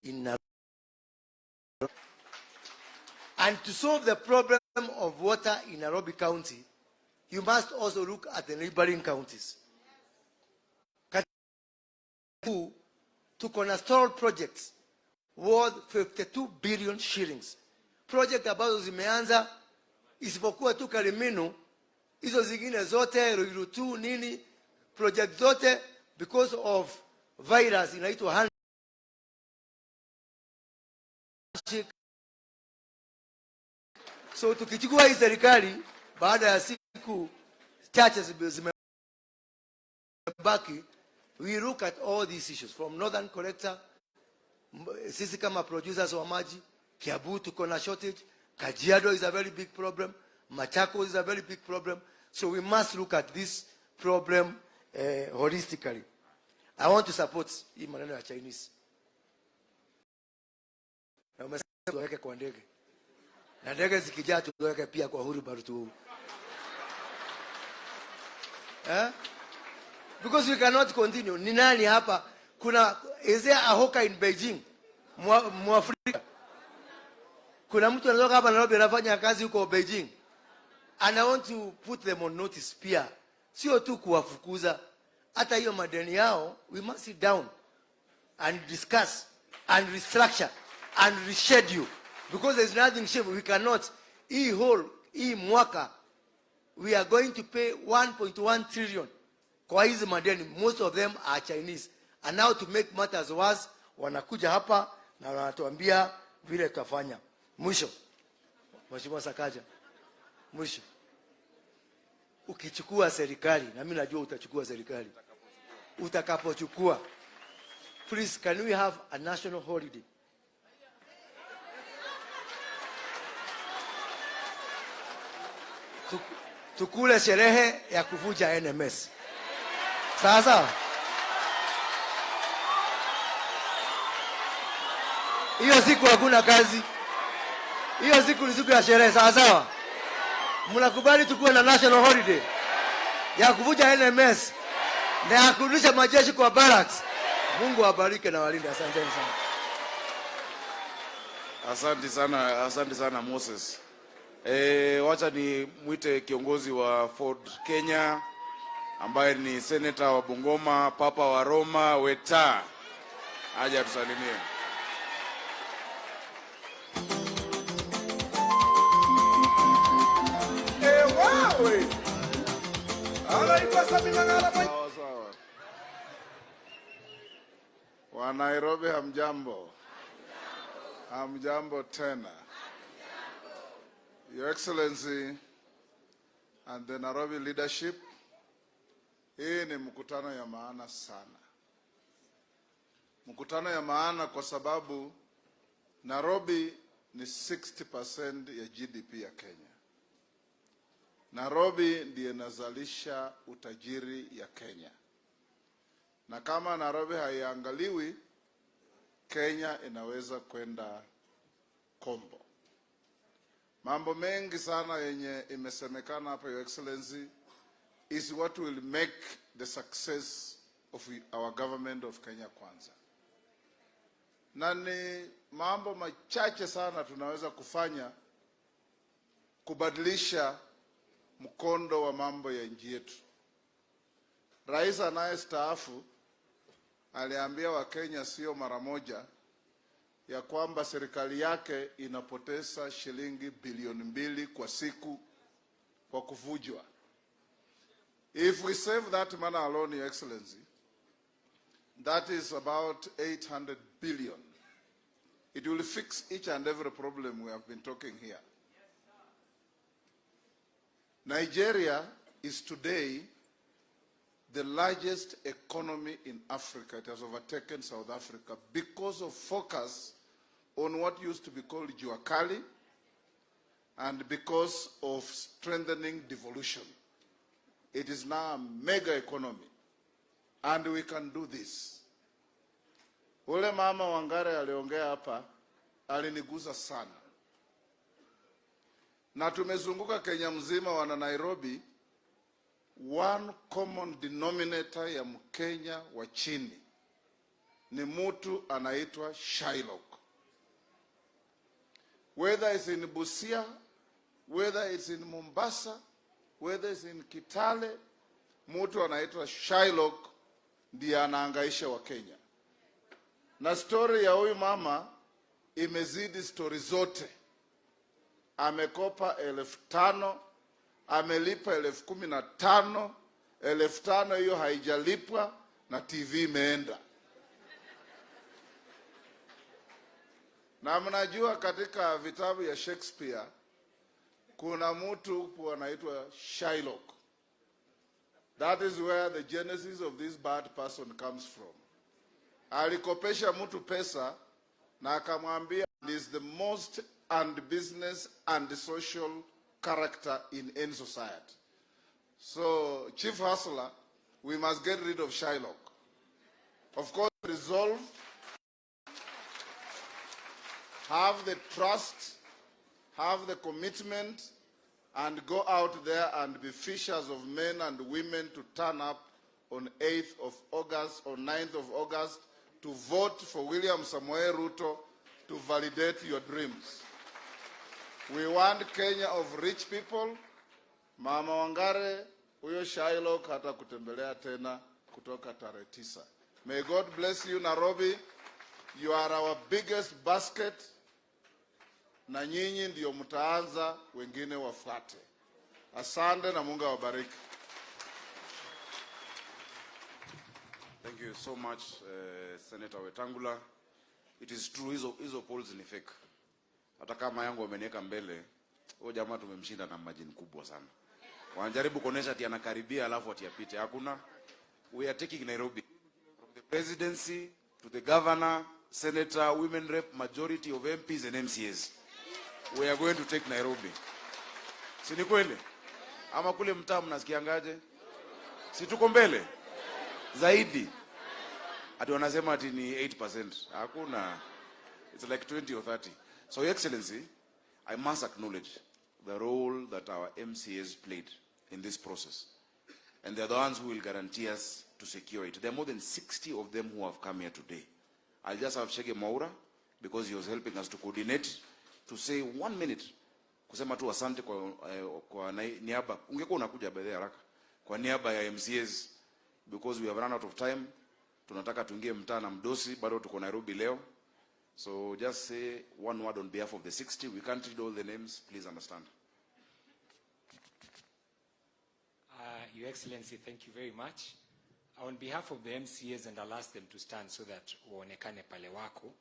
in Nairobi. And to solve the problem of water in Nairobi County, you must also look at the neighboring counties. Tuko na stalled projects worth 52 billion shillings. Project ambazo zimeanza, isipokuwa tu Karimino, hizo zingine zote Ruiru 2 nini, project zote because of virus inaitwa handshake. So tukichukua hii serikali, baada ya siku chache zimebaki, we look at all these issues from Northern Collector. Sisi kama producers wa maji, Kiambu tuko na shortage, Kajiado is a very big problem, Machakos is a very big problem. So we must look at this problem holistically. I want to support hii maneno ya Chinese. Na umesema tuweke kwa ndege. Na ndege zikijaa tuweke pia kwa huru barutu. Because we cannot continue. Ni nani hapa? Is there a hawker in Beijing? Mwafrika. Kuna mtu anatoka hapa Nairobi anafanya kazi huko Beijing. And I want to put them on notice pia. Sio tu kuwafukuza. Hata hiyo madeni yao, we must sit down and discuss and restructure and reschedule. Because there's nothing shameful. We cannot. Hii mwaka, we are going to pay 1.1 trillion. Kwa hizi madeni, most of them are Chinese. And now to make matters worse, wanakuja hapa na wanatuambia vile tutafanya. Mwisho, Mheshimiwa Sakaja, mwisho, ukichukua serikali, na mimi najua utachukua serikali, utakapochukua, please, can we have a national holiday? Tukule sherehe ya kuvunja NMS. Sasa hiyo siku hakuna kazi. Hiyo siku ni siku ya sherehe, sawa? Mnakubali tukue na national holiday ya kuvunja NMS na ya kurudisha majeshi kwa barracks? Mungu awabariki na walinde. Asanteni sana. Asante sana Moses. Wacha ni mwite kiongozi wa Ford Kenya ambaye ni senator wa Bungoma, Papa wa Roma Weta. Aje tusalimie. Wow! wewe. Anaitwa Samina Ngala. Sawa sawa. Wa Nairobi hamjambo. Hamjambo tena. Your Excellency and the Nairobi leadership, hii ni mkutano ya maana sana. Mkutano ya maana kwa sababu Nairobi ni 60% ya GDP ya Kenya. Nairobi ndiye inazalisha utajiri ya Kenya. Na kama Nairobi haiangaliwi, Kenya inaweza kwenda kombo. Mambo mengi sana yenye imesemekana hapa, Your Excellency, is what will make the success of our government of Kenya Kwanza. Na ni mambo machache sana tunaweza kufanya kubadilisha mkondo wa mambo ya nchi yetu. Rais anayestaafu aliambia Wakenya sio mara moja ya kwamba serikali yake inapoteza shilingi bilioni 2 kwa siku kwa kuvujwa. If we save that money alone, Your Excellency, that is about 800 billion. It will fix each and every problem we have been talking here. Nigeria is today the largest economy in Africa. It has overtaken South Africa because of focus on what used to be called Juakali and because of strengthening devolution. It is now a mega economy and we can do this. Ule mama Wangare aliongea hapa alinigusa sana. Na tumezunguka Kenya mzima, wana Nairobi, one common denominator ya Mkenya wa chini ni mtu anaitwa Shylock. Whether it's in Busia, whether it's in Mombasa, whether it's in Kitale, mtu anaitwa Shylock ndiye anaangaisha wa Kenya. Na story ya huyu mama imezidi story zote. Amekopa 5,000, amelipa 15,000, 5,000 hiyo haijalipwa na TV imeenda. Na mnajua katika vitabu ya Shakespeare kuna mtu anaitwa Shylock. That is where the genesis of this bad person comes from. Alikopesha mtu pesa na akamwambia is the most and business and social character in any society. So, Chief Hustler, we must get rid of Shylock. Of course, resolve, have the trust, have the commitment, and go out there and be fishers of men and women to turn up on 8th of August or 9th of August to vote for William Samoei Ruto to validate your dreams. We want Kenya of rich people. Mama Wangare, huyo Shylock hata kutembelea tena kutoka tarehe 9. May God bless you, Nairobi. You are our biggest basket. Na nyinyi ndio mtaanza, wengine wafuate. Asante na Mungu awabariki. Thank you so much, Senator Wetangula. It is true, hizo polls ni fake. Hata kama yangu wameniweka mbele, huyo jamaa tumemshinda na margin kubwa sana. Wanajaribu kuonesha ati anakaribia alafu ati apite. Hakuna. We are taking Nairobi. From the presidency to the governor, senator, women rep, majority of MPs and MCAs. We are going to take Nairobi. Si ni kweli? Ama kule mtaa mnasikiangaje? Si tuko mbele? Zaidi. Ati wanasema ati ni 8%. Hakuna. It's like 20 or 30. So, Your Excellency, I must acknowledge the role that our MCAs played in this process. And they're the ones who will guarantee us to secure it. There are more than 60 of them who have come here today. I'll just have Shege Maura, because he was helping us to coordinate, to say 1 minute. Kusema tu asante kwa niaba. Ungekuwa unakuja baadaye haraka. Kwa niaba ya MCAs, because we have run out of time. Tunataka tuingie mtaa na mdosi, bado tuko Nairobi leo. So just say one word on behalf of the 60. We can't read all the names. Please understand. Your Excellency, thank you very much. On behalf of the MCAs, and I'll ask them to stand so that waonekane pale wako.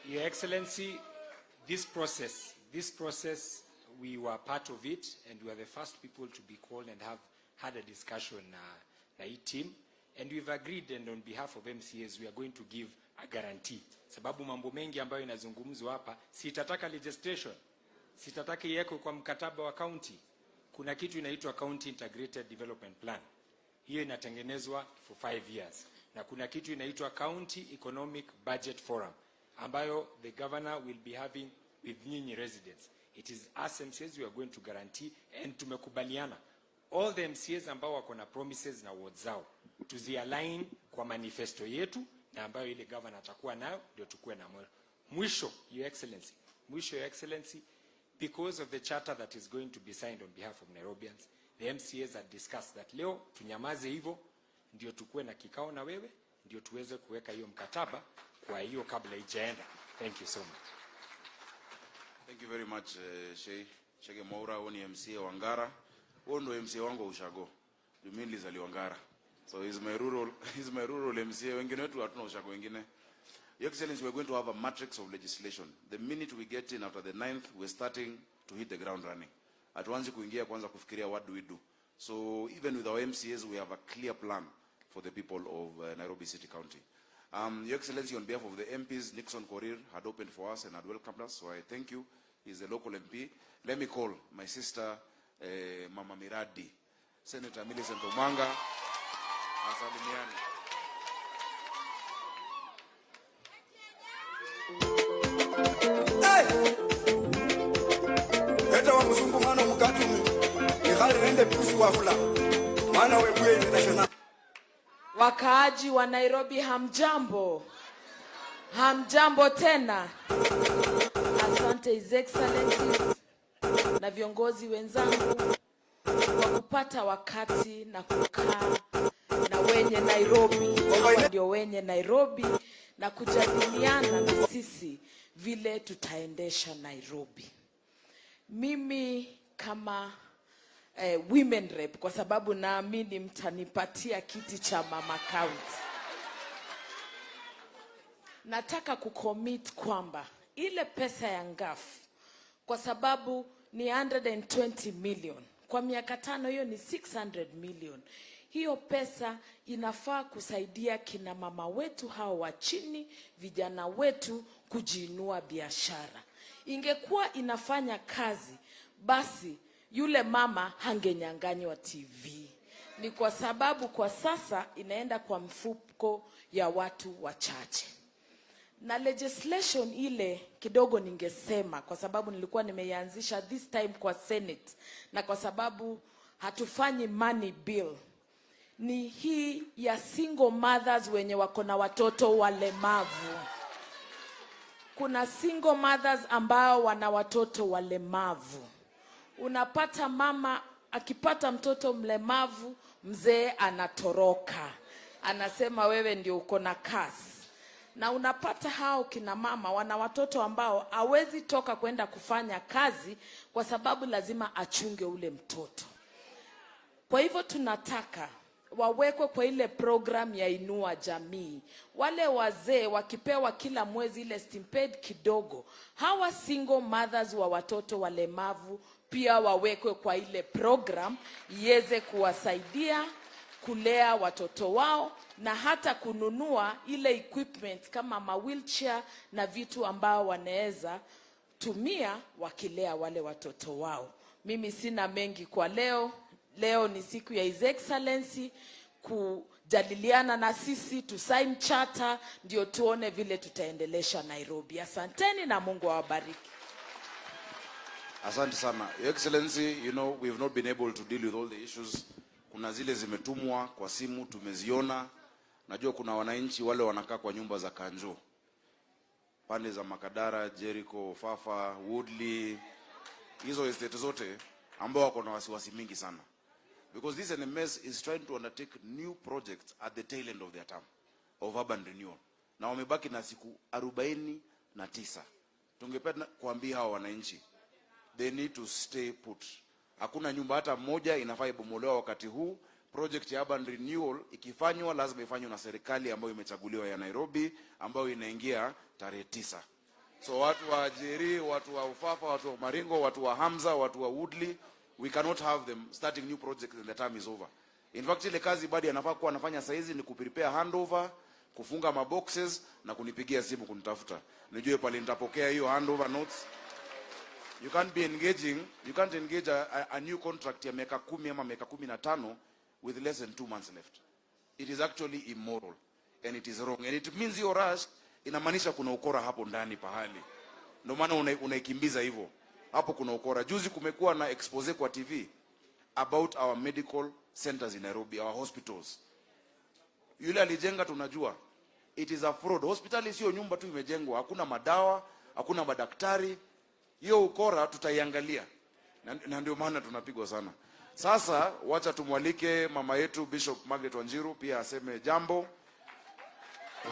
Your Excellency, this process, we were part of it, and we are the first people to be called and have had a discussion na hii team, and we've agreed, and on behalf of MCAs, we are going to give a guarantee. Sababu mambo mengi ambayo inazungumzwa hapa, sitataka legislation, sitataka iwekwe kwa mkataba wa county. Kuna kitu inaitwa County Integrated Development Plan. Hiyo inatengenezwa for 5 years. Na kuna kitu inaitwa County Economic Budget Forum, ambayo the governor will be having with nyinyi residents. It is us MCAs we are going to guarantee, and tumekubaliana all the MCAs ambao wako na promises na words zao tuzi-align kwa manifesto yetu, na ambayo ile governor atakuwa nayo ndio tukue na moyo. Mwisho, Your Excellency, because of the charter that is going to be signed on behalf of Nairobians, the MCAs had discussed that leo tunyamaze hivyo ndio tukue na kikao na wewe, ndio tuweze kuweka hiyo mkataba kwa hiyo kabla ijaenda. Thank you so much. Thank you very much, Shege Moura, ni MCA wa Ngara. Huyo ndo MCA wangu Ushago. Mimi nilizaliwa Ngara. So he's my rural MCA. Wengine wetu hatuna Ushago wengine. Your Excellency, we're going to have a matrix of legislation. The minute we get in after the 9th, we're starting to hit the ground running. Atuanze kuingia kwanza kufikiria what do we do. So even with our MCAs, we have a clear plan for the people of Nairobi City County. Your Excellency, on behalf of the MPs, Nixon Korir had opened for us and had welcomed us, so I thank you. He's a local MP. Let me call my sister, Mama Miradi, Senator Millicent Omanga, asalimiani. Hata wa mzungu mano mkatu kihali rende pusu wafula maana webuye international. Wakaaji wa Nairobi, hamjambo? Hamjambo tena. Asante His Excellency na viongozi wenzangu kwa kupata wakati na kukaa na wenye Nairobi. Hawa ndio wenye Nairobi, na kujadiliana na sisi vile tutaendesha Nairobi. Mimi kama women rep, kwa sababu naamini mtanipatia kiti cha mama county, nataka kucommit kwamba ile pesa ya ngafu, kwa sababu ni 120 million kwa miaka 5, hiyo ni 600 million. Hiyo pesa inafaa kusaidia kina mama wetu hao wa chini, vijana wetu kujiinua biashara. Ingekuwa inafanya kazi, basi yule mama hangenyanganywa TV. Ni kwa sababu kwa sasa inaenda kwa mfuko ya watu wachache. Na legislation ile kidogo ningesema, kwa sababu nilikuwa nimeianzisha this time kwa Senate, na kwa sababu hatufanyi money bill, ni hii ya single mothers wenye wako na watoto walemavu. Kuna single mothers ambao wana watoto walemavu. Unapata mama akipata mtoto mlemavu, mzee anatoroka, anasema wewe ndio uko na kasi. Na unapata hao kina mama wana watoto ambao hawezi toka kwenda kufanya kazi kwa sababu lazima achunge ule mtoto. Kwa hivyo tunataka wawekwe kwa ile program ya Inua Jamii. Wale wazee wakipewa kila mwezi ile stipend kidogo, hawa single mothers wa watoto walemavu pia wawekwe kwa ile program, iweze kuwasaidia kulea watoto wao na hata kununua ile equipment kama ma wheelchair na vitu ambao wanaweza tumia wakilea wale watoto wao. Mimi sina mengi kwa leo. Leo ni siku ya His Excellency kujadiliana na sisi, tusign charter ndio tuone vile tutaendelesha Nairobi. Asanteni na Mungu awabariki. Asante sana. Your Excellency, you know, we've not been able to deal with all the issues. Kuna zile zimetumwa kwa simu, tumeziona. Najua kuna wananchi wale wanakaa kwa nyumba za kanjo, pande za Makadara, Jericho, Fafa, Woodley, hizo estate zote ambao wako na wasiwasi mingi sana. Because this NMS is trying to undertake new projects at the tail end of their term of urban renewal. Na wamebaki na siku 49 tungependa kuambia hao wananchi, they need to stay put. Hakuna nyumba hata moja inafaa ibomolewa wakati huu. Project ya urban renewal ikifanywa lazima ifanywe na serikali ambayo imechaguliwa ya Nairobi, ambayo inaingia tarehe 9. So watu wa Jeri, watu wa Ufafa, watu wa Maringo, watu wa Hamza, watu wa Woodley, we cannot have them starting new projects when the term is over. In fact, ile kazi bado anafaa kuwa anafanya saizi ni kuprepare handover, kufunga maboxes na kunipigia simu kunitafuta. Nijue pale nitapokea hiyo handover notes. You can't engage a new contract ya miaka 10 ama miaka 15 with less than 2 months left. It is actually immoral and it is wrong. And it means your rush, inamaanisha kuna ukora hapo ndani pahali. Ndio maana unaikimbiza hivyo. Hapo kuna ukora. Juzi kumekuwa na expose kwa TV about our medical centers in Nairobi, our hospitals. Yule alijenga tunajua. It is a fraud. Hospitali sio nyumba tu imejengwa. Hakuna madawa, hakuna madaktari. Hiyo ukora tutaiangalia. Na ndio maana tunapigwa sana. Sasa wacha tumwalike mama yetu Bishop Margaret Wanjiru pia aseme jambo.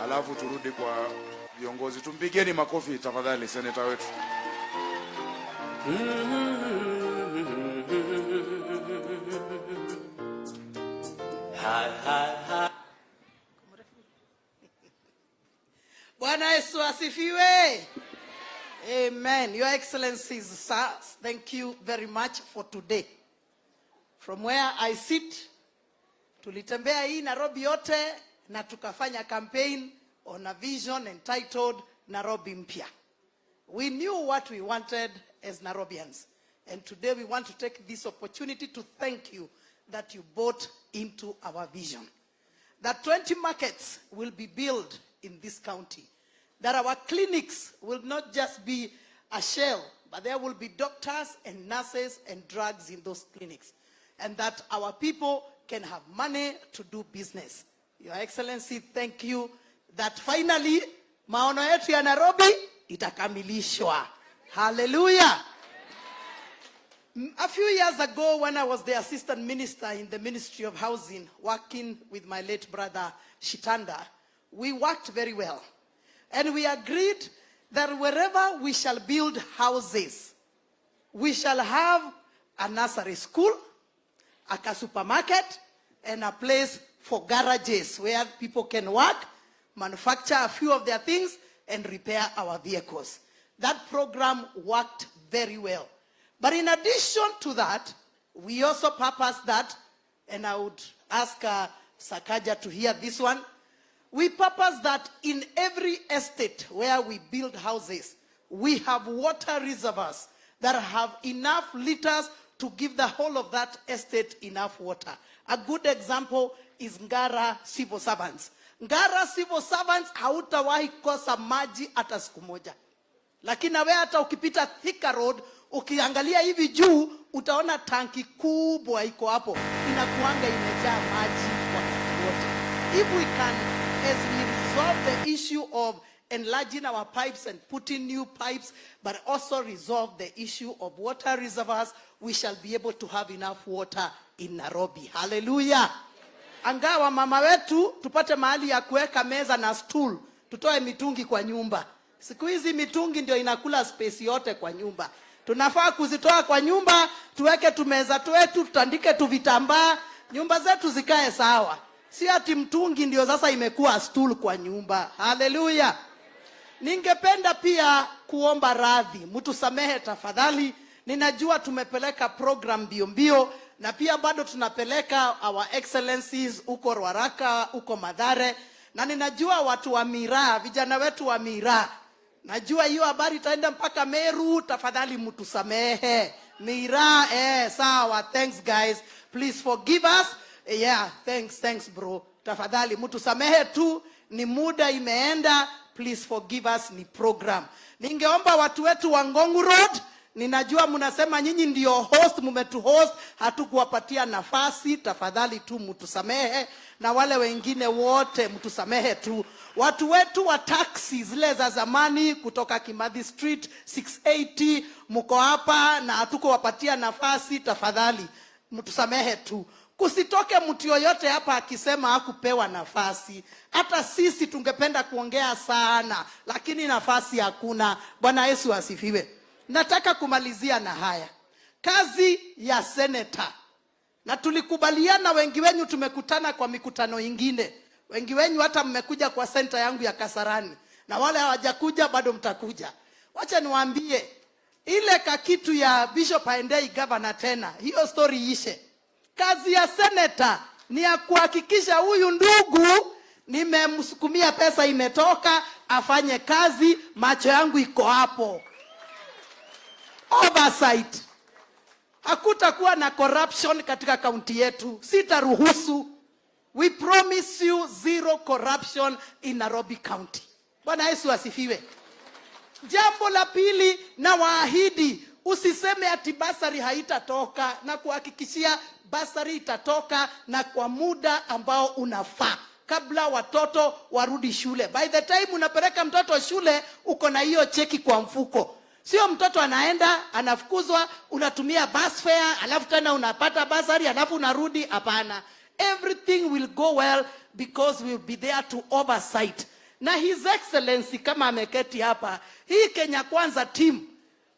Alafu turudi kwa viongozi. Tumpigeni makofi tafadhali seneta wetu. Bwana Yesu asifiwe. Amen. Your Excellencies, sir, thank you very much for today. From where I sit, tulitembea hii Nairobi yote na tukafanya campaign on a vision entitled Nairobi Mpya. We knew what we wanted as Nairobians. And today we want to take this opportunity to thank you that you bought into our vision. That 20 markets will be built in this county. That our clinics will not just be a shell, but there will be doctors and nurses and drugs in those clinics. And that our people can have money to do business. Your Excellency, thank you that finally maono yetu ya Nairobi itakamilishwa. Hallelujah. A few years ago, when I was the assistant minister in the Ministry of Housing, working with my late brother Shitanda, we worked very well. And we agreed that wherever we shall build houses, we shall have a nursery school, a supermarket, and a place for garages where people can work, manufacture a few of their things, and repair our vehicles. That program worked very well. But in addition to that, we also purposed that, and I would ask Sakaja to hear this one, we purpose that in every estate where we build houses, we have water reservoirs that have enough liters to give the whole of that estate enough water. A good example is Ngara civil servants. Ngara civil servants hautawahi kosa maji hata siku moja. Lakini nawe hata ukipita Thika Road, ukiangalia hivi juu, utaona tanki kubwa iko hapo. Inakuanga imejaa maji wakati wote. If we can, as we resolve the issue of enlarging our pipes and putting new pipes, but also resolve the issue of water reservoirs, we shall be able to have enough water in Nairobi. Hallelujah. Angawa mama wetu, tupate mahali ya kuweka meza na stool, tutoe mitungi kwa nyumba. Siku hizi mitungi ndio inakula space yote kwa nyumba. Tunafaa kuzitoa kwa nyumba, tuweke tumeza twetu, tutandike tuvitambaa, nyumba zetu zikae sawa. Si ati mtungi ndio sasa imekuwa stool kwa nyumba. Hallelujah. Ningependa pia kuomba radhi. Mtusamehe tafadhali. Ninajua tumepeleka program mbio na pia bado tunapeleka our excellencies uko Ruaraka, uko Mathare, na ninajua watu wa Miraa, vijana wetu wa Miraa. Najua hiyo habari itaenda mpaka Meru, tafadhali mtusamehe. Miraa, sawa, thanks guys. Please forgive us. Yeah, thanks bro. Tafadhali mtusamehe tu, ni muda imeenda. Please forgive us, ni program. Ningeomba watu wetu wa Ngong Road, ninajua mnasema nyinyi ndio host, mmetuhost, hatukuwapatia nafasi, tafadhali tu mtusamehe, na wale wengine wote mtusamehe tu. Watu wetu wa taxi zile za zamani kutoka Kimathi Street 680 mko hapa na hatukuwapatia nafasi, tafadhali mtusamehe tu. Kusitoke mtu yoyote hapa akisema hakupewa nafasi. Hata sisi tungependa kuongea sana, lakini nafasi hakuna. Bwana Yesu asifiwe. Nataka kumalizia na haya. Kazi ya senator. Na tulikubaliana, wengi wenyu tumekutana kwa mikutano ingine. Wengi wenyu hata mmekuja kwa center yangu ya Kasarani. Na wale hawajakuja bado mtakuja. Wacha niwaambie, ile kakitu ya Bishop Aendei governor tena, hiyo story ishe. Kazi ya senator ni ya kuhakikisha huyu ndugu nimemsukumia pesa imetoka, afanye kazi, macho yangu iko hapo. Oversight. Hakutakuwa na corruption katika kaunti yetu. Sitaruhusu. We promise you zero corruption in Nairobi County. Bwana Yesu asifiwe. Jambo la pili, na waahidi, usiseme ati basari haitatoka, na kuhakikishia basari itatoka na kwa muda ambao unafaa, kabla watoto warudi shule. By the time unapeleka mtoto shule, uko na hiyo cheki kwa mfuko. Sio mtoto anaenda, anafukuzwa, unatumia bus fare, alafu tena unapata basari, alafu unarudi. Hapana. Everything will go well because we will be there to oversight. Na His Excellency kama ameketi hapa, hii Kenya Kwanza team,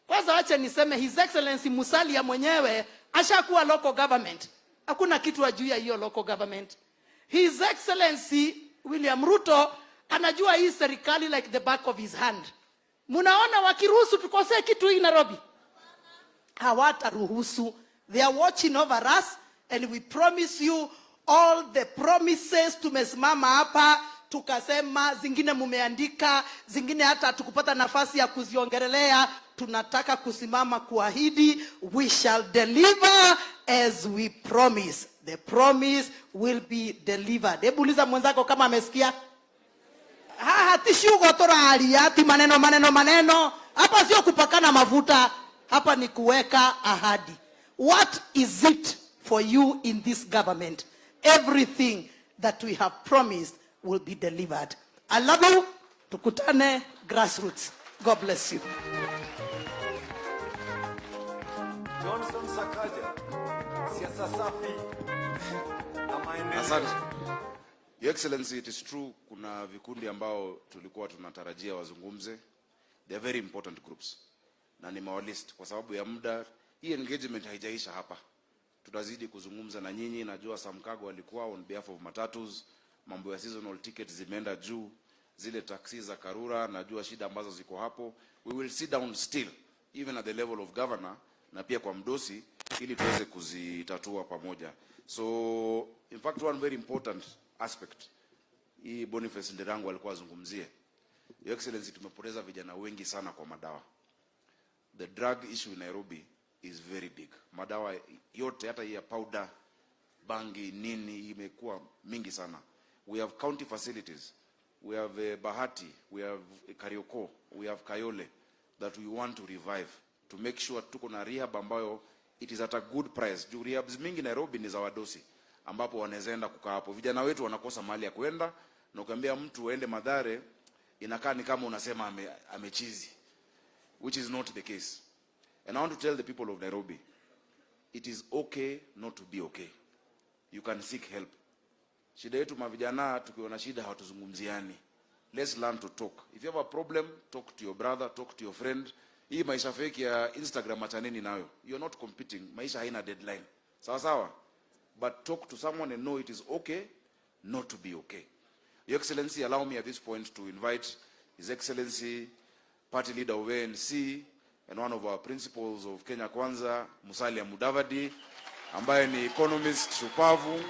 kwanza wacha niseme His Excellency Musalia mwenyewe ashakuwa local government. Hakuna kitu ajui ya hiyo local government. His Excellency William Ruto anajua hii serikali like the back of his hand. Munaona wakiruhusu tukosee kitu hii Nairobi? Hawataruhusu. They are watching over us, and we promise you all the promises. Tumesimama hapa tukasema, zingine mumeandika, zingine hata tukupata nafasi ya kuziongelelea. Tunataka kusimama kuahidi, we shall deliver as we promise. The promise will be delivered. Hebu uliza mwenzako kama amesikia. Tishugo torali ati maneno. Hapa sio kupakana mafuta, hapa ni kuweka ahadi. What is it for you in this government? Everything that we have promised will be delivered. I love you. Tukutane grassroots. God bless you. Johnson Sakaja, siasa safi na maendeleo. Asante. Your Excellency, it is true, kuna vikundi ambao tulikuwa tunatarajia wazungumze. They are very important groups. Na nimewalist kwa sababu ya muda. Hii engagement haijaisha hapa. Tutazidi kuzungumza na nyinyi. Najua Samkago alikuwa on behalf of matatus, mambo ya seasonal tickets zimeenda juu, zile taxi za Karura, najua shida ambazo ziko hapo. We will sit down still, even at the level of governor, na pia kwa mdosi, ili tuweze kuzitatua pamoja. So, in fact, one very important aspect, hii Boniface Ndirangu alikuwa azungumzie. Your Excellency, tumepoteza vijana wengi sana kwa madawa. The drug issue in Nairobi is very big. Madawa yote, hata hii ya powder, bangi, nini, imekuwa mingi sana. We have county facilities. We have Bahati, we have Karioko, we have Kayole that we want to revive to make sure tuko na rehab ambayo it is at a good price. Juu rehabs mingi Nairobi ni za wadosi ambapo wanaenda kukaa hapo. Vijana wetu wanakosa mahali ya kwenda, na ukiambia mtu aende Mathare inakaa ni kama unasema amechizi, which is not the case. And I want to tell the people of Nairobi, it is okay not to be okay. You can seek help. Shida yetu mavijana, tukiona shida hawatuzungumziani. Let's learn to talk. If you have a problem, talk to your brother, talk to your friend. Hii maisha fake ya Instagram achaneni nayo. You're not competing. Maisha haina deadline. Sawa sawa? But talk to someone and know it is okay not to be okay. Your Excellency, allow me at this point to invite His Excellency, Party Leader of ANC, and one of our principals of Kenya Kwanza, Musalia Mudavadi, ambaye ni economist shupavu.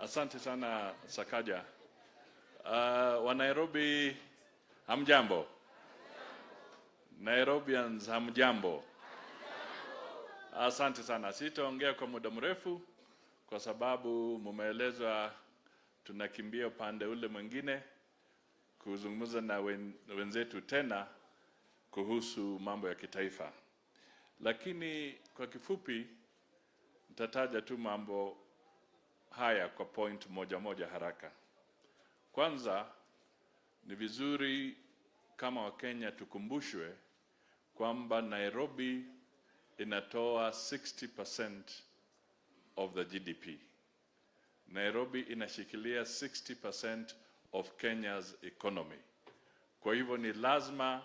Asante sana Sakaja. Wa Nairobi hamjambo. Nairobians hamjambo. Asante sana. Sitaongea kwa muda mrefu kwa sababu mumeelezwa tunakimbia upande ule mwingine kuzungumza na wenzetu tena kuhusu mambo ya kitaifa. Lakini kwa kifupi nitataja tu mambo haya kwa point moja haraka. Kwanza ni vizuri kama Wakenya tukumbushwe kwamba Nairobi inatoa 60% of the GDP. Nairobi inashikilia 60% of Kenya's economy. Kwa hivyo ni lazima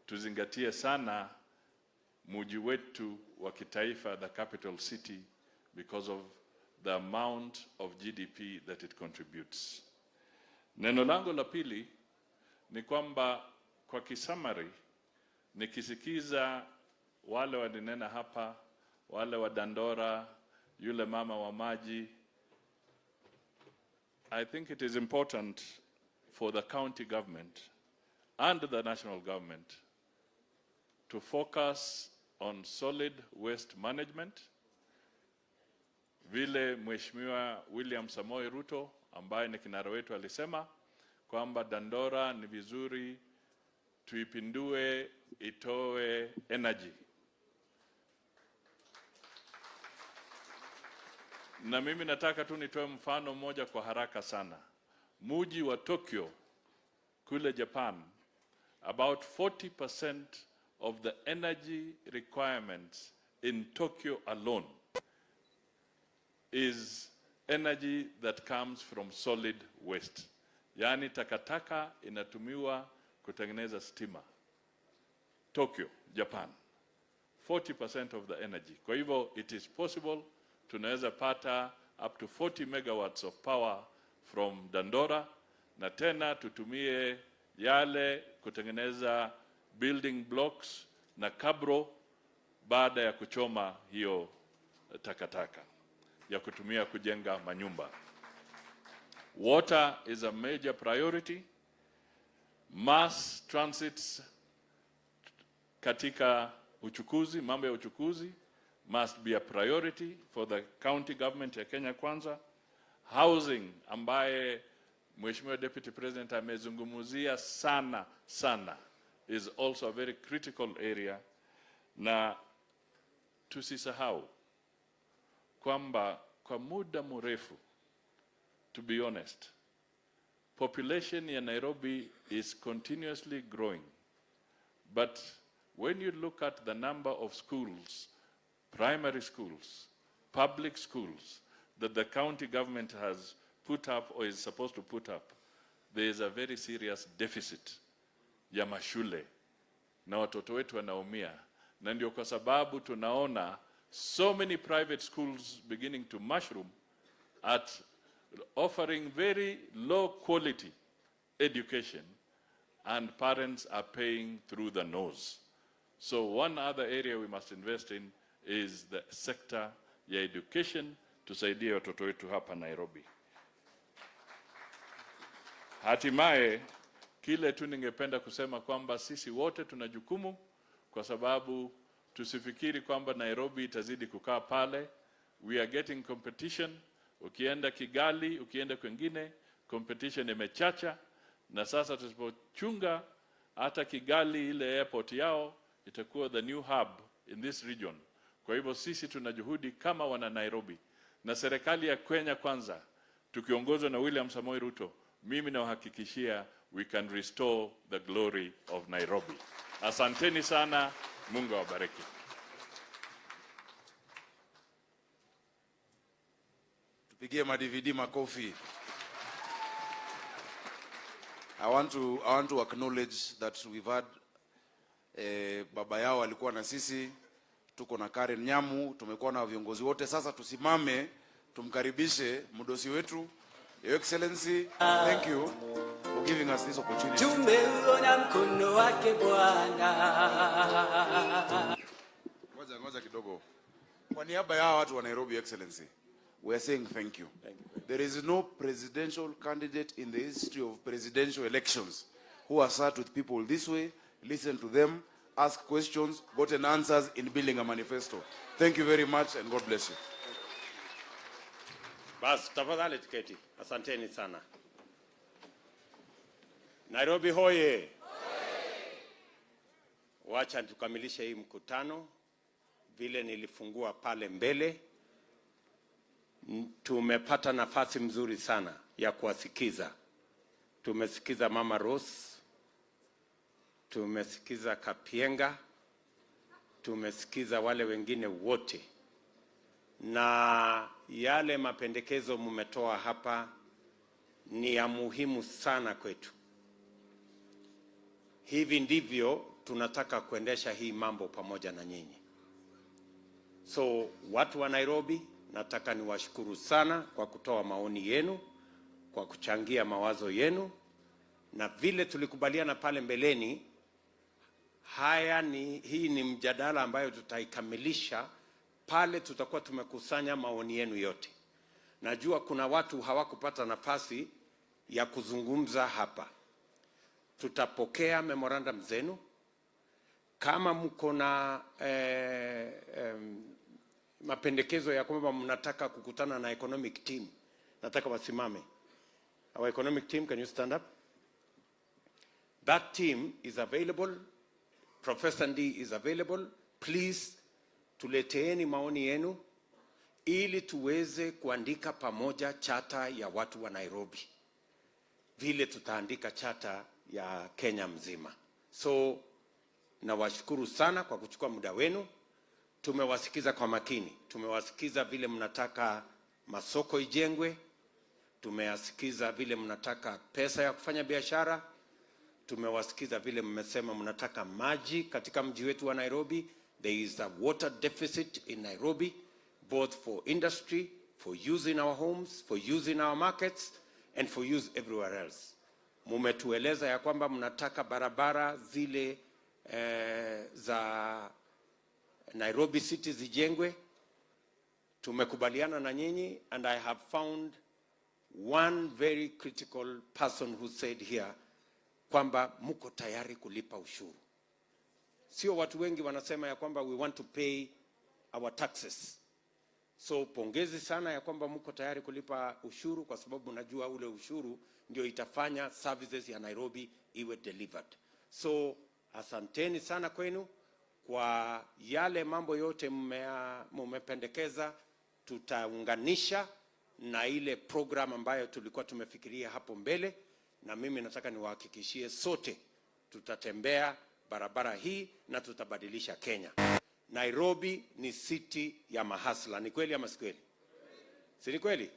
tuzingatie sana mji wetu wa kitaifa, the capital city, because of the amount of GDP that it contributes. Neno langu la pili ni kwamba kwa kisamari, nikisikiza wale walinena hapa, wale wa Dandora, yule mama wa maji, I think it is important for the county government and the national government to focus on solid waste management. Vile Mheshimiwa William Samoei Ruto ambaye ni kinara wetu alisema kwamba Dandora ni vizuri tuipindue itoe energy. Na mimi nataka tu nitoe mfano mmoja kwa haraka sana. Mji wa Tokyo kule Japan, about 40% of the energy requirements in Tokyo alone is energy that comes from solid waste. Yani takataka inatumiwa kutengeneza stima. Tokyo, Japan. 40% of the energy. Kwa hivyo it is possible tunaweza pata up to 40 megawatts of power from Dandora, na tena tutumie yale kutengeneza building blocks na kabro baada ya kuchoma hiyo takataka ya kutumia kujenga manyumba. Water is a major priority. Mass transits katika uchukuzi, mambo ya uchukuzi must be a priority for the county government ya Kenya Kwanza. Housing ambaye Mheshimiwa Deputy President amezungumzia sana is also a very critical area. Na tusisahau kwamba kwa muda mrefu, to be honest, population ya Nairobi is continuously growing. But when you look at the number of schools, primary schools, public schools that the county government has put up or is supposed to put up, there is a very serious deficit ya mashule na watoto wetu wanaumia. Na ndio kwa sababu tunaona so many private schools beginning to mushroom at offering very low quality education, and parents are paying through the nose. So one other area we must invest in is the sector ya education, tusaidie watoto wetu hapa Nairobi. Hatimaye kile tu ningependa kusema kwamba sisi wote tuna jukumu, kwa sababu tusifikiri kwamba Nairobi itazidi kukaa pale. We are getting competition. Ukienda Kigali, ukienda kwingine, competition imechacha, na sasa tusipochunga hata Kigali ile airport yao itakuwa the new hub in this region. Kwa hivyo sisi tuna juhudi kama wana Nairobi, na serikali ya Kenya Kwanza tukiongozwa na William Samoei Ruto, mimi nawahakikishia we can restore the glory of Nairobi. Asanteni sana, Mungu awabariki. Tupigie ma-DVD makofi. I want to acknowledge that we've had baba yao alikuwa na sisi, tuko na Karen Nyamu, tumekuwa na viongozi wote. Sasa tusimame tumkaribishe mdosi wetu, Your Excellency. Thank you for giving us this opportunity. Tumeona mkono wake Bwana. Ngoja kidogo. Kwa niaba ya watu wa Nairobi, Excellency, we are saying thank you. There is no presidential candidate in the history of presidential elections who has sat with people this way, listened to them, asked questions, gotten answers in building a manifesto. Thank you very much and God bless you. Bas, tafadhali tuketi. Asanteni sana. Nairobi hoye. Wacha tukamilishe hii mkutano vile nilifungua pale mbele. Tumepata nafasi mzuri sana ya kuwasikiza tumesikiza Mama Rose, tumesikiza Kapienga, tumesikiza wale wengine wote, na yale mapendekezo mmetoa hapa ni ya muhimu sana kwetu. Hivi ndivyo tunataka kuendesha hii mambo pamoja na nyinyi. So watu wa Nairobi, nataka niwashukuru sana kwa kutoa maoni yenu, kwa kuchangia mawazo yenu, na vile tulikubaliana pale mbeleni, hii ni mjadala ambayo tutaikamilisha pale tutakuwa tumekusanya maoni yenu yote. Najua kuna watu hawakupata nafasi ya kuzungumza hapa. Tutapokea memorandum zenu. Kama mko na mapendekezo ya kwamba mnataka kukutana na economic team, nataka wasimame. Our economic team, can you stand up? That team is available. Professor Ndi is available. Please, tuleteeni maoni yenu ili tuweze kuandika pamoja chata ya watu wa Nairobi, vile tutaandika chata ya Kenya mzima. So nawashukuru sana kwa kuchukua muda wenu. Tumewasikiza kwa makini. Tumewasikiza vile mnataka masoko ijengwe, tumewasikiza vile mnataka pesa ya kufanya biashara, tumewasikiza vile mmesema mnataka maji katika mji wetu wa Nairobi. There is a water deficit in Nairobi, both for industry, for use in our homes, for use in our markets, and for use everywhere else. Mumetueleza ya kwamba mnataka barabara zile za Nairobi City zijengwe. Tumekubaliana na nyinyi, and I have found one very critical person who said here kwamba mko tayari kulipa ushuru. Sio watu wengi wanasema ya kwamba we want to pay our taxes. So pongezi sana ya kwamba mko tayari kulipa ushuru, kwa sababu najua ule ushuru ndio itafanya services ya Nairobi iwe delivered. So asanteni sana kwenu kwa yale mambo yote mmependekeza. Tutaunganisha na ile program ambayo tulikuwa tumefikiria hapo mbele, na mimi nataka niwahakikishie sote tutatembea barabara hii na tutabadilisha Kenya. Nairobi ni city ya mahasla. Ni kweli ama si kweli? Si ni kweli?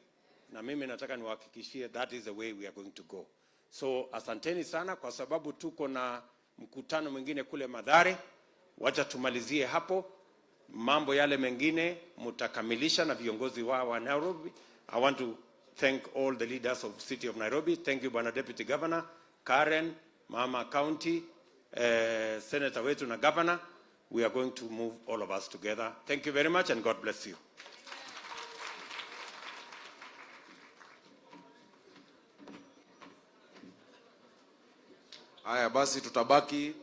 Na mimi nataka niwahakikishie that is the way we are going to go. So asanteni sana, kwa sababu tuko na mkutano mwingine kule Mathare. Wacha tumalizie hapo. Mambo yale mengine mutakamilisha na viongozi wa Nairobi. I want to thank all the leaders of the city of Nairobi. Thank you, Bwana Deputy Governor, Karen, Mama County, Senator wetu na Governor. We are going to move all of us together. Thank you very much, and God bless you. Haya basi tutabaki